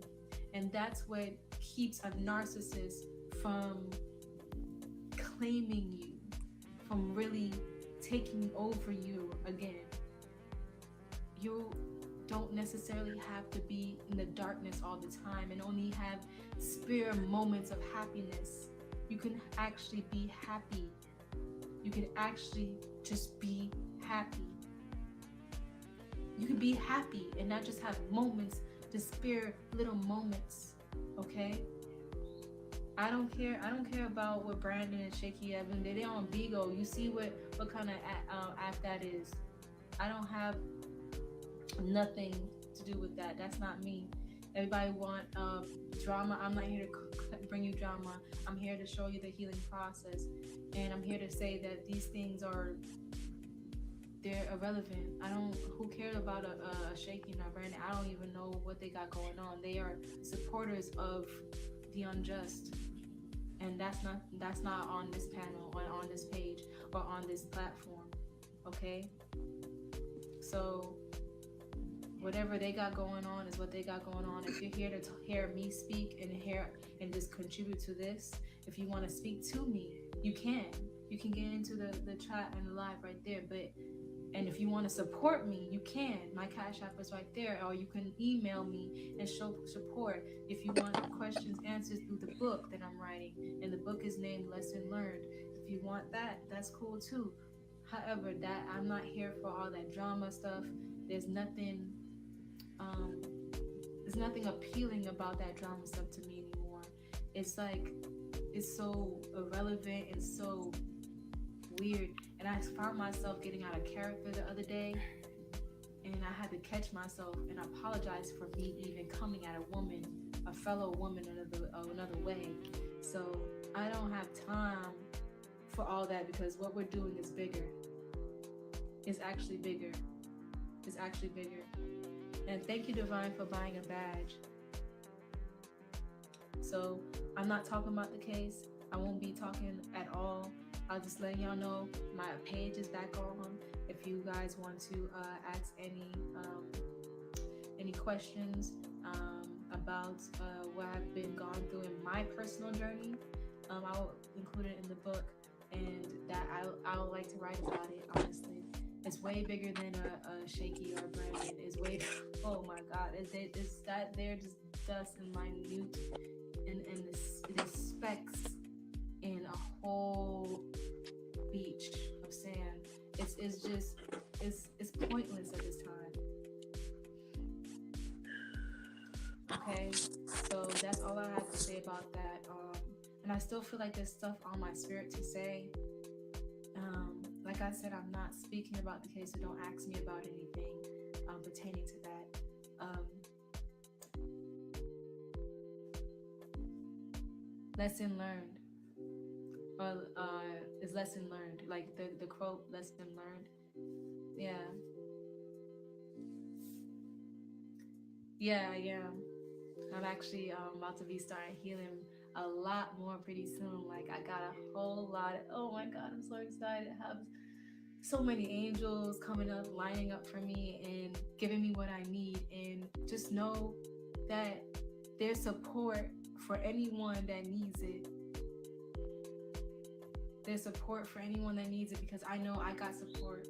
And that's what keeps a narcissist from claiming you, from really taking over you again. You don't necessarily have to be in the darkness all the time and only have spare moments of happiness. You can actually be happy. You can actually just be happy. You can be happy and not just have moments, just spare little moments, okay? I don't care about what Brandon and Shaky Evan, they're on Bigo. You see what kind of app that is. I don't have nothing to do with that. That's not me. Everybody want drama. I'm not here to bring you drama. I'm here to show you the healing process, and I'm here to say that these things they're irrelevant. Who cares about a Shaky or Brandon? I don't even know what they got going on. They are supporters of the unjust, and that's not on this panel or on this page or on this platform. Okay, so whatever they got going on is what they got going on. If you're here to hear me speak and just contribute to this, if you want to speak to me, you can get into the chat and the live right there. And if you want to support me, you can. My Cash App is right there, or you can email me and show support. If you want questions answered through the book that I'm writing, and the book is named Lesson Learned. If you want that, that's cool too. However, that I'm not here for all that drama stuff. There's nothing appealing about that drama stuff to me anymore. It's like, it's so irrelevant and so weird. And I found myself getting out of character the other day, and I had to catch myself and apologize for me even coming at a fellow woman another way. So I don't have time for all that, because what we're doing is bigger. It's actually bigger. And thank you, Divine, for buying a badge. So I'm not talking about the case. I won't be talking at all. I'll just let y'all know my page is back on. If you guys want to ask any questions about what I've been gone through in my personal journey, I'll include it in the book, and that I would like to write about it. Honestly, it's way bigger than a Shaky or Brandon. It's way, oh my God, it's that they're just dust and minute, and there's specks in a whole beach of sand. It's just it's pointless at this time. Okay, so that's all I have to say about that. And I still feel like there's stuff on my spirit to say. Like I said, I'm not speaking about the case, so don't ask me about anything pertaining to that. Lesson learned, or is lesson learned, like the quote, lesson learned. Yeah. I'm actually about to be starting healing a lot more pretty soon. Like I got a whole lot of, oh my God, I'm so excited to have so many angels coming up, lining up for me and giving me what I need. And just know that there's support for anyone that needs it. There's support for anyone that needs it, because I know I got support.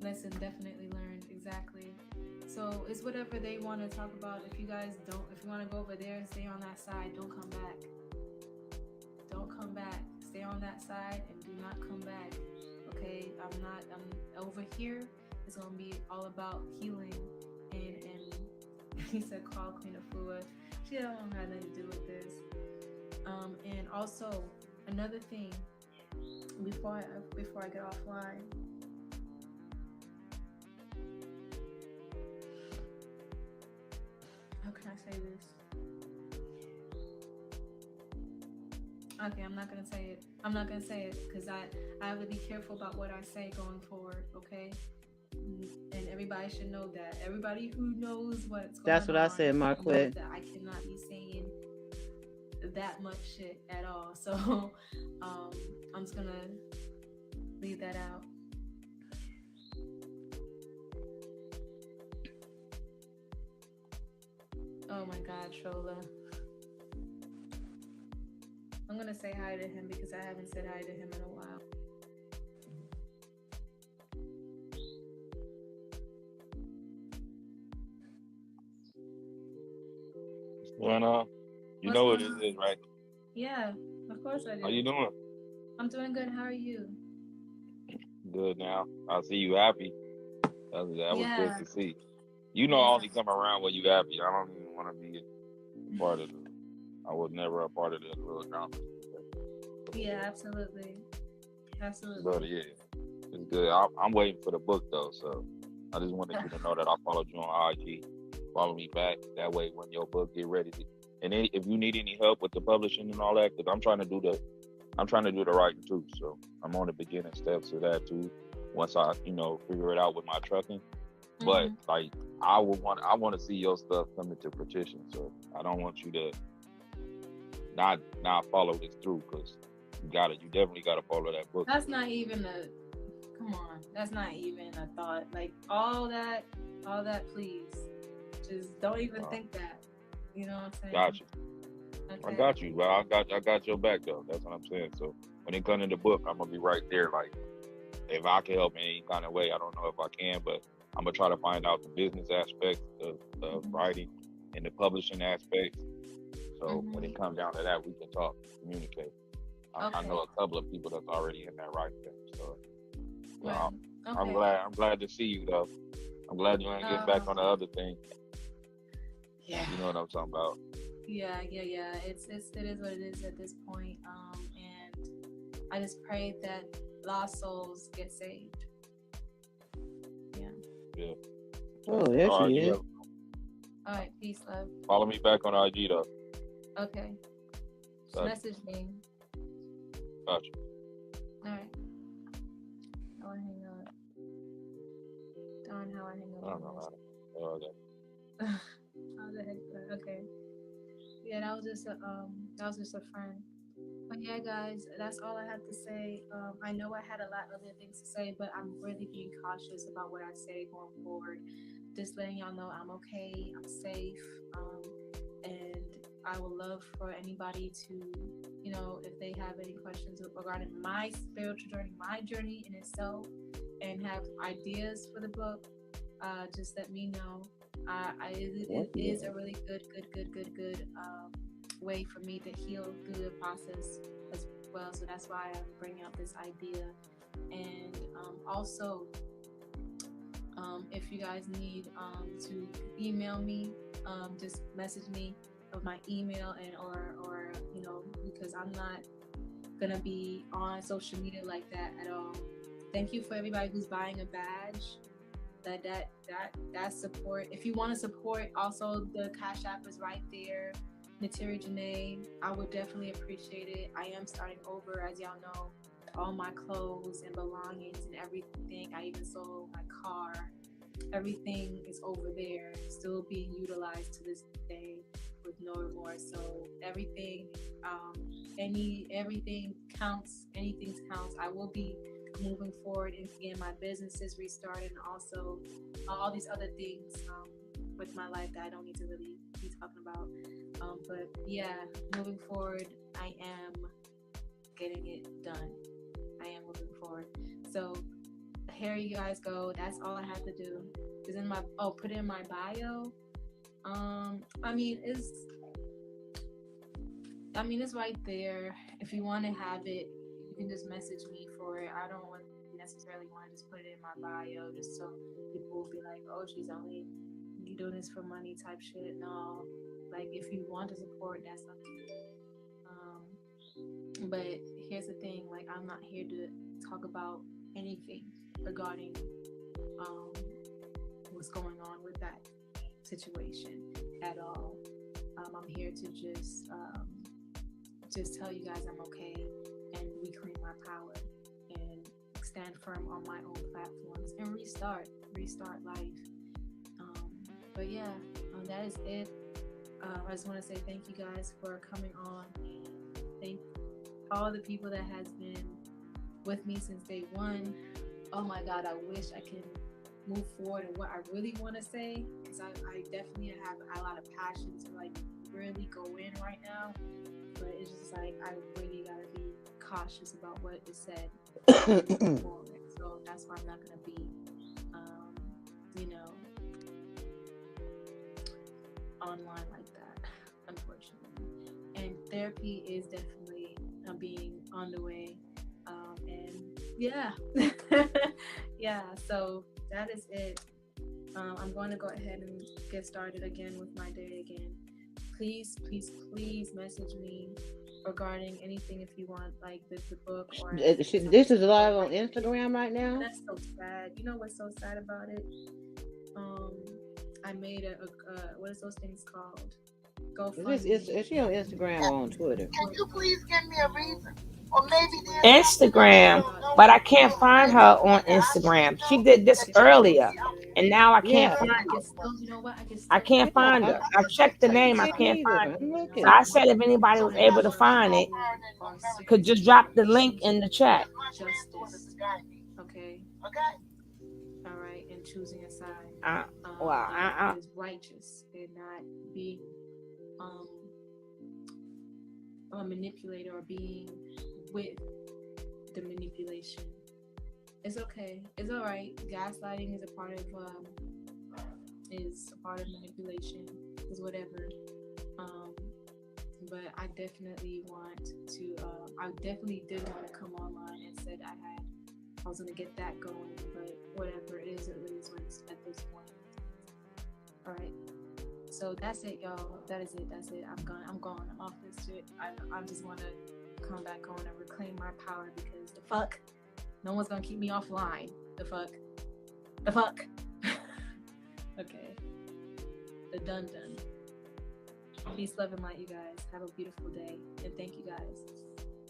Lesson definitely learned, exactly. So it's whatever they want to talk about. If you guys don't, if you want to go over there and stay on that side, don't come back. Don't come back. Stay on that side and do not come back. Okay, I'm over here. It's gonna be all about healing, and he said call Queen Afua. She don't have nothing to do with this. And also another thing before I get offline. How can I say this? Okay, I'm not gonna say it. I'm not gonna say it because I have to be careful about what I say going forward. Okay, and everybody should know that. Everybody who knows what's going on. That's what I said, Marquette. That I cannot be saying that much shit at all. So I'm just gonna leave that out. Oh my God, Shola. I'm gonna say hi to him because I haven't said hi to him in a while. What's going on? You know what it is, right? Yeah, of course I do. How you doing? I'm doing good. How are you? Good now. I see you happy. That was good to see. You know, I only come around when you happy. I don't even want to be a part of it. I was never a part of that little drama. Yeah, absolutely. Absolutely. But yeah, it's good. I'm waiting for the book though, so I just wanted you to know that I followed you on IG. Follow me back. That way, when your book get ready, and if you need any help with the publishing and all that, because I'm trying to do the writing too. So I'm on the beginning steps of that too. Once I, figure it out with my trucking. But like, I want to see your stuff come into fruition. So I don't want you to not follow this through, because you definitely gotta follow that book. That's not even come on. That's not even a thought. Like all that, please. Just don't even think that. You know what I'm saying? Got you. Okay. I got you, bro. I got your back though. That's what I'm saying. So when it comes to the book, I'm gonna be right there. Like, if I can help in any kind of way, I don't know if I can, but I'm gonna try to find out the business aspects of writing and the publishing aspects. So when it comes down to that, we can talk, communicate. I know a couple of people that's already in that writing thing. So I'm glad to see you though. I'm glad you ain't get back on the other thing. Yeah. You know what I'm talking about. Yeah. It is what it is at this point. And I just pray that lost souls get saved. Yeah. Oh, there she is. All right, peace, love. Follow me back on IG though. Okay. Gotcha. Message me. Gotcha. All right. How I hang up? Darn, how I hang up? I don't know how to. How the heck? Okay. Yeah, that was just a friend. But yeah, guys, that's all I have to say. I know I had a lot of other things to say, but I'm really being cautious about what I say going forward. Just letting y'all know I'm okay, I'm safe, and I would love for anybody to, if they have any questions regarding my spiritual journey, my journey in itself, and have ideas for the book, just let me know. It is a really good way for me to heal through the process as well. So that's why I'm bringing up this idea. And also, if you guys need to email me, just message me of my email or because I'm not gonna be on social media like that at all. Thank you for everybody who's buying a badge. That support. If you want to support, also the Cash App is right there. Nateri Janae, I would definitely appreciate it. I am starting over, as y'all know. All my clothes and belongings and everything. I even sold my car. Everything is over there, still being utilized to this day with no remorse. So everything, everything counts. Anything counts. I will be moving forward and getting my businesses restarted, and also all these other things with my life that I don't need to really be talking about. But yeah, moving forward, I am getting it done. I am moving forward. So here you guys go. That's all I have to do. Is in my put it in my bio. It's right there. If you want to have it, you can just message me for it. I don't necessarily want to just put it in my bio just so people will be like, oh, she's only doing this for money type shit. No, like if you want to support, that's something. But here's the thing, like I'm not here to talk about anything regarding what's going on with that situation at all. I'm here to just tell you guys I'm okay and reclaim my power and stand firm on my own platforms and restart life. But yeah, that is it. I just want to say thank you guys for coming on, and thank all the people that has been with me since day one. Oh my God, I wish I could move forward and what I really want to say, because I definitely have a lot of passion to like really go in right now, but it's just like I really gotta be cautious about what is said. So that's why I'm not gonna be online like that, unfortunately. And therapy is definitely being on the way, and yeah. Yeah, so that is it. I'm going to go ahead and get started again with my day again. Please message me regarding anything if you want, like the book or This is live on Instagram right now. That's so sad. You know what's so sad about it? I made a what is those things called? Is she on Instagram or on Twitter? Can you please give me a reason? Or maybe Instagram, but I can't find her on Instagram. She did this earlier, and now I can't find her. I can't find her. I checked the name, I can't find her. So I said if anybody was able to find it, could just drop the link in the chat. Okay. All right, and choosing a side. Is righteous and not being a manipulator or being with the manipulation. It's okay. It's all right. Gaslighting is a part of manipulation. Is whatever. But I definitely want to. I definitely did want to come online and said I was gonna get that going. But whatever it is what it's at this point. All right. So that's it, y'all. That is it. That's it. I'm gone. I'm off this shit. I just want to come back on and reclaim my power, because the fuck, no one's gonna keep me offline. The fuck. Okay. The done. Peace, love, and light, you guys. Have a beautiful day, and thank you guys.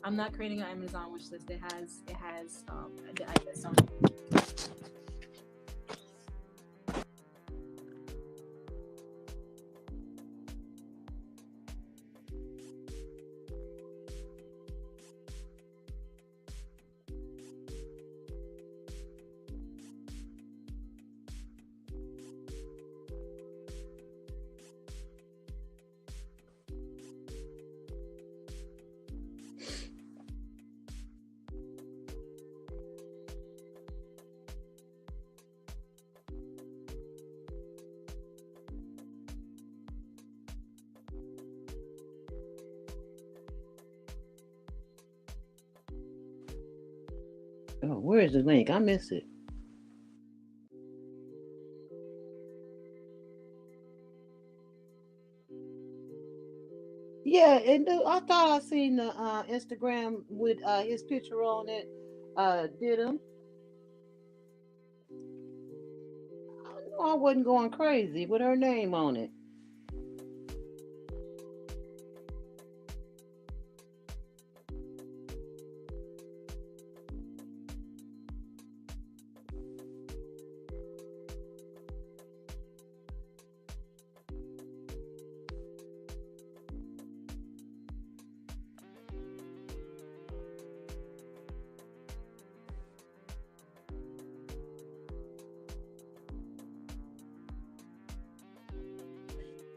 I'm not creating an Amazon wish list. It has the iPad on it. Oh, where is the link? I missed it. Yeah, and I thought I seen the Instagram with his picture on it. Did him? I wasn't going crazy with her name on it.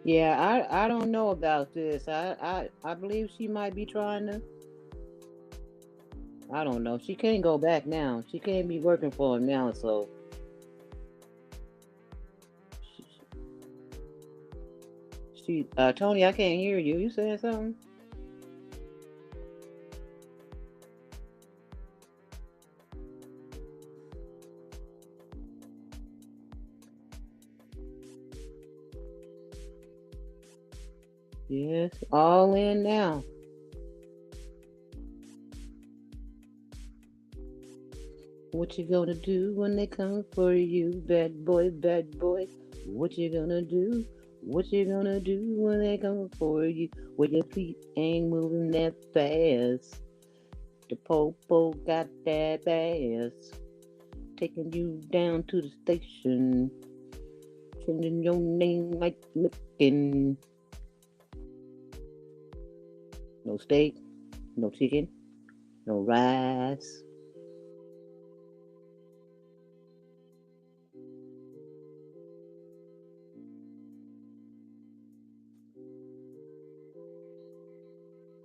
Yeah, I don't know about this. I believe she might be trying to. I don't know. She can't go back now. She can't be working for him now. So Tony, I can't hear you. You saying something? Yes, all in now. What you gonna do when they come for you, bad boy, bad boy? What you gonna do? What you gonna do when they come for you? When your feet ain't moving that fast. The popo got that ass. Taking you down to the station. Changing your name like Micken. No steak, no chicken, no rice.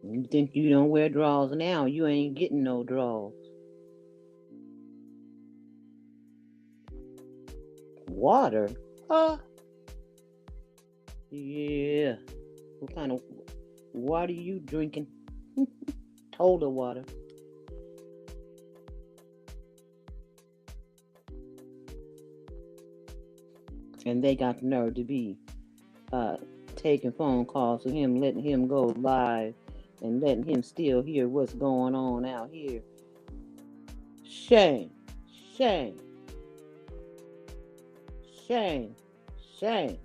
You think you don't wear drawers now, you ain't getting no drawers. Water? Yeah. What kind of water you drinking? Total water. And they got the nerve to be taking phone calls to him, letting him go live and letting him still hear what's going on out here. Shame. Shame. Shame. Shame.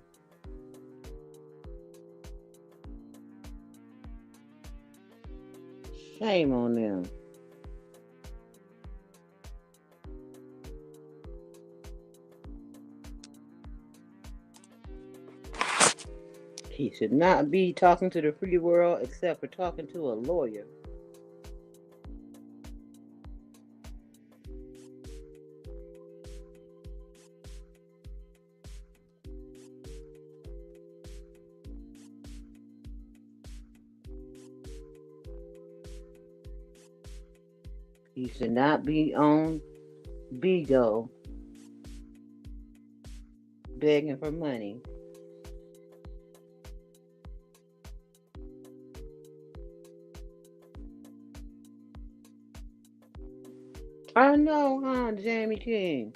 Shame on them. He should not be talking to the free world except for talking to a lawyer. He should not be on Bigo begging for money. I know, huh, Jamie King?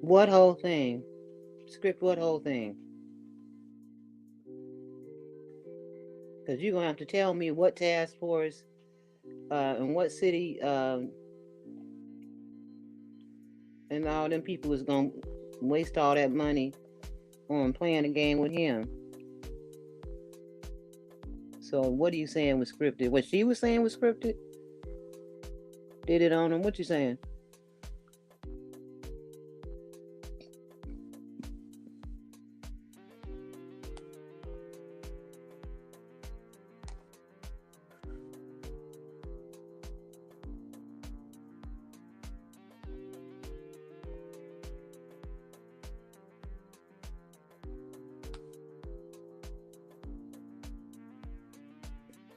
What whole thing? Script what whole thing? Because you're going to have to tell me what task force and what city and all them people is going to waste all that money on playing a game with him. So what are you saying was scripted? What she was saying was scripted? Did it on him? What you saying?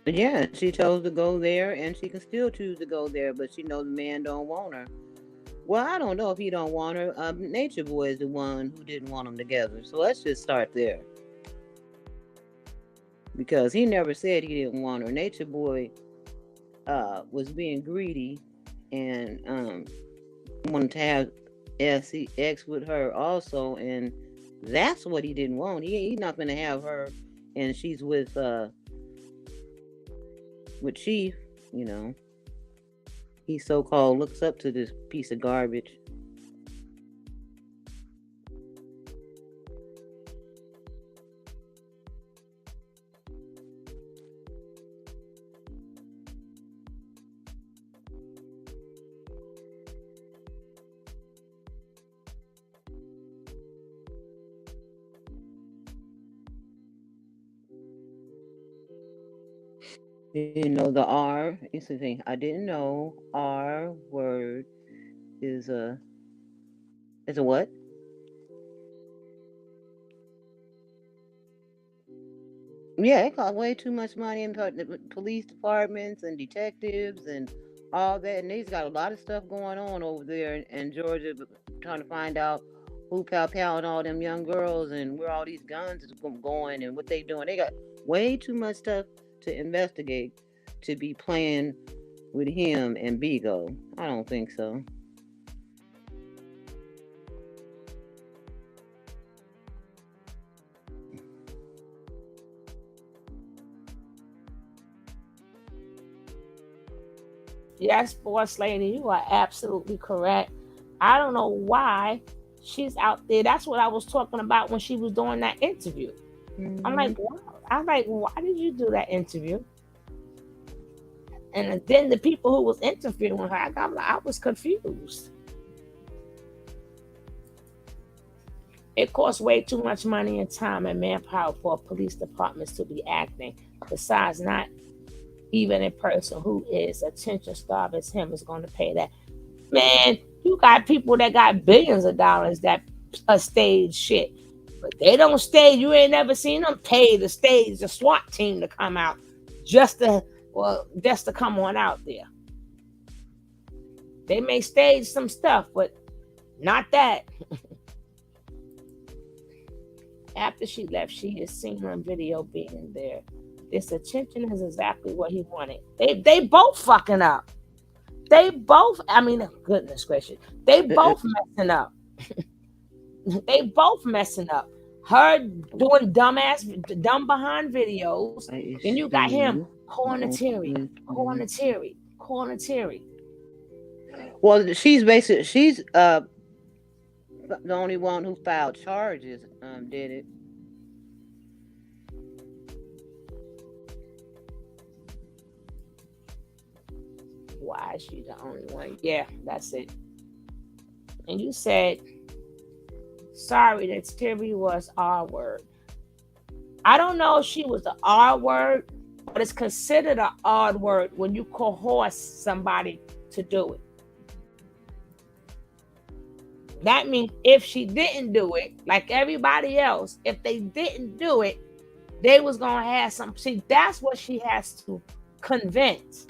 Yeah, she chose to go there, and she can still choose to go there, but she knows the man don't want her. Well, I don't know if he don't want her. Nature Boy is the one who didn't want them together. So let's just start there. Because he never said he didn't want her. Nature Boy was being greedy and wanted to have sex with her also, and that's what he didn't want. He's not gonna have her, and she's with Chief. You know, he so-called looks up to this piece of garbage. You know, the R is the thing. I didn't know R word is a what? Yeah, it costs way too much money in the police departments and detectives and all that. And they's got a lot of stuff going on over there in Georgia, trying to find out who and all them young girls and where all these guns is going and what they doing. They got way too much stuff to investigate to be playing with him and Bigo. I don't think so. Yes, boss lady, you are absolutely correct. I don't know why she's out there. That's what I was talking about when she was doing that interview. I'm like, wow. I'm like, why did you do that interview? And then the people who was interviewing her, I was confused. It costs way too much money and time and manpower for police departments to be acting. Besides, not even a person who is attention starved as him is going to pay that. Man, you got people that got billions of dollars that stage shit, but they don't stage. You ain't never seen them pay to stage the SWAT team to come out just to come on out there. They may stage some stuff, but not that. After she left, she is seen on video being there. This attention is exactly what he wanted. They both fucking up. They both, I mean, goodness gracious, they both messing up. They both messing up. Her doing dumb behind videos. Then you got him calling a Terry. Well, she's the only one who filed charges. Did it? Why is she the only one? Yeah, that's it. And you said, sorry that Terry was R word. I don't know if she was the R word, but it's considered an odd word when you coerce somebody to do it. That means if she didn't do it, like everybody else, if they didn't do it, they was gonna have some. See, that's what she has to convince.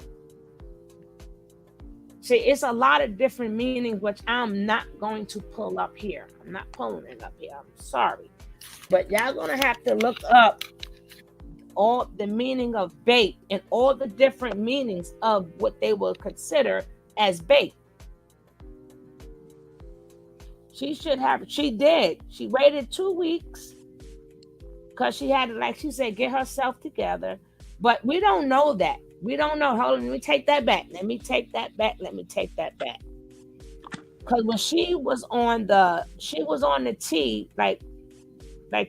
See, it's a lot of different meanings, which I'm not going to pull up here. I'm not pulling it up here. I'm sorry. But y'all going to have to look up all the meaning of bait and all the different meanings of what they will consider as bait. She did. She waited 2 weeks because she had to, like she said, get herself together. But we don't know that. We don't know. Hold on, let me take that back. Because when she was on the T, like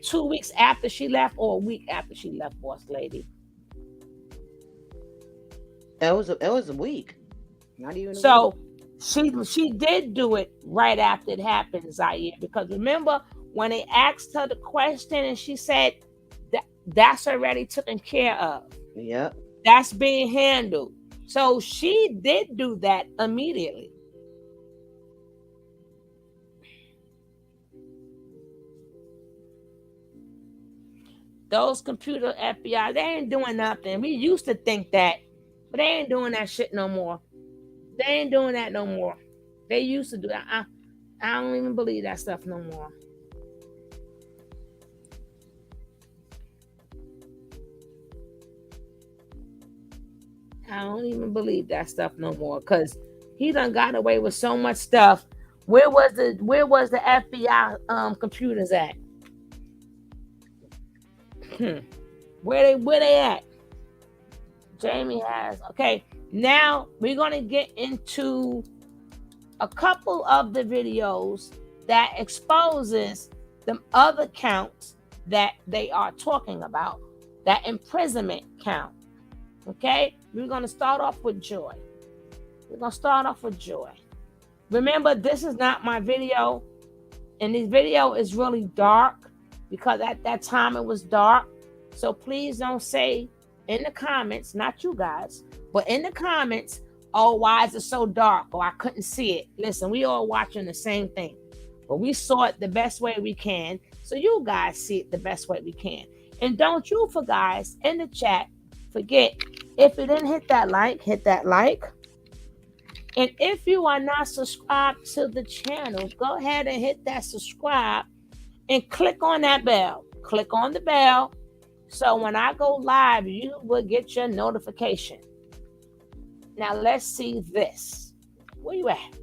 2 weeks after she left, or a week after she left, boss lady. It was a week. Not even. So she did do it right after it happened, Zaire. Because remember when they asked her the question and she said that's already taken care of. Yep. That's being handled. So she did do that immediately. Those computer FBI, they ain't doing nothing. We used to think that, but they ain't doing that shit no more. They ain't doing that no more. They used to do that. I don't even believe that stuff no more. I don't even believe that stuff no more because he done got away with so much stuff. Where was the FBI computers at? Where they at? Jamie has. Okay, now we're gonna get into a couple of the videos that exposes the other counts that they are talking about, that imprisonment count. Okay, we're gonna start off with Joy. Remember, this is not my video, and this video is really dark because at that time it was dark. So please don't say in the comments, not you guys, but in the comments, oh, why is it so dark? Or I couldn't see it. Listen, we all watching the same thing, but we saw it the best way we can. So you guys see it the best way we can. And don't you for guys in the chat forget, if you didn't hit that like, hit that like. And if you are not subscribed to the channel, go ahead and hit that subscribe and click on that bell. Click on the bell. So when I go live, you will get your notification. Now let's see this. Where you at?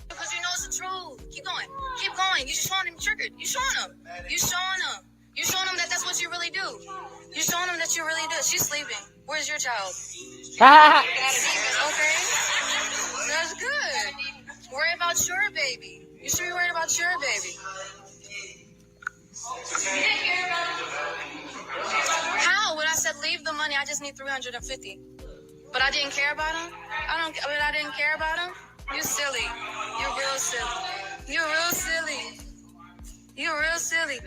Because you know it's the truth. Keep going. Keep going. You showing him triggered. You showing him. You showing him. You showing him that that's what you really do. You showing him that you really do. She's sleeping. Where's your child? Okay. That's good. Worry about your baby. You should be worried about your baby. How? When I said leave the money, I just need 350. But I didn't care about him? I didn't care about him? You silly. You're real silly. You're real silly. You're real silly.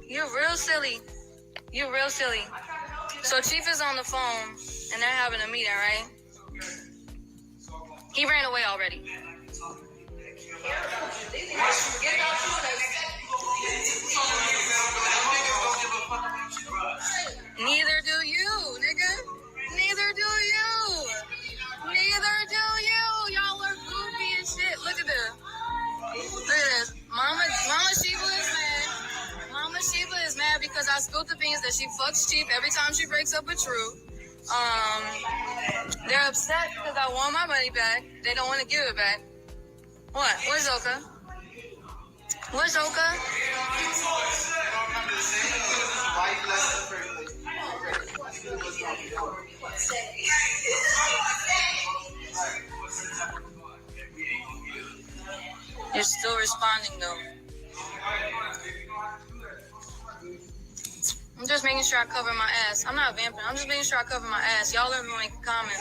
You're real silly. You're real silly. So Chief is on the phone and they're having a meeting, right? He ran away already. Neither do you, nigga. Neither do you. Neither do you. Y'all are goofy and shit. Look at this. Look at this. Mama Sheba is mad. Mama Sheba is mad because I spilled the beans that she fucks Chief every time she breaks up with True. They're upset because I want my money back. They don't want to give it back. What? Where's Oka? Where's Oka? You're still responding though. I'm just making sure I cover my ass. I'm not vamping. I'm just making sure I cover my ass. Y'all are going to comment.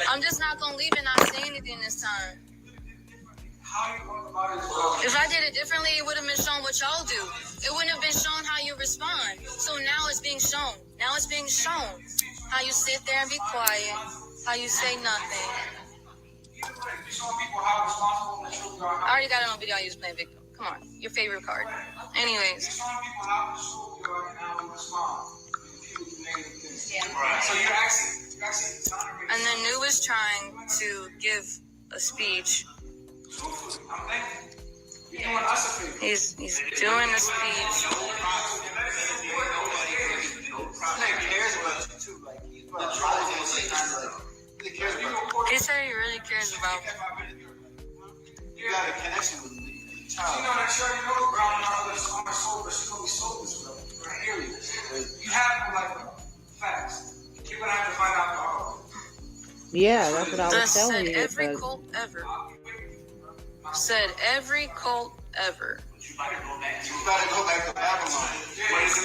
I'm just not going to leave and not say anything this time. If I did it differently, it would have been shown what y'all do. It wouldn't have been shown how you respond. So now it's being shown. Now it's being shown. How you sit there and be quiet. How you say nothing. I already got it on video. I used playing victim. Come on. Your favorite card. Anyways. And then New is trying to give a speech. He's doing a speech. He said he really cares about me. You got a connection with the child. You know that she already knows brown on her soul, she's gonna be sold this way. Period. You have to like facts. You're gonna have to find out the hard. Yeah, that's what I was telling you. Every cult ever. Said every cult ever. You gotta go back to Babylon. What is it?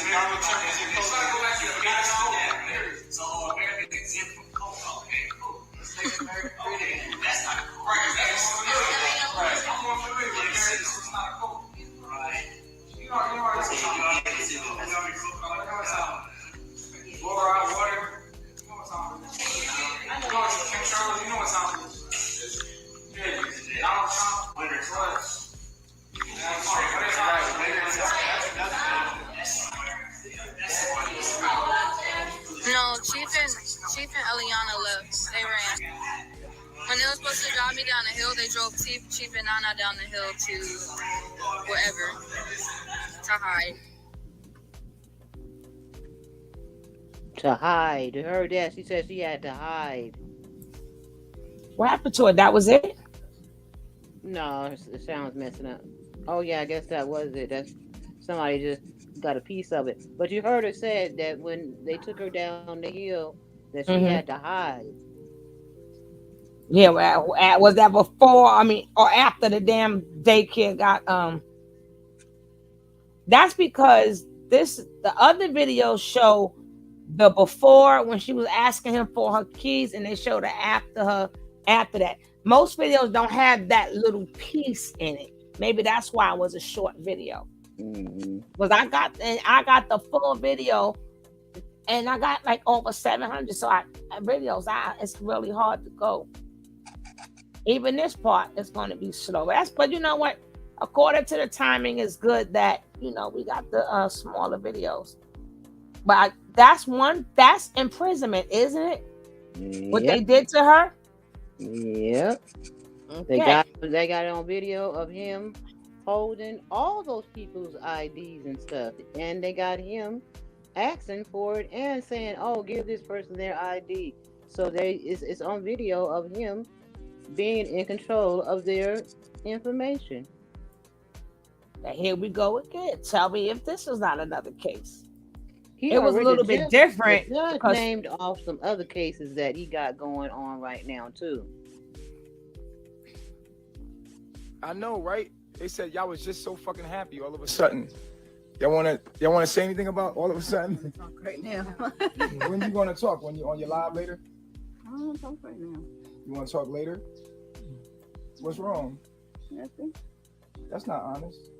So American example of cult. Okay, cool. That's not right. I'm more familiar with it. It's not a cult. Right. You know what I'm talking about. You know what Chief and Eliana left. They ran. When they were supposed to drive me down the hill, they drove Chief and Nana down the hill to wherever to hide. To hide. You heard that? She said she had to hide. What happened to her? That was it? No, it sounds messing up. Oh yeah, I guess that was it. That's somebody just got a piece of it. But you heard her said that when they took her down the hill, that she had to hide. Yeah, was that before? I mean, or after the damn daycare got That's because the other videos show the before when she was asking him for her keys, and they showed her after that. Most videos don't have that little piece in it. Maybe that's why it was a short video. Because I got the full video, and I got like over 700 videos. It's really hard to go. Even this part is going to be slow. But you know what? According to the timing, it's good that we got the smaller videos. But that's imprisonment, isn't it? What they did to her? Yep. Okay. They got it on video of him holding all those people's IDs and stuff, and they got him asking for it and saying, "Oh, give this person their ID." So it's on video of him being in control of their information. Now here we go again. Tell me if this is not another case. It was a little bit different. The judge named off some other cases that he got going on right now too. I know, right? They said y'all was just so fucking happy all of a sudden. Y'all wanna say anything about all of a sudden? Right now. When you gonna talk? When you on your live later? I don't want to talk right now. You wanna talk later? What's wrong? Nothing. That's not honest.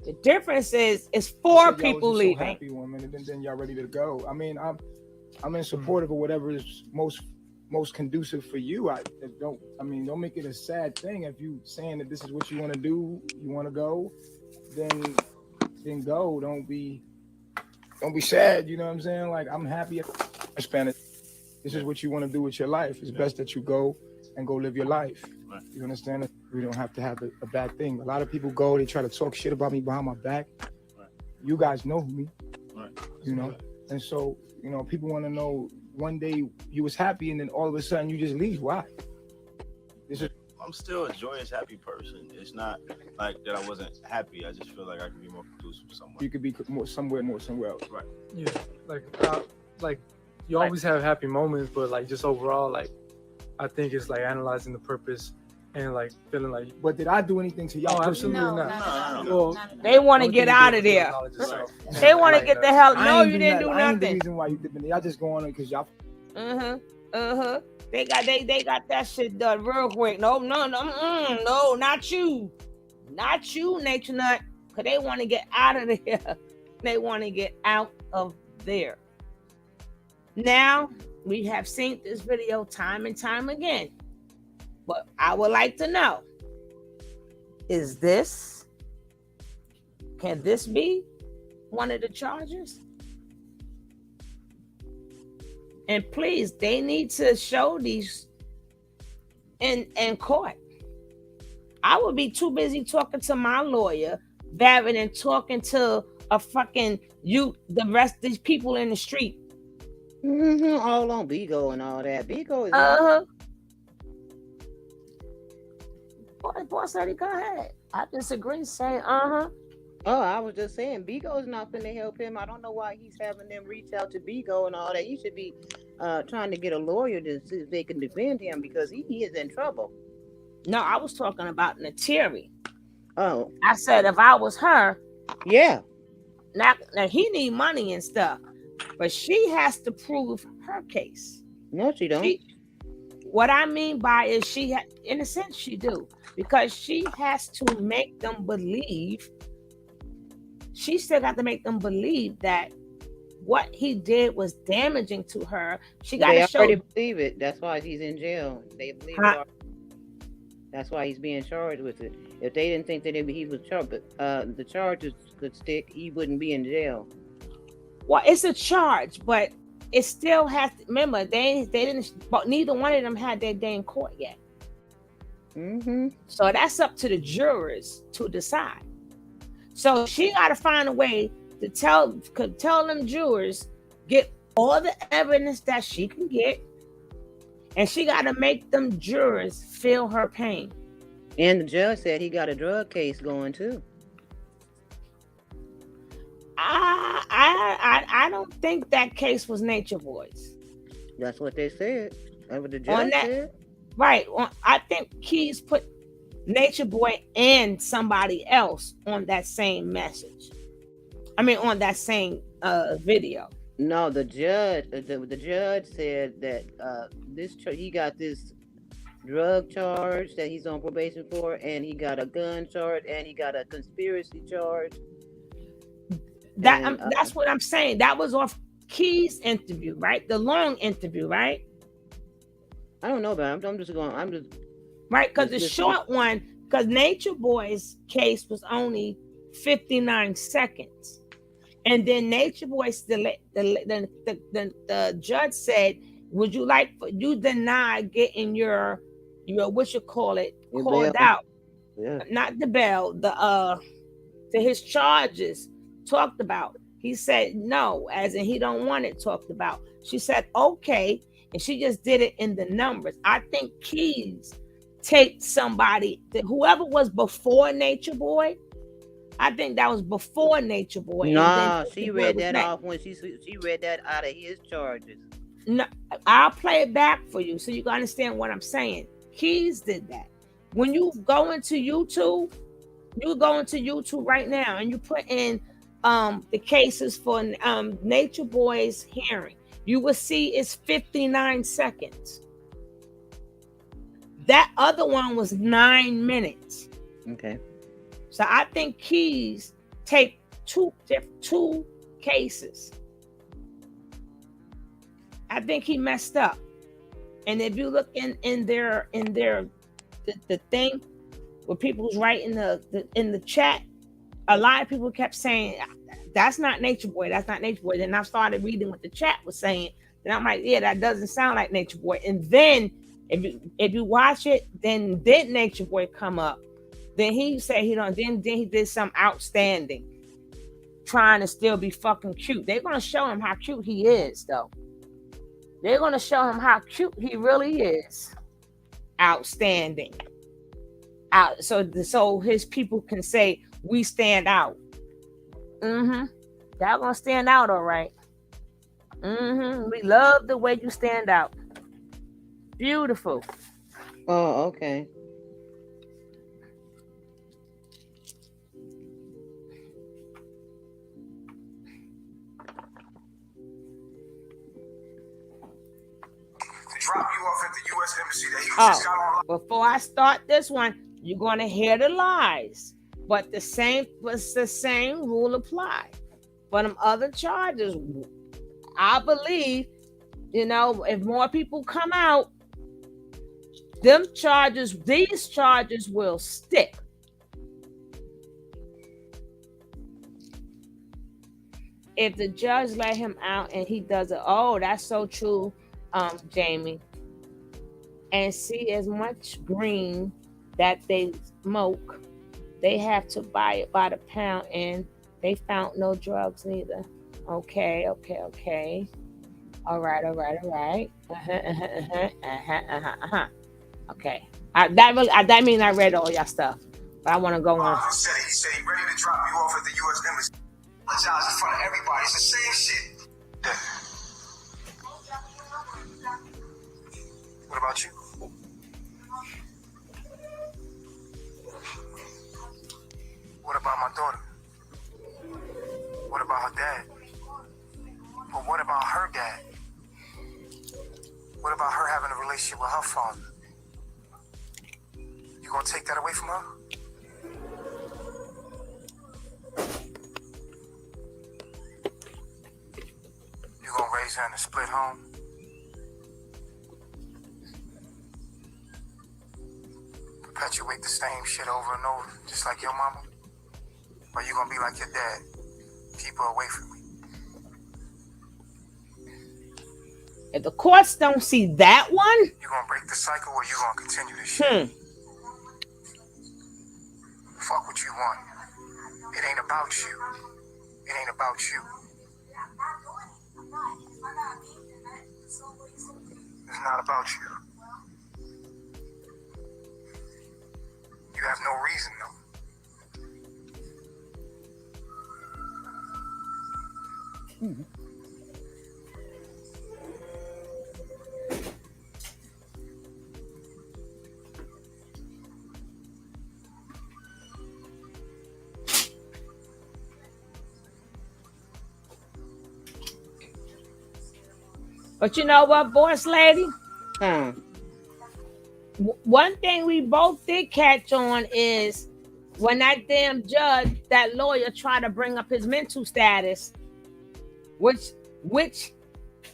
The difference is it's 4 people so leaving. Happy one minute, and then y'all ready to go. I mean, I'm in support of whatever is most conducive for you. Don't make it a sad thing. If you saying that this is what you want to do, you want to go, then go. Don't be sad. You know what I'm saying? Like, I'm happy. Spanish. This is what you want to do with your life. It's best that you go and go live your life. Right. You understand? We don't have to have a bad thing. A lot of people go, they try to talk shit about me behind my back. Right. You guys know me. Right. You know? And so, people want to know, one day you was happy and then all of a sudden you just leave. Why? I'm still a joyous, happy person. It's not like that I wasn't happy. I just feel like I could be more conducive somewhere. You could be more somewhere else. Right. Yeah. Like you always have happy moments, but like just overall, like I think it's like analyzing the purpose and like feeling like. But did I do anything to y'all? Oh, absolutely not. No. Well, they want to get out of there. They want to get the hell. No, you didn't do nothing. I ain't nothing. the reason why you did it. Y'all just go on it because y'all. They got that shit done real quick. No, not you, Nature Nut. Cause they want to get out of there. They want to get out of there. Now we have seen this video time and time again, but I would like to know: can this be one of the charges? And please, they need to show these in court. I would be too busy talking to my lawyer rather than talking to the rest of these people in the street. All on Bigo and all that. Bigo is. Boss lady, go ahead. I disagree. Say, Oh, I was just saying, Bigo is not going to help him. I don't know why he's having them reach out to Bigo and all that. He should be trying to get a lawyer to see if they can defend him because he is in trouble. No, I was talking about Tori. Oh. I said if I was her. Yeah. Now he need money and stuff, but she has to prove her case. No, she don't. What I mean by is in a sense she do, because she has to make them believe. She still got to make them believe that what he did was damaging to her. She got to show. They already believe it. That's why he's in jail. They believe it. That's why he's being charged with it. If they didn't think that he was charged, the charges could stick, he wouldn't be in jail. Well, it's a charge, but it still has to, remember, they didn't, but neither one of them had their day in court yet. So that's up to the jurors to decide. So she got to find a way to tell them jurors, get all the evidence that she can get, and she got to make them jurors feel her pain. And the judge said he got a drug case going too. I don't think that case was Nature Boys. That's what they said. That's what the judge said. Right. I think Keys put Nature Boy and somebody else on that same message. I mean, on that same video. No, the judge. The judge said that he got this drug charge that he's on probation for, and he got a gun charge, and he got a conspiracy charge. That's what I'm saying. That was off Keys' interview, right? The long interview, right? I don't know, but I'm just right, because the short one, because Nature Boy's case was only 59 seconds, and then Nature Boy, the judge said, "Would you like you deny getting your what you call it called out? Yeah. Not the bail, to his charges talked about." He said no, as in he don't want it talked about. She said okay. And she just did it in the numbers. I think Keys taped somebody, whoever was before Nature Boy. I think that was before Nature Boy. No, she read that off when she read that out of his charges. No, I'll play it back for you so you can understand what I'm saying. Keys did that. When you go into YouTube, right now and you put in the cases for Nature Boy's hearing. You will see it's 59 seconds. That other one was 9 minutes. Okay. So I think Keys take two cases. I think he messed up. And if you look in the thing where people's writing in the chat, a lot of people kept saying, "That's not Nature Boy. That's not Nature Boy." Then I started reading what the chat was saying. Then I'm like, "Yeah, that doesn't sound like Nature Boy." And then if you watch it, then did Nature Boy come up? Then he said he don't. Then he did some outstanding, trying to still be fucking cute. They're gonna show him how cute he is, though. They're gonna show him how cute he really is. Outstanding. Out. So his people can say we stand out. Y'all gonna stand out, all right. We love the way you stand out. Beautiful. Oh, okay. Drop you off at the U.S. Embassy that he just got online. Before I start this one, you're gonna hear the lies, but the same rule apply. For them other charges, I believe, if more people come out, these charges will stick. If the judge let him out and he does it, oh, that's so true, Jamie. And see, as much green that they smoke, they have to buy it by the pound, and they found no drugs neither. Okay. All right. Okay. That means I read all y'all stuff, but I want to go on. He said he ready to drop you off at the U.S. Embassy. Apologize in front of everybody. It's the same shit. What about you? What about my daughter? What about her dad? But what about her dad? What about her having a relationship with her father? You gonna take that away from her? You gonna raise her in a split home? Perpetuate the same shit over and over, just like your mama? Or you gonna be like your dad? Keep her away from me. If the courts don't see that one, You gonna break the cycle or you gonna continue this shit? Fuck what you want. It ain't about you. It ain't about you. It's not about you. You have no reason though. but you know what, boss lady? One thing we both did catch on is when that damn judge, that lawyer, tried to bring up his mental status, which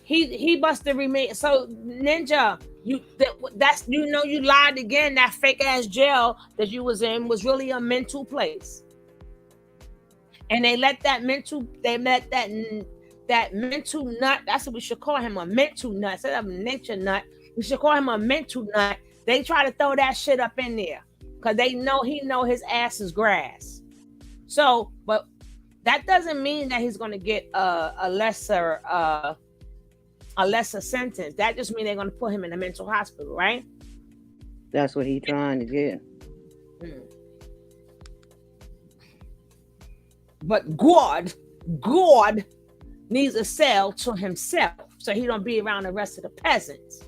he must have remained. So Ninja, you lied again. That fake ass jail that you was in was really a mental place, and they let that mental nut. That's what we should call him, a mental nut instead of a nature nut. We should call him a mental nut. They try to throw that shit up in there because they know his ass is grass. So, but that doesn't mean that he's going to get a lesser sentence. That just means they're going to put him in a mental hospital, right? That's what he's trying to get. But God needs a cell to himself so he don't be around the rest of the peasants.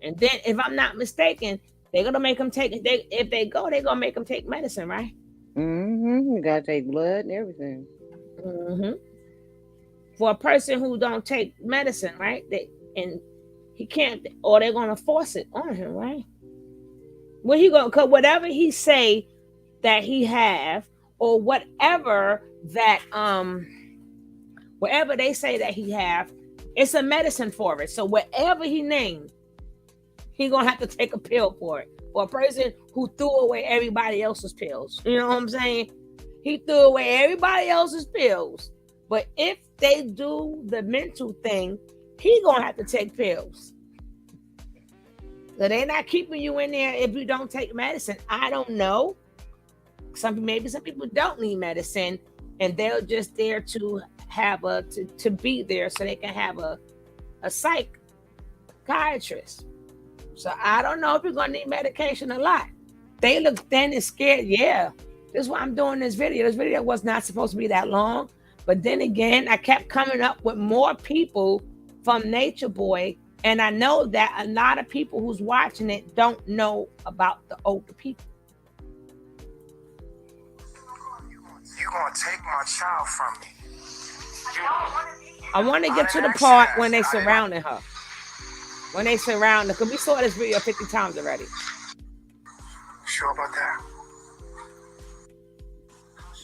And then, if I'm not mistaken, they're gonna make him take. If they go, they're gonna make him take medicine, right? You gotta take blood and everything. For a person who don't take medicine, right? He can't, or they're gonna force it on him, right? Well, he gonna, cause whatever he say that he have, or whatever that whatever they say that he have, it's a medicine for it. So whatever he named, he gonna have to take a pill for it. For a person who threw away everybody else's pills, you know what I'm saying? He threw away everybody else's pills. But if they do the mental thing, he gonna have to take pills. So they're not keeping you in there if you don't take medicine. I don't know. Maybe some people don't need medicine, and they're just there to have to be there so they can have a psychiatrist. So I don't know if you're gonna need medication a lot. They look thin and scared. Yeah, this is why I'm doing this video. This video was not supposed to be that long, but then again, I kept coming up with more people from Nature Boy, and I know that a lot of people who's watching it don't know about the older people. You gonna take my child from me? I want to get to the part when they surrounded her. When they surround her, because we saw this video 50 times already. Sure about that?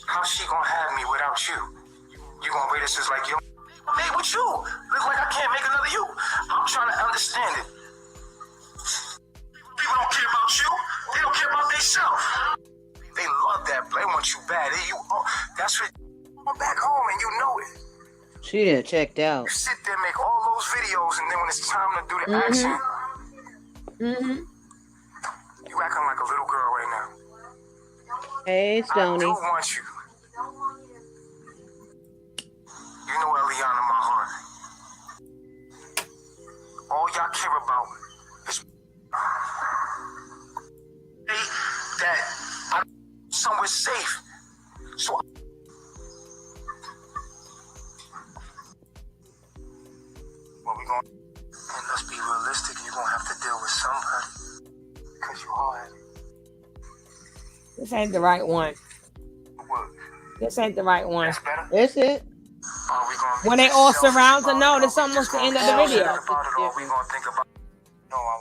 How's she gonna have me without you? You gonna rate us as like, yo, I made with you. Look like I can't make another you. I'm trying to understand it. People don't care about you. They don't care about themselves. They love that. They want you bad. That's what you're back home and you know it. She done checked out. You sit there, make all those videos, and then when it's time to do the action, you acting like a little girl right now. Hey, Stoney. I do want you. You know Eliana, my heart. All y'all care about is that I'm somewhere safe. So what we going? And let's be realistic. You're gonna have to deal with somebody because you hard. This ain't the right one. What? This ain't the right one. That's better. That's it. When they all surround her, no, this almost the end of the video. About it, or we gonna think about? No, I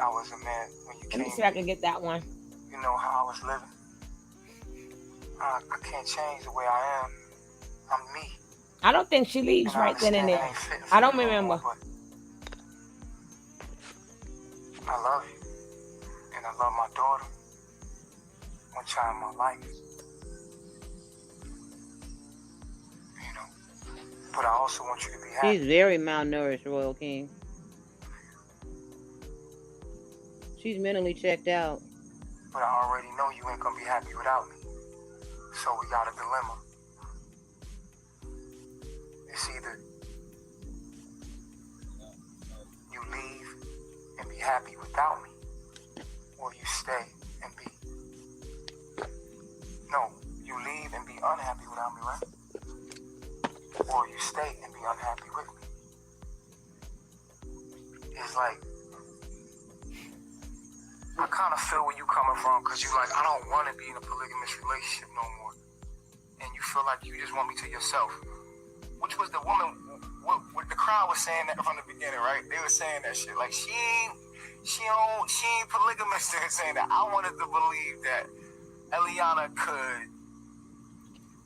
was a man when you Let came. me see if I can get that one. You know how I was living. I can't change the way I am. I'm me. I don't think she leaves right then and there. I don't remember. I love you. And I love my daughter. One child in my life. You know. But I also want you to be happy. She's very malnourished, Royal King. She's mentally checked out. But I already know you ain't gonna be happy without me. So we got a dilemma. It's either you leave and be happy without me, or you stay and be. No, you leave and be unhappy without me, right? Or you stay and be unhappy with me. It's like, I kind of feel where you coming from, because you like, I don't want to be in a polygamous relationship no more. And you feel like you just want me to yourself. Which was the woman, what the crowd was saying that from the beginning, right? They were saying that shit. Like, she ain't polygamous. They're saying that. I wanted to believe that Eliana could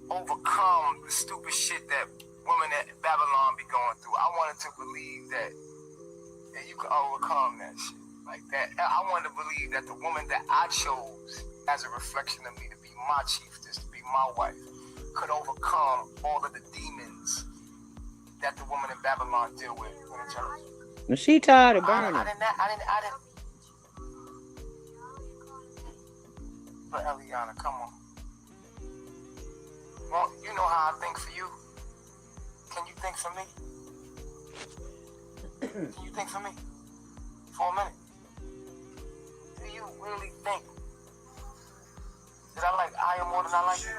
overcome the stupid shit that women at Babylon be going through. I wanted to believe that you could overcome that shit. Like that, I wanted to believe that the woman that I chose as a reflection of me to be my chiefess, to be my wife, could overcome all of the demons that the woman in Babylon deal with when it's her. She tired of burning. I didn't. But Eliana, come on. Well, you know how I think for you. Can you think for me? Can you think for me? For a minute. Do you really think that I am more than I like you?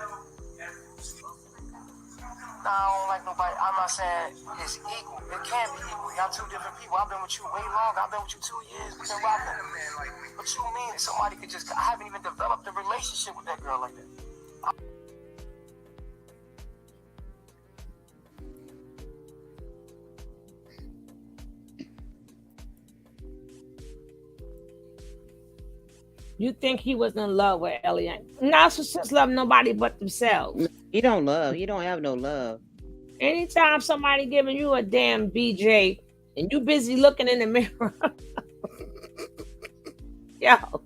Nah, I don't like nobody. I'm not saying it's equal. It can't be equal. Y'all two different people. I've been with you way longer. I've been with you 2 years. We've been rocking. What you mean somebody could just, I haven't even developed a relationship with that girl like that. You think he was in love with Eliana? Narcissists love nobody but themselves. He don't love. He don't have no love. Anytime somebody giving you a damn BJ and you busy looking in the mirror, yo,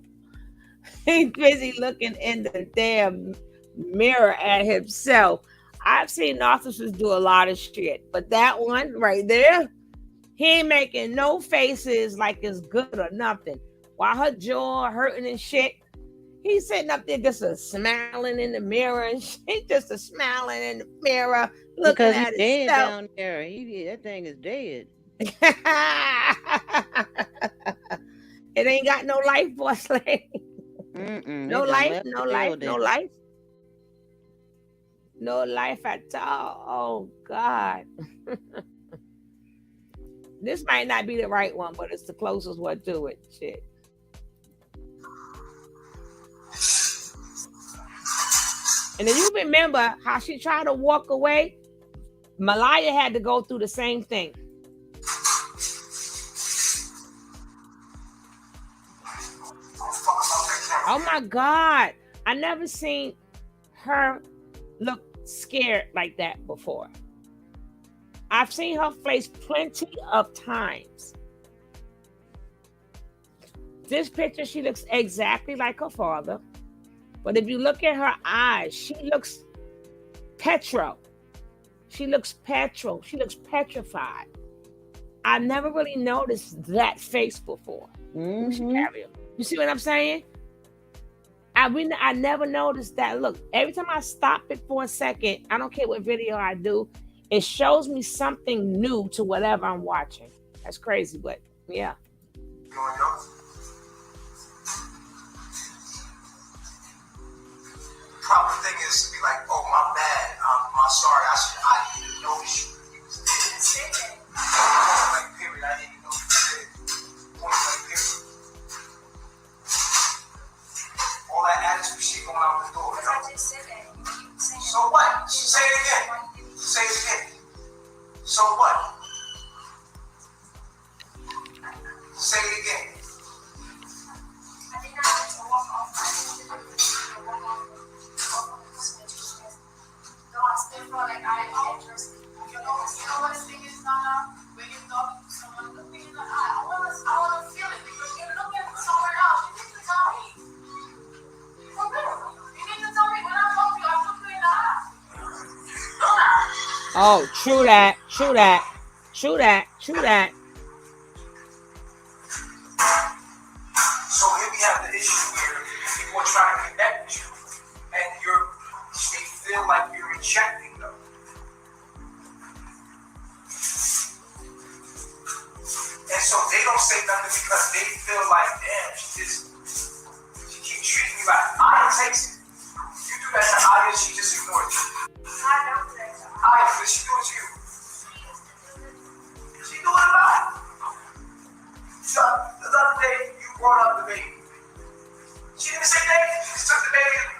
he's busy looking in the damn mirror at himself. I've seen narcissists do a lot of shit, but that one right there, he ain't making no faces like it's good or nothing. While her jaw hurting and shit, he's sitting up there just smiling in the mirror, and she just smiling in the mirror, looking because at he's dead himself. down there. That thing is dead. It ain't got no life force lady. No life, no life, no life. No life at all. Oh, God. This might not be the right one, but it's the closest one to it. Shit. And then you remember how she tried to walk away? Malaya had to go through the same thing. Oh my God. I never seen her look scared like that before. I've seen her face plenty of times. This picture, she looks exactly like her father. But if you look at her eyes, she looks petro. She looks petrified. I never really noticed that face before. You see what I'm saying? I never noticed that look. Every time I stop it for a second, I don't care what video I do, it shows me something new to whatever I'm watching. That's crazy, but yeah. Proper thing is to be like, oh, my bad, I'm sorry, I didn't even notice you. Point blank period, I didn't even know you did. Point blank period. All that attitude shit going out the door. I just said that. So what? Say it again. Say it again. So what? Say it again. I did not have to walk off. I still feel like I am interested. You know what the thing is now? When you're talking to someone, look me in the eye. I want to feel it, because you're looking for somewhere else. You need to tell me. For real. You need to tell me when I talk to you, I look you in the eye. Oh, true that. True that. True that. True that. So have the issue where people are trying to connect with you, and they feel like you're rejecting them. And so they don't say nothing because they feel like, damn, she keeps treating me like Aya takes it. You do that to Aya, she just ignores you. I don't do that to Aya, but she do it to you. She do it a lot. So the other day, you brought up the baby. She didn't say thank you. She just took the baby.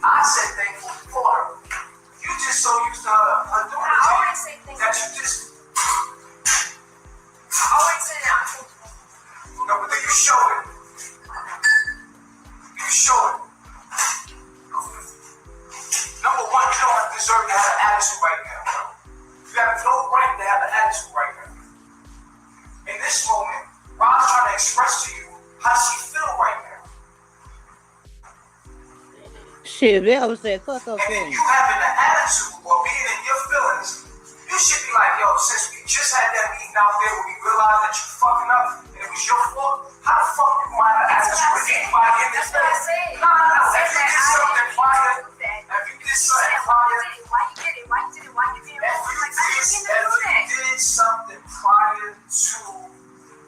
I said thank you for her. You just so used to her doing it. I always say thank you. That you just. I always say that. No, but then you show it. You show it. Number one, you don't deserve to have an attitude right now. You have no right to have an attitude right now. In this moment, Rob's trying to express to you how she feel right now. Shit, they always say fuck And okay. if you having an attitude or being in your feelings, you should be like, yo, since we just had that meeting out there where we realized that you fucking up and it was your fault, how the fuck you gonna have an attitude with anybody in this place? No. If you did something prior, if you did something prior, Why you did it? Why you did it? Why you did it? if you did something prior to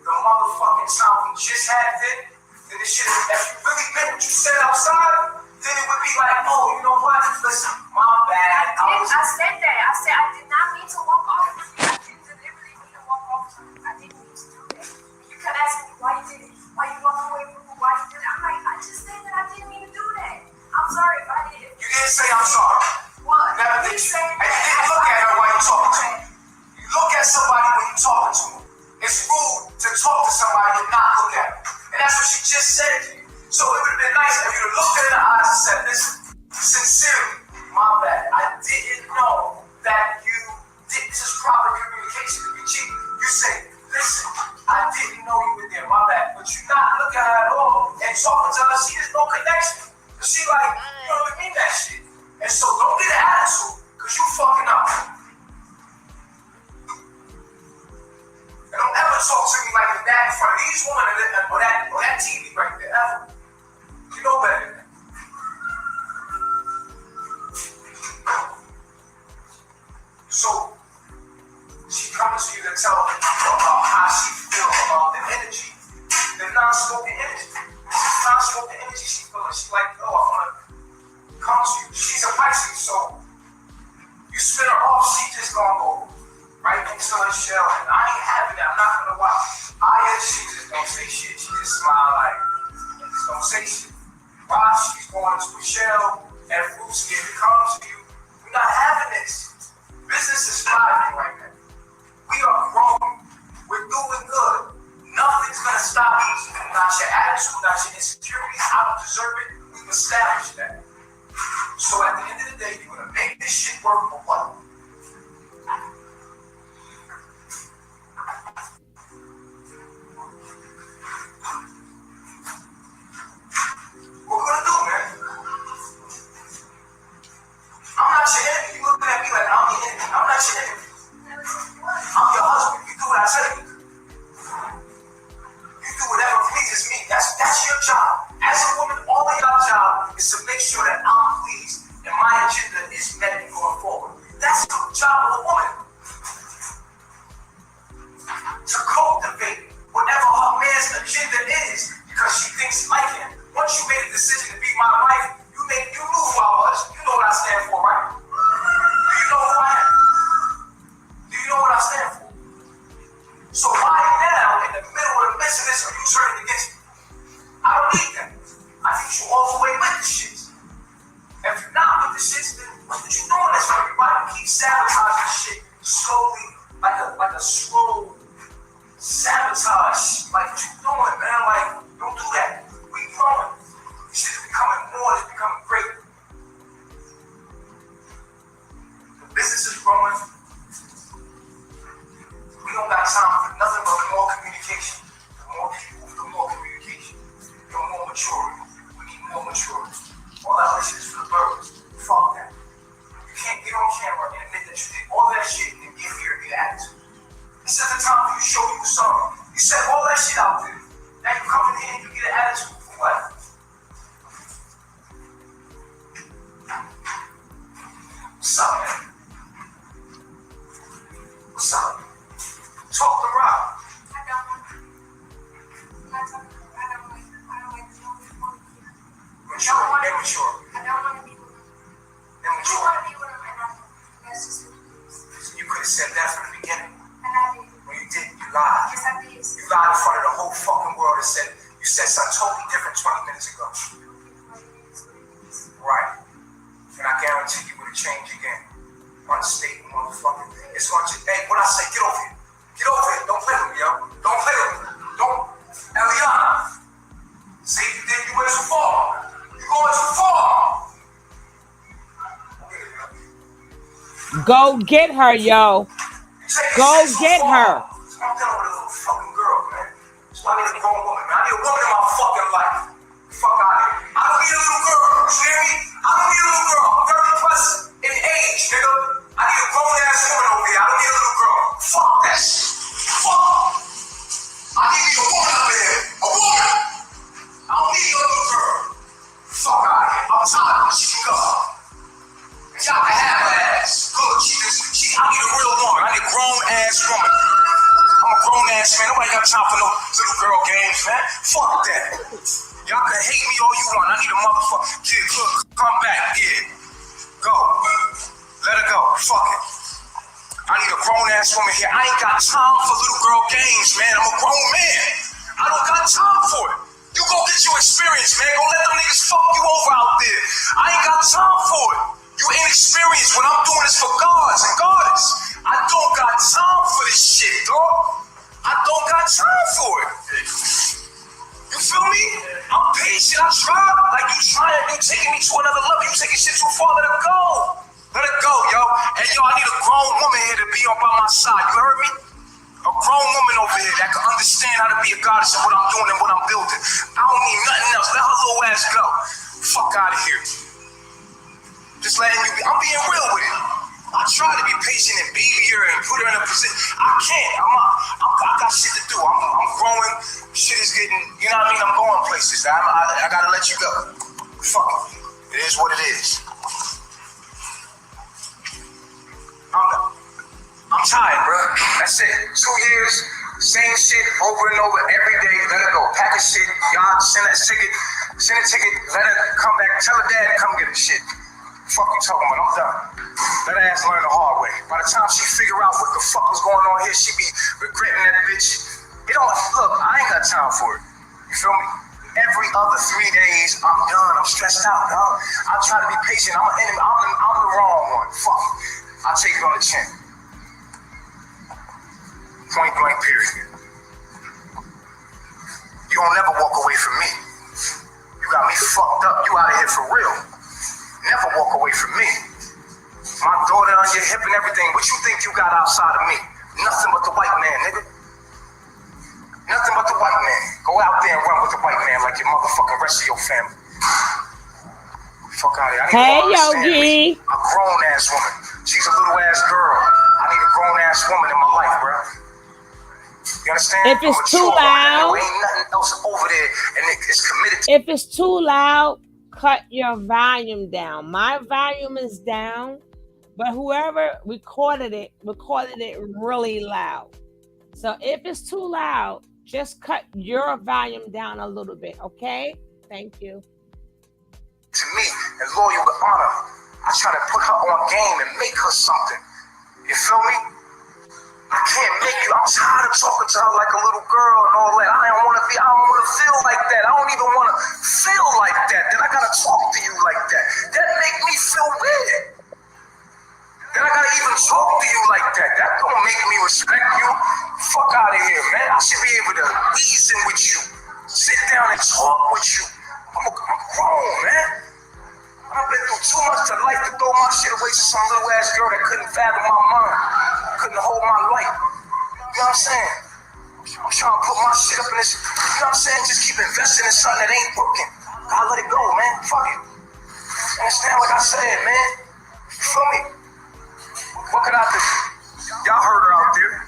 the motherfucking time we just had it, then this shit, if you really meant what you said outside, then it would be like, oh, you know what? Listen, my bad. I said that. I said I did not mean to walk off. I didn't deliberately mean to walk off. I didn't mean to do that. You kept asking me why you did it, why you walked away from me, why you did it. I'm like, I just said that I didn't mean to do that. I'm sorry if I did. You didn't say I'm sorry. What? Never did you. And you didn't look at her while you talking to her. You look at somebody when you talking to her. It's rude to talk to somebody and not look at her. And that's what she just said to you. So it would have been nice if you looked her in the eyes and said, listen, sincerely, my bad. I didn't know that you did. This is proper communication to be cheap. You say, listen, I didn't know you were there, my bad. But you not looking at her at all and talking to her, she has no connection. Cause she like, you don't even mean that shit. And so don't get an attitude, cause you fucking up. And don't ever talk to me like that in front of these women or that TV right there, ever. You know better than that. So, she comes to you to tell you about how she feels about the energy, the non-smoking energy. This is non-smoking energy she feels. She's like, oh, I want to come to you. She's a Pisces, so you spin her off, she just gonna go right into her shell. And I ain't having that. I'm not gonna watch. She just don't say shit. She just smile like, just don't say shit. While she's going to a shell and fruit skin comes to you, we're not having this. Business is thriving right now. We are growing. We're doing good. Nothing's gonna stop us. Not your attitude, not your insecurities. I don't deserve it. We've established that. So at the end of the day, you're gonna make this shit work for what? What we're gonna do, man? I'm not your enemy. You looking at me like I'm your enemy. I'm not your enemy. I'm your husband. You do what I tell you. You do whatever pleases me. That's your job. As a woman, all of your job is to make sure that I'm pleased and my agenda is met going forward. That's the job of a woman. To cultivate whatever her man's agenda is, because she thinks like him. Once you made a decision to be my wife, you knew who I was. You know what I stand for, right? Do you know who I am? Do you know what I stand for? So why now, in the middle of the midst of this, are you turning against me? I don't need that. I need you all the way with the shit. If you're not with the shit, then what you doing this for? Everybody keep sabotaging shit slowly, like a slow sabotage. Like, what you doing, man? Like, don't do that. We growing. Shit is becoming more, it's becoming great. The business is growing. We don't got time for nothing but more communication. The more people, the more communication. here and you get an attitude for what? What's up, man? What's up? Talk to Rob. Immature. I don't want to be with him. I don't want to be with him, and that's just what it is. You could have said that from the beginning. And I did. When you didn't, you lied. Yes, I did. You lied in front of the whole fucking world and said you said something totally different 20 minutes ago. Right. And I guarantee you would have changed again. Unstable motherfucker. It's going to, hey, what I say, get over here. Get over here. Don't play with me, yo. Don't play with me. Don't. Eliana. See, you went too far. You're going too far. Go get her, yo. Go get her. I'm dealing with a little fucking girl, man. So I need a grown woman, man. I need a woman in my fucking life. Fuck out of here. I don't need a little girl. You hear me? I don't need a little girl. I'm 30 plus in age, nigga. I need a grown ass woman over here. I don't need a little girl. Fuck that shit. Fuck. I need me a woman up in here. A woman. I don't need a little girl. Fuck out of here. I'm tired of she can go. Y'all can have her ass. Good. I need a real woman. I need a grown ass woman. I'm a grown ass man. Nobody got time for no little girl games, man. Fuck that. Y'all can hate me all you want. I need a motherfucker. Kid, look, come back. Yeah. Go. Let her go. Fuck it. I need a grown ass woman here. I ain't got time for little girl games, man. I'm a grown man. I don't got time for it. You go get your experience, man. Go let them niggas fuck you over out there. I ain't got time for it. You inexperienced. What I'm doing is for gods and goddess. I don't got time for this shit, dog. I don't got time for it. You feel me? I'm patient. I try. Like you trying, you taking me to another level. You taking shit too far. Let it go. Let it go, yo. And yo, I need a grown woman here to be on by my side. You heard me? A grown woman over here that can understand how to be a goddess and what I'm doing and what I'm building. I don't need nothing else. Let her little ass go. Fuck out of here. Just letting you be. I'm being real with it. I try to be patient and baby her and put her in a position. I can't. I got shit to do. I'm growing. Shit is getting, you know what I mean? I'm going places. I gotta let you go. Fuck it. It is what it is. I'm tired, bro. That's it. 2 years, same shit over and over every day. Let her go. Pack her shit. Y'all send a ticket. Send a ticket. Let her come back. Tell her dad to come get the shit. Fuck you talking about? I'm done. Let her ass learn the hard way. By the time she figure out what the fuck was going on here, she be regretting that bitch. It don't, look, I ain't got time for it. You feel me? Every other 3 days, I'm done. I'm stressed out, dog. I try to be patient. I'm an enemy. I'm the wrong one. Fuck. I'll take it on the chin. Point blank, period. You don't never walk away from me. You got me fucked up. You out of here for real. Never walk away from me. My daughter on your hip and everything. What you think you got outside of me? Nothing but the white man, nigga. Nothing but the white man. Go out there and run with the white man like your motherfucking rest of your family. Fuck out of here. Hey, Yogi. A grown ass woman. She's a little ass girl. I need a grown ass woman in my life, bro. You understand? If it's too loud, ain't nothing else over there, and it's committed. If it's too loud, cut your volume down. My volume is down, but whoever recorded it really loud. So if it's too loud, just cut your volume down a little bit, okay? Thank you. To me, and loyal to honor, I try to put her on game and make her something. You feel me? I can't make you. I'm tired of talking to her like a little girl and all that. I don't want to feel like that. I don't even want to feel like that. Then I gotta talk to you like that. That make me feel weird. Then I gotta even talk to you like that. That don't make me respect you. Fuck out of here, man. I should be able to reason with you, sit down and talk with you. I'm grown, man. I've been through too much to life to throw my shit away to some little ass girl that couldn't fathom my mind, couldn't hold my light. You know what I'm saying? I'm trying to put my shit up in this, you know what I'm saying? Just keep investing in something that ain't working. Gotta let it go, man. Fuck it. Understand what I said, man? You feel me? What could I do? Y'all heard her out there.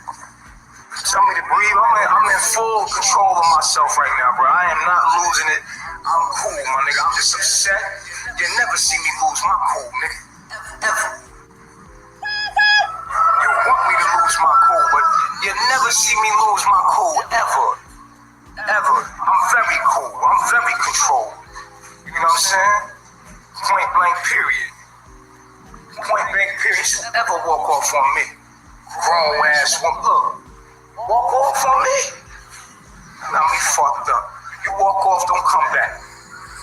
tell me to breathe. I'm in full control of myself right now, bro. I am not losing it. I'm cool, my nigga. I'm just upset. You never see me lose my cool, nigga. Ever. You want me to lose my cool, but you never see me lose my cool, ever. Ever. I'm very cool. I'm very controlled. You know what I'm saying? Point blank, period. Point blank, period. You ever walk off on me? Grown ass woman. Look. Walk off on me? Now me fucked up. You walk off, don't come back.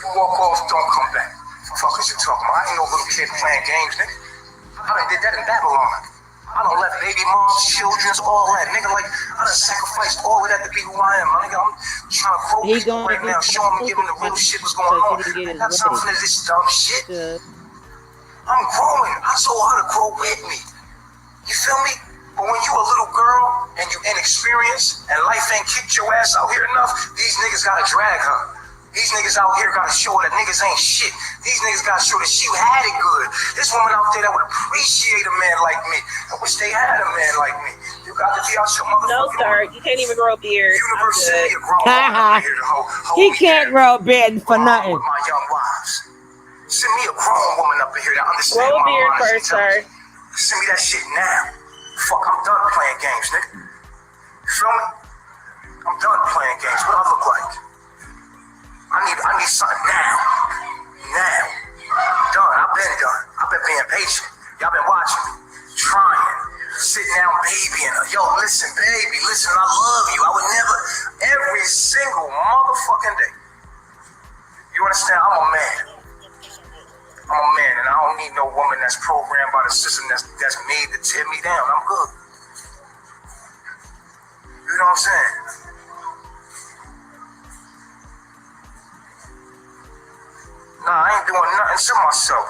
You walk off, don't come back. What the fuck is you talking about? I ain't no little kid playing games, nigga. I done did that in Babylon. I done left baby moms, children's, all that. Nigga, like, I done sacrificed all of that to be who I am. Nigga, I'm trying to grow people right now, showing them, giving the real shit what's going on. Not time for this dumb shit. I'm growing. I told her to grow with me. You feel me? But when you a little girl and you inexperienced and life ain't kicked your ass out here enough, these niggas gotta drag her. These niggas out here gotta show her that niggas ain't shit. These niggas gotta show that she had it good. This woman out there that would appreciate a man like me. I wish they had a man like me. You got to be out your motherfucking... No, sir. You can't even grow a beard. University of grown woman up here to hold He me can't down. grow a beard for nothing. With my young wives. Send me a grown woman up in here that understands Grow a my beard mind. first, sir. Send me that shit now. Fuck, I'm done playing games, nigga. You feel me? I'm done playing games. What I look like? I need something now. Now. Done. I've been done. I've been being patient. Y'all been watching me. Trying. Sitting down babying her. Yo, listen, baby. Listen, I love you. I would never, every single motherfucking day. You understand? I'm a man. I'm a man, and I don't need no woman that's programmed by the system that's made to tear me down. I'm good. You know what I'm saying? Nah, I ain't doing nothing to myself.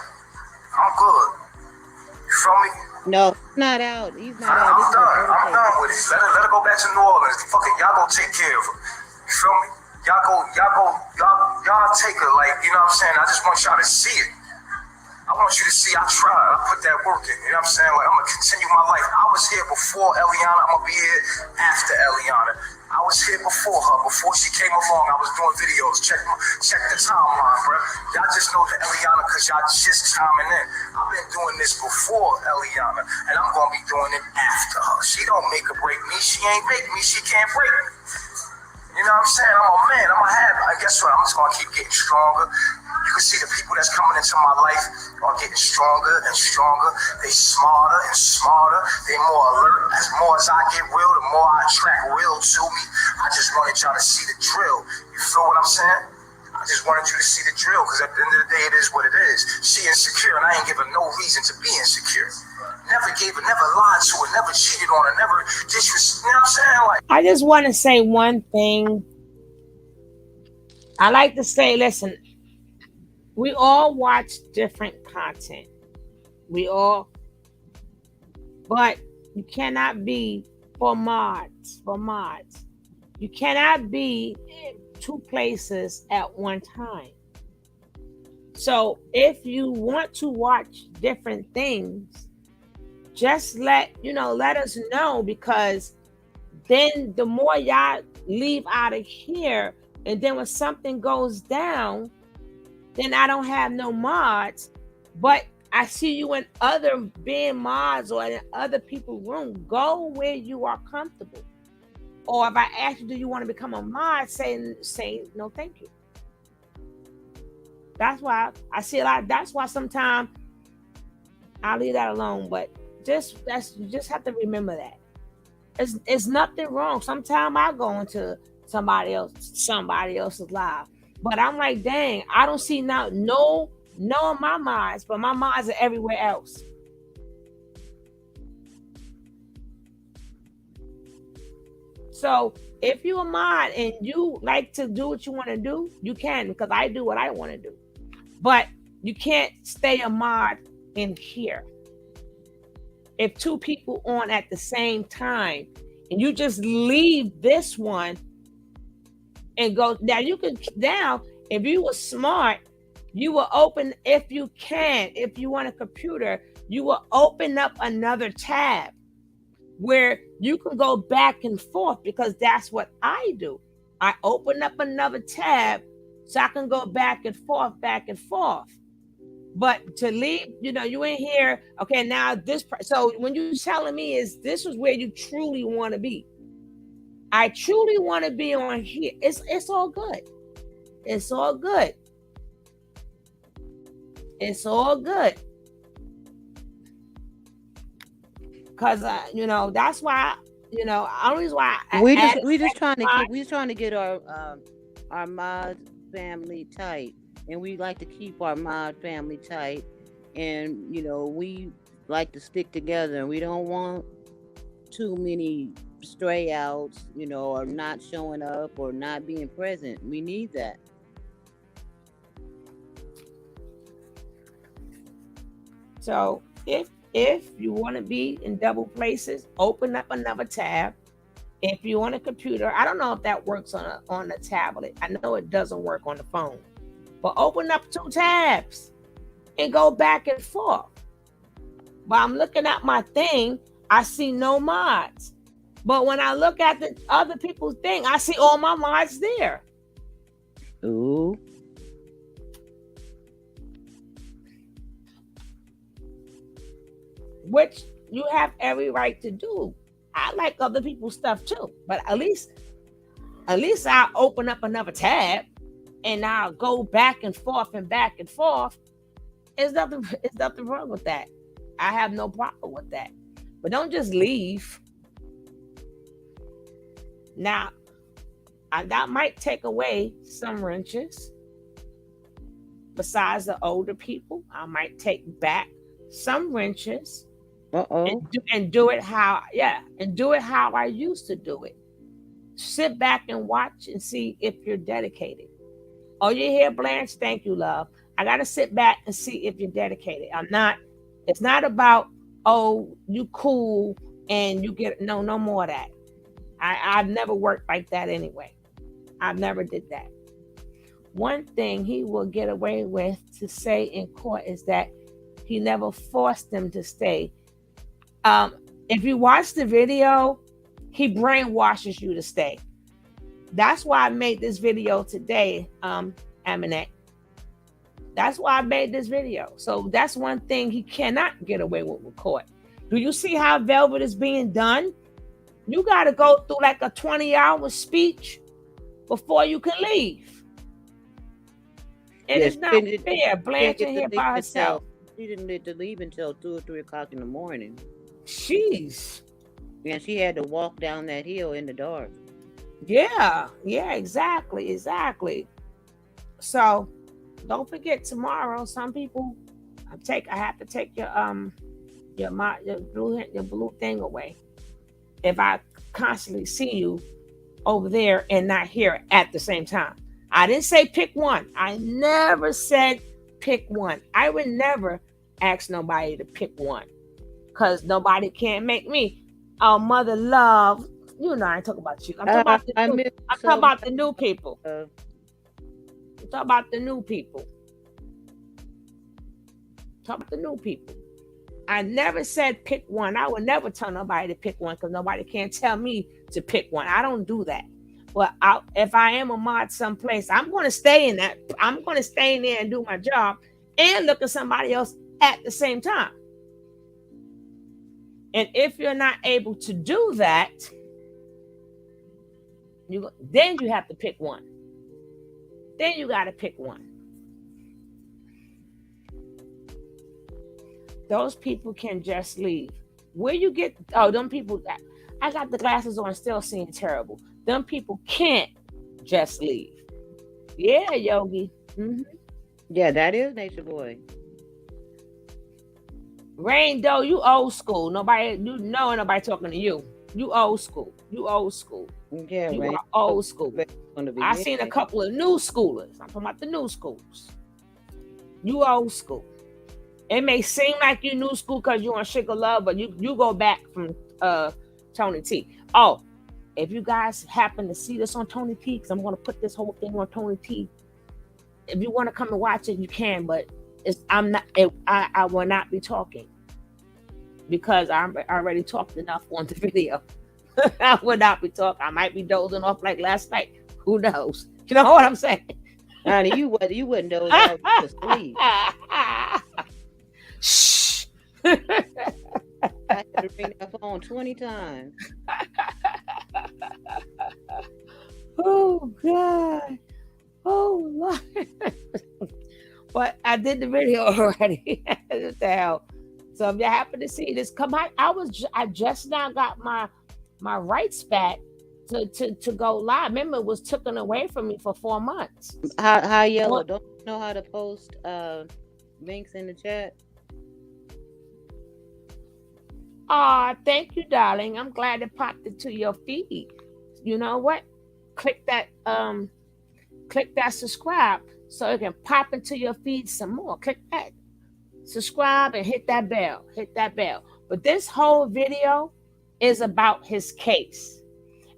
I'm good. You feel me? No, not out. He's not out. I'm done. I'm done with it. Let her go back to New Orleans. Fuck it, y'all go take care of her. You feel me? Y'all take her, like, you know what I'm saying? I just want y'all to see it. I want you to see I tried. I put that work in. You know what I'm saying? Like, I'm going to continue my life. I was here before Eliana. I'm going to be here after Eliana. I was here before her. Before she came along, I was doing videos. Check the timeline, bro. Y'all just know the Eliana because y'all just chiming in. I've been doing this before Eliana, and I'm going to be doing it after her. She don't make or break me. She ain't make me. She can't break me. You know what I'm saying? I'm a man. I'm a habit. I guess what? I'm just going to keep getting stronger. You can see the people that's coming into my life are getting stronger and stronger. They smarter and smarter. They more alert. As more as I get real, the more I attract real to me. I just wanted y'all to see the drill. You feel what I'm saying? I just wanted you to see the drill because at the end of the day, it is what it is. She insecure and I ain't giving no reason to be insecure. Never gave her, never lied to her, never cheated on her, never disrespected. You know what I'm saying? Like, I just want to say one thing. I like to say, listen, we all watch different content. But you cannot be for mods. You cannot be in two places at one time. So if you want to watch different things, just let us know, because then the more y'all leave out of here, and then when something goes down, then I don't have no mods, but I see you in other being mods or in other people's room. Go where you are comfortable. Or if I ask you, do you want to become a mod, say no, thank you. That's why I see a lot. That's why sometimes I'll leave that alone. But you just have to remember that. It's nothing wrong. Sometimes I go into somebody else's live. But I'm like, dang, I don't see no of my mods, but my mods are everywhere else. So if you're a mod and you like to do what you want to do, you can, because I do what I want to do. But you can't stay a mod in here. If two people on at the same time and you just leave this one and go, if you were smart, you will open, if you want a computer, you will open up another tab. where you can go back and forth, because that's what I do. I open up another tab so I can go back and forth, back and forth. But to leave, you ain't here. Okay, now so when you telling me is this is where you truly want to be. I truly want to be on here. It's all good. It's all good. It's all good. Cause that's why only why we just trying to get our mod family tight, and we like to keep our mod family tight, and we like to stick together, and we don't want too many stray outs, or not showing up or not being present. We need that. So if you want to be in double places, open up another tab. If you're on a computer, I don't know if that works on a tablet. I know it doesn't work on the phone. But open up 2 tabs and go back and forth. But I'm looking at my thing, I see no mods. But when I look at the other people's thing, I see all my mods there. Ooh. Which you have every right to do. I like other people's stuff too, but at least I'll open up another tab and I'll go back and forth and back and forth. It's nothing wrong with that. I have no problem with that. But don't just leave. Now, that might take away some wrenches. Besides the older people, I might take back some wrenches. And do it how I used to do it. Sit back and watch and see if you're dedicated. Oh, you hear, Blanche? Thank you, love. I gotta sit back and see if you're dedicated. It's not about, oh, you cool and you get no more of that. I've never worked like that anyway. I've never did that. One thing he will get away with to say in court is that he never forced them to stay. If you watch the video, he brainwashes you to stay. That's why I made this video today, Aminette. That's why I made this video. So that's one thing he cannot get away with court. Do you see how Velvet is being done? You got to go through like a 20-hour speech before you can leave. It is not fair. Blanche in here by herself. She didn't get to leave until 2 or 3 o'clock in the morning. Jeez. And she had to walk down that hill in the dark. Yeah, exactly. So don't forget tomorrow. Some people, I have to take your blue thing away. If I constantly see you over there and not here at the same time. I didn't say pick one. I never said pick one. I would never ask nobody to pick one, because nobody can make me. Oh, mother love. I ain't talking about you. I'm talking about the new people. I'm talking about the new people. I never said pick one. I would never tell nobody to pick one, because nobody can tell me to pick one. I don't do that. But if I am a mod someplace, I'm going to stay in that. I'm going to stay in there and do my job and look at somebody else at the same time. And if you're not able to do that, then you have to pick one. Then you got to pick one. Those people can just leave. Where you get, them people, I got the glasses on, still seeing terrible. Them people can't just leave. Yeah, Yogi. Mm-hmm. Yeah, that is Nature Boy. Rain Doe, you old school. Nobody talking to you. You old school. Yeah, you Rain. are old school. I seen a couple of new schoolers. I'm talking about the new schools. You old school. It may seem like you new school because you on Sugar Love, but you go back from Tony T. Oh, if you guys happen to see this on Tony T, because I'm going to put this whole thing on Tony T. If you want to come and watch it, you can, but I will not be talking. because I already talked enough on the video. I would not be talking. I might be dozing off like last night. Who knows? You know what I'm saying? Honey, you wouldn't doze off. You was asleep. Shh. I had to ring that phone 20 times. Oh God. Oh Lord. But I did the video already. What the hell? So if you happen to see this, come on. I just now got my rights back to go live. Remember, it was taken away from me for 4 months. How yellow? What? Don't you know how to post links in the chat? Thank you, darling. I'm glad it popped into your feed. You know what? Click that subscribe so it can pop into your feed some more. Click that subscribe and hit that bell. Hit that bell. But this whole video is about his case.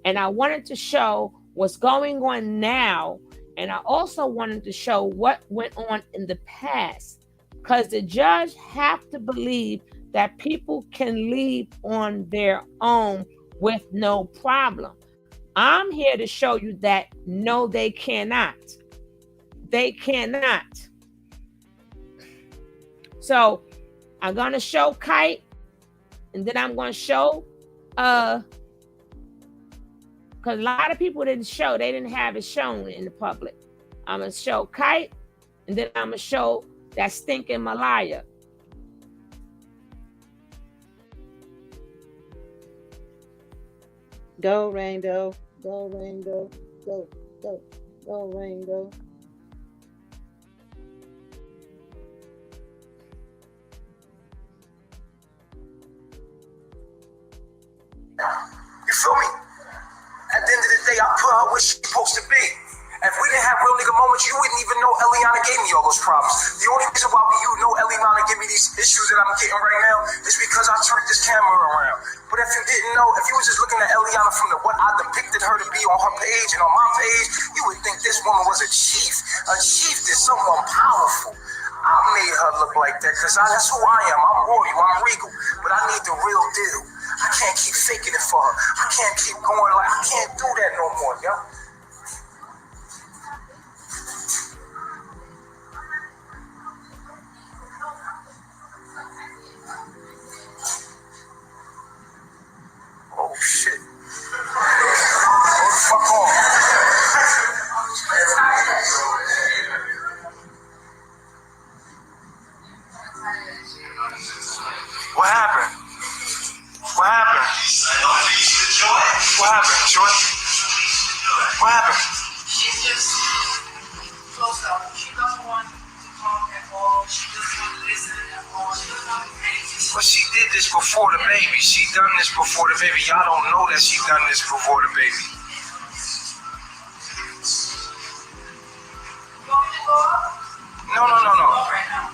And I wanted to show what's going on now. And I also wanted to show what went on in the past. Because the judge have to believe that people can leave on their own with no problem. I'm here to show you that no, they cannot. They cannot. So I'm going to show Kite, and then I'm going to show, because a lot of people didn't show, they didn't have it shown in the public. I'm going to show Kite, and then I'm going to show that stinking Malaya. Go, Rainbow. Go, Rainbow. Go, go, go, Rainbow. You feel me? At the end of the day, I put her where she's supposed to be. If we didn't have real nigga moments, you wouldn't even know Eliana gave me all those problems. The only reason why you know Eliana gave me these issues that I'm getting right now is because I turned this camera around. But if you didn't know, if you was just looking at Eliana from what I depicted her to be on her page and on my page, you would think this woman was a chief. A chief is someone powerful. I made her look like that because that's who I am. I'm royal, I'm regal. But I need the real deal. I can't keep faking it for her. I can't keep going like, I can't do that no more, yo. Oh shit. Hold the fuck on. What happened? What happened? What happened, Joy? What happened? She's just close up. She doesn't want to talk at all. She doesn't want to listen at all. She doesn't want to pay attention. Well, she did this before the baby. She done this before the baby. Y'all don't know that she done this before the baby. You want me to go up? No. Right now.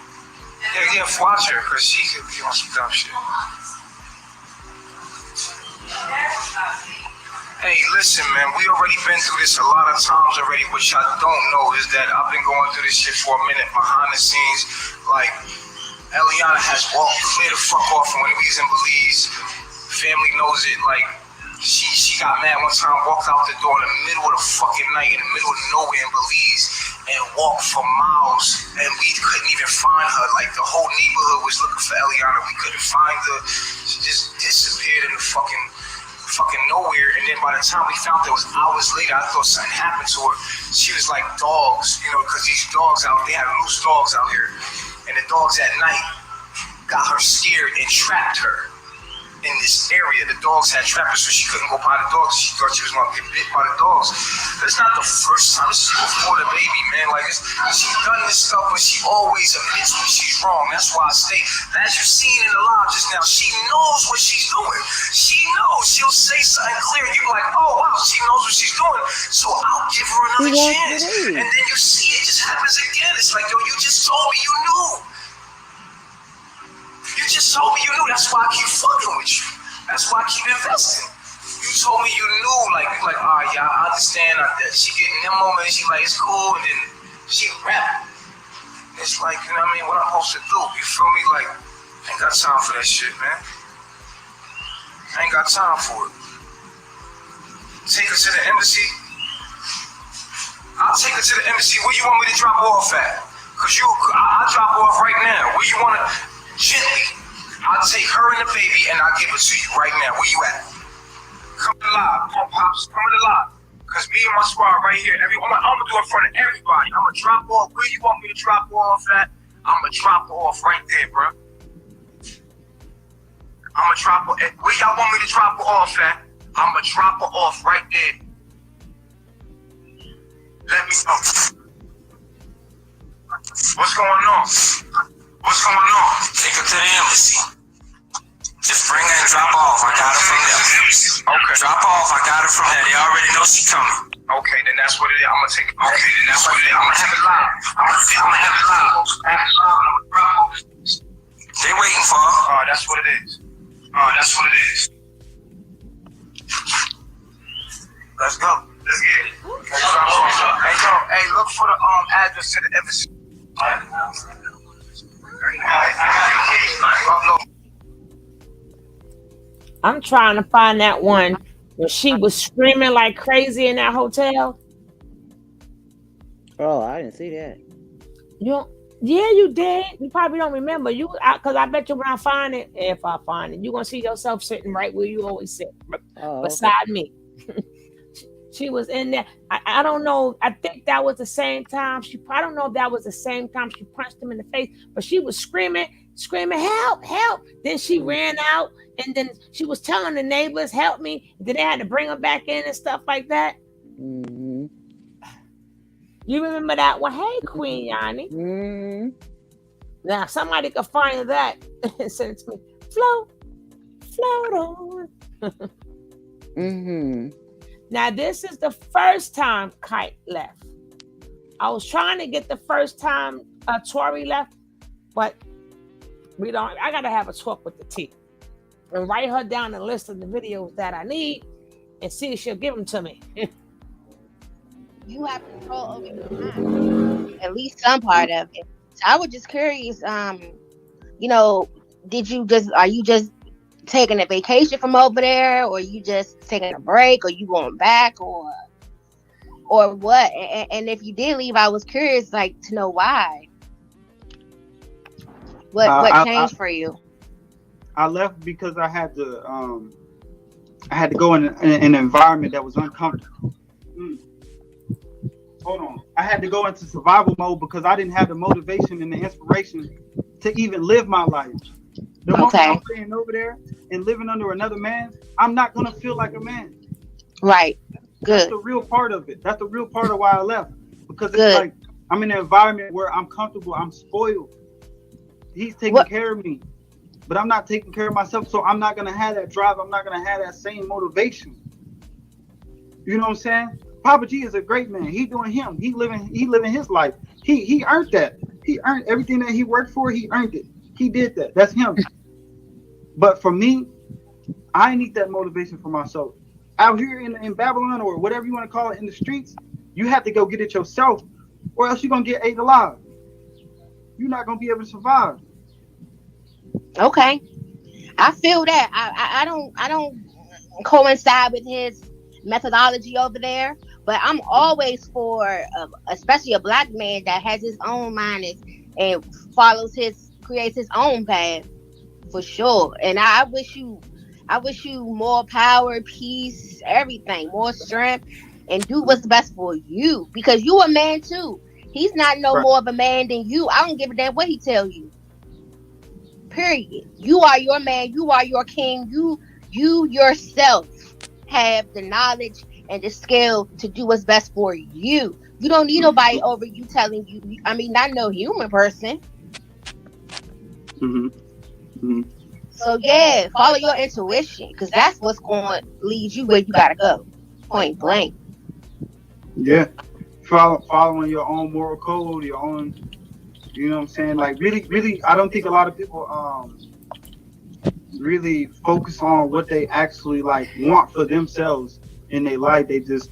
Yeah, watch her, because she could be on some dumb shit. Hey, listen, man, we already been through this a lot of times already. What y'all don't know is that I've been going through this shit for a minute behind the scenes. Like, Eliana has walked clear the fuck off when we was in Belize. Family knows it. Like, she got mad one time, walked out the door in the middle of the fucking night, in the middle of nowhere in Belize, and walked for miles, and we couldn't even find her. Like, the whole neighborhood was looking for Eliana. We couldn't find her. She just disappeared in the fucking nowhere. And then by the time we found her, it was hours later. I thought something happened to her. She was like dogs, because these dogs out, they have loose dogs out here. And the dogs at night got her scared and trapped her in this area. The dogs had trapped her, so she couldn't go by the dogs. She thought she was going to get bit by the dogs. But it's not the first time. This is before the baby, man. Like, she's done this stuff, but she always admits when she's wrong. That's why I stay. As you've seen in the live just now, she knows what she's doing. She knows. She'll say something clear, and you're like, oh, wow, she knows what she's doing. So I'll give her another chance. And then you see it just happens again. It's like, yo, you just told me you knew. You just told me you knew. That's why I keep fucking with you. That's why I keep investing. You told me you knew, like, all right, yeah, I understand. She getting them moments, she like, it's cool, and then she rap. It's like, you know what I mean, what I'm supposed to do. You feel me? Like, I ain't got time for that shit, man. I ain't got time for it. Take her to the embassy. I'll take her to the embassy. Where you want me to drop her off at? Cause I'll drop her off right now. Where you want to? Gently. I'll take her and the baby and I'll give it to you right now. Where you at? Come to the live. Pops, come to the live. Cause me and my squad right here. I'm gonna do it in front of everybody. I'm gonna drop her off. Where you want me to drop her off at? I'm gonna drop her off right there, bro. I'm gonna drop her. Where y'all want me to drop her off at? I'm gonna drop her off right there. Let me know. What's going on? What's going on? Take her to the embassy. Just bring her and drop off. I got her from there. Okay. Drop off. I got her from there. They already know she coming. Okay, then that's what it is. I'm gonna take it. Okay, then that's what it is. I'm gonna have it live. I'm gonna have it live. They waiting for her. Oh, that's what it is. That's what it is. Let's go. Let's get it. Hey, look for the address to the embassy. I'm trying to find that one where she was screaming like crazy in that hotel. Oh, I didn't see that. Yeah, you did. You probably don't remember. Because I bet you when I find it, if I find it, you're going to see yourself sitting right where you always sit, beside me. She was in there. I don't know. I think that was the same time. I don't know if that was the same time she punched him in the face, but she was screaming, help, help. Then she ran out, and then she was telling the neighbors, help me. Then they had to bring her back in and stuff like that. Mm-hmm. You remember that one? Hey, Queen Yanni. Mm-hmm. Now, somebody could find that and send it to me. Float on. Mm-hmm. Now, this is the first time Kite left. I was trying to get the first time Tori left, but I got to have a talk with the T and write her down a list of the videos that I need and see if she'll give them to me. You have control over your mind, at least some part of it. So I was just curious, are you just taking a vacation from over there, or you just taking a break, or you going back, or what? And if you did leave, I was curious, to know why. What changed for you? I left because I had to go in an environment that was uncomfortable. Hold on. I had to go into survival mode because I didn't have the motivation and the inspiration to even live my life. The moment I'm staying over there and living under another man, I'm not going to feel like a man. Right. Good. That's the real part of it. That's the real part of why I left. Because it's like I'm in an environment where I'm comfortable. I'm spoiled. He's taking care of me. But I'm not taking care of myself. So I'm not going to have that drive. I'm not going to have that same motivation. You know what I'm saying? Papa G is a great man. He doing him. He living his life. He earned that. He earned everything that he worked for. He earned it. He did that. That's him. But for me, I need that motivation for myself. Out here in Babylon, or whatever you want to call it, in the streets, you have to go get it yourself, or else you're gonna get ate alive. You're not gonna be able to survive. Okay, I feel that. I don't coincide with his methodology over there, but I'm always for, especially a black man that has his own mind and creates his own path, for sure. And I wish you more power, peace, everything, more strength, and do what's best for you, because you a man too. He's not more of a man than you. I don't give a damn what he tell you. Period. You are your man. You are your king. You yourself have the knowledge and the skill to do what's best for you. You don't need nobody over you telling you. I mean, not no human person. Mm-hmm. Mm-hmm. So yeah, follow your intuition, because that's what's going to lead you where you gotta go. Point blank. Yeah, following your own moral code, your own. You know what I'm saying? Like really, I don't think a lot of people really focus on what they actually want for themselves in their life. They just,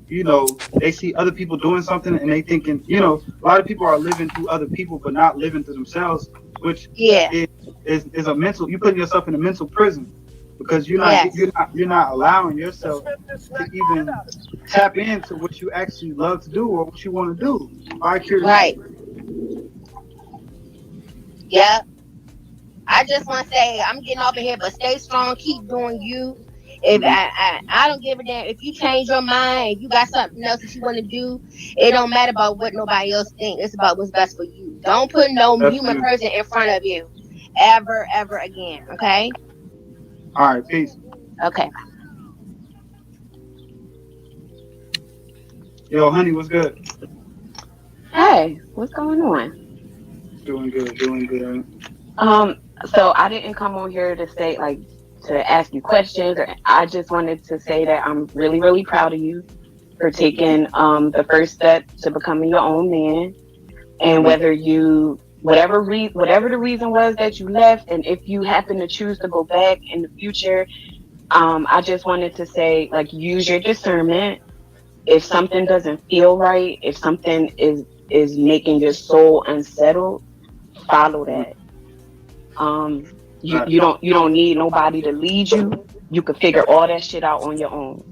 they see other people doing something and they thinking, a lot of people are living through other people but not living through themselves, which is a mental. You putting yourself in a mental prison. because you're not allowing yourself to even tap into what you actually love to do or what you want to do. Right. Yeah. I just want to say I'm getting off of here, but stay strong. Keep doing you. If I don't give a damn if you change your mind, if you got something else that you want to do, it don't matter about what nobody else thinks. It's about what's best for you. Don't put no human person in front of you, ever again. Okay. All right. Peace. Okay. Yo, honey, what's good? Hey, what's going on? Doing good. So I didn't come on here to say like to ask you questions, or I just wanted to say that I'm really, really proud of you for taking the first step to becoming your own man. And whether whatever the reason was that you left, and if you happen to choose to go back in the future, I just wanted to say, like, use your discernment. If something doesn't feel right, if something is making your soul unsettled, follow that. You don't need nobody to lead you. You can figure all that shit out on your own.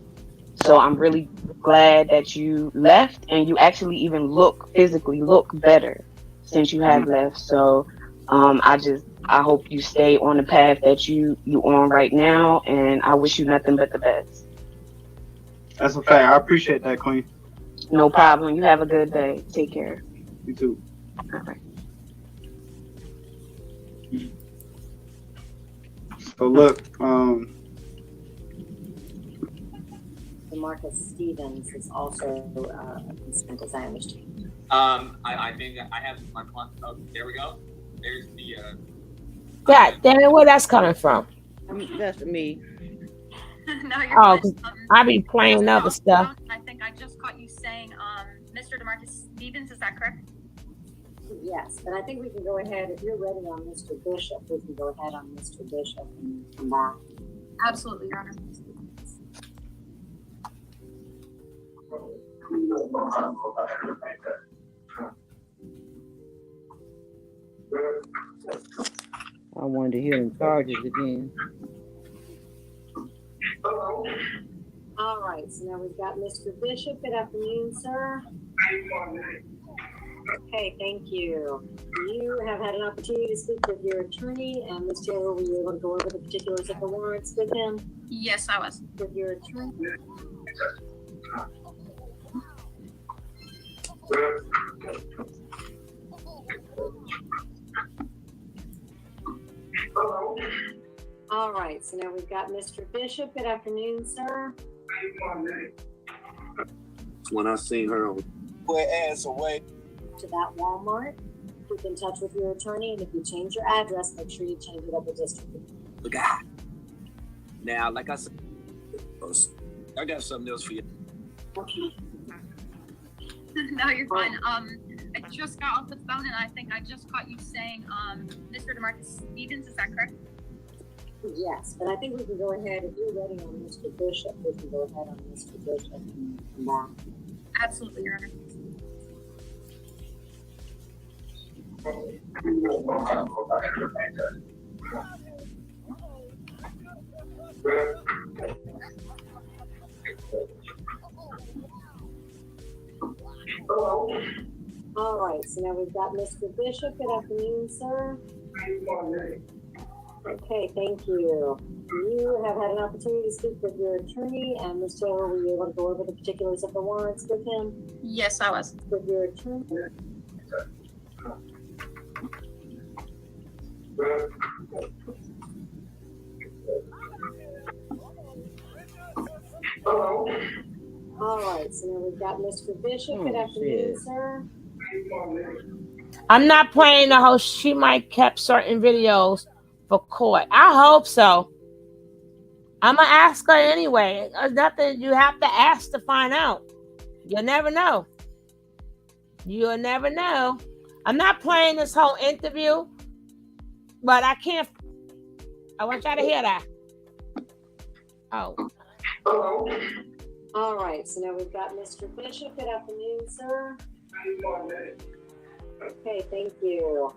So I'm really glad that you left, and you actually even physically look better since you have left. So I hope you stay on the path that you on right now, and I wish you nothing but the best. That's a fact. I appreciate that, Queen. No problem. You have a good day. Take care. You too. All right. So look, Demarcus Stevens is also a consent, as I understand. I think I have my point. Oh, there we go. There's the. God damn it, where that's coming from? That's me. No, you're fine. I be playing other stuff. I think I just caught you saying, Mr. Demarcus Stevens, is that correct? Yes, but I think we can go ahead, if you're ready on Mr. Bishop, we can go ahead on Mr. Bishop and come back. Absolutely, Your Honor. I wanted to hear them charges again. All right, so now we've got Mr. Bishop. Good afternoon, sir. Okay, thank you. You have had an opportunity to speak with your attorney, and Ms. Taylor, were you able to go over the particulars of the warrants with him? Yes, I was. With your attorney? All right, so now we've got Mr. Bishop. Good afternoon, sir. When I seen her on ass away to that Walmart, keep in touch with your attorney, and if you change your address, make sure you change it up a district. Look, now, like I said, I got something else for you. Okay. No, you're fine. I just got off the phone, and I think I just caught you saying, Mr. Demarcus Stevens, is that correct? Yes, but I think we can go ahead, if you're ready on Mr. Bishop, we can go ahead on Mr. Bishop and come back. Absolutely, Your Honor. All right, so now we've got Mr. Bishop. Good afternoon, sir. Okay, thank you. You have had an opportunity to speak with your attorney, and Ms. Taylor, were you able to go over the particulars of the warrants with him? Yes, I was. With your attorney? All right, so now we've got Mr. Bishop. Good afternoon, sir. I'm not playing the whole she might kept certain videos for court. I hope so. I'm gonna ask her anyway. There's nothing you have to ask to find out. You'll never know. You'll never know. I'm not playing this whole interview, but I can't. I want y'all to hear that. Oh. All right, so now we've got Mr. Bishop. Good afternoon, sir. Okay, thank you.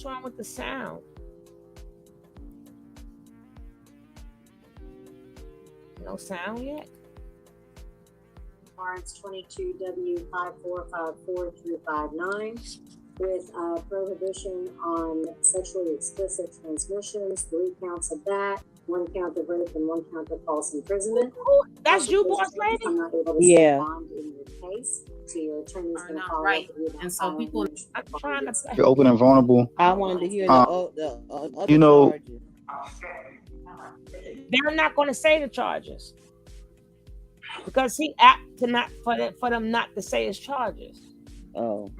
What's wrong with the sound? No sound yet? Warrants 22W5454-59 with prohibition on sexually explicit transmissions, 3 counts of that, 1 count of rape and 1 count of false imprisonment. That's you, boss lady? I'm not able to Yeah. bond in your case, so your attorney's going to follow right. up with you. And so people, I'm trying to. You're open and vulnerable. I wanted to hear the other you know, charges. They're not going to say the charges because he apt to not for them not to say his charges. Oh,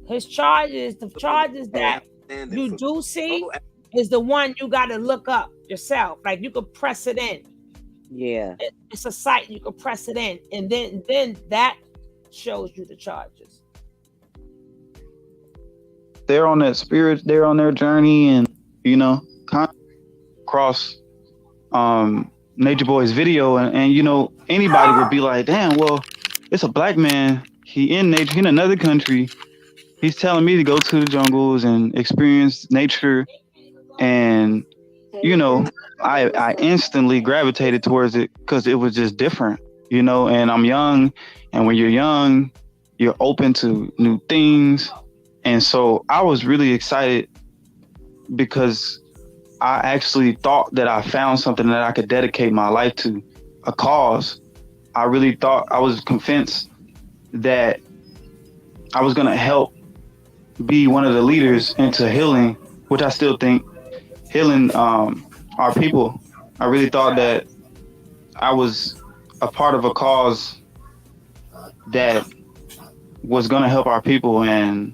His charges, the charges that you do see, is the one you got to look up yourself. Like you could press it in. yeah. It's a site you could press it in, and then that shows you the charges. they're on that spirit, they're on their journey, and you know, across Nature Boy's video, and you know, anybody would be like, damn, well, it's a black man, he in nature, he in another country, he's telling me to go to the jungles and experience nature, and you know, I instantly gravitated towards it because it was just different, you know, and I'm young, and when you're young, you're open to new things. And so I was really excited because I actually thought that I found something that I could dedicate my life to, a cause. I really thought, I was convinced that I was going to help be one of the leaders into healing, which I still think healing our people. I really thought that I was a part of a cause that was going to help our people, and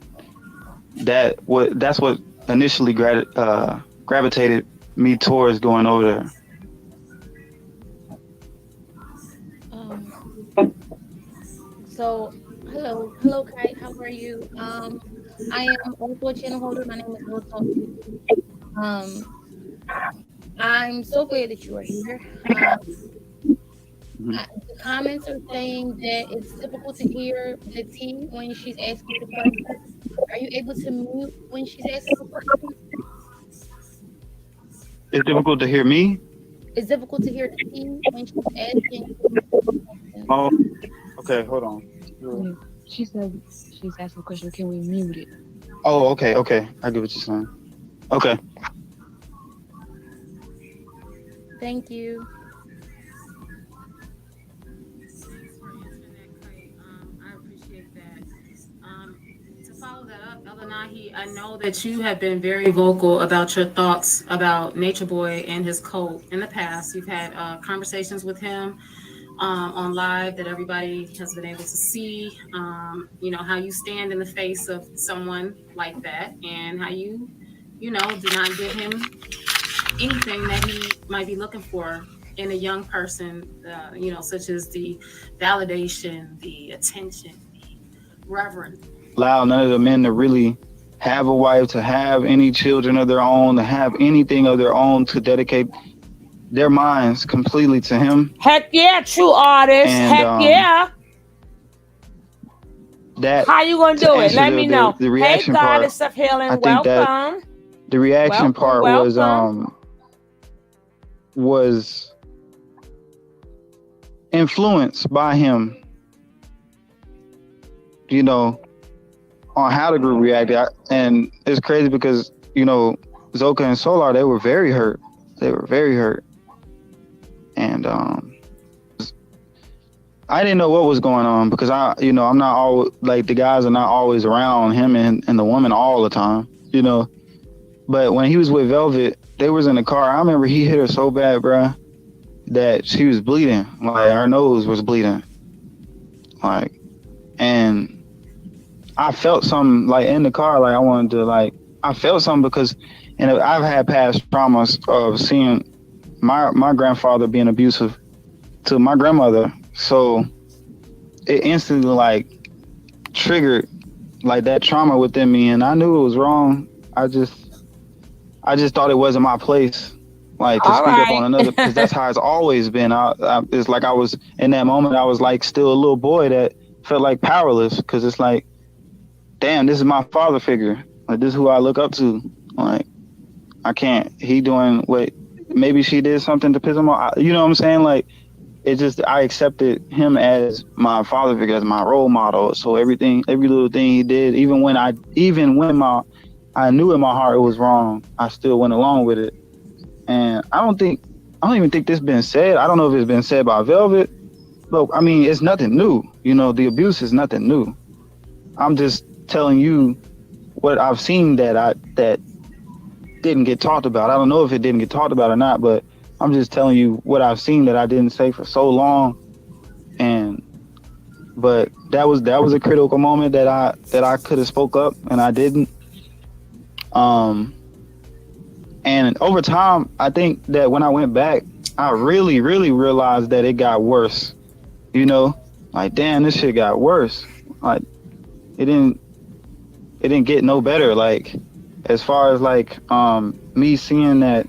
that's what initially gravitated me towards going over there. So, hello, Kite. How are you? I am also a channel holder. My name is Wilson. I'm so glad that you are here. The comments are saying that it's difficult to hear the T when she's asking the question. Are you able to mute when she's asking the question? It's difficult to hear me? It's difficult to hear the T when she's asking. Oh, okay, hold on. She said she's asking a question. Can we mute it? Oh, okay. I get what you're saying. Okay. Thank you. I appreciate that. To follow that up, Elanahi, I know that you have been very vocal about your thoughts about Nature Boy and his cult in the past. You've had conversations with him on live that everybody has been able to see. You know, how you stand in the face of someone like that, and how you do not give him anything that he might be looking for in a young person, such as the validation, the attention, the reverence. Allow none of the men to really have a wife, to have any children of their own, to have anything of their own, to dedicate their minds completely to him. Heck yeah, true artist. And, heck yeah. That how you gonna do it? Let me know. The reaction hey, part, goddess of healing, I think welcome. that the reaction part was influenced by him, you know, on how the group reacted. And it's crazy because, you know, Zoka and Solar, they were very hurt. And I didn't know what was going on because I'm not always, like, the guys are not always around him and the woman all the time, you know. But when he was with Velvet, they was in the car. I remember he hit her so bad, bruh, that she was bleeding. Like, her nose was bleeding. Like, and I felt something, like, in the car. Like, I felt something because, and I've had past traumas of seeing my grandfather being abusive to my grandmother. So it instantly, like, triggered, like, that trauma within me. And I knew it was wrong. I just thought it wasn't my place, like, to speak up on another, because that's how it's always been. It's like I was, in that moment, I was, like, still a little boy that felt like powerless, because it's like, damn, this is my father figure. Like, this is who I look up to. Like, I can't. He doing what? Maybe she did something to piss him off. You know what I'm saying? Like, it just, I accepted him as my father figure, as my role model. So every little thing he did, even when I knew in my heart it was wrong, I still went along with it. And I don't even think this been said. I don't know if it's been said by Velvet, but I mean, it's nothing new. You know, the abuse is nothing new. I'm just telling you what I've seen that didn't get talked about. I don't know if it didn't get talked about or not, but I'm just telling you what I've seen that I didn't say for so long. But that was a critical moment that I could have spoke up and I didn't. And over time, I think that when I went back, I really, really realized that it got worse. You know, like, damn, this shit got worse. Like, it didn't get no better. Like, as far as like me seeing that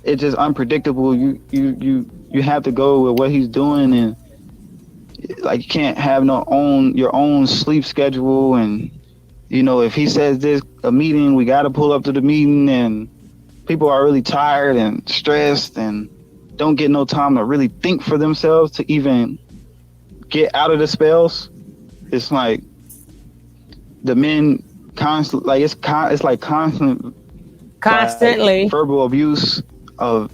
it's just unpredictable. You have to go with what he's doing, and like, you can't have your own sleep schedule. And you know, if he says this a meeting, we got to pull up to the meeting, and people are really tired and stressed and don't get no time to really think for themselves to even get out of the spells. It's like the men constantly, like, it's like constantly like, verbal abuse of,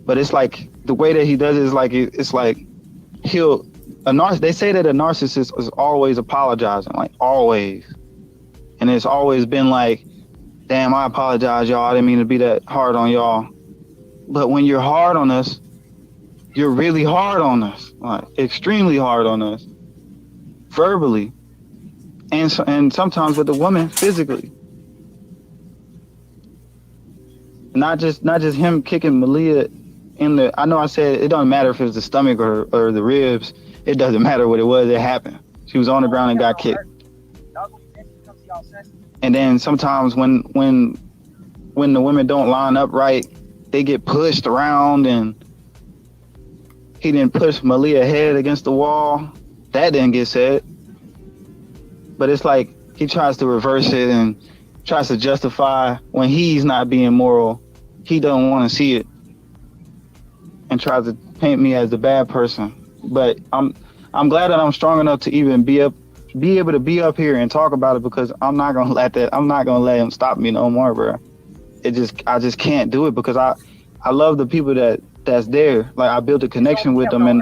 but it's like the way that he does it is like, it's like they say that a narcissist is always apologizing, like, always. And it's always been like, damn, I apologize, y'all. I didn't mean to be that hard on y'all. But when you're hard on us, you're really hard on us, like, extremely hard on us, verbally, and sometimes with the woman physically. Not just him kicking Malia in the. I know I said it doesn't matter if it's the stomach or the ribs. It doesn't matter what it was. It happened. She was on the ground and got kicked. And then sometimes when the women don't line up right, they get pushed around, and he didn't push Malia head against the wall. That didn't get said. But it's like he tries to reverse it and tries to justify when he's not being moral. He doesn't want to see it and tries to paint me as the bad person. But I'm glad that I'm strong enough to even be able to be up here and talk about it, because I'm not gonna let him stop me no more, bro. I just can't do it, because I love the people that's there. Like, I built a connection with them,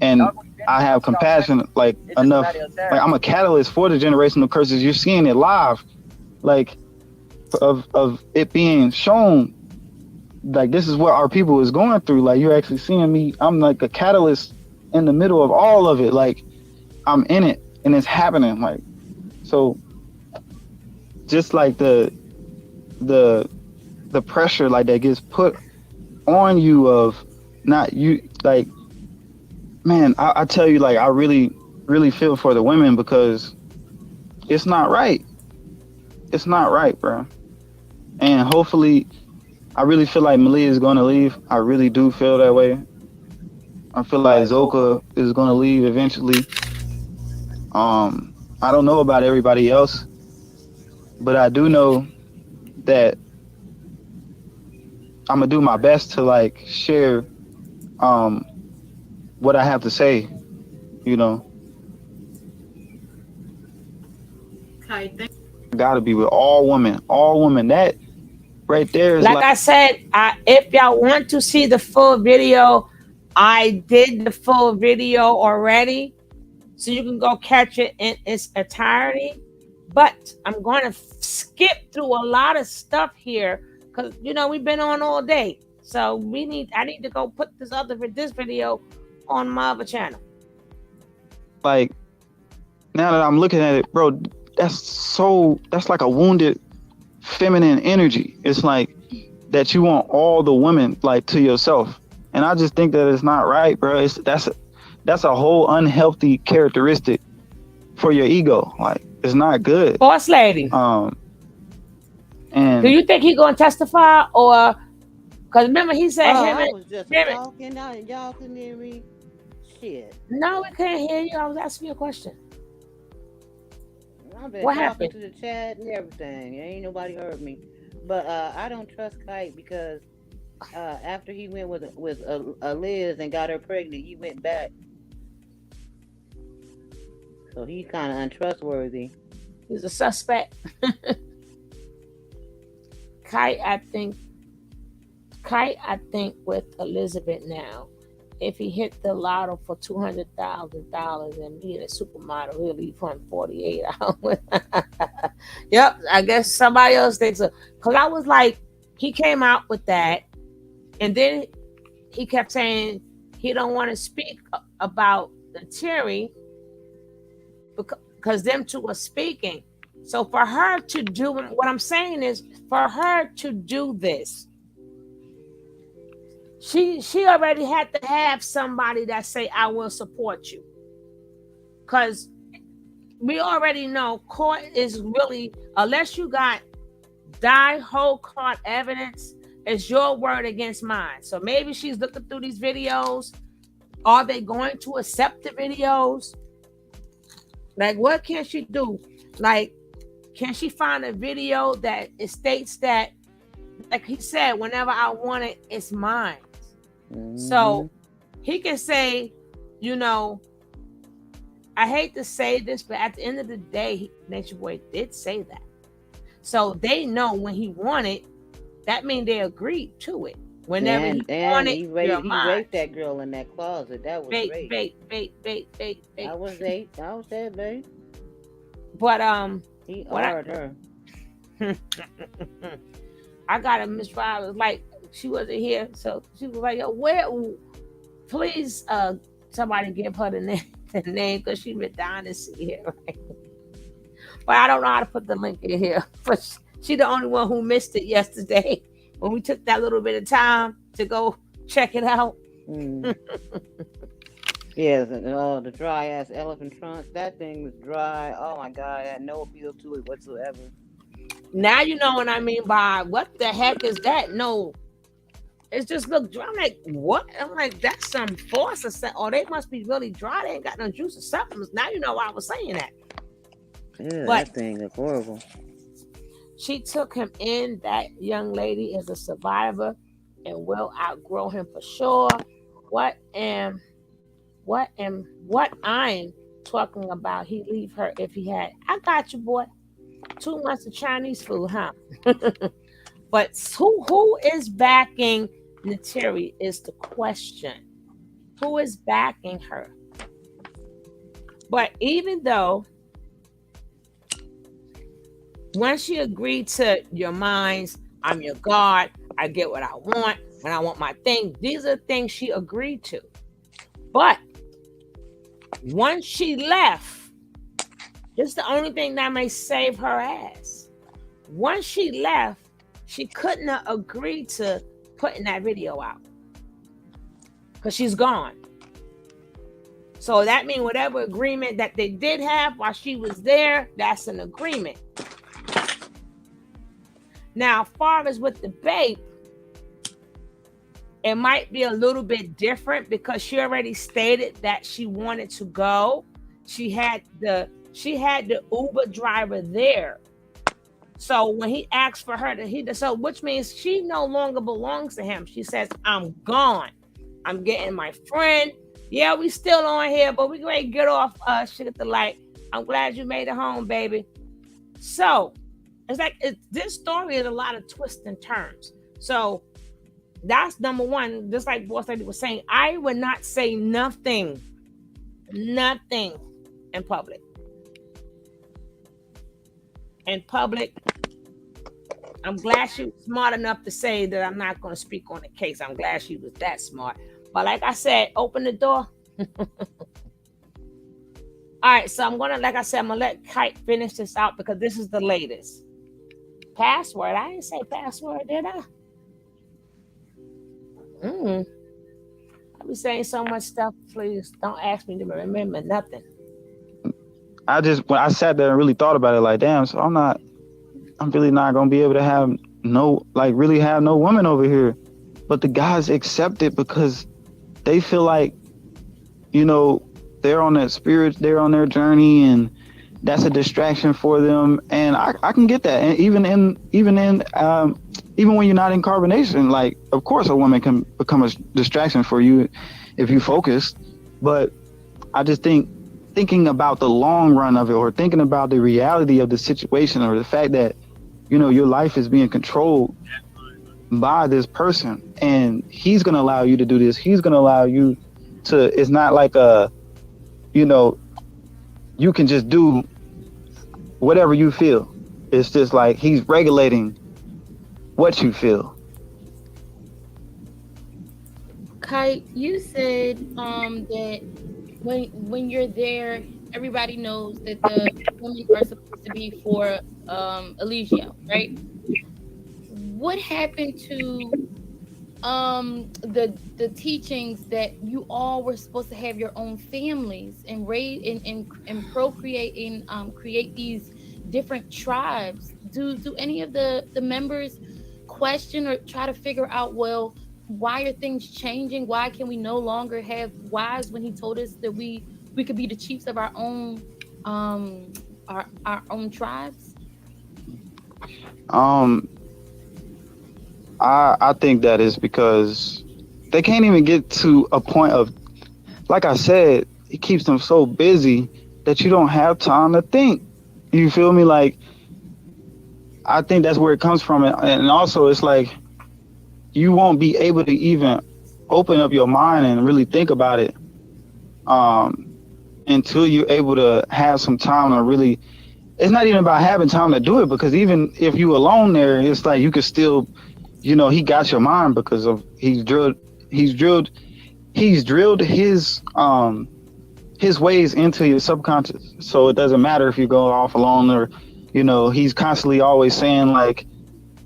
and I have compassion, like, enough. Like, I'm a catalyst for the generational curses. You're seeing it live, like, of it being shown. Like, this is what our people is going through. Like, you're actually seeing me. I'm like a catalyst in the middle of all of it. Like, I'm in it and it's happening. Like, so just like the pressure, like, that gets put on you of not you, like, man, I tell you, like, I really, really feel for the women, because it's not right. It's not right, bro. And hopefully, I really feel like Malia is going to leave. I really do feel that way. I feel like Zoka is going to leave eventually. I don't know about everybody else, but I do know that I'm going to do my best to, like, share what I have to say, you know. Gotta be with all women. That right there is like I said, if y'all want to see the full video, I did the full video already, so you can go catch it in its entirety. But I'm going to skip through a lot of stuff here, because, you know, we've been on all day. So I need to go put this video on my other channel. Like, now that I'm looking at it, bro, that's like a wounded feminine energy. It's like that you want all the women, like, to yourself. And I just think that it's not right, bro. That's a whole unhealthy characteristic for your ego. Like, it's not good. Boss lady. And do you think he gonna testify, or because remember he said I was just talking now and y'all couldn't hear me? Shit. No, we can't hear you. I was asking you a question. I've been What talking happened? to the chat and everything. Ain't nobody heard me. But I don't trust Kite because after he went with a Liz and got her pregnant, he went back. So he's kind of untrustworthy. He's a suspect. Kite, I think with Elizabeth now, if he hit the lotto for $200,000 and being a supermodel, he'll leave for 48 hours. Yep, I guess somebody else thinks so. Because I was like, he came out with that, and then he kept saying he don't want to speak about the Tori because them two are speaking. So for her to do, what I'm saying is, for her to do this, she already had to have somebody that say, I will support you. Because we already know court is really, unless you got whole court evidence, it's your word against mine. So maybe she's looking through these videos. Are they going to accept the videos? Like, what can she do? Like, can she find a video that it states that, like he said, whenever I want it, it's mine. So he can say, you know, I hate to say this, but at the end of the day, Nature Boy did say that. So they know when he wanted, that means they agreed to it. Whenever he wanted, he raped that girl in that closet. That was bait. I was there, babe. But he ordered her. I got a Miss Riley, like, she wasn't here, so she was like, yo, where, please somebody give her the name, because she been dying to see it, right? But I don't know how to put the link in here. But she the only one who missed it yesterday when we took that little bit of time to go check it out. Yeah, the dry ass elephant trunk. That thing was dry. Oh my God, I had no appeal to it whatsoever. Now you know what I mean by what the heck is that? No, it's just look dry. I'm like, what? I'm like, that's some force or something. Or they must be really dry. They ain't got no juice or something. Now you know why I was saying that. Yeah, but that thing is horrible. She took him in. That young lady is a survivor and will outgrow him for sure. What I'm talking about, he leave her if he had. I got you, boy. 2 months of Chinese food, huh? But who is backing Nateri is the question. Who is backing her? But even though once she agreed to your minds, I'm your God, I get what I want, when I want my thing, these are things she agreed to. But once she left, this is the only thing that may save her ass. Once she left, she couldn't have agreed to putting that video out because she's gone. So that means whatever agreement that they did have while she was there, that's an agreement. Now, as far as with the babe, it might be a little bit different because she already stated that she wanted to go. She had the Uber driver there. So when he asked for her so which means she no longer belongs to him. She says, I'm gone. I'm getting my friend. Yeah, we still on here, but we're going to get off shit at the light. I'm glad you made it home, baby. So it's like this story is a lot of twists and turns. So that's number one. Just like Boss Lady was saying, I would not say nothing in public. In public, I'm glad she was smart enough to say that I'm not going to speak on the case. I'm glad she was that smart. But like I said, open the door. All right, so I'm going to let Kite finish this out because this is the latest. Password. I didn't say password, did I? I be saying so much stuff. Please don't ask me to remember nothing. When I sat there and really thought about it, like, damn, so I'm really not going to be able to have no woman over here. But the guys accept it because they feel like, you know, they're on that spirit, they're on their journey, and that's a distraction for them, and I can get that. And even when you're not in carbonation, like of course a woman can become a distraction for you if you focus. But I just thinking about the long run of it, or thinking about the reality of the situation, or the fact that your life is being controlled by this person, and he's going to allow you to do this. He's going to allow you to. It's not like you can just do whatever you feel. It's just like he's regulating what you feel. Kai, you said that when you're there, everybody knows that the women are supposed to be for Eligio, right? What happened to the teachings that you all were supposed to have your own families and raise and procreate and create these different tribes? Do any of the members question or try to figure out, well, why are things changing? Why can we no longer have wives when he told us that we could be the chiefs of our own our own tribes? I think that is because they can't even get to a point of, like I said, it keeps them so busy that you don't have time to think. You feel me? Like, I think that's where it comes from. And also it's like, you won't be able to even open up your mind and really think about it until you're able to have some time to really. It's not even about having time to do it, because even if you alone there, it's like you could still, he got your mind because of he's drilled his ways into your subconscious. So it doesn't matter if you go off alone, or he's constantly always saying, like,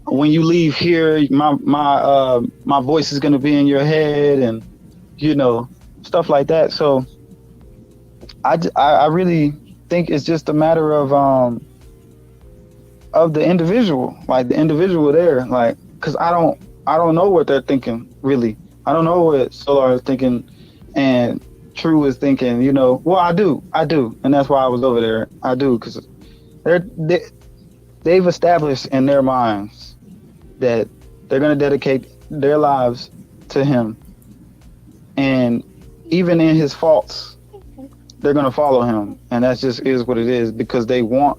when you leave here, my voice is going to be in your head, and stuff like that. So I really think it's just a matter of the individual, like the individual there, like, because I don't know what they're thinking, really. I don't know what Solar is thinking and True is thinking. Well, I do, and that's why I was over there. I do, because they've established in their minds that they're going to dedicate their lives to him, and even in his faults, they're going to follow him, and that just is what it is, because they in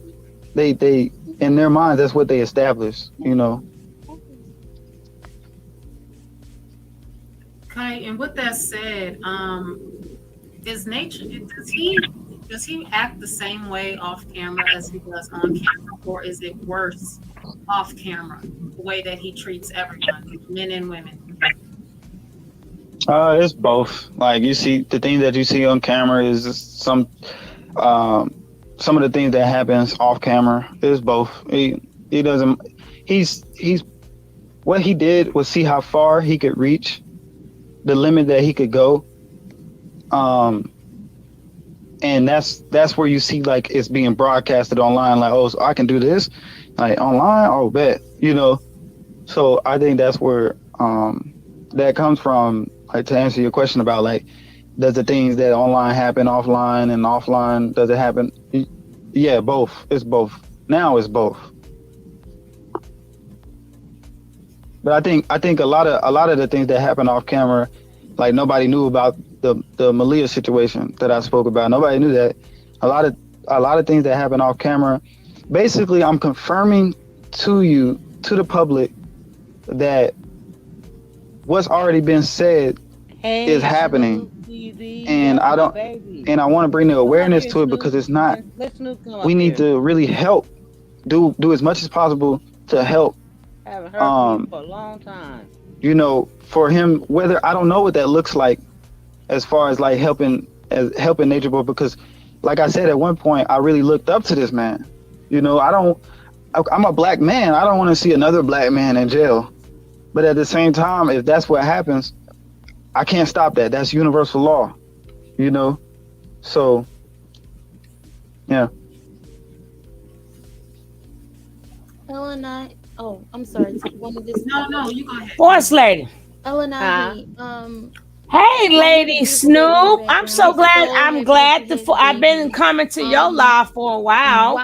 their minds, that's what they established. Okay, and with that said, does he act the same way off camera as he does on camera, or is it worse off camera, the way that he treats everyone, men and women? It's both. Like, you see, the things that you see on camera is some of the things that happens off camera. Is both. He doesn't. He's what he did was see how far he could reach, the limit that he could go. And that's where you see, like, it's being broadcasted online, like, oh, so I can do this, like, online, oh, bet, so I think that's where that comes from. Like, to answer your question about, like, does the things that online happen offline, and offline does it happen? Yeah, both. It's both. Now it's both. But I think a lot of the things that happen off camera, like, nobody knew about the Malia situation that I spoke about. Nobody knew that. A lot of things that happen off camera. Basically, I'm confirming to the public, that what's already been said is happening. And I want to bring the awareness to it, because it's not. We need to really help, do as much as possible to help. Haven't heard from you for a long time. For him, whether, I don't know what that looks like, as far as, like, helping Nature Boy, because, like I said, at one point I really looked up to this man. I'm a black man. I don't want to see another black man in jail. But at the same time, if that's what happens, I can't stop that. That's universal law. So, yeah. Elena, I'm sorry. No, you go ahead. Boss lady. Elena, Hey, Lady Snoop. I'm so glad. I'm glad I've been coming to your live for a while.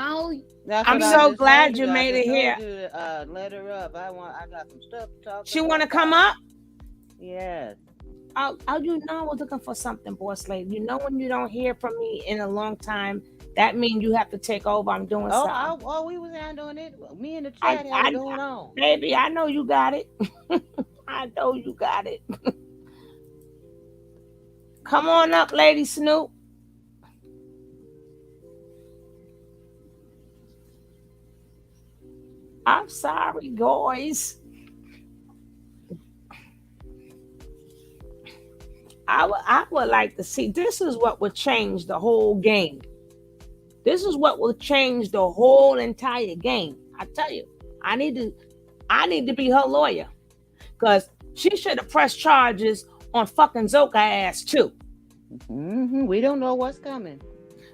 I'm so glad you made it here. Let her up. I got some stuff to talk. She want to come up? Yes. Oh, you know I was looking for something, boss lady. You know when you don't hear from me in a long time, that means you have to take over. I'm doing something. We was handling it. Me and the chat had it going on. Baby, I know you got it. I know you got it. Come on up, Lady Snoop. I'm sorry, guys. I would like to see, this is what would change the whole game. This is what will change the whole entire game. I tell you, I need to be her lawyer. Because she should have pressed charges on fucking Zoka ass too. Mm-hmm. We don't know what's coming.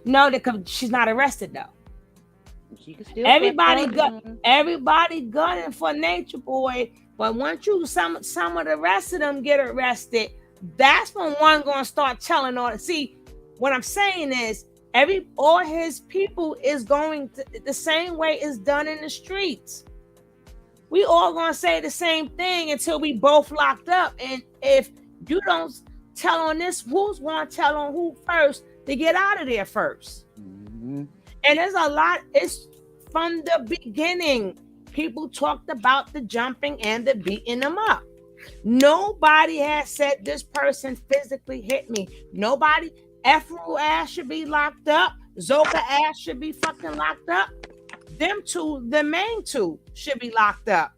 No, because she's not arrested though. She can still everybody gunning for Nature Boy, but once some of the rest of them get arrested, that's when one gonna start telling all. See, what I'm saying is all his people is going to, the same way it's done in the streets. We all gonna say the same thing until we both locked up. And if you don't tell on this, who's gonna tell on who first to get out of there first? Mm-hmm. And there's a lot. It's from the beginning. People talked about the jumping and the beating them up. Nobody has said this person physically hit me. Nobody. Afro ass should be locked up. Zoka ass should be fucking locked up. Them two, the main two, should be locked up.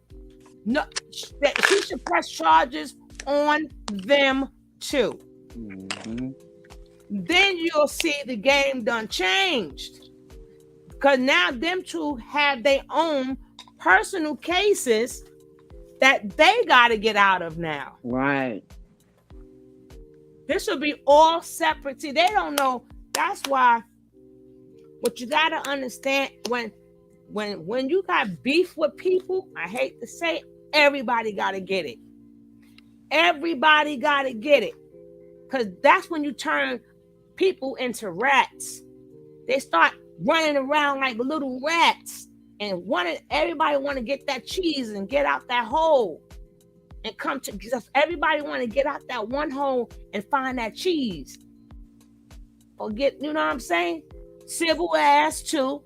No, she should press charges on them too. Mm-hmm. Then you'll see the game done changed. Because now them two have their own personal cases that they got to get out of now. Right. This will be all separate. See, they don't know. That's why what you got to understand when you got beef with people, I hate to say it, everybody got to get it. Everybody got to get it. Because that's when you turn people into rats. They start running around like little rats. And everybody want to get that cheese and get out that hole. And come to, because everybody want to get out that one hole and find that cheese. Or you know what I'm saying? Civil ass too.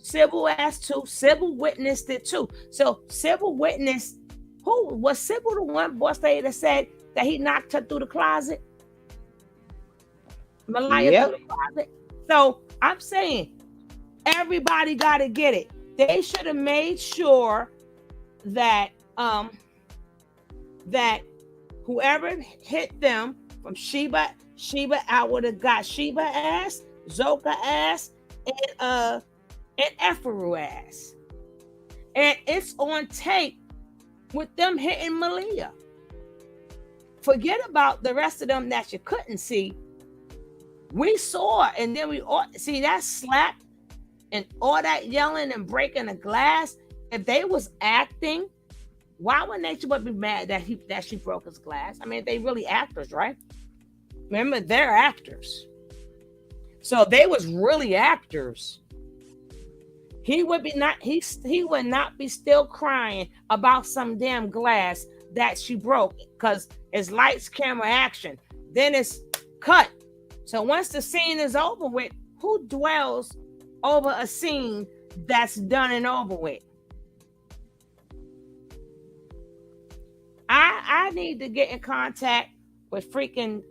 Civil witnessed it too. So Civil witnessed, who was Civil the one boss lady that said that he knocked her through the closet? Malaya through the closet. So I'm saying everybody got to get it. They should have made sure that that whoever hit them from Sheba out would have got Sheba ass, Zoka ass, and Ephraim ass. And it's on tape with them hitting Malia. Forget about the rest of them that you couldn't see. We saw, and then we all see that slap and all that yelling and breaking the glass. If they was acting, why would Nature Boy be mad that she broke his glass? I mean, they really actors, right? Remember, they're actors. So they was really actors. He would not be still crying about some damn glass that she broke because it's lights, camera, action. Then it's cut. So once the scene is over with, who dwells over a scene that's done and over with? I need to get in contact with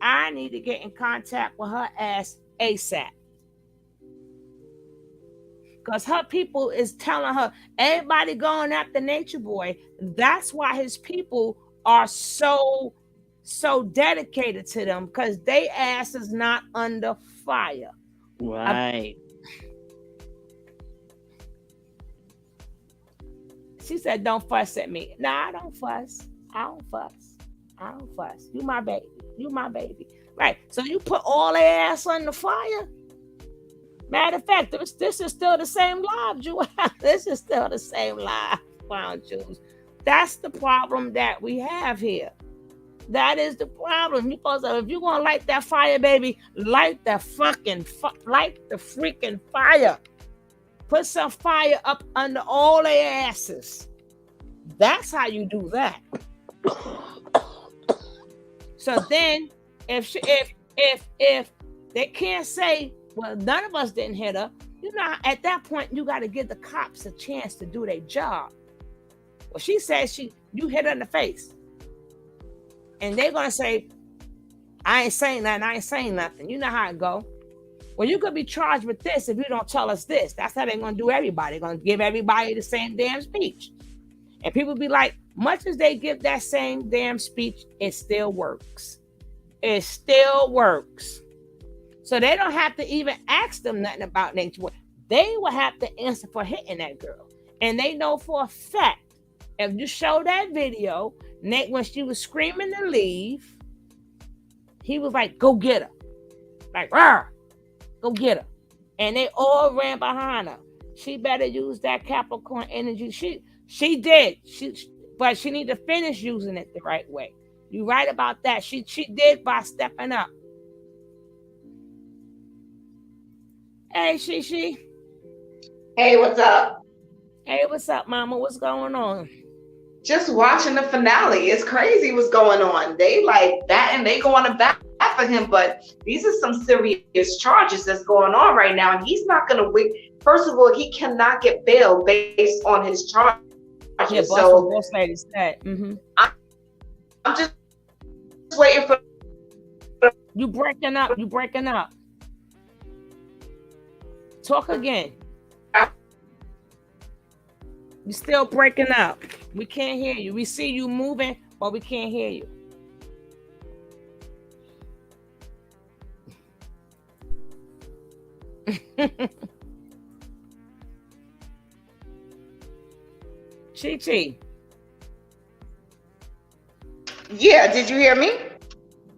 I need to get in contact with her ass ASAP. Because her people is telling her, everybody going after Nature Boy. That's why his people are so dedicated to them, because they ass is not under fire. Right. She said, don't fuss at me. Nah, I don't fuss. You my baby. Right. So you put all their ass on the fire. Matter of fact, this is still the same live, Jew. This is still the same live, Crown Jews. That's the problem that we have here. That is the problem. Because if you're gonna light that fire, baby, light the freaking fire. Put some fire up under all their asses. That's how you do that. So then, if they can't say, well, none of us didn't hit her, you know, at that point you got to give the cops a chance to do their job. Well, she said you hit her in the face, and they're gonna say, I ain't saying nothing. You know how it go. Well, you could be charged with this if you don't tell us this. That's how they're gonna do everybody. They're gonna give everybody the same damn speech. And people be like, much as they give that same damn speech, it still works. It still works. So they don't have to even ask them nothing about nature. They will have to answer for hitting that girl. And they know for a fact, if you show that video, Nate, when she was screaming to leave, he was like, go get her. Like, rah, go get her. And they all ran behind her. She better use that Capricorn energy. She did. But she need to finish using it the right way. You're right about that. She did by stepping up. Hey, Shishi. Hey, what's up? Hey, what's up, Mama? What's going on? Just watching the finale. It's crazy what's going on. They like that and they going to bat for him, but these are some serious charges that's going on right now, and he's not going to wait. First of all, he cannot get bail based on his charges. Yeah, boss lady said. Mm-hmm. I'm just waiting for. You breaking up. You breaking up. Talk again. You still breaking up. We can't hear you. We see you moving, but we can't hear you. Chi. Yeah, did you hear me?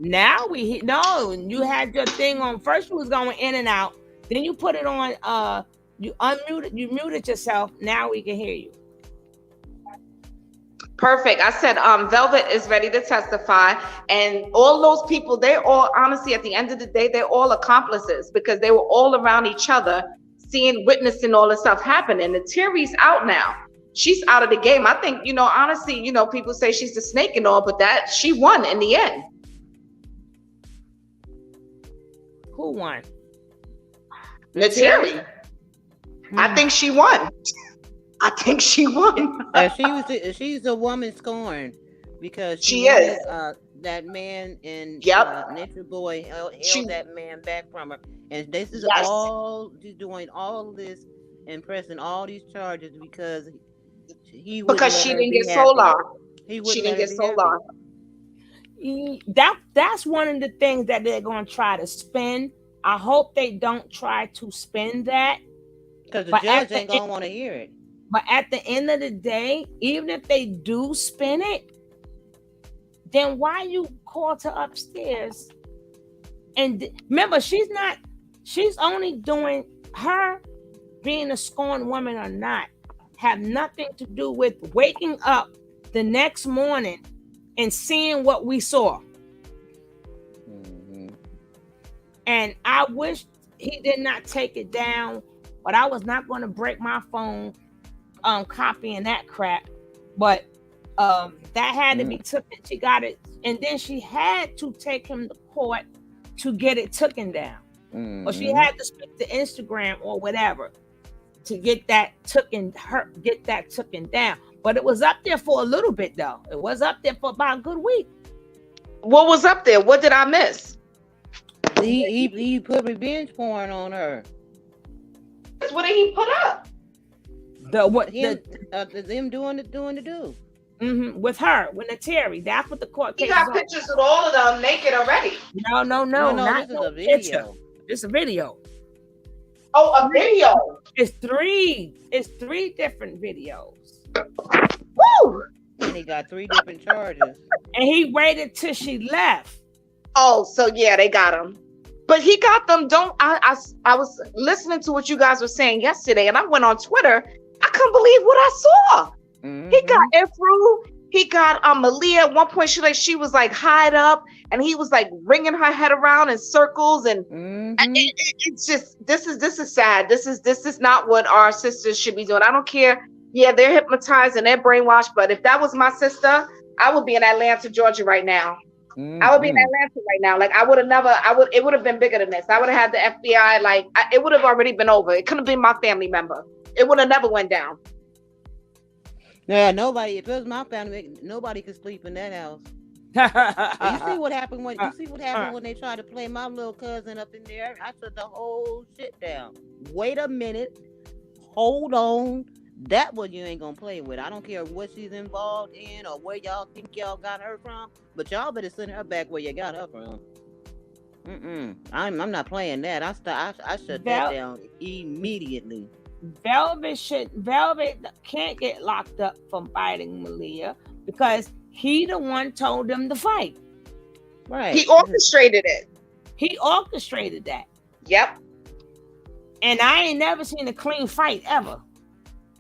Now no, you had your thing on. First you was going in and out. Then you put it on, you muted yourself. Now we can hear you. Perfect. I said Velvet is ready to testify, and all those people, they're all, honestly, at the end of the day, they're all accomplices because they were all around each other, witnessing all this stuff happen. And the Tori's out now. She's out of the game. I think, honestly, people say she's the snake and all, but that she won in the end. Who won? Tori. I think she won. I think she won. She's a woman scorned because she is. That man and Nature Boy held that man back from her, and this is all she's doing. All this and pressing all these charges because she didn't get solar. She didn't get solar. That's one of the things that they're going to try to spin. I hope they don't try to spin that because the judge ain't gonna want to hear it. But at the end of the day, even if they do spin it, then why you called her upstairs? And remember, she's only doing, her being a scorned woman or not, have nothing to do with waking up the next morning and seeing what we saw. And I wish he did not take it down, but I was not going to break my phone copying that crap. But that had to be taken. She got it, and then she had to take him to court to get it taken down. Or she had to speak to Instagram or whatever to get that taken down. But it was up there for a little bit though. It was up there for about a good week. What was up there? What did I miss? He put revenge porn on her. What did he put up? Them doing the do. Mm-hmm. With her, with the Tori. That's what the court case. He got pictures of all of them naked already. No. Not this is a video. It's a video. Oh, a video. It's three different videos. Woo! And he got 3 different charges. And he waited till she left. Oh, so yeah, they got him. But he got them. I was listening to what you guys were saying yesterday, and I went on Twitter. I couldn't believe what I saw. He got Ifru, He got Malia at one point. She was like high up, and he was like ringing her head around in circles, and it's just this is sad. This is not what our sisters should be doing. I don't care. Yeah, they're hypnotized and they're brainwashed, but if that was my sister, I would be in Atlanta, Georgia right now. I would be in Atlanta right now. Like it would have been bigger than this. I would have had the FBI. Like it would have already been over. It couldn't have been my family member. It would have never went down. Yeah, nobody. If it was my family, nobody could sleep in that house. You see what happened when they tried to play my little cousin up in there? I shut the whole shit down. Wait a minute. Hold on. That one you ain't gonna play with. I don't care what she's involved in or where y'all think y'all got her from, but y'all better send her back where you got her from. I'm not playing that. I shut that down immediately. Velvet can't get locked up for fighting Malia because he the one told them to fight. Right. He orchestrated it. He orchestrated that. Yep. And I ain't never seen a clean fight ever.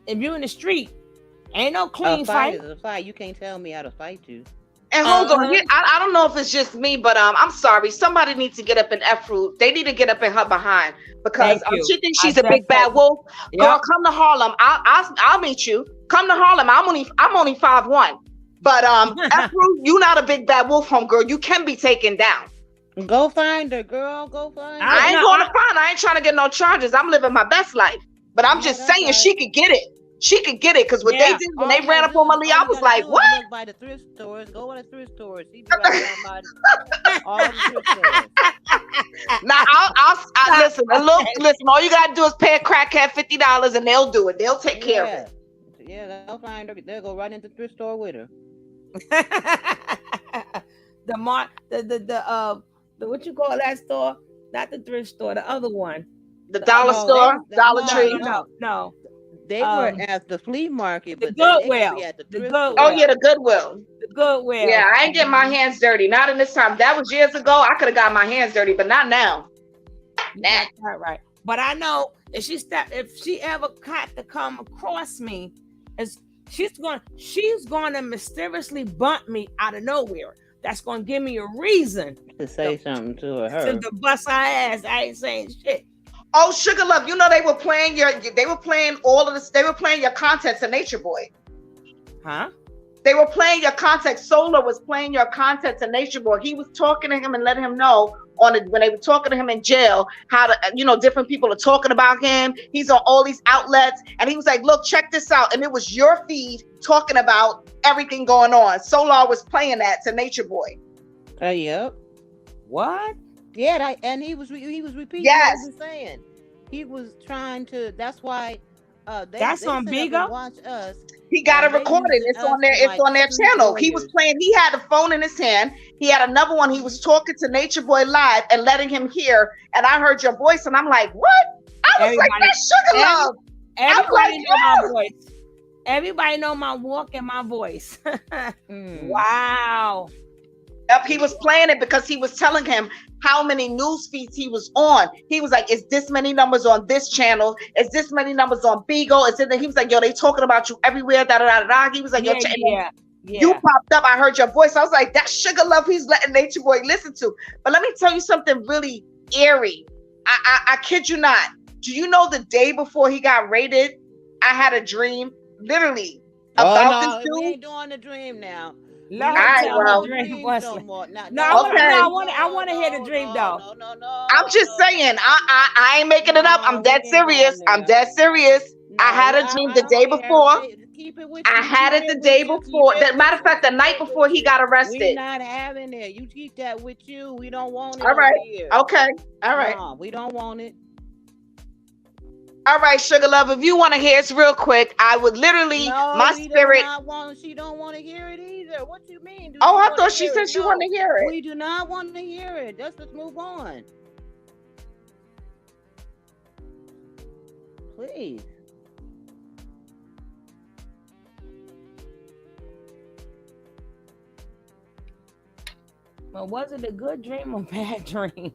If you're in the street, ain't no clean fight. Is a fight. You can't tell me how to fight you. And hold on, I don't know if it's just me, but I'm sorry. Somebody needs to get up in F-Root. They need to get up in her behind because she thinks she's a big bad wolf. Yep. Girl, come to Harlem. I'll meet you. Come to Harlem. I'm only 5'1", but F-Root, you not a big bad wolf, homegirl. You can be taken down. Go find her, girl. Go find her. I ain't going to find her. I ain't trying to get no charges. I'm living my best life. But I'm just saying she could get it. She could get it because what they did when they ran up on Malia, I was like, what? Look by the thrift stores. Go to the thrift stores. She be right down by all the thrift stores. Now, I'll listen. Listen. All you gotta do is pay a crackhead $50 and they'll do it. They'll take care of it. Yeah, they'll find her. They'll go right into the thrift store with her. the what you call that store? Not the thrift store. The other one. The dollar store. Dollar Tree. No. They were at the flea market, but the Goodwill. At the thrift store. Oh yeah, the Goodwill. The Goodwill. Yeah, I ain't getting my hands dirty. Not in this time. That was years ago. I could have got my hands dirty, but not now. Nah. Right. But I know if she ever had to come across me, she's going to mysteriously bump me out of nowhere. That's going to give me a reason to say something to her. To bust her ass. I ain't saying shit. Oh, Sugar Love, you know they were playing your content to Nature Boy. Huh? They were playing your content. Solar was playing your content to Nature Boy. He was talking to him and letting him know when they were talking to him in jail, how to, different people are talking about him. He's on all these outlets. And he was like, look, check this out. And it was your feed talking about everything going on. Solar was playing that to Nature Boy. Yep. What? Yeah, and he was repeating yes. what he was saying. He was trying to. That's why. That's on Bigo. Watch us. He got it recorded. It's on their. It's on their channel. He was playing. He had a phone in his hand. He had another one. He was talking to Nature Boy live and letting him hear. And I heard your voice, and I'm like, what? I was like, that's Sugar Love. Everybody know my voice. Everybody know my walk and my voice. Wow. Yep, he was playing it because he was telling him how many news feeds he was on. He was like, "Is this many numbers on this channel? Is this many numbers on Beagle?" He was like, "Yo, they talking about you everywhere." Da da da da. He was like, "Yo, you popped up. I heard your voice." I was like, "That's Sugar Love. He's letting Nature Boy listen to." But let me tell you something really eerie. I kid you not. Do you know the day before he got raided, I had a dream, literally about this dude. We ain't doing the dream now. I want to hear the dream though. No. I'm just saying. I ain't making it up. I'm dead serious. I had a dream the day before. I had it the day before. Matter of fact, the night before he got arrested. We're not having it. You keep that with you. We don't want it. All right. Here. Okay. All right. No, we don't want it. All right, Sugar Love, if you want to hear it real quick, I would literally, my spirit. She don't want to hear it either. What you mean? I thought she said she wanted to hear it. We do not want to hear it. Let's move on. Please. Well, was it a good dream or bad dream?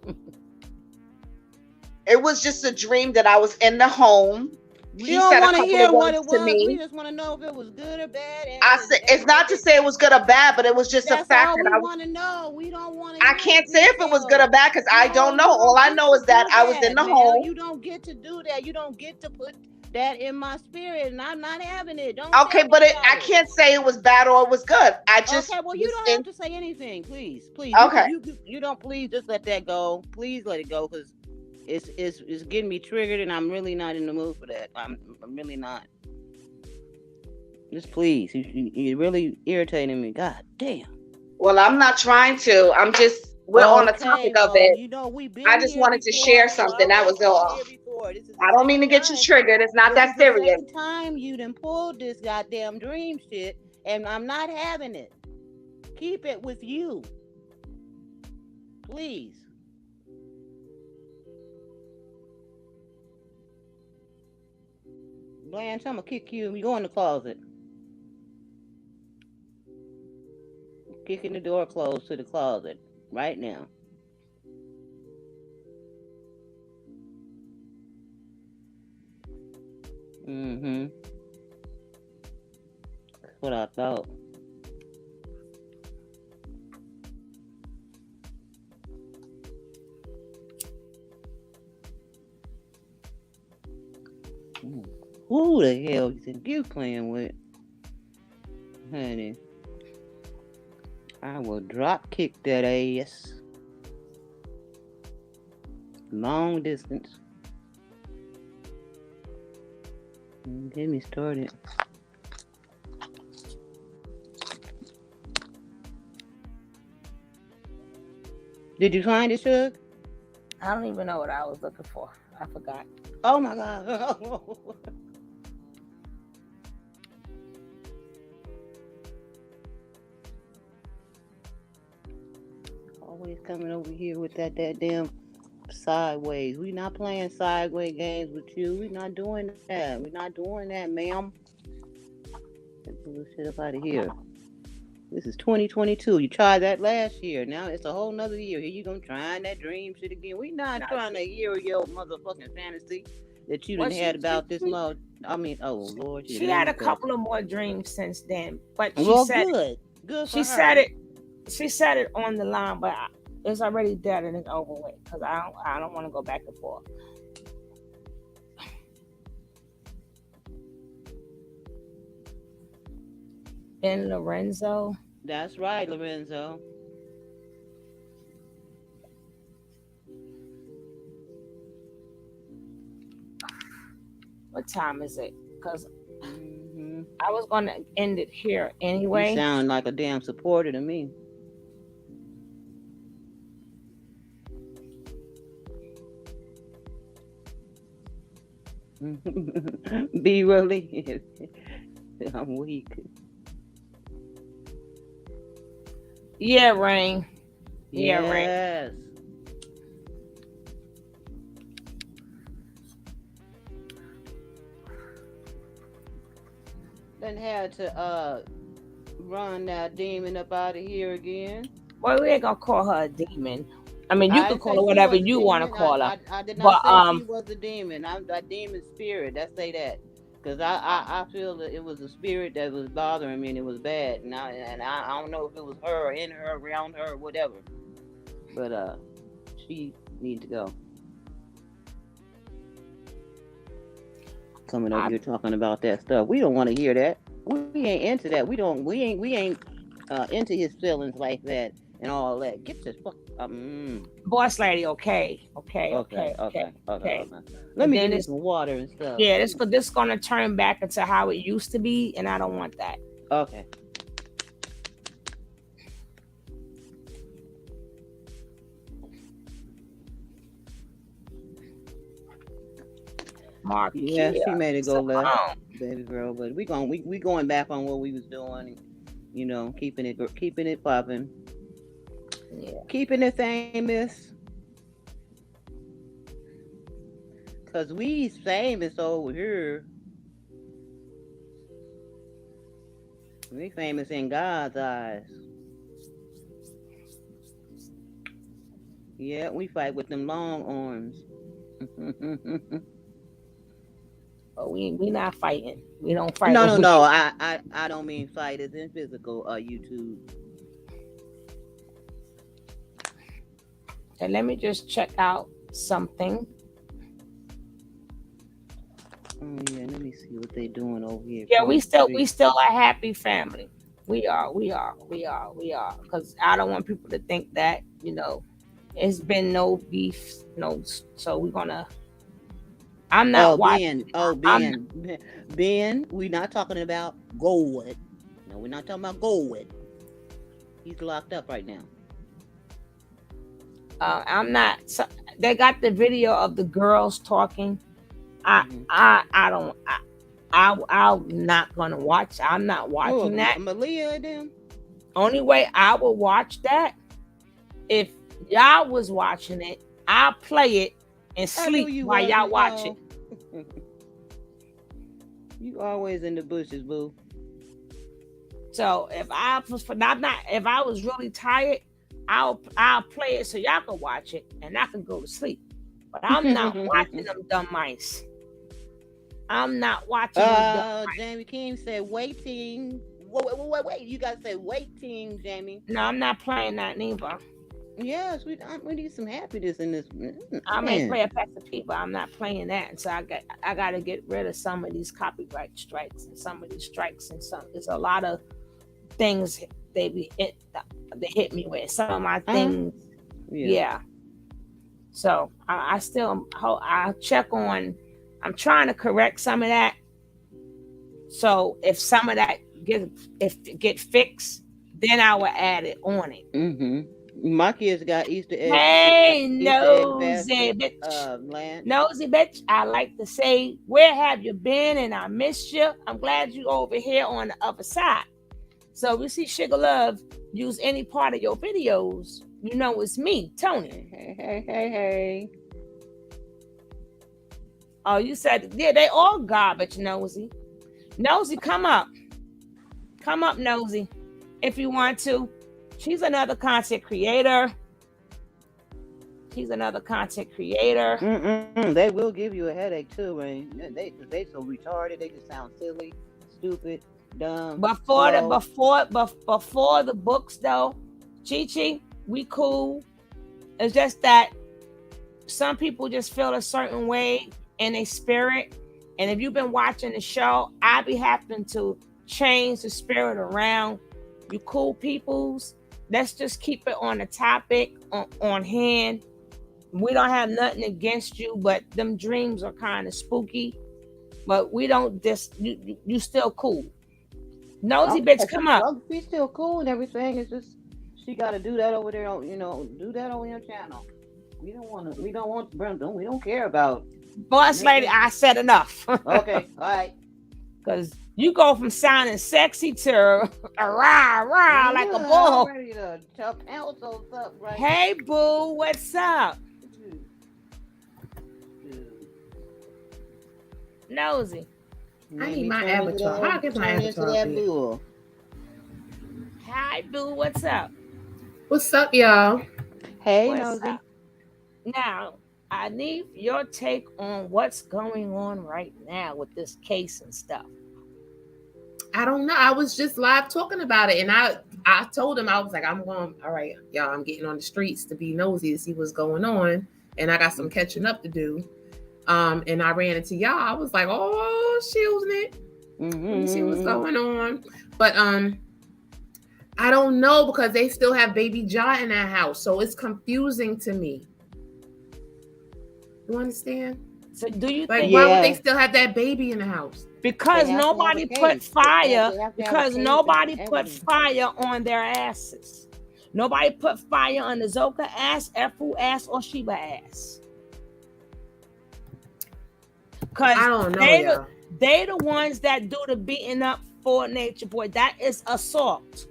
It was just a dream that I was in the home He said a couple of words to me. We just want to know if it was good or bad. I said it's not to say it was good or bad, but it was just a fact That's all that we want to know. We don't want to. I can't say if it was good or bad because I don't know. All I know is that I was in the home. You don't get to do that. You don't get to put that in my spirit, and I'm not having it. Don't. Okay, but I can't say it was bad or it was good. I just. Okay, well, you don't have to say anything, please. Okay. You don't. Please just let that go. Please let it go because it's getting me triggered, and I'm really not in the mood for that. I'm really not. Just please, you're really irritating me. God damn. Well, I'm not trying to. I'm just. We're on the topic of it. You know, I just wanted to share something. That was all. I don't mean to get you triggered. It's not that serious. This is the second time you done pulled this goddamn dream shit, and I'm not having it. Keep it with you, please. Blanche, I'm gonna kick you. You go in the closet. Kicking the door closed to the closet right now. Mm-hmm. That's what I thought. Who the hell you think you playing with? Honey. I will drop kick that ass. Long distance. Get me started. Did you find it, Shug? I don't even know what I was looking for. I forgot. Oh my God. Always coming over here with that damn sideways. We not playing sideways games with you. We not doing that. We not doing that, ma'am. Get bullshit up out of here. This is 2022. You tried that last year. Now it's a whole nother year. Here you gonna try that dream shit again. We not trying to hear your motherfucking fantasy that you done had about this mode. I mean, oh Lord. She had a couple of more dreams since then, but she said good. Good for she her. said it. She said it on the line, but it's already dead and it's over with because I don't want to go back and forth. And Lorenzo. That's right, Lorenzo. What time is it? Because I was going to end it here anyway. You sound like a damn supporter to me. Be really. I'm weak. Yeah, Rain. Yes. Yeah, Rain. Then had to run that demon up out of here again. Well, we ain't gonna call her a demon. I mean, you can call her whatever you want to call her. I did not say she was a demon. I'm a demon spirit. Let's say that. Because I feel that it was a spirit that was bothering me and it was bad. And I don't know if it was her or in her, around her, or whatever. But she needs to go. Coming over here talking about that stuff. We don't want to hear that. We ain't into that. We ain't into his feelings like that and all that. Get this fuck boss lady, okay. Let me get some water and stuff. Yeah, this gonna turn back into how it used to be, and I don't want that. Okay. Mark, yeah, she made it go left, baby girl. But we going back on what we was doing, you know, keeping it popping, keeping it famous. Cause we's famous over here. We famous in God's eyes. Yeah, we fight with them long arms. But we not fighting. We don't fight. No. I don't mean fight as in physical. YouTube. And let me just check out something. Oh yeah, let me see what they doing over here. Yeah, we still a happy family. We are. Because I don't want people to think that, it's been no beef, so we're gonna. I'm not watching. Ben, we're not talking about Gold. No, we're not talking about Gold. He's locked up right now. I'm not. So, they got the video of the girls talking. I'm not gonna watch. I'm not watching that. Malia, them. Only way I will watch that if y'all was watching it, I'll play it and sleep while y'all watch it. You always in the bushes, boo. So if I was really tired, I'll play it so y'all can watch it and I can go to sleep. But I'm not watching them dumb mice. I'm not watching them dumb mice. Jamie King said waiting. Wait. You gotta say waiting, Jamie. No, I'm not playing that neither. Yes, we need some happiness in this. I may play a pack of people. I'm not playing that. So I got to get rid of some of these copyright strikes and some of these strikes and some. There's a lot of things they hit me with. Some of my things, yeah. So I check on. I'm trying to correct some of that. So if some of that get fixed, then I will add it on it. Mm-hmm. My kids got Easter eggs. Hey, nosy bitch. Nosy bitch. I like to say, where have you been? And I missed you. I'm glad you over here on the other side. So if you see Sugar Love use any part of your videos, you know it's me, Tony. Hey. Oh, you said, yeah, they all garbage, Nosy. Nosy, come up. Come up, Nosy, if you want to. She's another content creator. They will give you a headache too, man. They so retarded. They just sound silly, stupid, dumb. Before the books though, Chi, we cool. It's just that some people just feel a certain way in their spirit, and if you've been watching the show, I be having to change the spirit around. You cool peoples. Let's just keep it on the topic on hand. We don't have nothing against you, but them dreams are kind of spooky. But we don't you still cool. Nosy bitch, come up. She's still cool and everything. It's just she got to do that over there. Do that on your channel. We don't want Brenda. We don't care about. Boss lady, I said enough. Okay, all right. Because you go from sounding sexy to rah like a bull. I'm ready to tell Council's up right. Hey boo, what's up? Nosy. I need my avatar. How can my avatar be? Hi boo, what's up? What's up, y'all? Hey, what's Nosy. up? Now, I need your take on what's going on right now with this case and stuff. I don't know. I was just live talking about it, and I told him, I was like, I'm going, all right, y'all, I'm getting on the streets to be nosy to see what's going on, and I got some catching up to do. And I ran into y'all. I was like, oh, shielding it. Let me see what's going on. But I don't know, because they still have baby Ja in that house, so it's confusing to me. You understand? So do you like think why would they still have that baby in the house? Because nobody put fire. Because nobody put fire on their asses. Nobody put fire on the Zoka ass, Efu ass, or Sheba ass. Because I don't know. They the ones that do the beating up for Nature Boy. That is assault.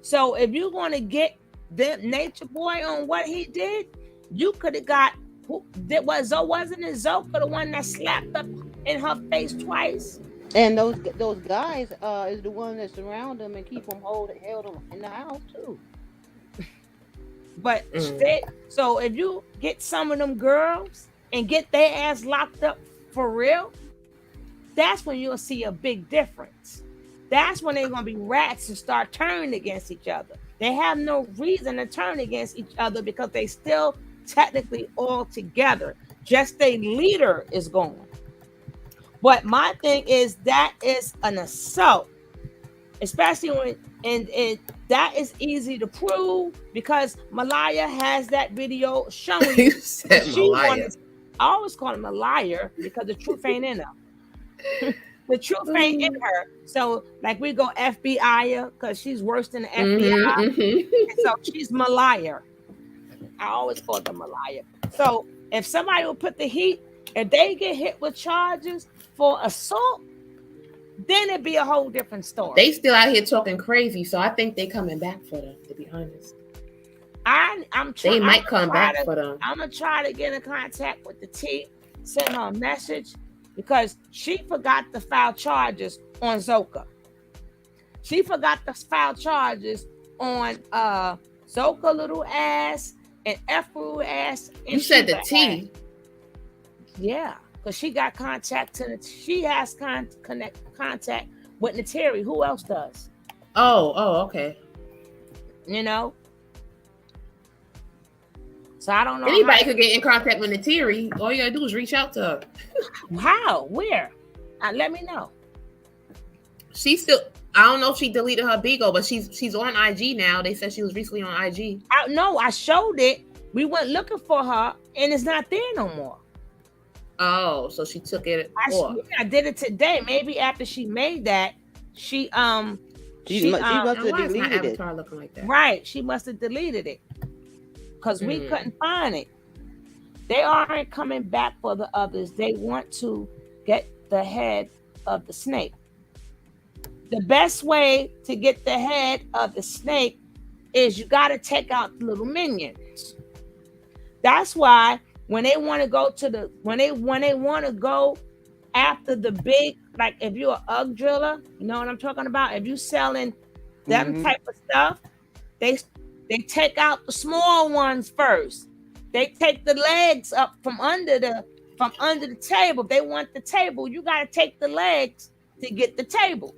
So if you're gonna get the Nature Boy on what he did, you could have got. Wasn't it Zoka the one that slapped up in her face twice? And those guys is the one that surround them and keep them held them in the house too. But so if you get some of them girls and get their ass locked up for real, that's when you'll see a big difference. That's when they're going to be rats and start turning against each other. They have no reason to turn against each other because they still technically all together. Just their leader is gone. But my thing is that is an assault, especially when and that is easy to prove because Malaya has that video showing You said she Malaya. wanted. I always call him a liar because the truth ain't in her. The truth ain't in her. So like we go FBI because she's worse than the FBI. And so she's Malaya. I always call them Malaya. So if somebody will put the heat, if they get hit with charges for assault, then it'd be a whole different story. They still out here talking crazy, so I think they coming back for them, to be honest. I'm trying. They might come back for them. I'm gonna try to get in contact with the T, send her a message because she forgot to file charges on Zoka. She forgot to file charges on Zoka little ass and Efru ass. And You said the Shiva T. ass. Yeah, because she got contact to she has contact with Nateri. Who else does? Oh, okay. You know. So I don't know. Anybody could get in contact with Nateri. All you gotta do is reach out to her. How? Where? Let me know. She still. I don't know if she deleted her Bigo, but she's on IG now. They said she was recently on IG. No, I showed it. We went looking for her, and it's not there no more. Oh, so she took it off. I did it today. Maybe after she made that, she must have deleted it. Looking like that? Right, she must have deleted it because we couldn't find it. They aren't coming back for the others. They want to get the head of the snake. The best way to get the head of the snake is you got to take out the little minions. That's why when they want to go to the when they want to go after the big, like if you're an UGG driller, you know what I'm talking about. If you selling them type of stuff, they take out the small ones first. They take the legs up from under the table. If they want the table, you got to take the legs to get the table.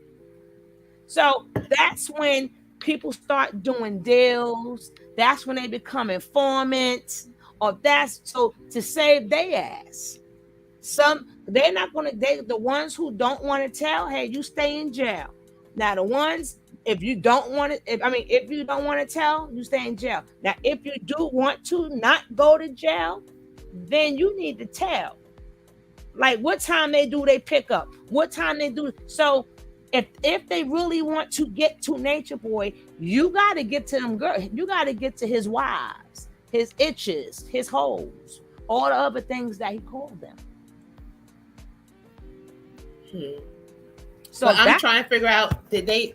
So that's when people start doing deals. That's when they become informants, or that's so to save their ass. They're not gonna. The ones who don't want to tell, hey, you stay in jail. Now the ones if you don't want to, if you don't want to tell, you stay in jail. Now if you do want to not go to jail, then you need to tell. Like what time they pick up, what time they do. So if they really want to get to Nature Boy, you got to get to them girls. You got to get to his wives, his itches, his holes, all the other things that he called them. So I'm trying to figure out, did they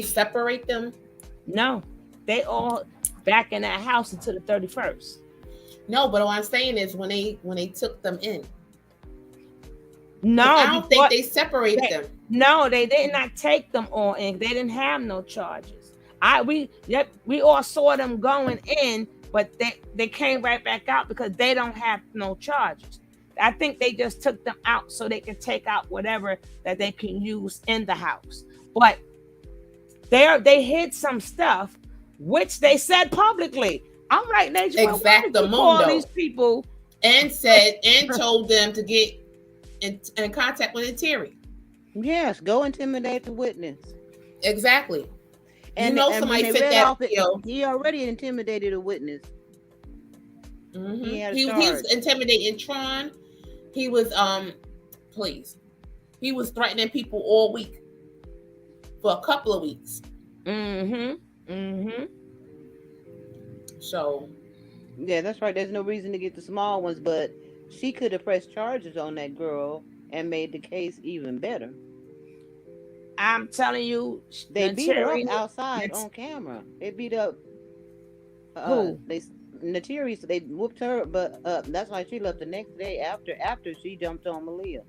separate them? No, they all back in that house until the 31st. No, but what I'm saying is when they took them in. No, I don't think they separated them. No, they did not take them all in. They didn't have no charges. We all saw them going in, but they came right back out because they don't have no charges. I think they just took them out so they can take out whatever that they can use in the house. But they hid some stuff, which they said publicly. I'm right, Nature. Exactamundo. These people and told them to get in contact with Terry. Yes, go intimidate the witness. Exactly. And somebody fit that video. He already intimidated a witness. Mm-hmm. He was intimidating Tron. He was he was threatening people all week for a couple of weeks. So yeah, that's right. There's no reason to get the small ones, but she could have pressed charges on that girl and made the case even better. I'm telling you, they beat her up outside on camera. They beat up who? Nateri, they whooped her, but that's why she left the next day after she jumped on Malia.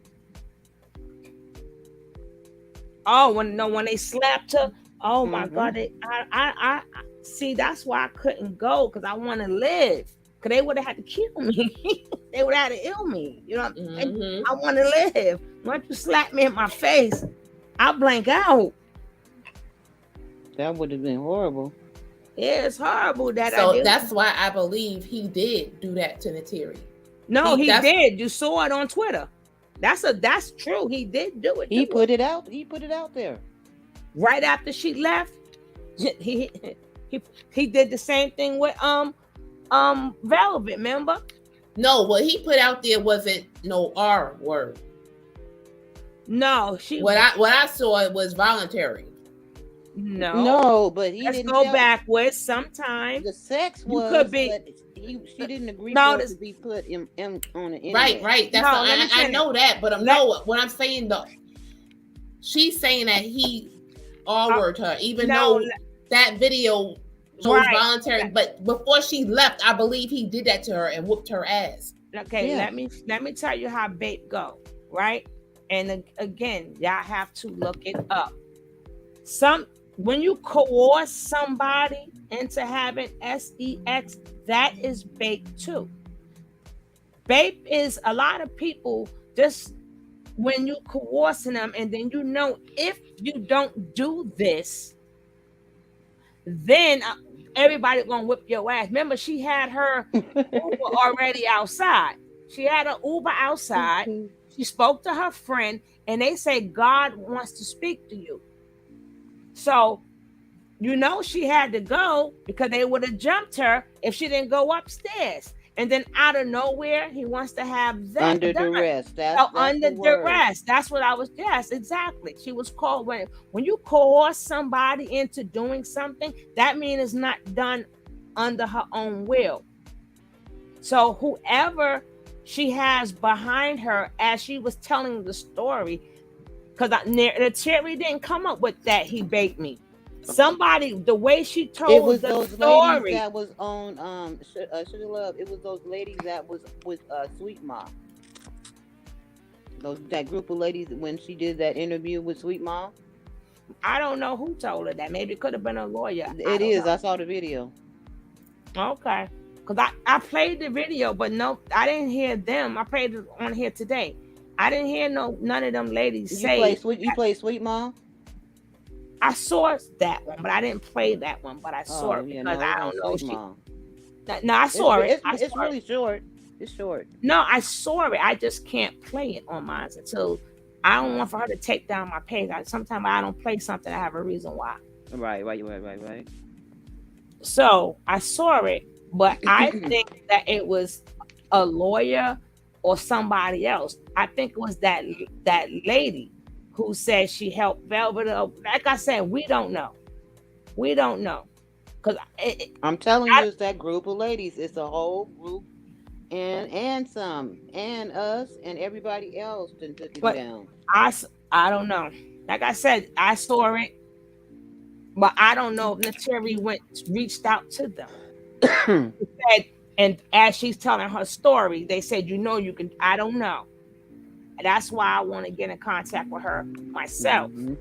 Oh, when they slapped her. Oh my God! I see. That's why I couldn't go because I want to live. Because they would have had to kill me. they would have to ill me. You know, I want to live. Once you slap me in my face, I blank out. That would have been horrible. Yeah, it's horrible that So I did. that's why I believe he did do that to Nateri. No, he did. You saw it on Twitter. That's true. He did do it. He put it out. He put it out there. Right after she left, he did the same thing with Velvet, remember? No, what he put out there wasn't no R word. No, what I saw it was voluntary. No, but he Let's didn't go tell- backwards. Sometimes the sex was, could be. but she didn't agree No, for it this- to be put on the internet. Right. That's I know that, but what I'm saying though, she's saying that he R-word her, even though that video was voluntary. But before she left, I believe he did that to her and whooped her ass. Okay, let me tell you how bait go, right? And again, y'all have to look it up. When you coerce somebody into having sex, that is bait too. Bait is a lot of people just when you coercing them, and then if you don't do this, then everybody gonna whip your ass. Remember, she had her Uber already outside. She had an Uber outside. She spoke to her friend, and they say God wants to speak to you. So, she had to go because they would have jumped her if she didn't go upstairs. And then out of nowhere, he wants to have that Under done. duress. Under duress. That's what I was. Yes, exactly. She was called when you coerce somebody into doing something, that means it's not done under her own will. So whoever she has behind her, as she was telling the story, because Tori didn't come up with that. He baked me. Somebody, the way she told it was the those story ladies that was on Sugar Love. It was those ladies that was with Sweet Mom. That group of ladies when she did that interview with Sweet Mom. I don't know who told her that. Maybe it could have been a lawyer. It is. I saw the video. Okay. Because I played the video, but no, I didn't hear them. I played it on here today. I didn't hear none of them ladies say. You play Sweet Mom? I saw that one, but I didn't play that one. But I saw it because I don't know. No, I saw it. It's really short. It's short. No, I saw it. I just can't play it on mine until I don't want for her to take down my page. Sometimes I don't play something. I have a reason why. Right. So I saw it, but I think that it was a lawyer or somebody else. I think it was that lady who said she helped Velvet. Like I said, we don't know. Because I'm telling you, it's that group of ladies. It's a whole group, and some, and us, and everybody else that took it down. I don't know. Like I said, I saw it, but I don't know if Nateri reached out to them. And as she's telling her story, they said, you can. I don't know. That's why I want to get in contact with her myself. Mm-hmm.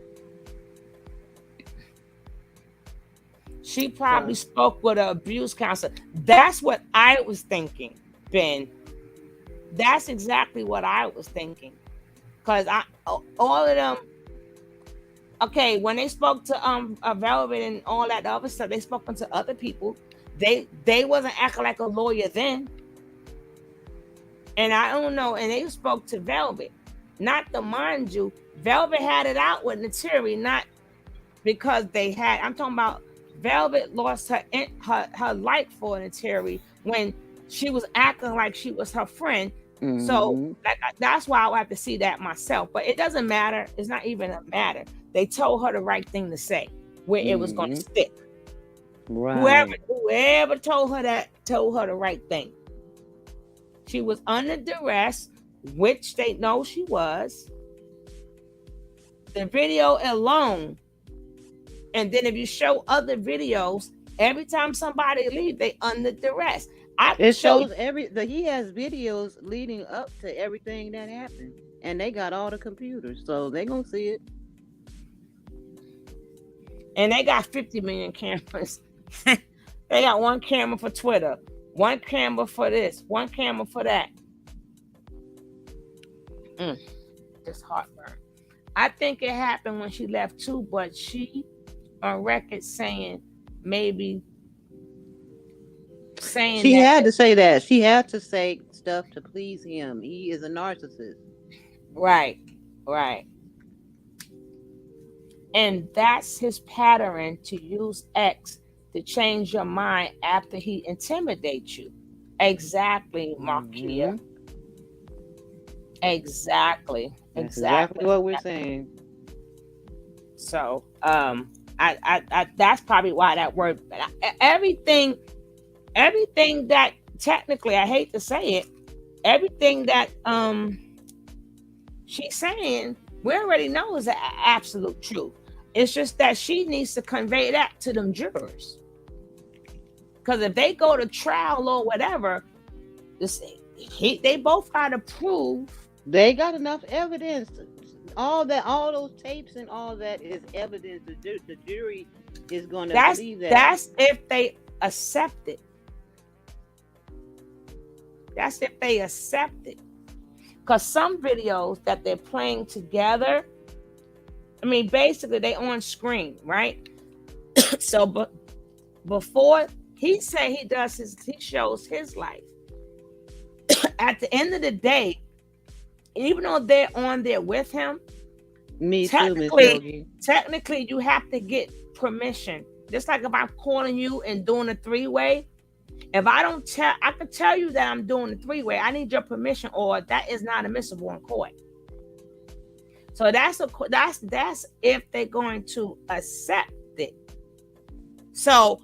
She probably spoke with an abuse counselor. That's what I was thinking, Ben. That's exactly what I was thinking. Because all of them, okay, when they spoke to Velvet and all that other stuff, they spoke to other people. They wasn't acting like a lawyer then. And I don't know, and they spoke to Velvet. Not to mind you, Velvet had it out with Nateri, not because they had. I'm talking about Velvet lost her like for Nateri when she was acting like she was her friend. Mm-hmm. So that's why I have to see that myself. But it doesn't matter. It's not even a matter. They told her the right thing to say, where it was going to stick. Right. Whoever told her that told her the right thing. She was under duress, which they know she was. The video alone, and then if you show other videos, every time somebody leaves, they under duress. It shows he has videos leading up to everything that happened, and they got all the computers, so they gonna see it. And they got 50 million cameras. They got one camera for Twitter, one camera for this, one camera for that. Just heartburn. I think it happened when she left too, but she on record saying She that had to say that. She had to say stuff to please him. He is a narcissist. right. And that's his pattern, to use X to change your mind after he intimidates you. Exactly, Markia. Exactly. That's exactly what we're saying. So, I that's probably why that word. Everything that technically, I hate to say it, everything that she's saying, we already know is the absolute truth. It's just that she needs to convey that to them jurors. Because if they go to trial or whatever, they both got to prove. They got enough evidence. All those tapes and all that is evidence. The jury is going to believe that. That's if they accept it. Because some videos that they're playing together, I mean, basically they on screen, right? So, but before he say he shows his life. At the end of the day, even though they're on there with him, technically you have to get permission. Just like if I'm calling you and doing a 3-way, if I don't tell, I can tell you that I'm doing a 3-way. I need your permission, or that is not admissible in court. So that's if they're going to accept it. So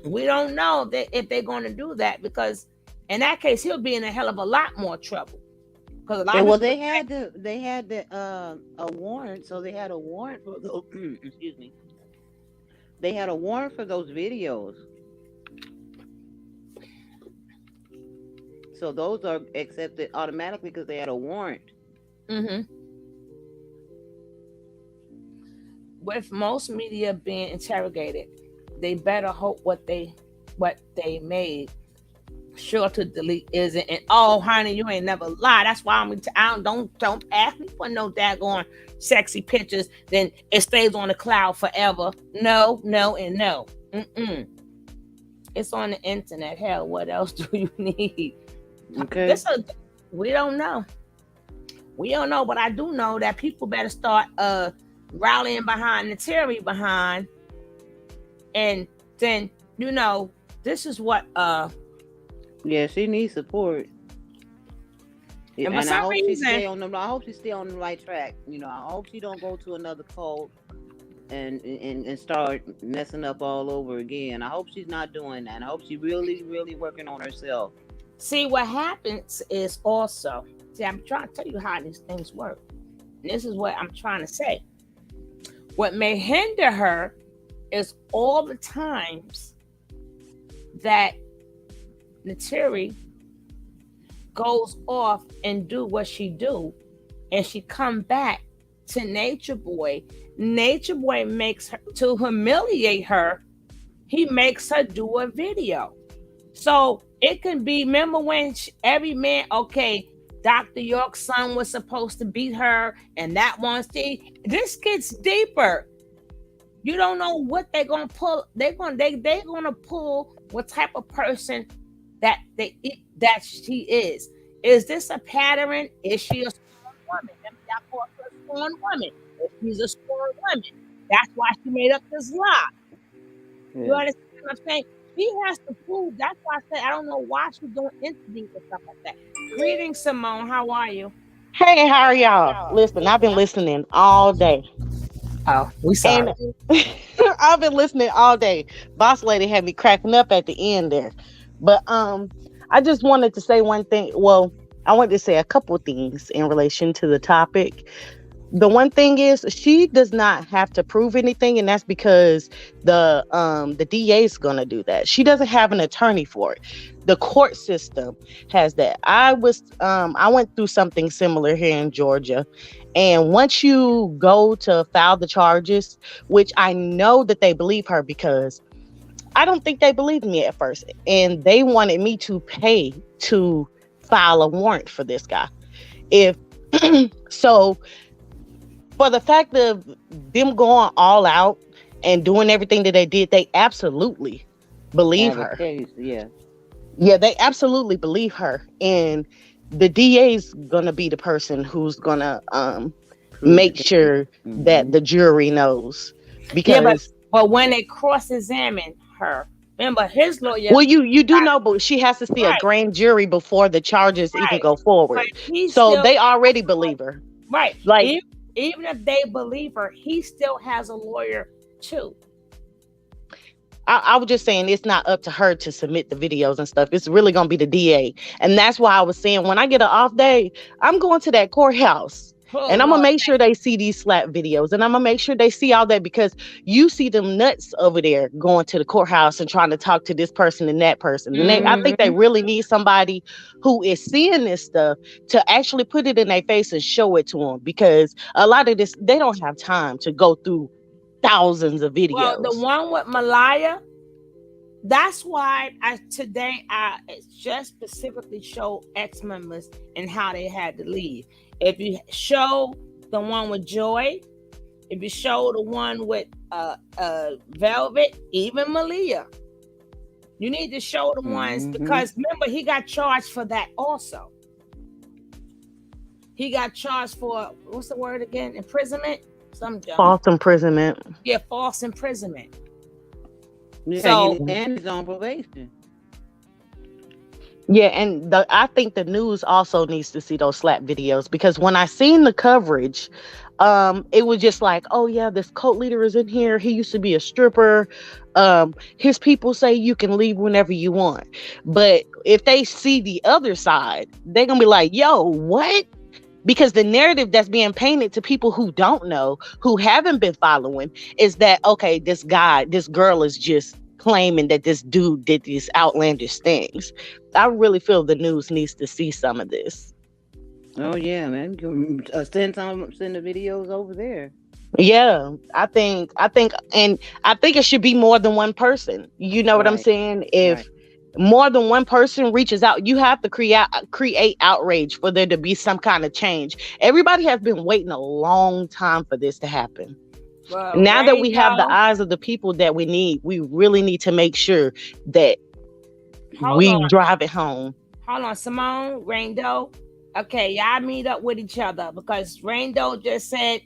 we don't know that if they're going to do that, because in that case he'll be in a hell of a lot more trouble. Because they had a warrant, so they had a warrant for those. Excuse me. They had a warrant for those videos. So those are accepted automatically because they had a warrant. With most media being interrogated, they better hope what they made sure to delete isn't. And oh, honey, you ain't never lied. That's why don't ask me for no daggone sexy pictures. Then it stays on the cloud forever. No, and no. It's on the internet. Hell, what else do you need? Okay. We don't know. But I do know that people better start rallying behind the Tori behind. And then, this is what yeah, she needs support. And for some reason, I hope she stay on the right track. I hope she don't go to another cult and start messing up all over again. I hope she's not doing that. I hope she's really, really working on herself. See, what happens is also, I'm trying to tell you how these things work. And this is what I'm trying to say. What may hinder her is all the times that Tori goes off and do what she do, and she come back to Nature Boy. Nature Boy makes her, to humiliate her, he makes her do a video. So it can be, remember when every man, okay, Dr. York's son was supposed to beat her, and that one, see, this gets deeper. You don't know what they're gonna pull. They're gonna pull what type of person that she is. Is this a pattern? Is she a strong woman? Y'all call her a strong woman. If she's a strong woman, that's why she made up this lie. Yeah. You understand what I'm saying? She has to prove. That's why I said I don't know why she's doing interviews and stuff like that. Greetings, Simone. How are you? Hey, how are y'all? Listen, I've been listening all day. Oh, we sorry. I've been listening all day. Boss lady had me cracking up at the end there. But I just wanted to say one thing. Well, I wanted to say a couple of things in relation to the topic. The one thing is she does not have to prove anything, and that's because the DA is going to do that. She doesn't have an attorney for it. The court system has that. I went through something similar here in Georgia, and once you go to file the charges, which I know that they believe her because I don't think they believed me at first, and they wanted me to pay to file a warrant for this guy. If so, for the fact of them going all out and doing everything that they did, they absolutely believe her. Yeah. Yeah, they absolutely believe her. And the DA's gonna be the person who's gonna make sure that the jury knows. Because but when they cross-examine her, remember his lawyer. Well, you do know, but she has to see a grand jury before the charges even go forward. So they already believe her. Right. Like even if they believe her, he still has a lawyer too. I was just saying it's not up to her to submit the videos and stuff. It's really gonna be the DA. And that's why I was saying when I get an off day, I'm going to that courthouse. And I'm gonna make sure they see these slap videos, and I'm gonna make sure they see all that, because you see them nuts over there going to the courthouse and trying to talk to this person and that person. And I think they really need somebody who is seeing this stuff to actually put it in their face and show it to them, because a lot of this, they don't have time to go through thousands of videos. Well, the one with Malaya, that's why today I just specifically showed ex members and how they had to leave. If you show the one with Joy, if you show the one with Velvet, even Malia, you need to show the ones, because remember, he got charged for that also. He got charged for, what's the word again? Imprisonment? False imprisonment. Yeah, false imprisonment. Yeah, so, and he's on probation. Yeah, and I think the news also needs to see those slap videos, because when I seen the coverage, it was just like, oh yeah, this cult leader is in here. He used to be a stripper. His people say you can leave whenever you want. But if they see the other side, they're gonna be like, yo, what? Because the narrative that's being painted to people who don't know, who haven't been following, is that, okay, this girl is just claiming that this dude did these outlandish things. I really feel the news needs to see some of this. Oh yeah, man. Send the videos over there. Yeah, I think it should be more than one person. You know what I'm saying? If more than one person reaches out, you have to create outrage for there to be some kind of change. Everybody has been waiting a long time for this to happen. Well, now that we have the eyes of the people that we need, we really need to make sure that we drive it home. Hold on, Simone, Rainbow. Okay, y'all meet up with each other, because Rainbow just said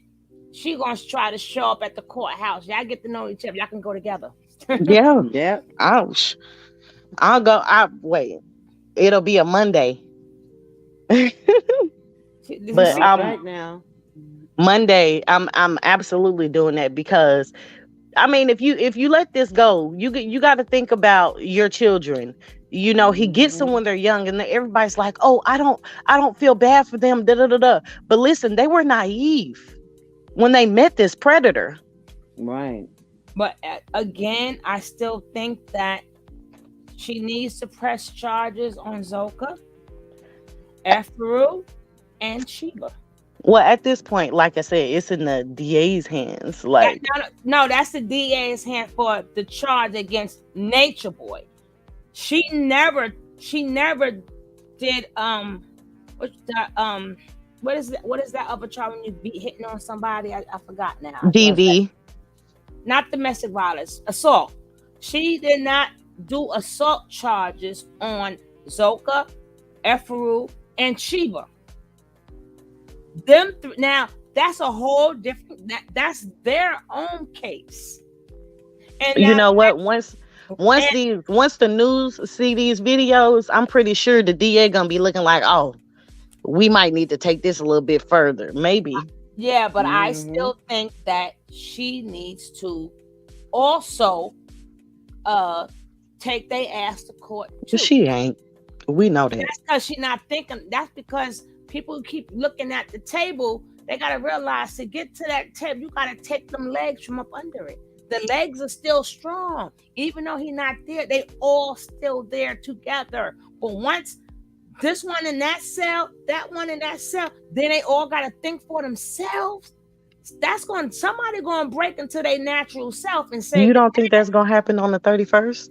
she gonna try to show up at the courthouse. Y'all get to know each other. Y'all can go together. Yeah. Ouch. Wait. It'll be a Monday. But right now. Monday, I'm absolutely doing that, because I mean, if you let this go, you got to think about your children. You know, he gets them when they're young, and everybody's like, "Oh, I don't feel bad for them." But listen, they were naive when they met this predator. Right. But again, I still think that she needs to press charges on Zoka, Efru, and Sheba. Well, at this point, like I said, it's in the DA's hands. Like, no, that's the DA's hand for the charge against Nature Boy. She never did what is that other charge when you be hitting on somebody? I forgot now. DV. Not domestic violence, assault. She did not do assault charges on Zoka, Efru, and Sheba. Now that's a whole different. That's their own case. And you know what? Once the news see these videos, I'm pretty sure the DA gonna be looking like, oh, we might need to take this a little bit further, maybe. Yeah, but I still think that she needs to also take their ass to court too. She ain't. We know that. That's because she's not thinking. That's because people keep looking at the table. They gotta realize, to get to that table, you gotta take them legs from up under it. The legs are still strong, even though he's not there. They all still there together. But once this one in that cell, that one in that cell, then they all gotta think for themselves. Somebody gonna break into their natural self and say, you don't think that's gonna happen on the 31st?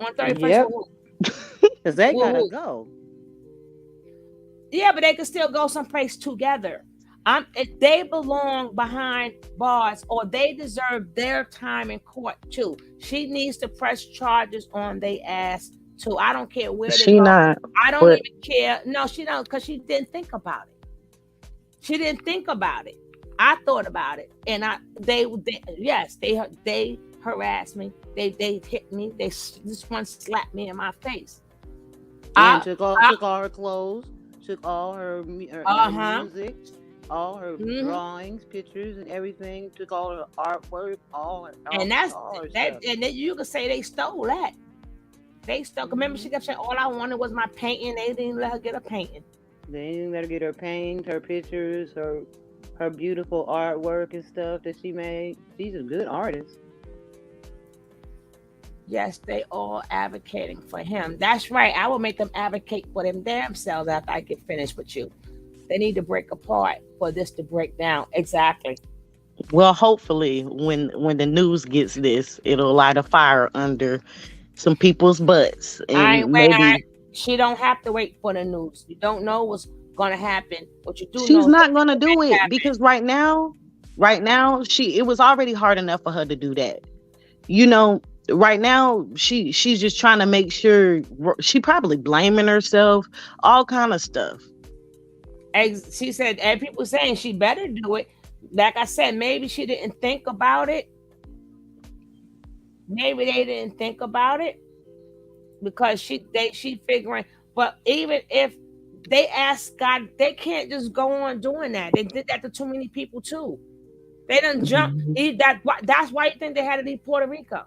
On 31st, yep. Because they gotta go. Yeah, but they can still go someplace together. If they belong behind bars, or they deserve their time in court too. She needs to press charges on their ass too. I don't care where they She go. not, I don't but even care. No, she don't, because she didn't think about it. She didn't think about it. I thought about it, and they harassed me. They hit me. This one slapped me in my face. And took all her clothes, took all her music, all her Mm-hmm. drawings, pictures, and everything. Took all her artwork, all her that. And then you could say they stole that. They stole. Remember, she kept saying, "All I wanted was my painting." They didn't let her get a painting. They didn't let her get her paintings, her pictures, her beautiful artwork and stuff that she made. She's a good artist. Yes, they all advocating for him. That's right. I will make them advocate for them themselves after I get finished with you. They need to break apart for this to break down. Exactly. Well, hopefully, when the news gets this, it'll light a fire under some people's butts, and maybe she don't have to wait for the news. You don't know what's gonna happen. What you do she's know, not gonna do it because right now, it was already hard enough for her to do that. You know, right now she's just trying to make sure. She probably blaming herself, all kind of stuff. She said, and people saying she better do it. Like I said, maybe she didn't think about it. Maybe they didn't think about it because she figuring. But even if they ask God, they can't just go on doing that. They did that to too many people too. They done jump. That's why you think they had to leave Puerto Rico.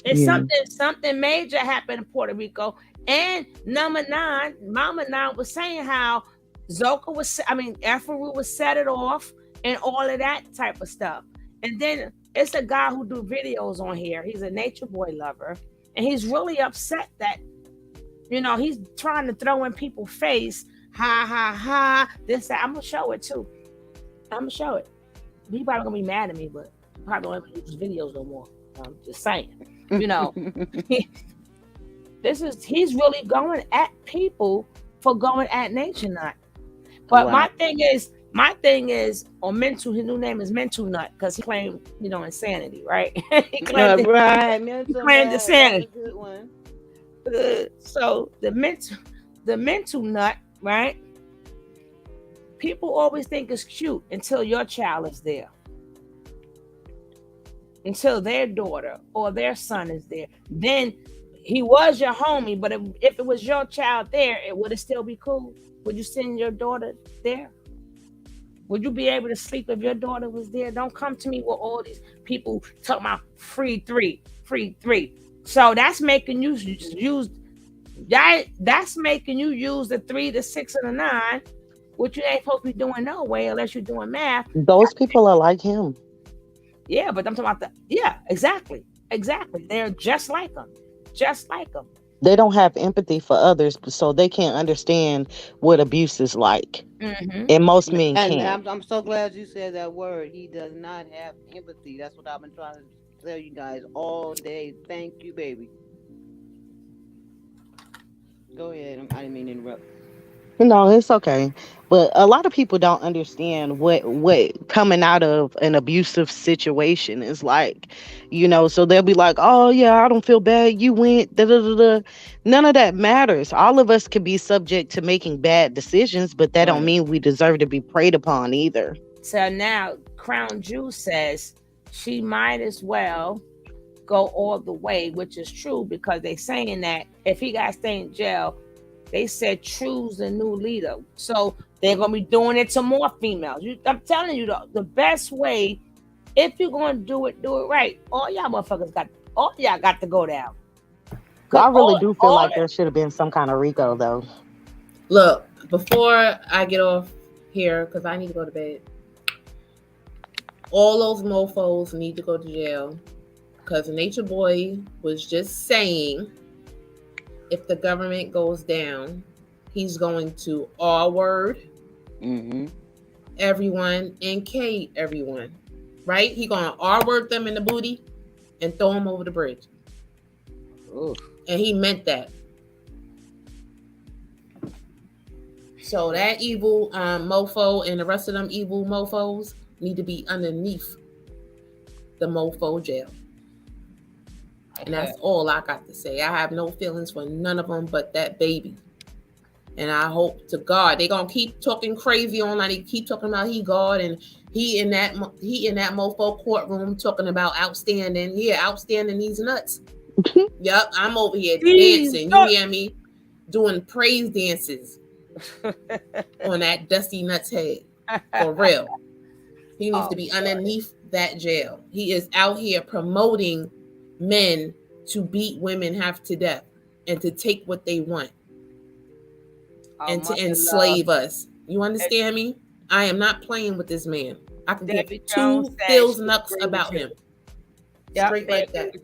It's something major happened in Puerto Rico. And number 9, Mama 9 was saying how Zoka Efru was set it off and all of that type of stuff. And then it's a guy who do videos on here. He's a nature boy lover. And he's really upset that, he's trying to throw in people's face, ha, ha, ha, this, that. I'm going to show it too. I'm going to show it. He probably going to be mad at me, but probably don't ever use videos no more. I'm just saying. He's really going at people for going at Nature Nut. But wow. my thing is on Mental, his new name is Mental Nut because he claimed, insanity, right? He claimed insanity. That's a good one. So the mental nut, right? People always think it's cute until your child is there. Until their daughter or their son is there. Then he was your homie, but if it was your child there, would it still be cool? Would you send your daughter there? Would you be able to sleep if your daughter was there? Don't come to me with all these people talking about free three. So that's making you use that. That's making you use the 3, the 6, and the 9, which you ain't supposed to be doing no way unless you're doing math. Those people are like him. Yeah, but I'm talking about exactly. They're just like him. They don't have empathy for others, so they can't understand what abuse is like. Mm-hmm. And most men can't. And I'm so glad you said that word. He does not have empathy. That's what I've been trying to tell you guys all day. Thank you, baby. Go ahead. I didn't mean to interrupt. No, it's okay. But a lot of people don't understand what coming out of an abusive situation is like, so they'll be like, oh yeah, I don't feel bad. You went, da, da, da, da. None of that matters. All of us could be subject to making bad decisions, but that don't mean we deserve to be preyed upon either. So now Crown Jewel says she might as well go all the way, which is true because they're saying that if he got to stay in jail, they said choose a new leader. So they're going to be doing it to more females. I'm telling you, the best way, if you're going to do it right. All y'all motherfuckers got to go down. I really do feel like there should have been some kind of RICO, though. Look, before I get off here, because I need to go to bed, all those mofos need to go to jail because Nature Boy was just saying if the government goes down, he's going to R-word everyone and K everyone, right? He's going to R-word them in the booty and throw them over the bridge. Ooh. And he meant that. So that evil mofo and the rest of them evil mofos need to be underneath the mofo jail. And that's all I got to say. I have no feelings for none of them but that baby. And I hope to God they gonna keep talking crazy on. They keep talking about he God and he in that mofo courtroom talking about outstanding. Yeah, outstanding these nuts. Yep, I'm over here dancing. You hear me? Doing praise dances on that dusty nut's head. For real. He needs to be underneath that jail. He is out here promoting men to beat women half to death and to take what they want. And to enslave us. You understand me? I am not playing with this man. I can give two Phil's nuts about him. Yep, Straight like that.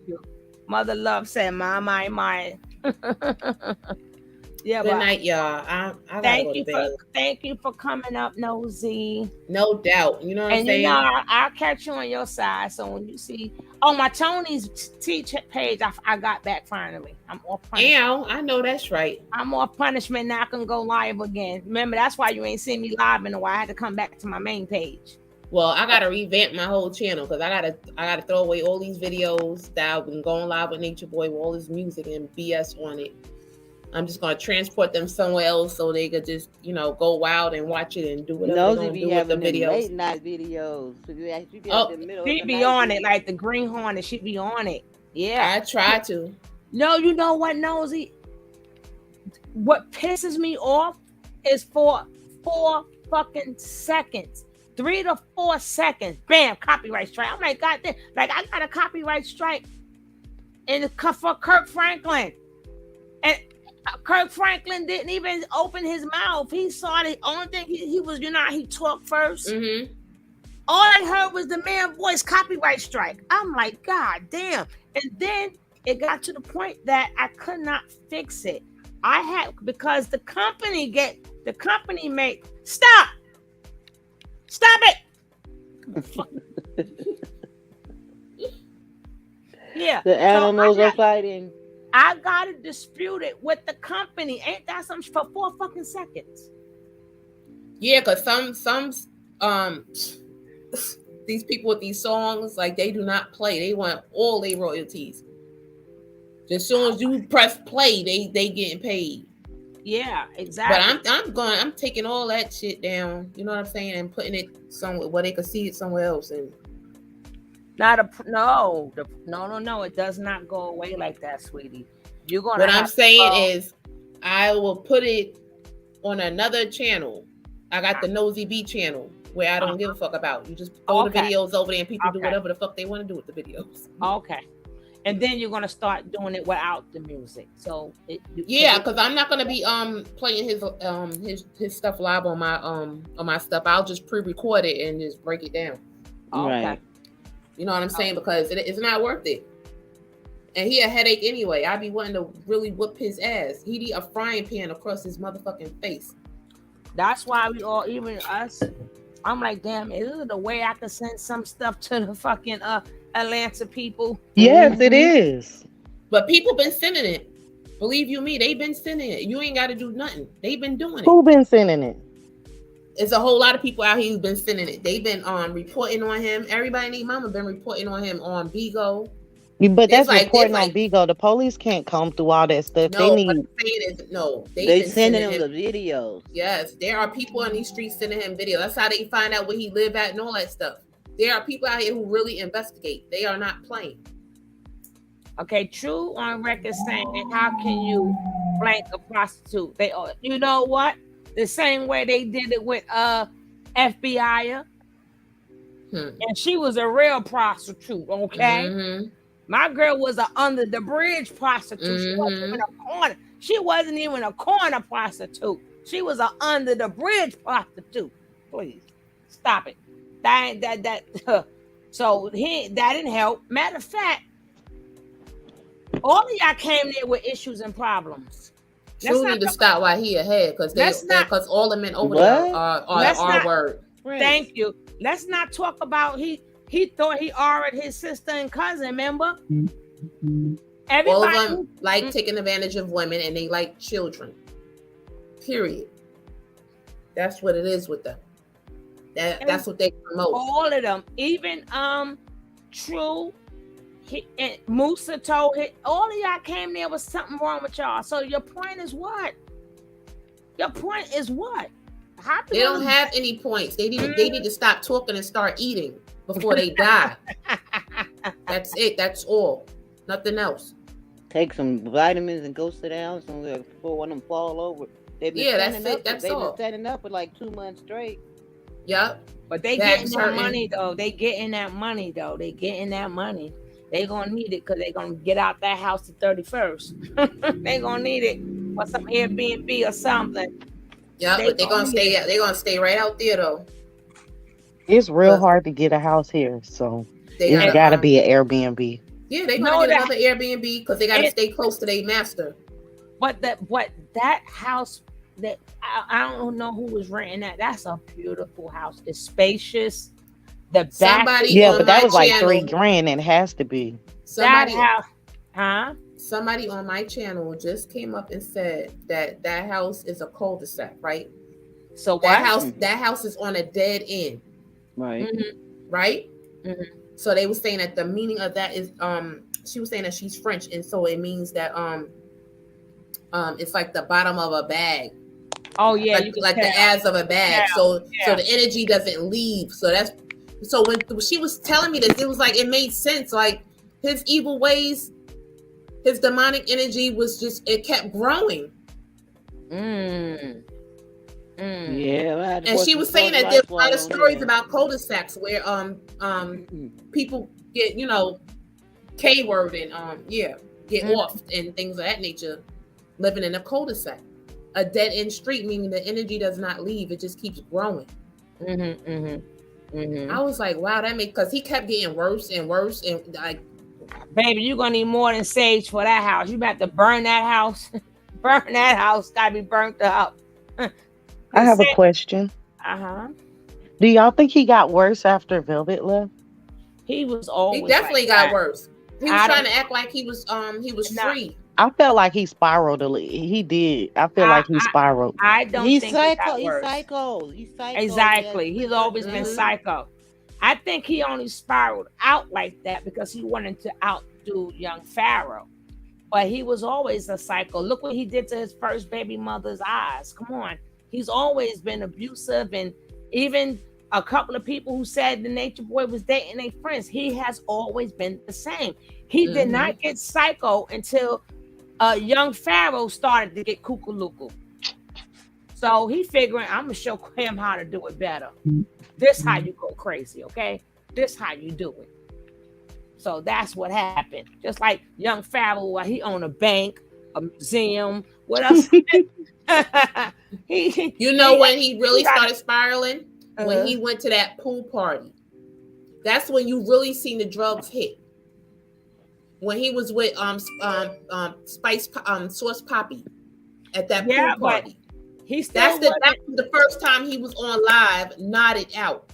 Mother Love said, my. Yeah, good night, y'all. I thank you for coming up, Nosy. No doubt. You know what I'm saying? And you know, I'll catch you on your side. So when you see, my Tony's teacher page, I got back finally. I'm off punishment. I know that's right. I'm off punishment now. I can go live again. Remember, that's why you ain't seen me live in a while. I had to come back to my main page. Well, I gotta revamp my whole channel because I gotta throw away all these videos that I've been going live with Nature Boy with all this music and BS on it. I'm just gonna transport them somewhere else so they could just, go wild and watch it and do whatever they're gonna do with the videos. Late night videos. She be on it like the Green Hornet. She be on it. Yeah, I try to. No, you know what, Nosy? What pisses me off is for 4 fucking seconds. 3 to 4 seconds. Bam, copyright strike. I'm like, God damn. Like, I got a copyright strike for Kirk Franklin. And Kirk Franklin didn't even open his mouth. He saw the only thing he was, he talked first. Mm-hmm. All I heard was the man voice copyright strike. I'm like, God damn. And then it got to the point that I could not fix it. Because the company stop it. Yeah. The animals are fighting. I gotta dispute it with the company. Ain't that something for 4 fucking seconds? Yeah, because some these people with these songs, like, they do not play. They want all their royalties. As soon as you press play, they getting paid. Yeah, exactly. But I'm taking all that shit down. You know what I'm saying, and putting it somewhere where they can see it somewhere else. And no. It does not go away like that, sweetie. You're gonna. What I'm saying is, I will put it on another channel. I got the Nosy B channel where I don't give a fuck about. You just throw the videos over there and people do whatever the fuck they want to do with the videos. Okay. And then you're gonna start doing it without the music. So because I'm not gonna be playing his stuff live on my stuff. I'll just pre-record it and just break it down. Okay. Right. You know what I'm saying? Because it's not worth it. And he a headache anyway. I be wanting to really whoop his ass. He need a frying pan across his motherfucking face. That's why we all, even us, I'm like, damn, is it the way I can send some stuff to the fucking Atlanta people? Yes, it is. But people been sending it. Believe you me, they been sending it. You ain't got to do nothing. They've been doing it. Who been sending it? It's a whole lot of people out here who've been sending it. They've been reporting on him. Everybody in their mama been reporting on him on Bigo. But that's reporting on Bigo. The police can't comb through all that stuff. No, they need. They sending him the videos. Yes, there are people on these streets sending him videos. That's how they find out where he live at and all that stuff. There are people out here who really investigate. They are not playing. Okay, True on record saying, how can you blank a prostitute? They, you know what? The same way they did it with FBI. And she was a real prostitute, okay? Mm-hmm. My girl was a under the bridge prostitute. She wasn't even a corner. She wasn't even a corner prostitute. She was a under the bridge prostitute. Please stop it. So that didn't help. Matter of fact, all of y'all came there with issues and problems. True need to stop while he ahead because all the men over there are our word. Thank you. Let's not talk about he thought he already his sister and cousin, remember? Everybody, all of them like taking advantage of women and they like children. Period. That's what it is with them. That's what they promote. All of them, even True, and Musa told it. All of y'all came there with something wrong with y'all. So your point is what? Your point is what? They don't have any points. They need to stop talking and start eating before they die. That's it. That's all. Nothing else. Take some vitamins and go sit down before one of them fall over. They've been that's it. That's they've all. been standing up for like 2 months straight. Yep. But they getting that money though. They getting that money though. They getting that money. They gonna need it because they gonna get out that house the 31st. They gonna need it for some Airbnb or something. Yeah, but they're gonna stay. They're gonna stay right out there though. It's real hard to get a house here, so it's gotta be an Airbnb. Yeah, they gonna get another Airbnb because they gotta stay close to their master. But that house that I don't know who was renting that. That's a beautiful house. It's spacious. The back, but that was like $3,000. It has to be. Somebody, that house, somebody on my channel just came up and said that house is a cul-de-sac, right? So that house is on a dead end, right? Mm-hmm. Right. Mm-hmm. So they were saying that the meaning of that is she was saying that she's French, and so it means that it's like the bottom of a bag. Oh yeah, like the ass of a bag. So the energy doesn't leave. So when she was telling me this, it was like it made sense. Like his evil ways, his demonic energy it kept growing. Yeah, and she was saying that there's a lot of stories about cul-de-sacs where people get K-word and get off and things of that nature, living in a cul-de-sac, a dead end street, meaning the energy does not leave; it just keeps growing. I was like, wow, that makes, because he kept getting worse and worse, and like, baby, you're gonna need more than sage for that house. You about to burn that house. Burn that house. Gotta be burnt up. I have a question. Do y'all think he got worse after Velvet left? He was always. He definitely got worse. He was trying to act like he was free. I felt like he spiraled. He did. I feel like he spiraled. I don't think he got worse. He's psycho. Exactly. He's always been psycho. I think he only spiraled out like that because he wanted to outdo young Pharaoh. But he was always a psycho. Look what he did to his first baby mother's eyes. Come on. He's always been abusive, and even a couple of people who said the Nature Boy was dating their friends. He has always been the same. He did not get psycho until young Pharaoh started to get cuckoo-luku. So he figuring, I'm gonna show him how to do it better. This how you go crazy, okay? This how you do it. So that's what happened. Just like young Pharaoh, he owned a bank, a museum. What else? When he really started spiraling? When he went to that pool party. That's when you really seen the drugs hit. When he was with Sauce Poppy at that pool party. That's the first time he was on live, nodded out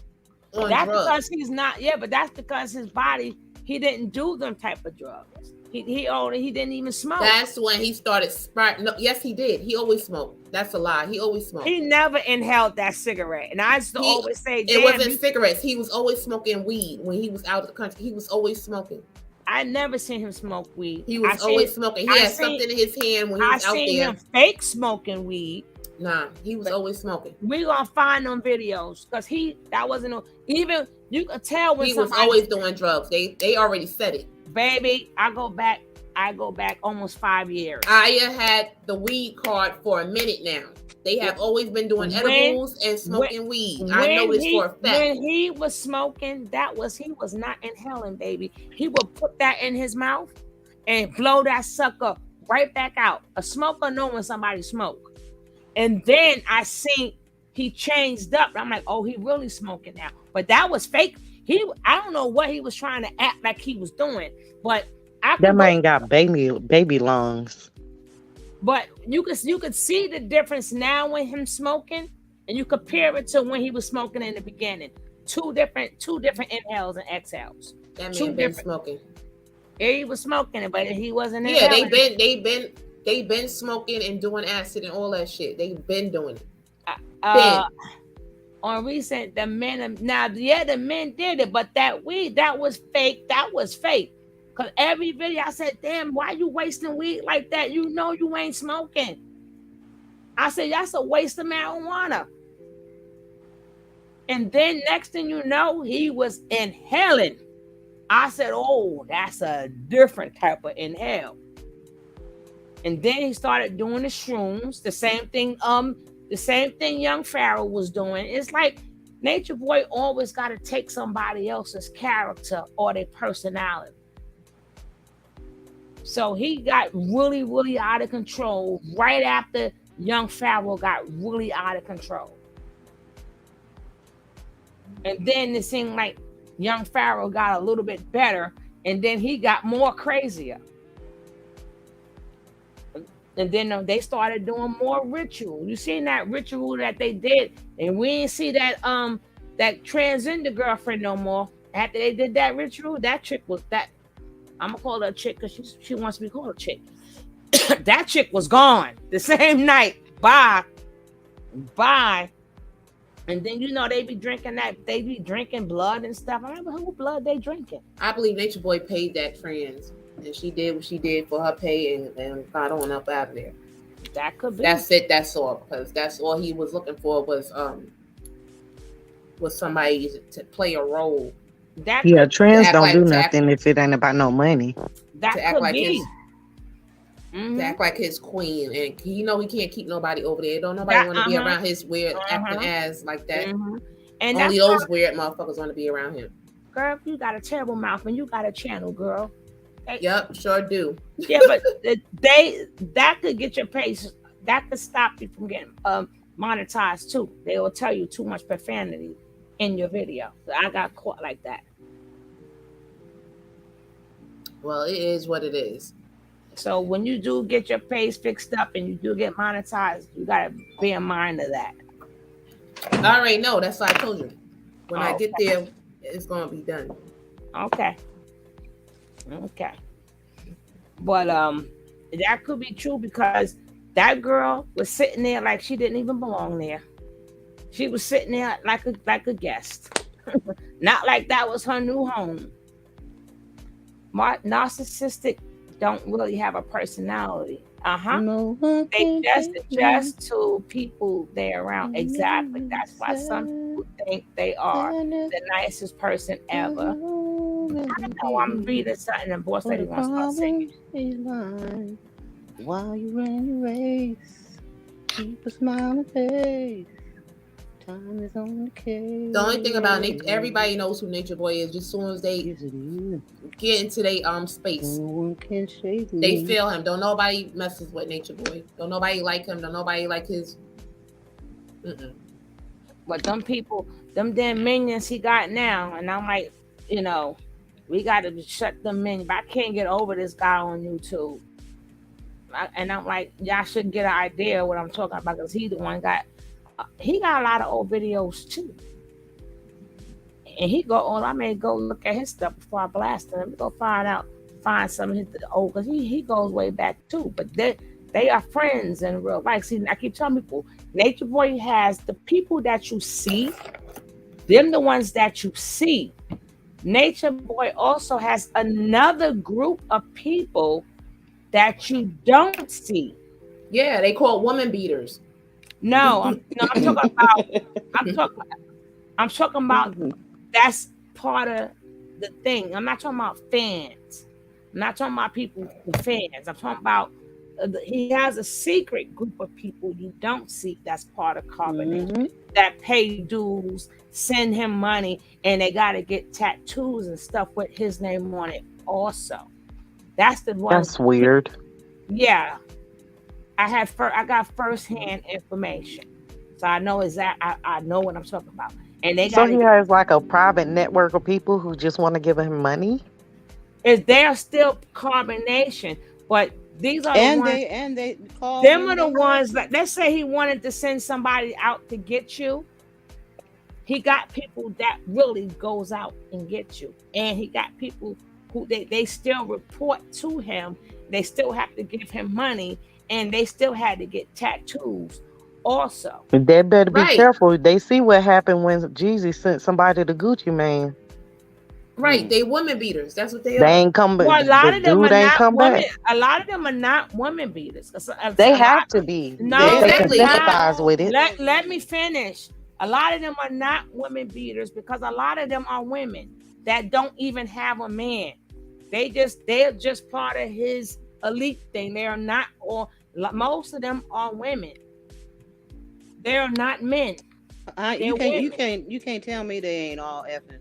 on that's drugs. Because he's not, but that's because his body, he didn't do them type of drugs. He didn't even smoke. That's when he started spiraling. No, yes, he did. He always smoked. That's a lie. He always smoked. He never inhaled that cigarette. And I used to always say, it wasn't cigarettes. He was always smoking weed when he was out of the country. He was always smoking. I never seen him smoke weed. He was always smoking. He had something in his hand when he was out there. I seen him fake smoking weed. Nah, he was always smoking. We gonna find them videos because that wasn't even, you could tell when he was always doing drugs. They already said it. Baby, I go back almost 5 years. Aya had the weed card for a minute now. They have always been doing edibles and smoking weed. I know this for a fact. When he was smoking, he was not inhaling, baby. He would put that in his mouth and blow that sucker right back out. A smoker know when somebody smoke. And then I seen he changed up. I'm like, oh, he really smoking now. But that was fake. I don't know what he was trying to act like he was doing, but that man got baby lungs. But you could see the difference now with him smoking, and you compare it to when he was smoking in the beginning. Two different inhales and exhales. That man been smoking. Yeah, he was smoking it, but he wasn't. Yeah, they been smoking and doing acid and all that shit. They've been doing it. On recent, the men the men did it, but that weed, that was fake. Cause every video I said, damn, why you wasting weed like that? You know you ain't smoking. I said, that's a waste of marijuana. And then next thing you know, he was inhaling. I said, oh, that's a different type of inhale. And then he started doing the shrooms, the same thing young Pharaoh was doing. It's like Nature Boy always got to take somebody else's character or their personality. So he got really, really out of control right after young Pharaoh got really out of control. And then it seemed like young Pharaoh got a little bit better, and then he got more crazier. And then they started doing more ritual. You seen that ritual that they did, and we didn't see that that transgender girlfriend no more. After they did that ritual, that chick was that. I'm gonna call her a chick because she wants to be called a chick. That chick was gone the same night. Bye. And then they be drinking blood and stuff. I don't know who blood they drinking. I believe Nature Boy paid that trans, and she did what she did for her pay and got on up out of there. That could be. That's it. That's all. Because that's all he was looking for was somebody to play a role. Trans don't do nothing if it ain't about no money. That to act like be. To act like his queen, and he can't keep nobody over there. Don't nobody want to be around his weird acting ass like that. And only those weird motherfuckers want to be around him. Girl, you got a terrible mouth and you got a channel, girl. Yep, sure do. Yeah, but that could get your page. That could stop you from getting monetized too. They will tell you too much profanity in your video. So I got caught like that. Well, it is what it is. So when you do get your page fixed up and you do get monetized, you gotta be in mind of that. I already know. That's why I told you. When I get there, it's gonna be done. Okay. But that could be true because that girl was sitting there like she didn't even belong there. She was sitting there like a guest. Not like that was her new home. Narcissistic don't really have a personality. No, they just adjust to people they're around. Exactly. That's why some people think they are the nicest person ever. I don't know. I'm reading something and Boss Lady wants to sing. While you run your race, keep a smiling face. Time is on the case. The only thing about everybody knows who Nature Boy is. Just as soon as they get into their space, they feel him. Don't nobody messes with Nature Boy. Don't nobody like him. Don't nobody like his. But them people, them damn minions he got now, and I'm like, we got to shut them in. But I can't get over this guy on YouTube. And I'm like, y'all should get an idea of what I'm talking about because he the one he got a lot of old videos too. And I may go look at his stuff before I blast him. Let me go find some of his old, because he goes way back too. But they are friends in real life. See, I keep telling people, Nature Boy has the people that you see, them the ones that you see. Nature Boy also has another group of people that you don't see. Yeah, they call woman beaters. No, I'm talking about that's part of the thing. I'm not talking about fans. I'm not talking about people who fans. I'm talking about he has a secret group of people you don't see that's part of Carbonate that pay dues, send him money, and they got to get tattoos and stuff with his name on it also. That's the one. That's weird. Yeah. I got first-hand information. So I know I know what I'm talking about. And he has like a private network of people who just want to give him money? They're still Carbonation, but these are the ones. Them are the ones that, let's say he wanted to send somebody out to get you. He got people that really goes out and get you. And he got people who they still report to him. They still have to give him money, and they still had to get tattoos also. They better be careful. They see what happened when Jeezy sent somebody to Gucci Mane. Right, they women beaters. That's what they They are. ain't come back. Well, a lot The of them dude are ain't not come women. back. A lot of them are not women beaters. They have to be. No, If they can they're sympathize not. with it. Let me finish. A lot of them are not women beaters because a lot of them are women that don't even have a man. They're just part of his elite thing. They are not all. Most of them are women. They are not men. You can't tell me they ain't all effing.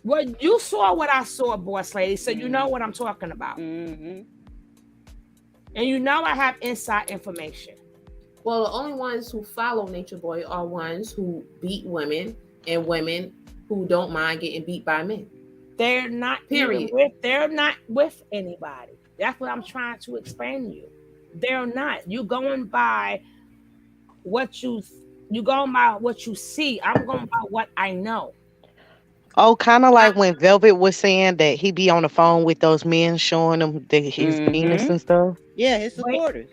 Well, you saw what I saw, boss lady, so you know what I'm talking about. Mm-hmm. And you know I have inside information. Well, the only ones who follow Nature Boy are ones who beat women and women who don't mind getting beat by men. They're not they're not with anybody. That's what I'm trying to explain to you. They're not. You going by what you see. I'm going by what I know. Oh, kind of like when Velvet was saying that he be on the phone with those men showing them his penis and stuff. Yeah, his supporters.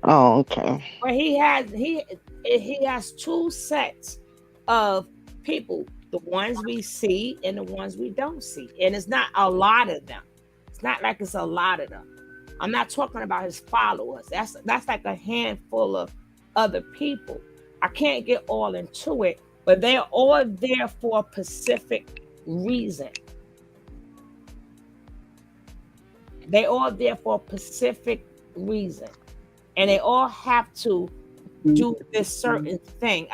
Oh, okay. But he has two sets of people, the ones we see and the ones we don't see. And it's not a lot of them. It's not like it's a lot of them. I'm not talking about his followers. That's like a handful of other people. I can't get all into it, but they're all there for a specific reason. They all there for a specific reason. And they all have to do this certain thing.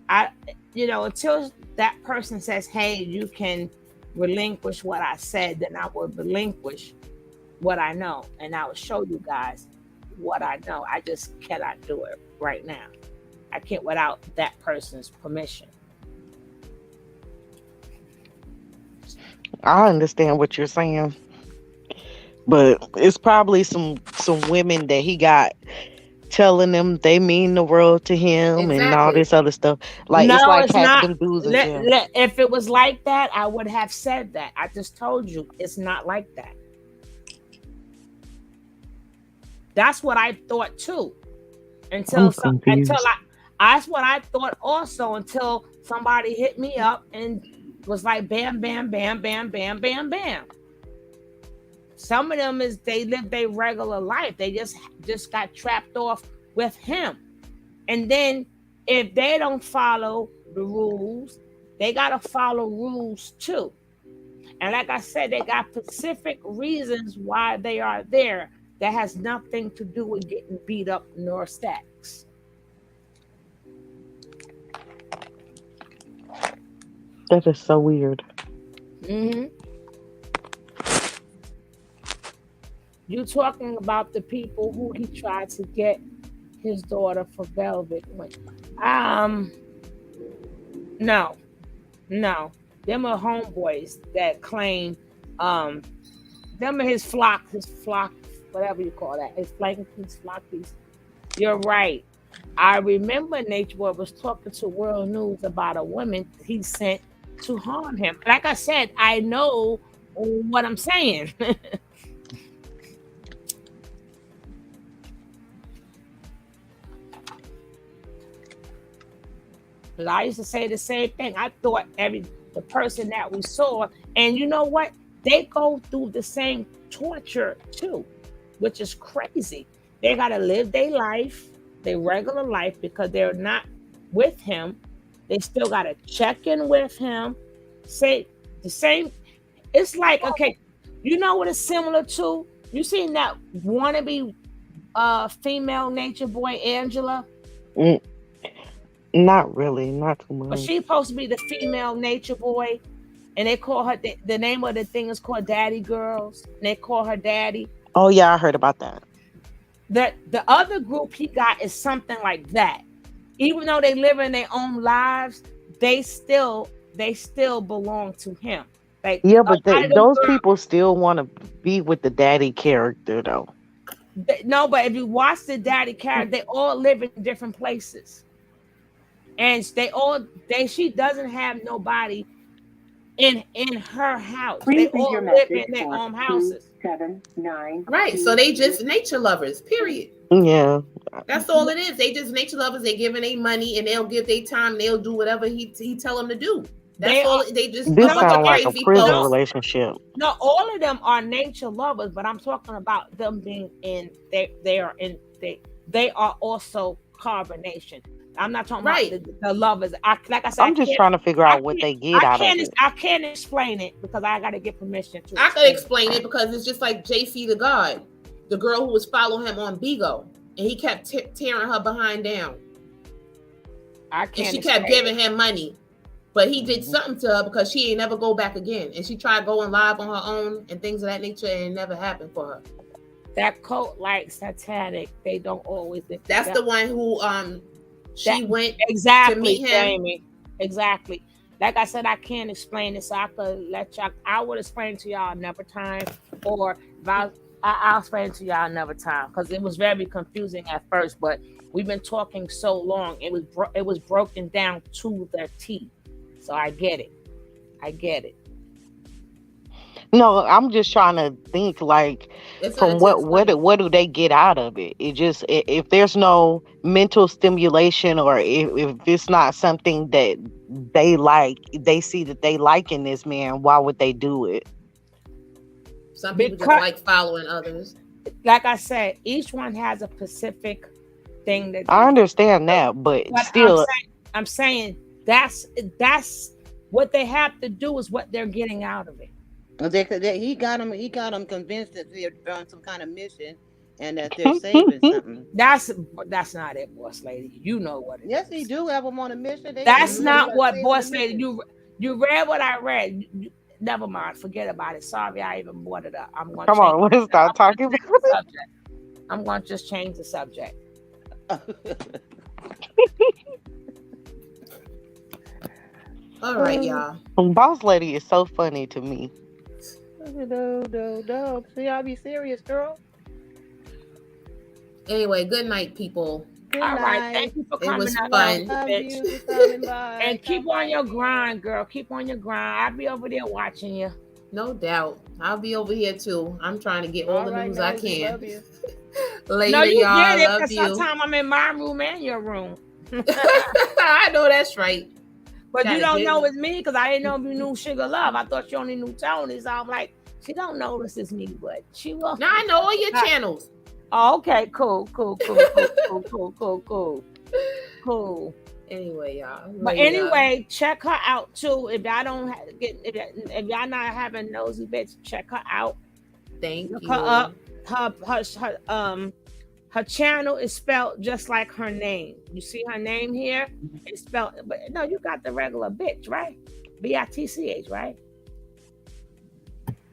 Until that person says, hey, you can relinquish what I said, then I will relinquish what I know. And I will show you guys what I know. I just cannot do it right now. I can't without that person's permission. I understand what you're saying. But it's probably some women that he got telling them they mean the world to him and all this other stuff. Like no, it's like it's half not. them dudes in jail. If it was like that, I would have said that. I just told you it's not like that. That's what I thought too. That's what I thought also until somebody hit me up and was like bam, bam, bam, bam, bam, bam, bam. Some of them they live their regular life. They just got trapped off with him. And then if they don't follow the rules, they gotta follow rules too. And like I said, they got specific reasons why they are there that has nothing to do with getting beat up nor stacks. That is so weird. Mm-hmm. You talking about the people who he tried to get his daughter for Velvet? No. Them are homeboys that claim them are his flock, whatever you call that. His flockies. You're right. I remember Nature Boy was talking to World News about a woman he sent to harm him. Like I said, I know what I'm saying. I used to say the same thing. I thought the person that we saw, and you know what? They go through the same torture too, which is crazy. They got to live their life, their regular life, because they're not with him. They still got to check in with him. Say the same. It's like, okay, you know what it's similar to? You seen that wannabe female Nature Boy, Angela? Not really, not too much. But she's supposed to be the female Nature Boy, and they call her the name of the thing is called Daddy Girls, and they call her Daddy. Oh yeah, I heard about that. The other group he got is something like that. Even though they live in their own lives, they still belong to him. Like yeah, but those people still want to be with the daddy character though. No, but if you watch the daddy character, they all live in different places. And she doesn't have nobody in her house. They all live in their own houses. 279. Right. So they just nature lovers. Period. Yeah. That's all it is. They just nature lovers. They giving their money and they'll give their time. They'll do whatever he tell them to do. That's all. They just This a bunch sounds of like a crazy prison folks. relationship. No, all of them are nature lovers, but I'm talking about them being in. They are also carbonation. I'm not talking about the lovers. Like I said, I'm just trying to figure out what they get out of it. I can't explain it because I got to get permission to. I can explain it because it's just like JC the God, the girl who was following him on Bigo, and he kept tearing her behind down. I can't. And she kept giving him money, but he did something to her because she ain't never go back again. And she tried going live on her own and things of that nature, and it never happened for her. That cult like satanic, they don't always. That's the one who she went exactly to meet him. Jamie. Exactly. Like I said, I can't explain it, so I could let y'all. I would explain to y'all another time, or I'll explain to y'all another time because it was very confusing at first. But we've been talking so long, it was broken down to the T. So I get it. No, I'm just trying to think like from what do they get out of it? It just if there's no mental stimulation or if it's not something that they like, they see that they like in this man, why would they do it? Some people just like following others. Like I said, each one has a specific thing that I understand that, but still I'm saying that's what they have to do is what they're getting out of it. He got them convinced that they're on some kind of mission and that they're saving something. That's not it, boss lady. You know what it is. Yes, he do have them on a mission. That's not what boss lady. You read what I read. Never mind. Forget about it. Sorry, I even brought it up. I'm going. Come on, let's start talking about it. I'm going to just change the subject. All right, y'all. Boss lady is so funny to me. No. See, I'll be serious, girl. Anyway, good night, people. All right, thank you for coming. It was fun. Love you for coming by. And keep on your grind, girl. Keep on your grind. I'll be over there watching you. No doubt. I'll be over here too. I'm trying to get all the news I can. Love you. Later, no, you y'all. Get it, love you. Sometimes I'm in my room and your room. I know that's right. But you don't know it's me because I didn't know you knew Sugar Love. I thought you only knew Tony. So I'm like, she don't know this is me, but she will. No, I know all your channels. Oh, okay, cool. Anyway, y'all. But anyway, check her out too. If y'all don't if y'all not having nosy bitch, check her out. Thank you. Her up. Her channel is spelled just like her name. You see her name here? It's spelled, but no, you got the regular bitch, right? BITCH, right?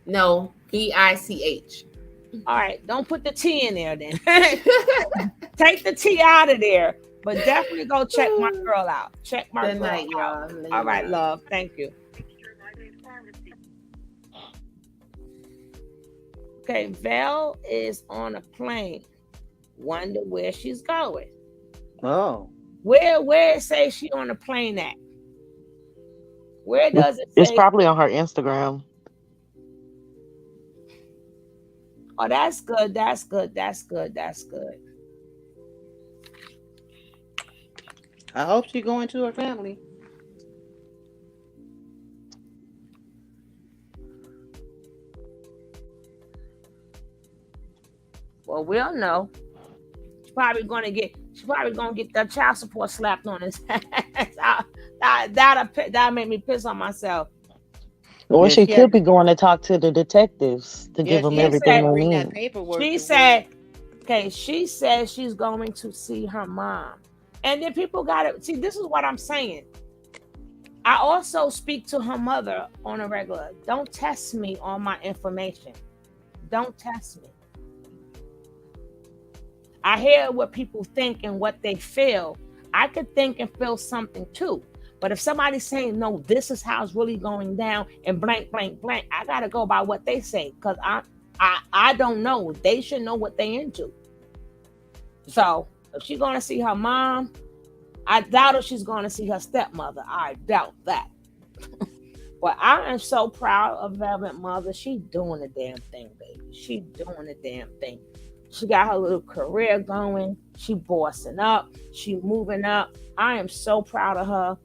No, BICH. All right, don't put the T in there then. Take the T out of there, but definitely go check my girl out. Check my girl out. Y'all. All right, love. Thank you. Okay, Val is on a plane. Wonder where she's going. Oh. Where it say she on a plane at? Where does it say? It's probably on her Instagram. Oh, that's good. I hope she's going to her family. Well, we'll know. She's probably gonna get that child support slapped on his ass. That'll make me piss on myself. Or she could be going to talk to the detectives to give them everything they need. She said she's going to see her mom. And then people see, this is what I'm saying. I also speak to her mother on a regular. Don't test me on my information. Don't test me. I hear what people think and what they feel. I could think and feel something too. But if somebody's saying, no, this is how it's really going down and blank, blank, blank, I got to go by what they say because I don't know. They should know what they into. So if she's going to see her mom, I doubt if she's going to see her stepmother. I doubt that. But I am so proud of Velvet Mother. She doing the damn thing, baby. She doing the damn thing. She got her little career going. She bossing up. She moving up. I am so proud of her.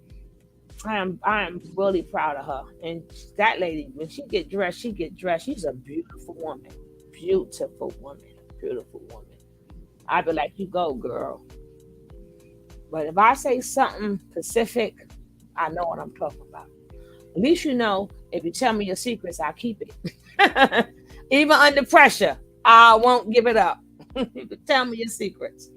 I am really proud of her. And that lady, when she get dressed, she get dressed. She's a beautiful woman. Beautiful woman. Beautiful woman. I'd be like, you go, girl. But if I say something specific, I know what I'm talking about. At least you know, if you tell me your secrets, I'll keep it. Even under pressure, I won't give it up. You can tell me your secrets.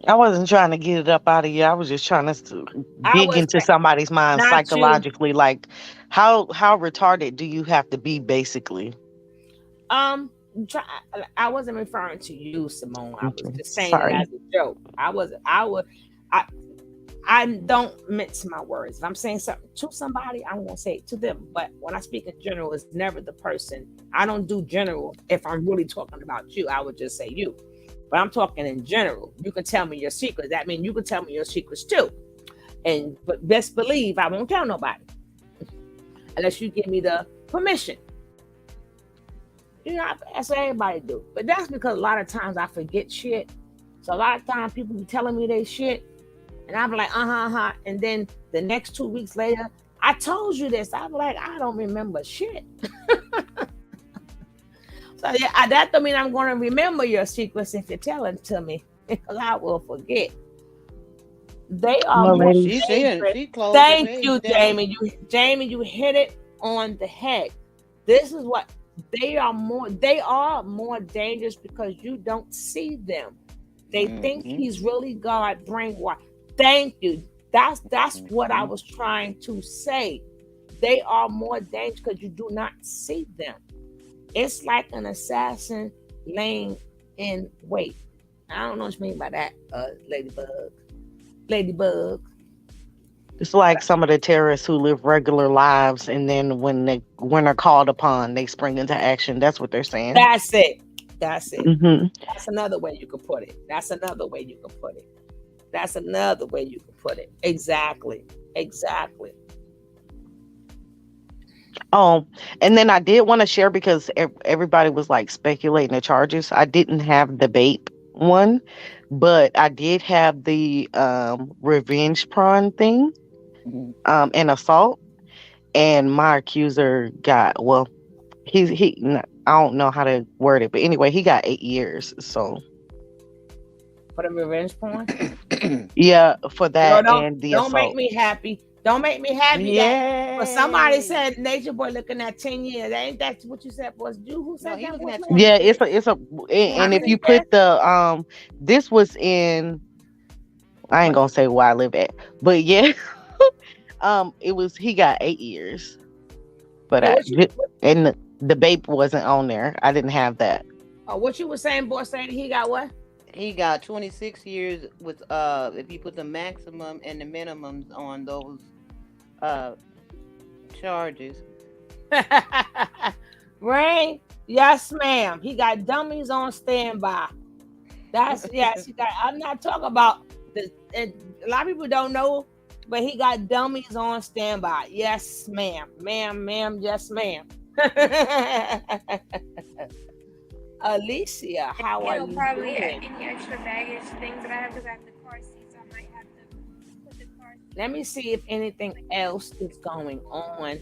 I wasn't trying to get it up out of you. I was just trying to dig into somebody's mind psychologically. Like, how retarded do you have to be, basically? I wasn't referring to you, Simone. I was just saying it as a joke. I don't mince my words. If I'm saying something to somebody, I'm gonna say it to them. But when I speak in general, it's never the person. I don't do general. If I'm really talking about you, I would just say you. But I'm talking in general. You can tell me your secrets. That means you can tell me your secrets too. But best believe I won't tell nobody unless you give me the permission. You know, that's what everybody do. But that's because a lot of times I forget shit. So a lot of times people be telling me they shit. And I'm like, and then the next 2 weeks later, I told you this. I'm like, I don't remember shit. So yeah, that don't mean I'm going to remember your secrets if you tell it to me, because I will forget. They are more dangerous. Thank you, Jamie. Jamie, you hit it on the head. This is what they are more dangerous because you don't see them. They think he's really God brainwashed. Thank you. That's what I was trying to say. They are more dangerous because you do not see them. It's like an assassin laying in wait. I don't know what you mean by that, Ladybug. It's like some of the terrorists who live regular lives, and then when they're called upon, they spring into action. That's what they're saying. That's it. Mm-hmm. That's another way you could put it. Exactly. Oh, and then I did want to share, because everybody was like speculating the charges. I didn't have the BAPE one, but I did have the revenge porn thing, and assault. And my accuser got, well, he I don't know how to word it, but anyway, he got 8 years. So for the revenge porn, yeah, for that. Girl, and the don't assault. make me happy. Don't make me happy. Yeah. But somebody said Nature Boy looking at 10 years. Ain't that what you said? Was you who said that? Yeah, it's a and if you put the this was in, I ain't gonna say where I live at, but yeah, it was, he got 8 years, but and the BAPE wasn't on there. I didn't have that. Oh, what you were saying, boss lady? He got what? He got 26 years with if you put the maximum and the minimums on those charges. Rain, yes, ma'am. He got dummies on standby. That's yes. He got. I'm not talking about the. A lot of people don't know, but he got dummies on standby. Yes, ma'am. Ma'am. Yes, ma'am. Alicia, how are you probably doing? any extra baggage things that I have, because I have the car seat, so I might have to put the car seat. Let me see if anything else is going on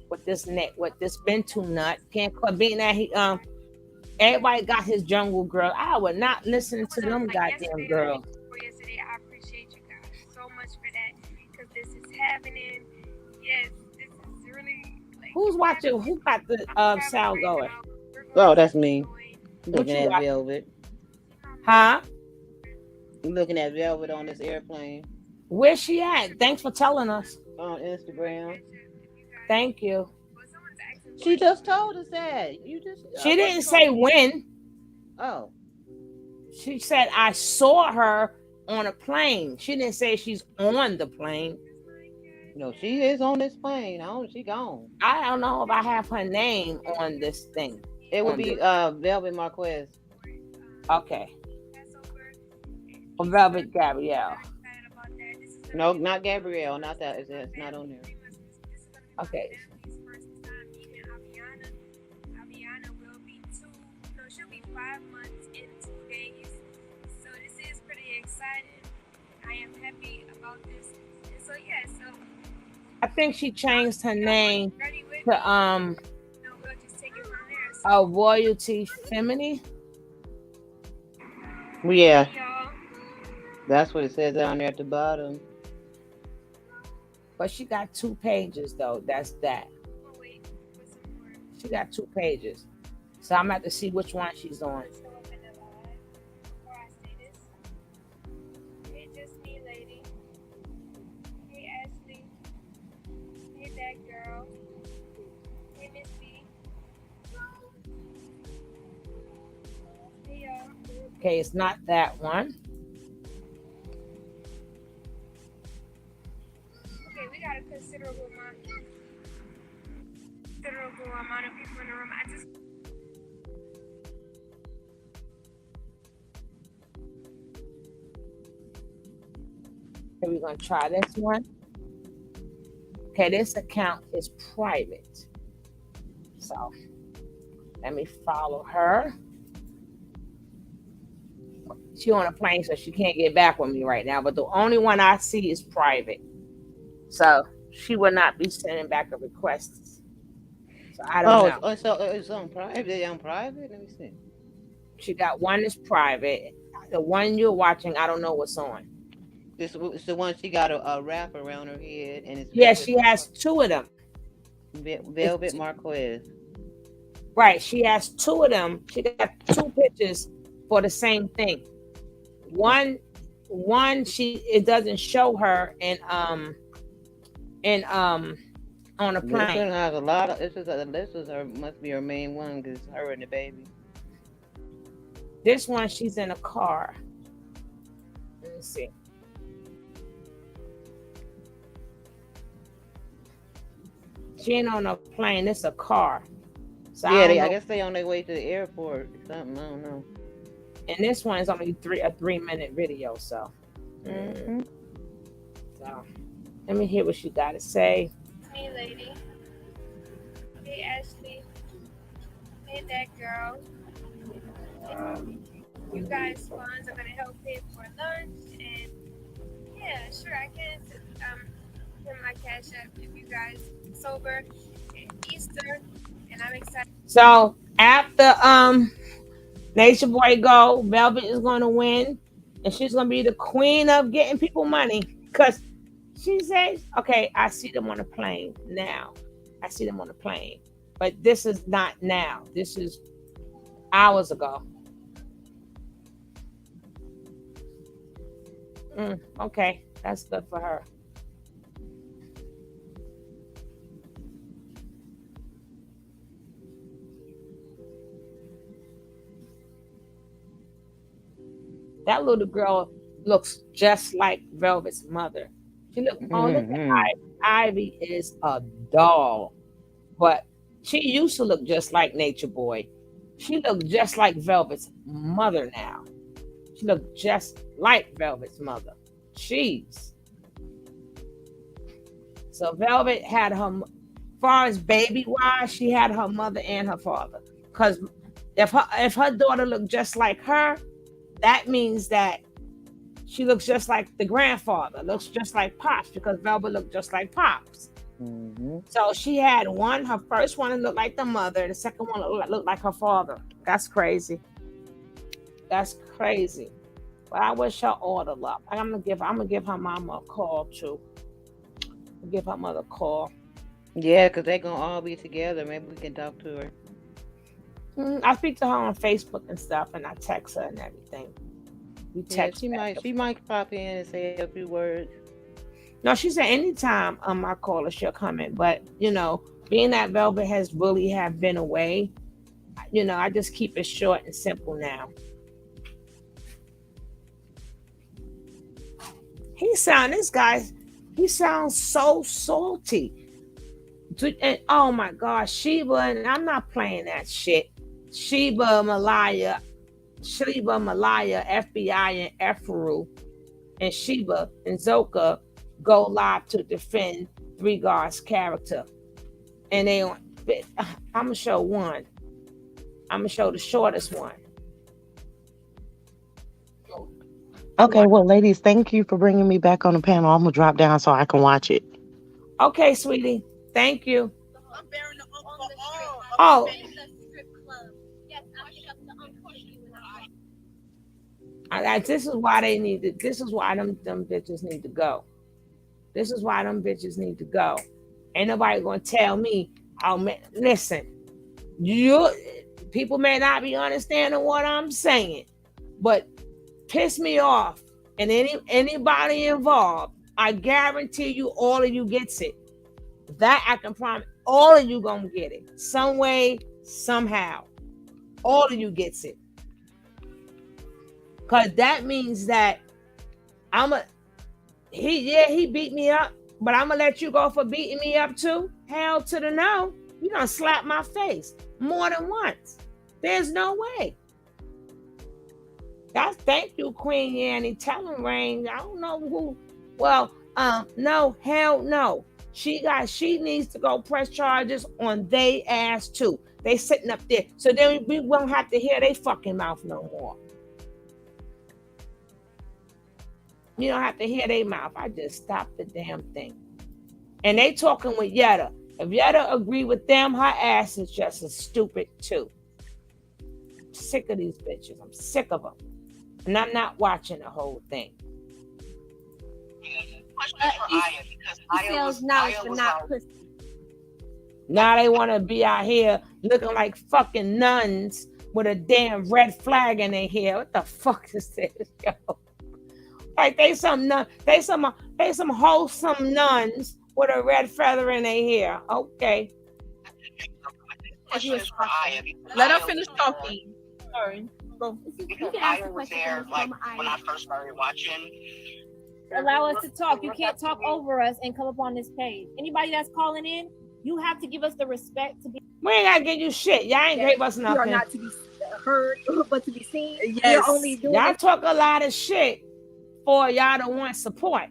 with this Bintu nut. Can't quit being that he everybody got his jungle girl. I would not listen to them goddamn girls. Yesterday, I appreciate you guys so much for that, because this is happening. Yes, this is really like, who's watching? Who got the sound going? Oh, that's me. What Looking you at got? Velvet. Huh? Looking at Velvet on this airplane. Where's she at? Thanks for telling us. On Instagram. Thank you. She just told us that. She didn't say when. Oh. She said I saw her on a plane. She didn't say she's on the plane. No, she is on this plane. She gone. I don't know if I have her name on this thing. It would be Velvet Marquez. Okay. Or Velvet Gabrielle. No, not Gabrielle. Not that. It's not on there. Okay. Aviana will be she'll be 5 months in 2 days. So this is pretty exciting. I am happy about this. And so yeah, so I think she changed her name ready with to we'll just take it from there. So, Royalty Femini. Yeah, y'all. that's what it says down there at the bottom. But she got 2 pages though. That's that. Oh, wait, put some more. She got 2 pages. So I'm about to see which one she's on. Let's go open the live before I say this. Hey, just me, lady. Hey, Ashley. Hey, that girl. Hey, Miss B. Hey, y'all. Okay, it's not that one. Okay, we got a considerable amount of people in the room. I just Okay, we're gonna try this one. Okay, this account is private. So let me follow her. She on a plane, so she can't get back with me right now. But the only one I see is private. So she will not be sending back a request. So I don't know. So it's on private. On private. Let me see. She got one that's private. The one you're watching, I don't know what's on. It's the one she got a wrap around her head, and it's Yeah, she has 2 of them. Velvet Marquez. Right, she has 2 of them. She got 2 pictures for the same thing. One it doesn't show her on a plane. This one has a lot of. This is her. Must be her main one because it's her and the baby. This one, she's in a car. Let me see. She ain't on a plane. It's a car. So Yeah, I guess they on their way to the airport or something. I don't know. And this one is only a 3-minute video. So, so let me hear what she got to say. me, lady. Hey, Ashley. Hey, that girl. You guys' funds are gonna help pay for lunch, and yeah, sure, I can put my cash up if you guys sober Easter, and I'm excited. So after Nature Boy go, Velvet is gonna win, and she's gonna be the queen of getting people money because she says, "Okay, I see them on a plane now. I see them on a plane, but this is not now. This is hours ago." Okay, that's good for her. That little girl looks just like Velvet's mother. She look. Oh, look at Ivy. Ivy is a doll, but she used to look just like Nature Boy. She looked just like Velvet's mother now. She looked just like Velvet's mother. Jeez. So Velvet had her, far as baby wise, she had her mother and her father. Because if her daughter looked just like her, that means that she looks just like the grandfather, looks just like Pops, because Velvet looked just like Pops. So she had one, her first one looked like the mother, the second one looked like her father. That's crazy. That's crazy. But I wish her all the luck. I'm gonna give her mama a call too. Give her mother a call. Yeah, because they're gonna all be together. Maybe we can talk to her. I speak to her on Facebook and stuff, and I text her and everything. We text. Yeah, she might pop in and say a few words. No, she said anytime I call her, she'll come in. But being that Velvet has really have been away, I just keep it short and simple now. He sounds so salty. And oh my gosh, Sheba, and I'm not playing that shit. Sheba, Malaya, FBI, and Efru, and Sheba and Zoka go live to defend Three Guards' character. And they on. I'm gonna show one. I'm gonna show the shortest one. Okay, well, ladies, thank you for bringing me back on the panel. I'm gonna drop down so I can watch it. Okay, sweetie. Thank you. Oh. This is why they need to. This is why them bitches need to go. This is why them bitches need to go. Ain't nobody gonna tell me. Oh man, listen. People may not be understanding what I'm saying, but piss me off and anybody involved, I guarantee you all of you gets it. That I can promise all of you gonna get it. Some way, somehow. All of you gets it. Cause that means that he beat me up, but I'm gonna let you go for beating me up too. Hell to the no. You done slapped my face more than once. There's no way. Thank you, Queen Yanni. Tell him, Rain. I don't know who. Well, no, hell no. She needs to go press charges on they ass too. They sitting up there. So then we won't have to hear they fucking mouth no more. You don't have to hear their mouth. I just stopped the damn thing. And they talking with Yetta. If Yetta agree with them, her ass is just as stupid too. I'm sick of these bitches. I'm sick of them. And I'm not watching the whole thing. Now they want to be out here looking like fucking nuns with a damn red flag in their hair. What the fuck is this, yo? Like they some wholesome nuns with a red feather in their hair. Okay. Let her finish talking. Sorry. I was there like when I first started watching. Allow us to talk. You can't talk over us and come up on this page. Anybody that's calling in, you have to give us the respect to be. We ain't gotta give you shit. Y'all ain't gave us nothing. You are not to be heard, but to be seen. Yes. You're only doing y'all talk a lot of shit for y'all to want support.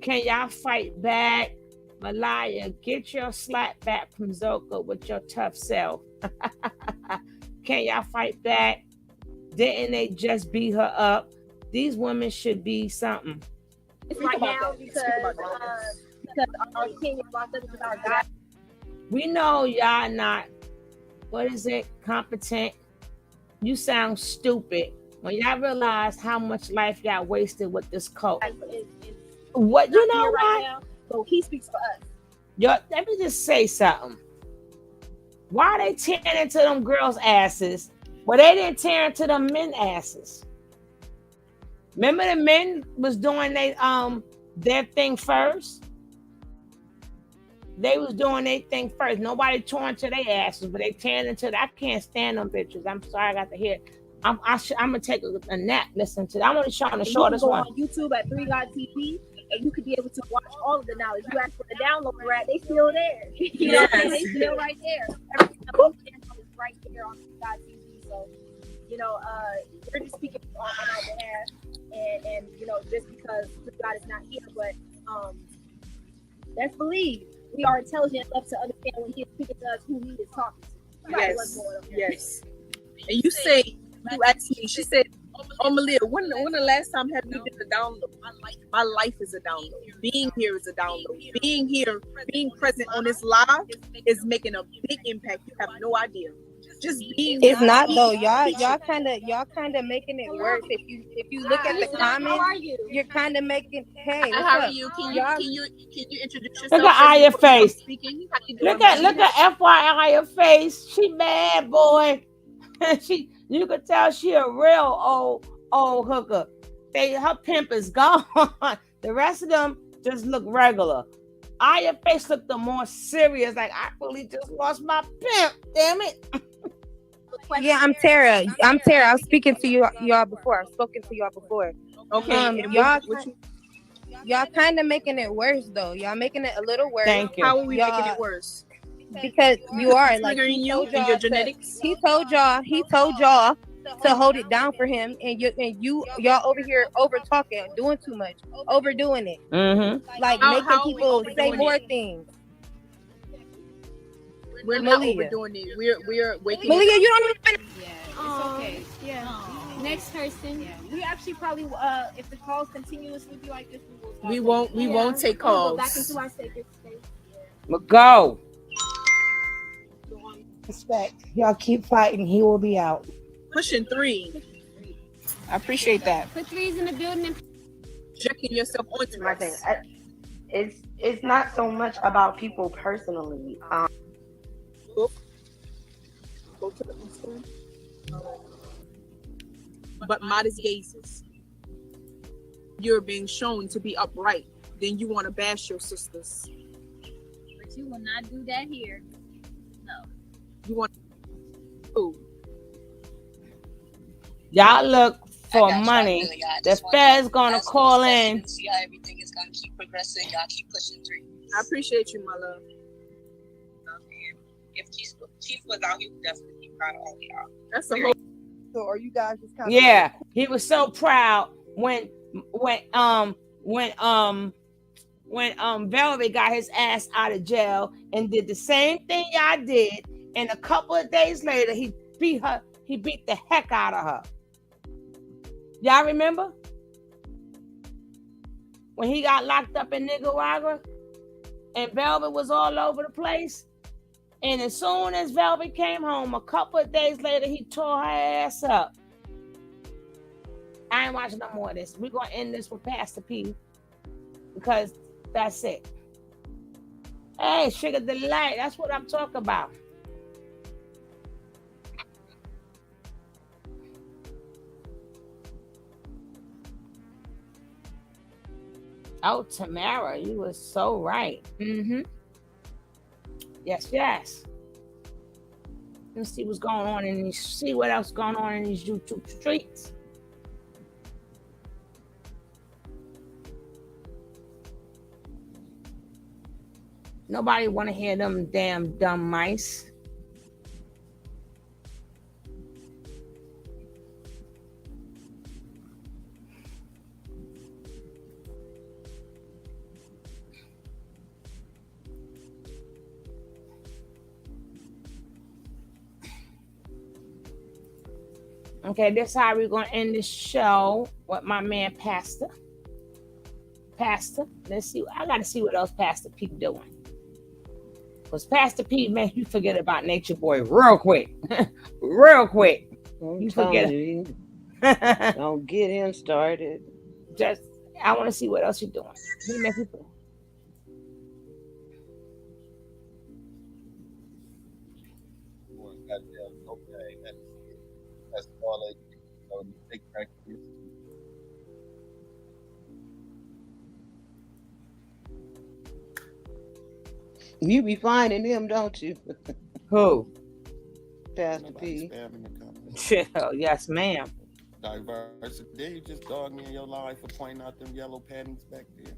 Can y'all fight back? Malaya, get your slap back from Zoka with your tough self. Can y'all fight back? Didn't they just beat her up? These women should be something. Right now because our king is our God. We know y'all not, what is it, competent. You sound stupid. When y'all realize how much life got wasted with this cult. What, you know what? Now, so he speaks for us. Yo, let me just say something. Why they tearing into them girls' asses? Well, they didn't tear into them men asses. Remember the men was doing their thing first? They was doing their thing first. Nobody tore into their asses, but they tearing into I can't stand them bitches. I'm sorry I got to hear it. I'm gonna take a nap. Listen to that. I'm only showing the shortest one. You can go on YouTube at 3 God TV, and you could be able to watch all of the knowledge. You ask for the download rat, they still there. You know what I'm saying? They still right there. Everything is right there on 3 God TV. So, you know, we're just speaking on our behalf, and you know, just because 3 God is not here, but let's believe we are intelligent enough to understand when he is speaking to us who he is talking to. Yes. Yes. And you say. You asked me, she said, oh, Malia, when the last time have you did a download? My life is a download. Being here is a download. Being here, being present on this live is making a big impact. You have no idea. Just being it's not though. Y'all kind of making it worse. If you look at the comments, you're kind of making. Hey, how are you? Can you introduce yourself? Look at Aya face. Look at FYI face. She bad, boy. You could tell she a real old hooker. Her pimp is gone. The rest of them just look regular. Aya face looked the more serious. Like I really just lost my pimp. Damn it. Yeah, I'm Tara. I was speaking to y'all before. I've spoken to y'all before. Okay. Y'all kind of making it worse though. Y'all making it a little worse. Thank you. How are we making it worse? Because you are like you and your genetics. He told y'all to hold it down for him, and y'all over here over talking, doing too much, overdoing it. Mm-hmm. Like making people say more things. We're not Malia. overdoing it. We're waking. Malia, you don't even. Yeah, it's okay. Yeah. Next person. Yeah, we actually probably if the calls continuously be like this, We won't take We'll go back calls. into our sacred space. But go. Respect. Y'all keep fighting. He will be out. Pushing 3. I appreciate that. Put 3s in the building and Checking yourself onto My thing, it's not so much about people personally. Go to the Instagram. But modest gazes. You're being shown to be upright. Then you want to bash your sisters. but you will not do that here. No. You want food. Y'all look for money. The Fed's gonna call in. See how everything is gonna keep progressing. Y'all keep pushing through. I appreciate you, my love. If Chief was out, he would definitely be proud of all y'all. That's a whole. So are you guys just kind of Yeah, he was so proud when Velvet got his ass out of jail and did the same thing y'all did, and a couple of days later he beat the heck out of her. Y'all remember when he got locked up in Nicaragua and Velvet was all over the place? And as soon as Velvet came home, a couple of days later, he tore her ass up. I ain't watching no more of this. We're going to end this with Pastor P because that's it. Hey, Sugar Delight, that's what I'm talking about. Oh, Tamara, you were so right. Mm-hmm. Yes. Let's see what's going on in these. See what else going on in these YouTube streets. Nobody want to hear them damn dumb mice. Okay, this is how we're going to end this show with my man Pastor. Let's see. I got to see what else Pastor P doing. Because Pastor P makes you forget about Nature Boy real quick. Real quick. You forget. Don't get him started. Just, I want to see what else you're doing. He makes me feel. Okay, that's all they practice. You be finding them, don't you? Who? Pastor P. Oh, yes, ma'am. Diversity. Then you just dog me in your life for pointing out them yellow panties back there.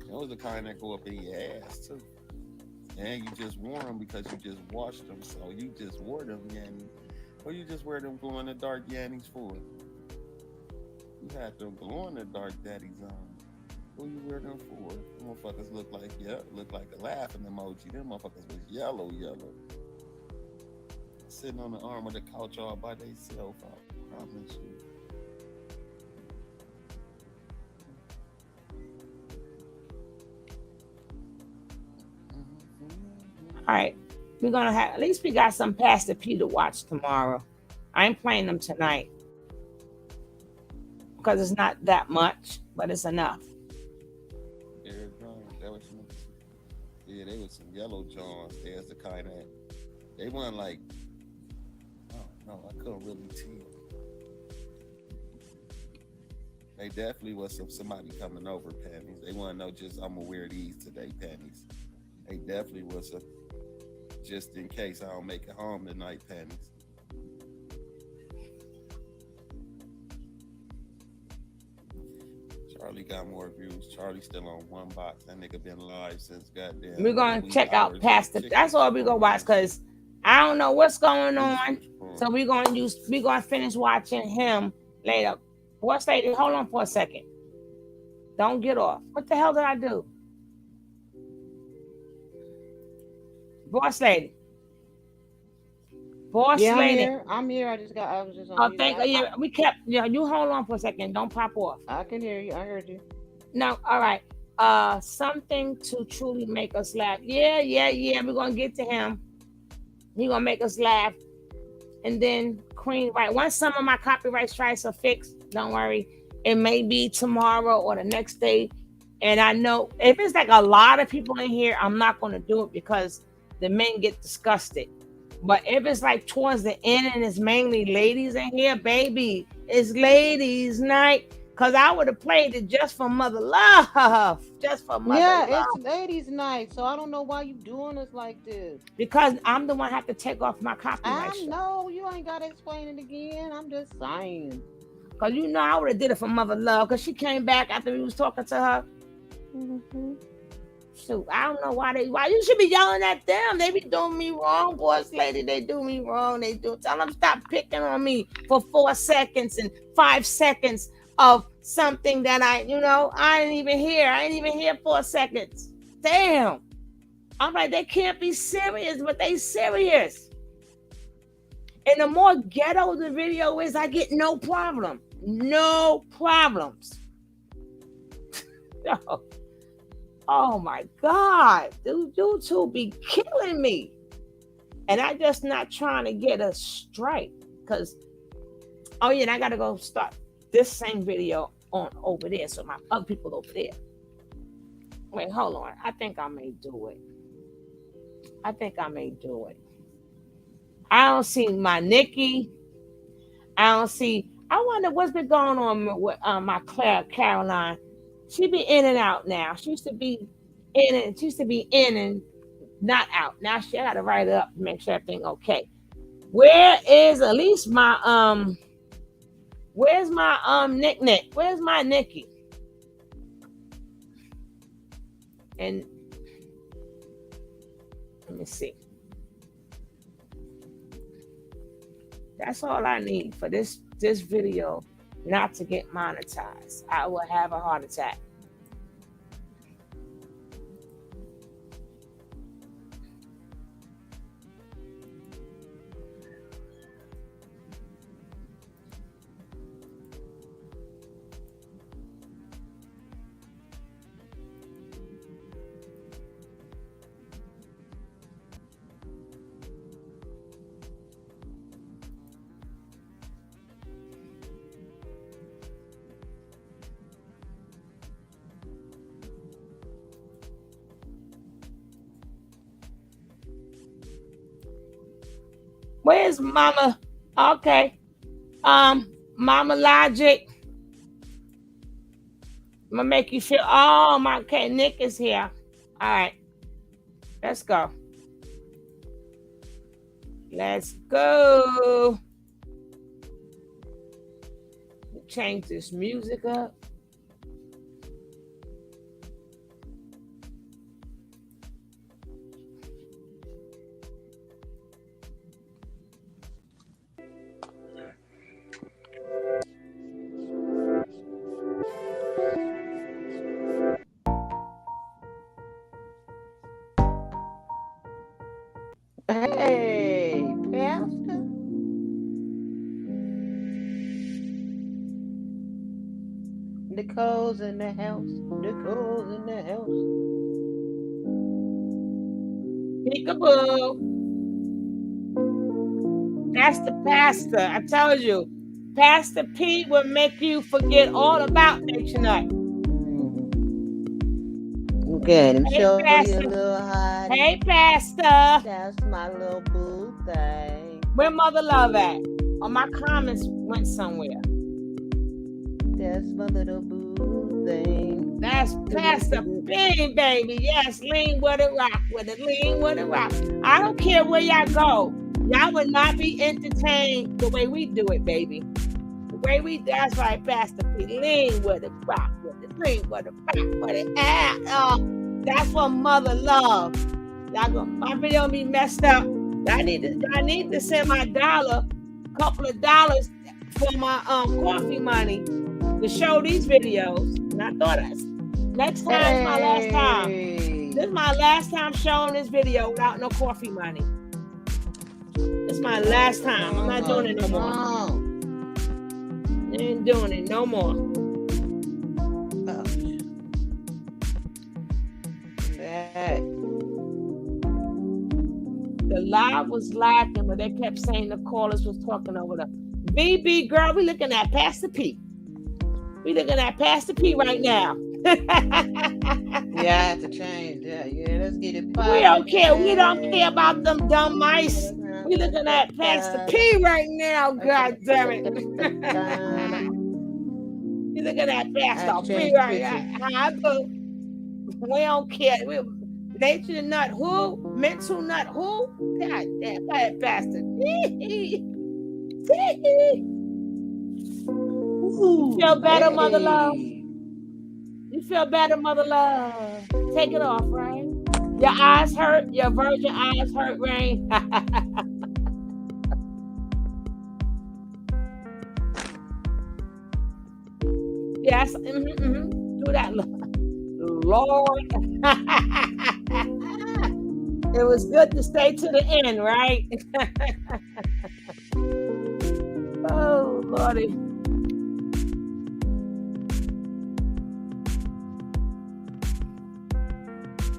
Those are the kind that go up in your ass too. And you just wore them because you just washed them. So you just wore them yannies. Or you just wear them glow in the dark yannies for? You had them glow in the dark daddies on. Who you wear them for? Them motherfuckers look like a laughing emoji. Them motherfuckers was yellow. Sitting on the arm of the couch all by themselves. I promise you. All right. We're going to have, at least we got some Pastor P to watch tomorrow. I ain't playing them tonight because it's not that much, but it's enough. Yeah, they was some yellow Johns. There's the kind that they weren't like, no, I couldn't really tell. They definitely was somebody coming over panties. They want to know just I'm gonna wear these today panties. They definitely was a just in case I don't make it home tonight panties. Charlie got more views. Charlie still on one box. That nigga been live since goddamn. We're going to check out Pastor. That's all we're going to watch because I don't know what's going on. So we're going to finish watching him later. Boss lady, hold on for a second. Don't get off. What the hell did I do? Boss lady. Boss Yeah, I'm lady. here. I'm here. I was just on Oh, mute. thank you. Yeah, we kept. Yeah, you hold on for a second. Don't pop off. I can hear you. I heard you. No, all right. Something to truly make us laugh. Yeah. We're gonna get to him. He gonna make us laugh. And then Queen, right? Once some of my copyright strikes are fixed, don't worry. It may be tomorrow or the next day. And I know if it's like a lot of people in here, I'm not gonna do it because the men get disgusted. But if it's like towards the end and it's mainly ladies in here, baby, it's ladies' night. Cause I would have played it just for mother love. Just for mother love. Yeah, it's ladies' night, so I don't know why you doing us like this. Because I'm the one have to take off my copyright. I know you ain't gotta explain it again. I'm just saying. Cause you know I would have did it for mother love. Cause she came back after we was talking to her. Mm-hmm. Shoot, I don't know why you should be yelling at them. They be doing me wrong, boss lady. They do me wrong. Tell them stop picking on me for 4 seconds and 5 seconds of something that I ain't even here. I ain't even here 4 seconds. Damn. I'm like, they can't be serious, but they serious. And the more ghetto the video is, I get no problem. No problems. Yo. Oh my God, dude, you two be killing me. And I just not trying to get a strike. Cause and I gotta go start this same video on over there. So my other people over there. Wait, hold on. I think I may do it. I don't see my Nikki. I wonder what's been going on with my Caroline. She be in and out now. She used to be in and not out. Now I gotta write it up to make sure everything okay. Where is at least my where's my Nick? Where's my Nikki? And let me see. That's all I need for this video not to get monetized. I will have a heart attack. Where's Mama? Okay. Mama Logic. I'm gonna make you feel. Oh my. Okay, Nick is here. All right. Let's go. Let's go. Change this music up. Hey, Pastor. Nicole's in the house. Nicole's in the house. Peekaboo. That's the pastor. I told you. Pastor P will make you forget all about Nature Nut. Okay, and Hey, show Pastor. you a little hot. Hey, Pastor. That's my little boo thing. Where Mother Love at? Oh, my comments went somewhere. That's my little boo thing. That's Pastor Bean, baby. Yes, lean with it, rock with it. Lean with it, rock. I don't care where y'all go. Y'all would not be entertained the way we do it, baby. The way that's right, Pastor P. Lean with it, rock with it. Lean with it, rock with it. That's what Mother Love. My video be messed up. I need to send my couple of dollars for my coffee money to show these videos. And I thought next time is my last time. This is my last time showing this video without no coffee money. It's my last time. I'm not doing it no more. Ain't doing it no more. The live was lacking, but they kept saying the callers was talking over them. BB girl, we looking at Pastor P. We looking at Pastor P right now. Yeah, I have to change. Yeah, let's get it. We don't care. We don't care about them dumb mice. We looking at Pastor P right now. God damn it. We looking at Pastor P right now. We don't care. Nature nut who? Mental nut who? God damn. Go ahead, Pastor. You feel better, Mother Love? You feel better, Mother Love? Take it off, right? Your eyes hurt? Your virgin eyes hurt, Rain? Yes. Do that, Lord. It was good to stay to the end, right? Oh, Lordy.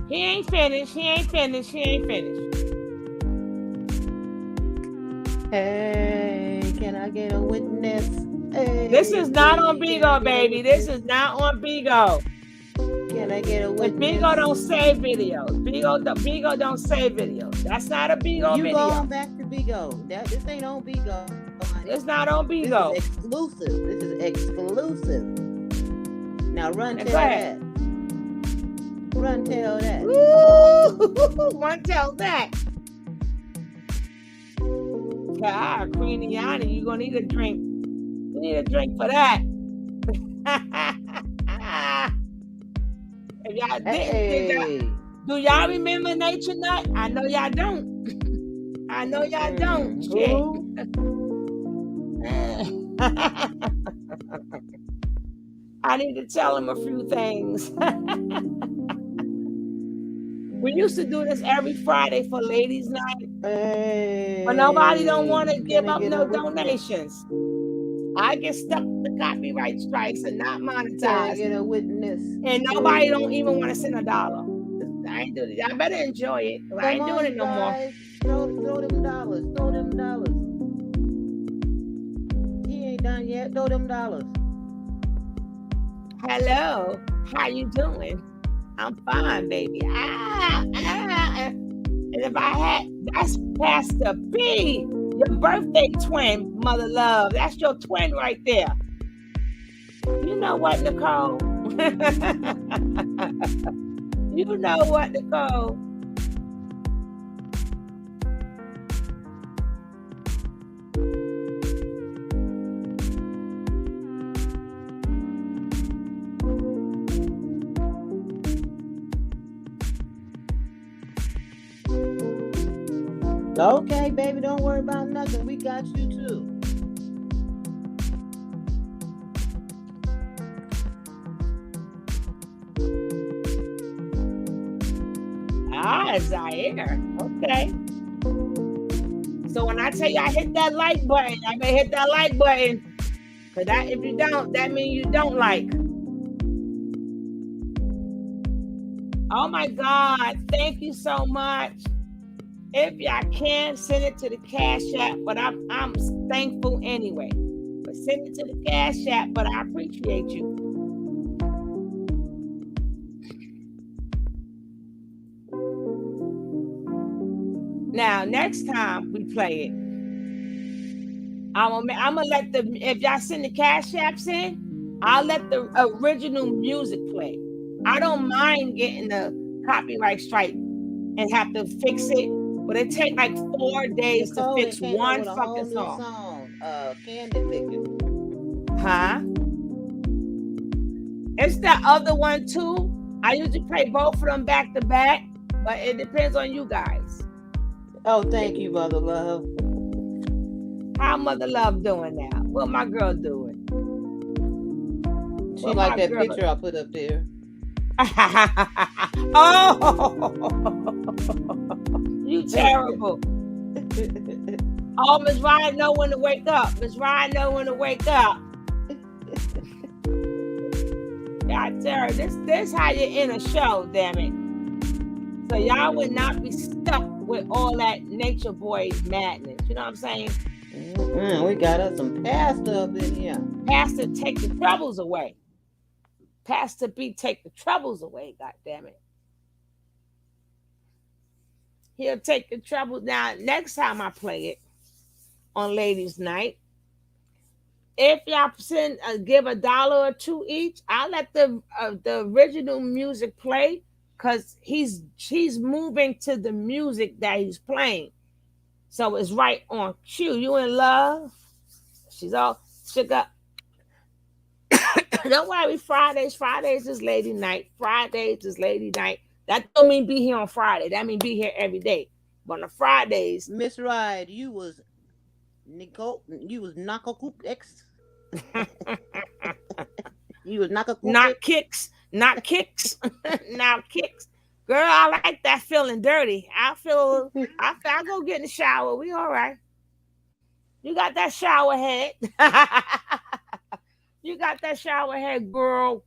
He ain't finished. Hey, can I get a witness? Hey, this is not on Bigo, baby. This is not on Bigo. Can I get a witness? Bigo don't save videos. Bigo don't save videos. That's not a Bigo video. You going back to Bigo. This ain't on Bigo. It's not on Bigo. This is exclusive. Now run tell that. Run tell that. Ooh, run tell that. God, Queenie Yanni, you're gonna need a drink. You need a drink for that. If y'all didn't, do y'all remember Nature Nut? I know y'all don't. Shit. I need to tell him a few things. We used to do this every Friday for Ladies' Night. But nobody don't want to give up no donations. I get stuck with the copyright strikes and not monetized. Get a witness. And nobody don't even want to send $1. I ain't doing it. I better enjoy it. I ain't doing it no more. Throw them dollars. He ain't done yet. Throw them dollars. Hello. How you doing? I'm fine, baby. And if I had, that's Pastor B, your birthday twin, Mother Love. That's your twin right there. You know what, Nicole? You know what, Nicole? Okay, baby, don't worry about nothing. We got you too. Zaire. Okay. So when I tell you I hit that like button, I may hit that like button. Because if you don't, that means you don't like. Oh my God. Thank you so much. If y'all can, send it to the Cash App, but I'm thankful anyway. But send it to the Cash App, but I appreciate you. Now, next time we play it, I'm gonna let if y'all send the Cash Apps in, I'll let the original music play. I don't mind getting the copyright strike and have to fix it. But it takes like 4 days to fix one fucking song. Candy Licker. Huh? It's the other one too. I usually play both of them back to back, but it depends on you guys. Oh, thank you, Mother Love. How Mother Love doing now? What my girl doing? She like that picture I put up there. Oh, you terrible. Oh, Miss Ryan know when to wake up. Miss Ryan know when to wake up. Yeah, Sarah, this how you in a show, damn it. So y'all would not be stuck with all that nature boy madness. You know what I'm saying? We got us some pastor up in here. Pastor, take the troubles away. Pastor B, take the troubles away. God damn it. He'll take the troubles. Now, next time I play it on Ladies' Night, if y'all give $1 or $2 each, I'll let the original music play because he's moving to the music that he's playing, so it's right on cue. You in love? She's all shook up. Don't worry, Fridays is lady night. Fridays is lady night. That don't mean be here on Friday. That mean be here every day. But on Fridays, Miss Ride, you was Nakakoop X. You was Nakakoop. Not kicks. Now kicks. Girl, I like that feeling dirty. I go get in the shower. We all right. You got that shower head. You got that shower head, girl.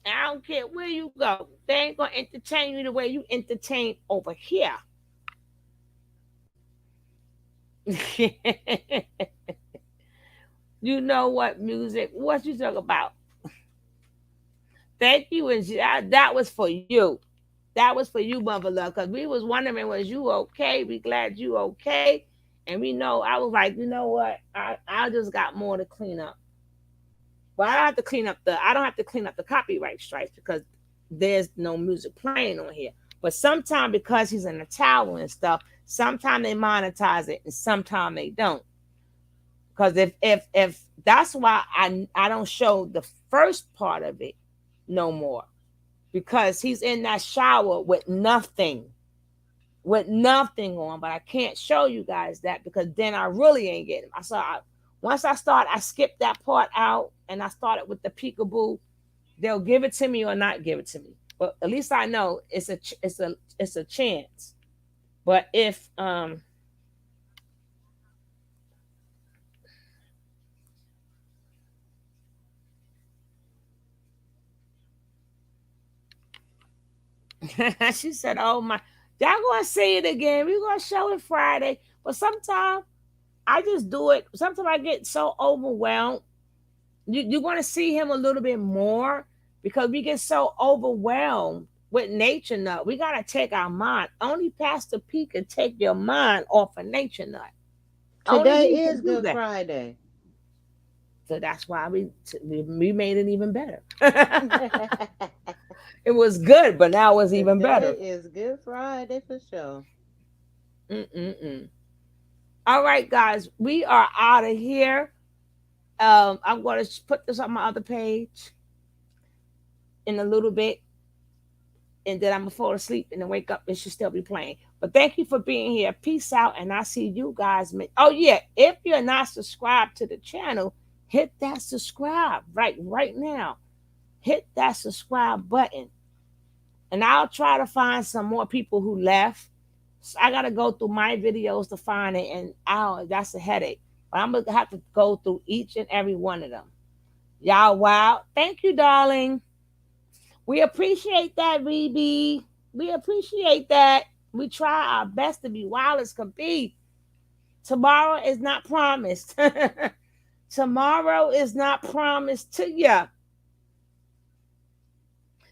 I don't care where you go. They ain't gonna entertain you the way you entertain over here. You know what music? What you talk about? Thank you, and that was for you. That was for you, mother love, because we was wondering, was you okay? We glad you okay, and we know. I was like, you know what? I just got more to clean up. But I don't have to clean up the copyright strikes because there's no music playing on here. But sometimes because he's in the tower and stuff, sometimes they monetize it and sometimes they don't. Because if that's why I don't show the first part of it no more. Because he's in that shower with nothing on, but I can't show you guys that because then I really ain't getting him. Once I skipped that part out and I started with the peekaboo. They'll give it to me or not give it to me, but at least I know it's a chance. But if she said, "Oh my, y'all gonna see it again? We're gonna show it Friday." But sometimes I just do it. Sometimes I get so overwhelmed. You're going to see him a little bit more because we get so overwhelmed with nature nut. We got to take our mind. Only Pastor P can take your mind off of nature nut. Today is Good Friday. So that's why we made it even better. It was good, but now it's even better. Today is Good Friday for sure. All right, guys, we are out of here. I'm going to put this on my other page in a little bit, and then I'm going to fall asleep and then wake up. It should still be playing. But thank you for being here. Peace out, and I see you guys. Oh, yeah, if you're not subscribed to the channel, hit that subscribe right now. Hit that subscribe button. And I'll try to find some more people who left. So I got to go through my videos to find it, and that's a headache. But I'm going to have to go through each and every one of them. Y'all, wow. Thank you, darling. We appreciate that, VB. We appreciate that. We try our best to be wild as can be. Tomorrow is not promised. Tomorrow is not promised to you.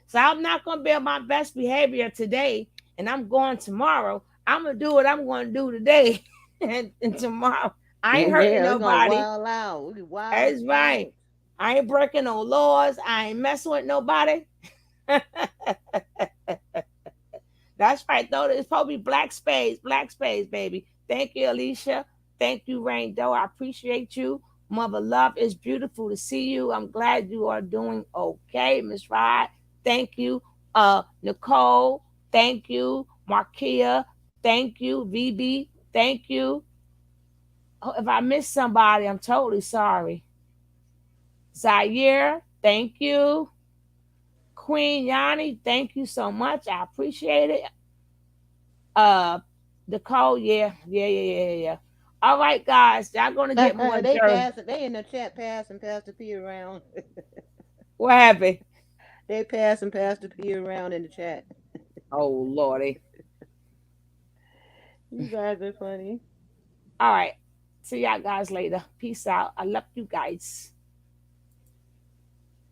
So I'm not going to be on my best behavior today, and I'm going tomorrow. I'm going to do what I'm going to do today and tomorrow. I ain't hurting nobody. Wild out. That's right. I ain't breaking no laws. I ain't messing with nobody. That's right, though. It's probably black space, baby. Thank you, Alicia. Thank you, Rain Doe. I appreciate you. Mother Love, it's beautiful to see you. I'm glad you are doing okay, Miss Rod. Thank you. Nicole, thank you. Markia, thank you. VB, thank you. Oh, if I missed somebody, I'm totally sorry. Zaire, thank you. Queen Yanni, thank you so much. I appreciate it. The code, yeah. All right, guys, y'all gonna get more They dirt. pass it. They in the chat passing Pastor P around. What happened? They passing Pastor P around in the chat. Oh lordy. You guys are funny. All right. See y'all guys later. Peace out. I love you guys.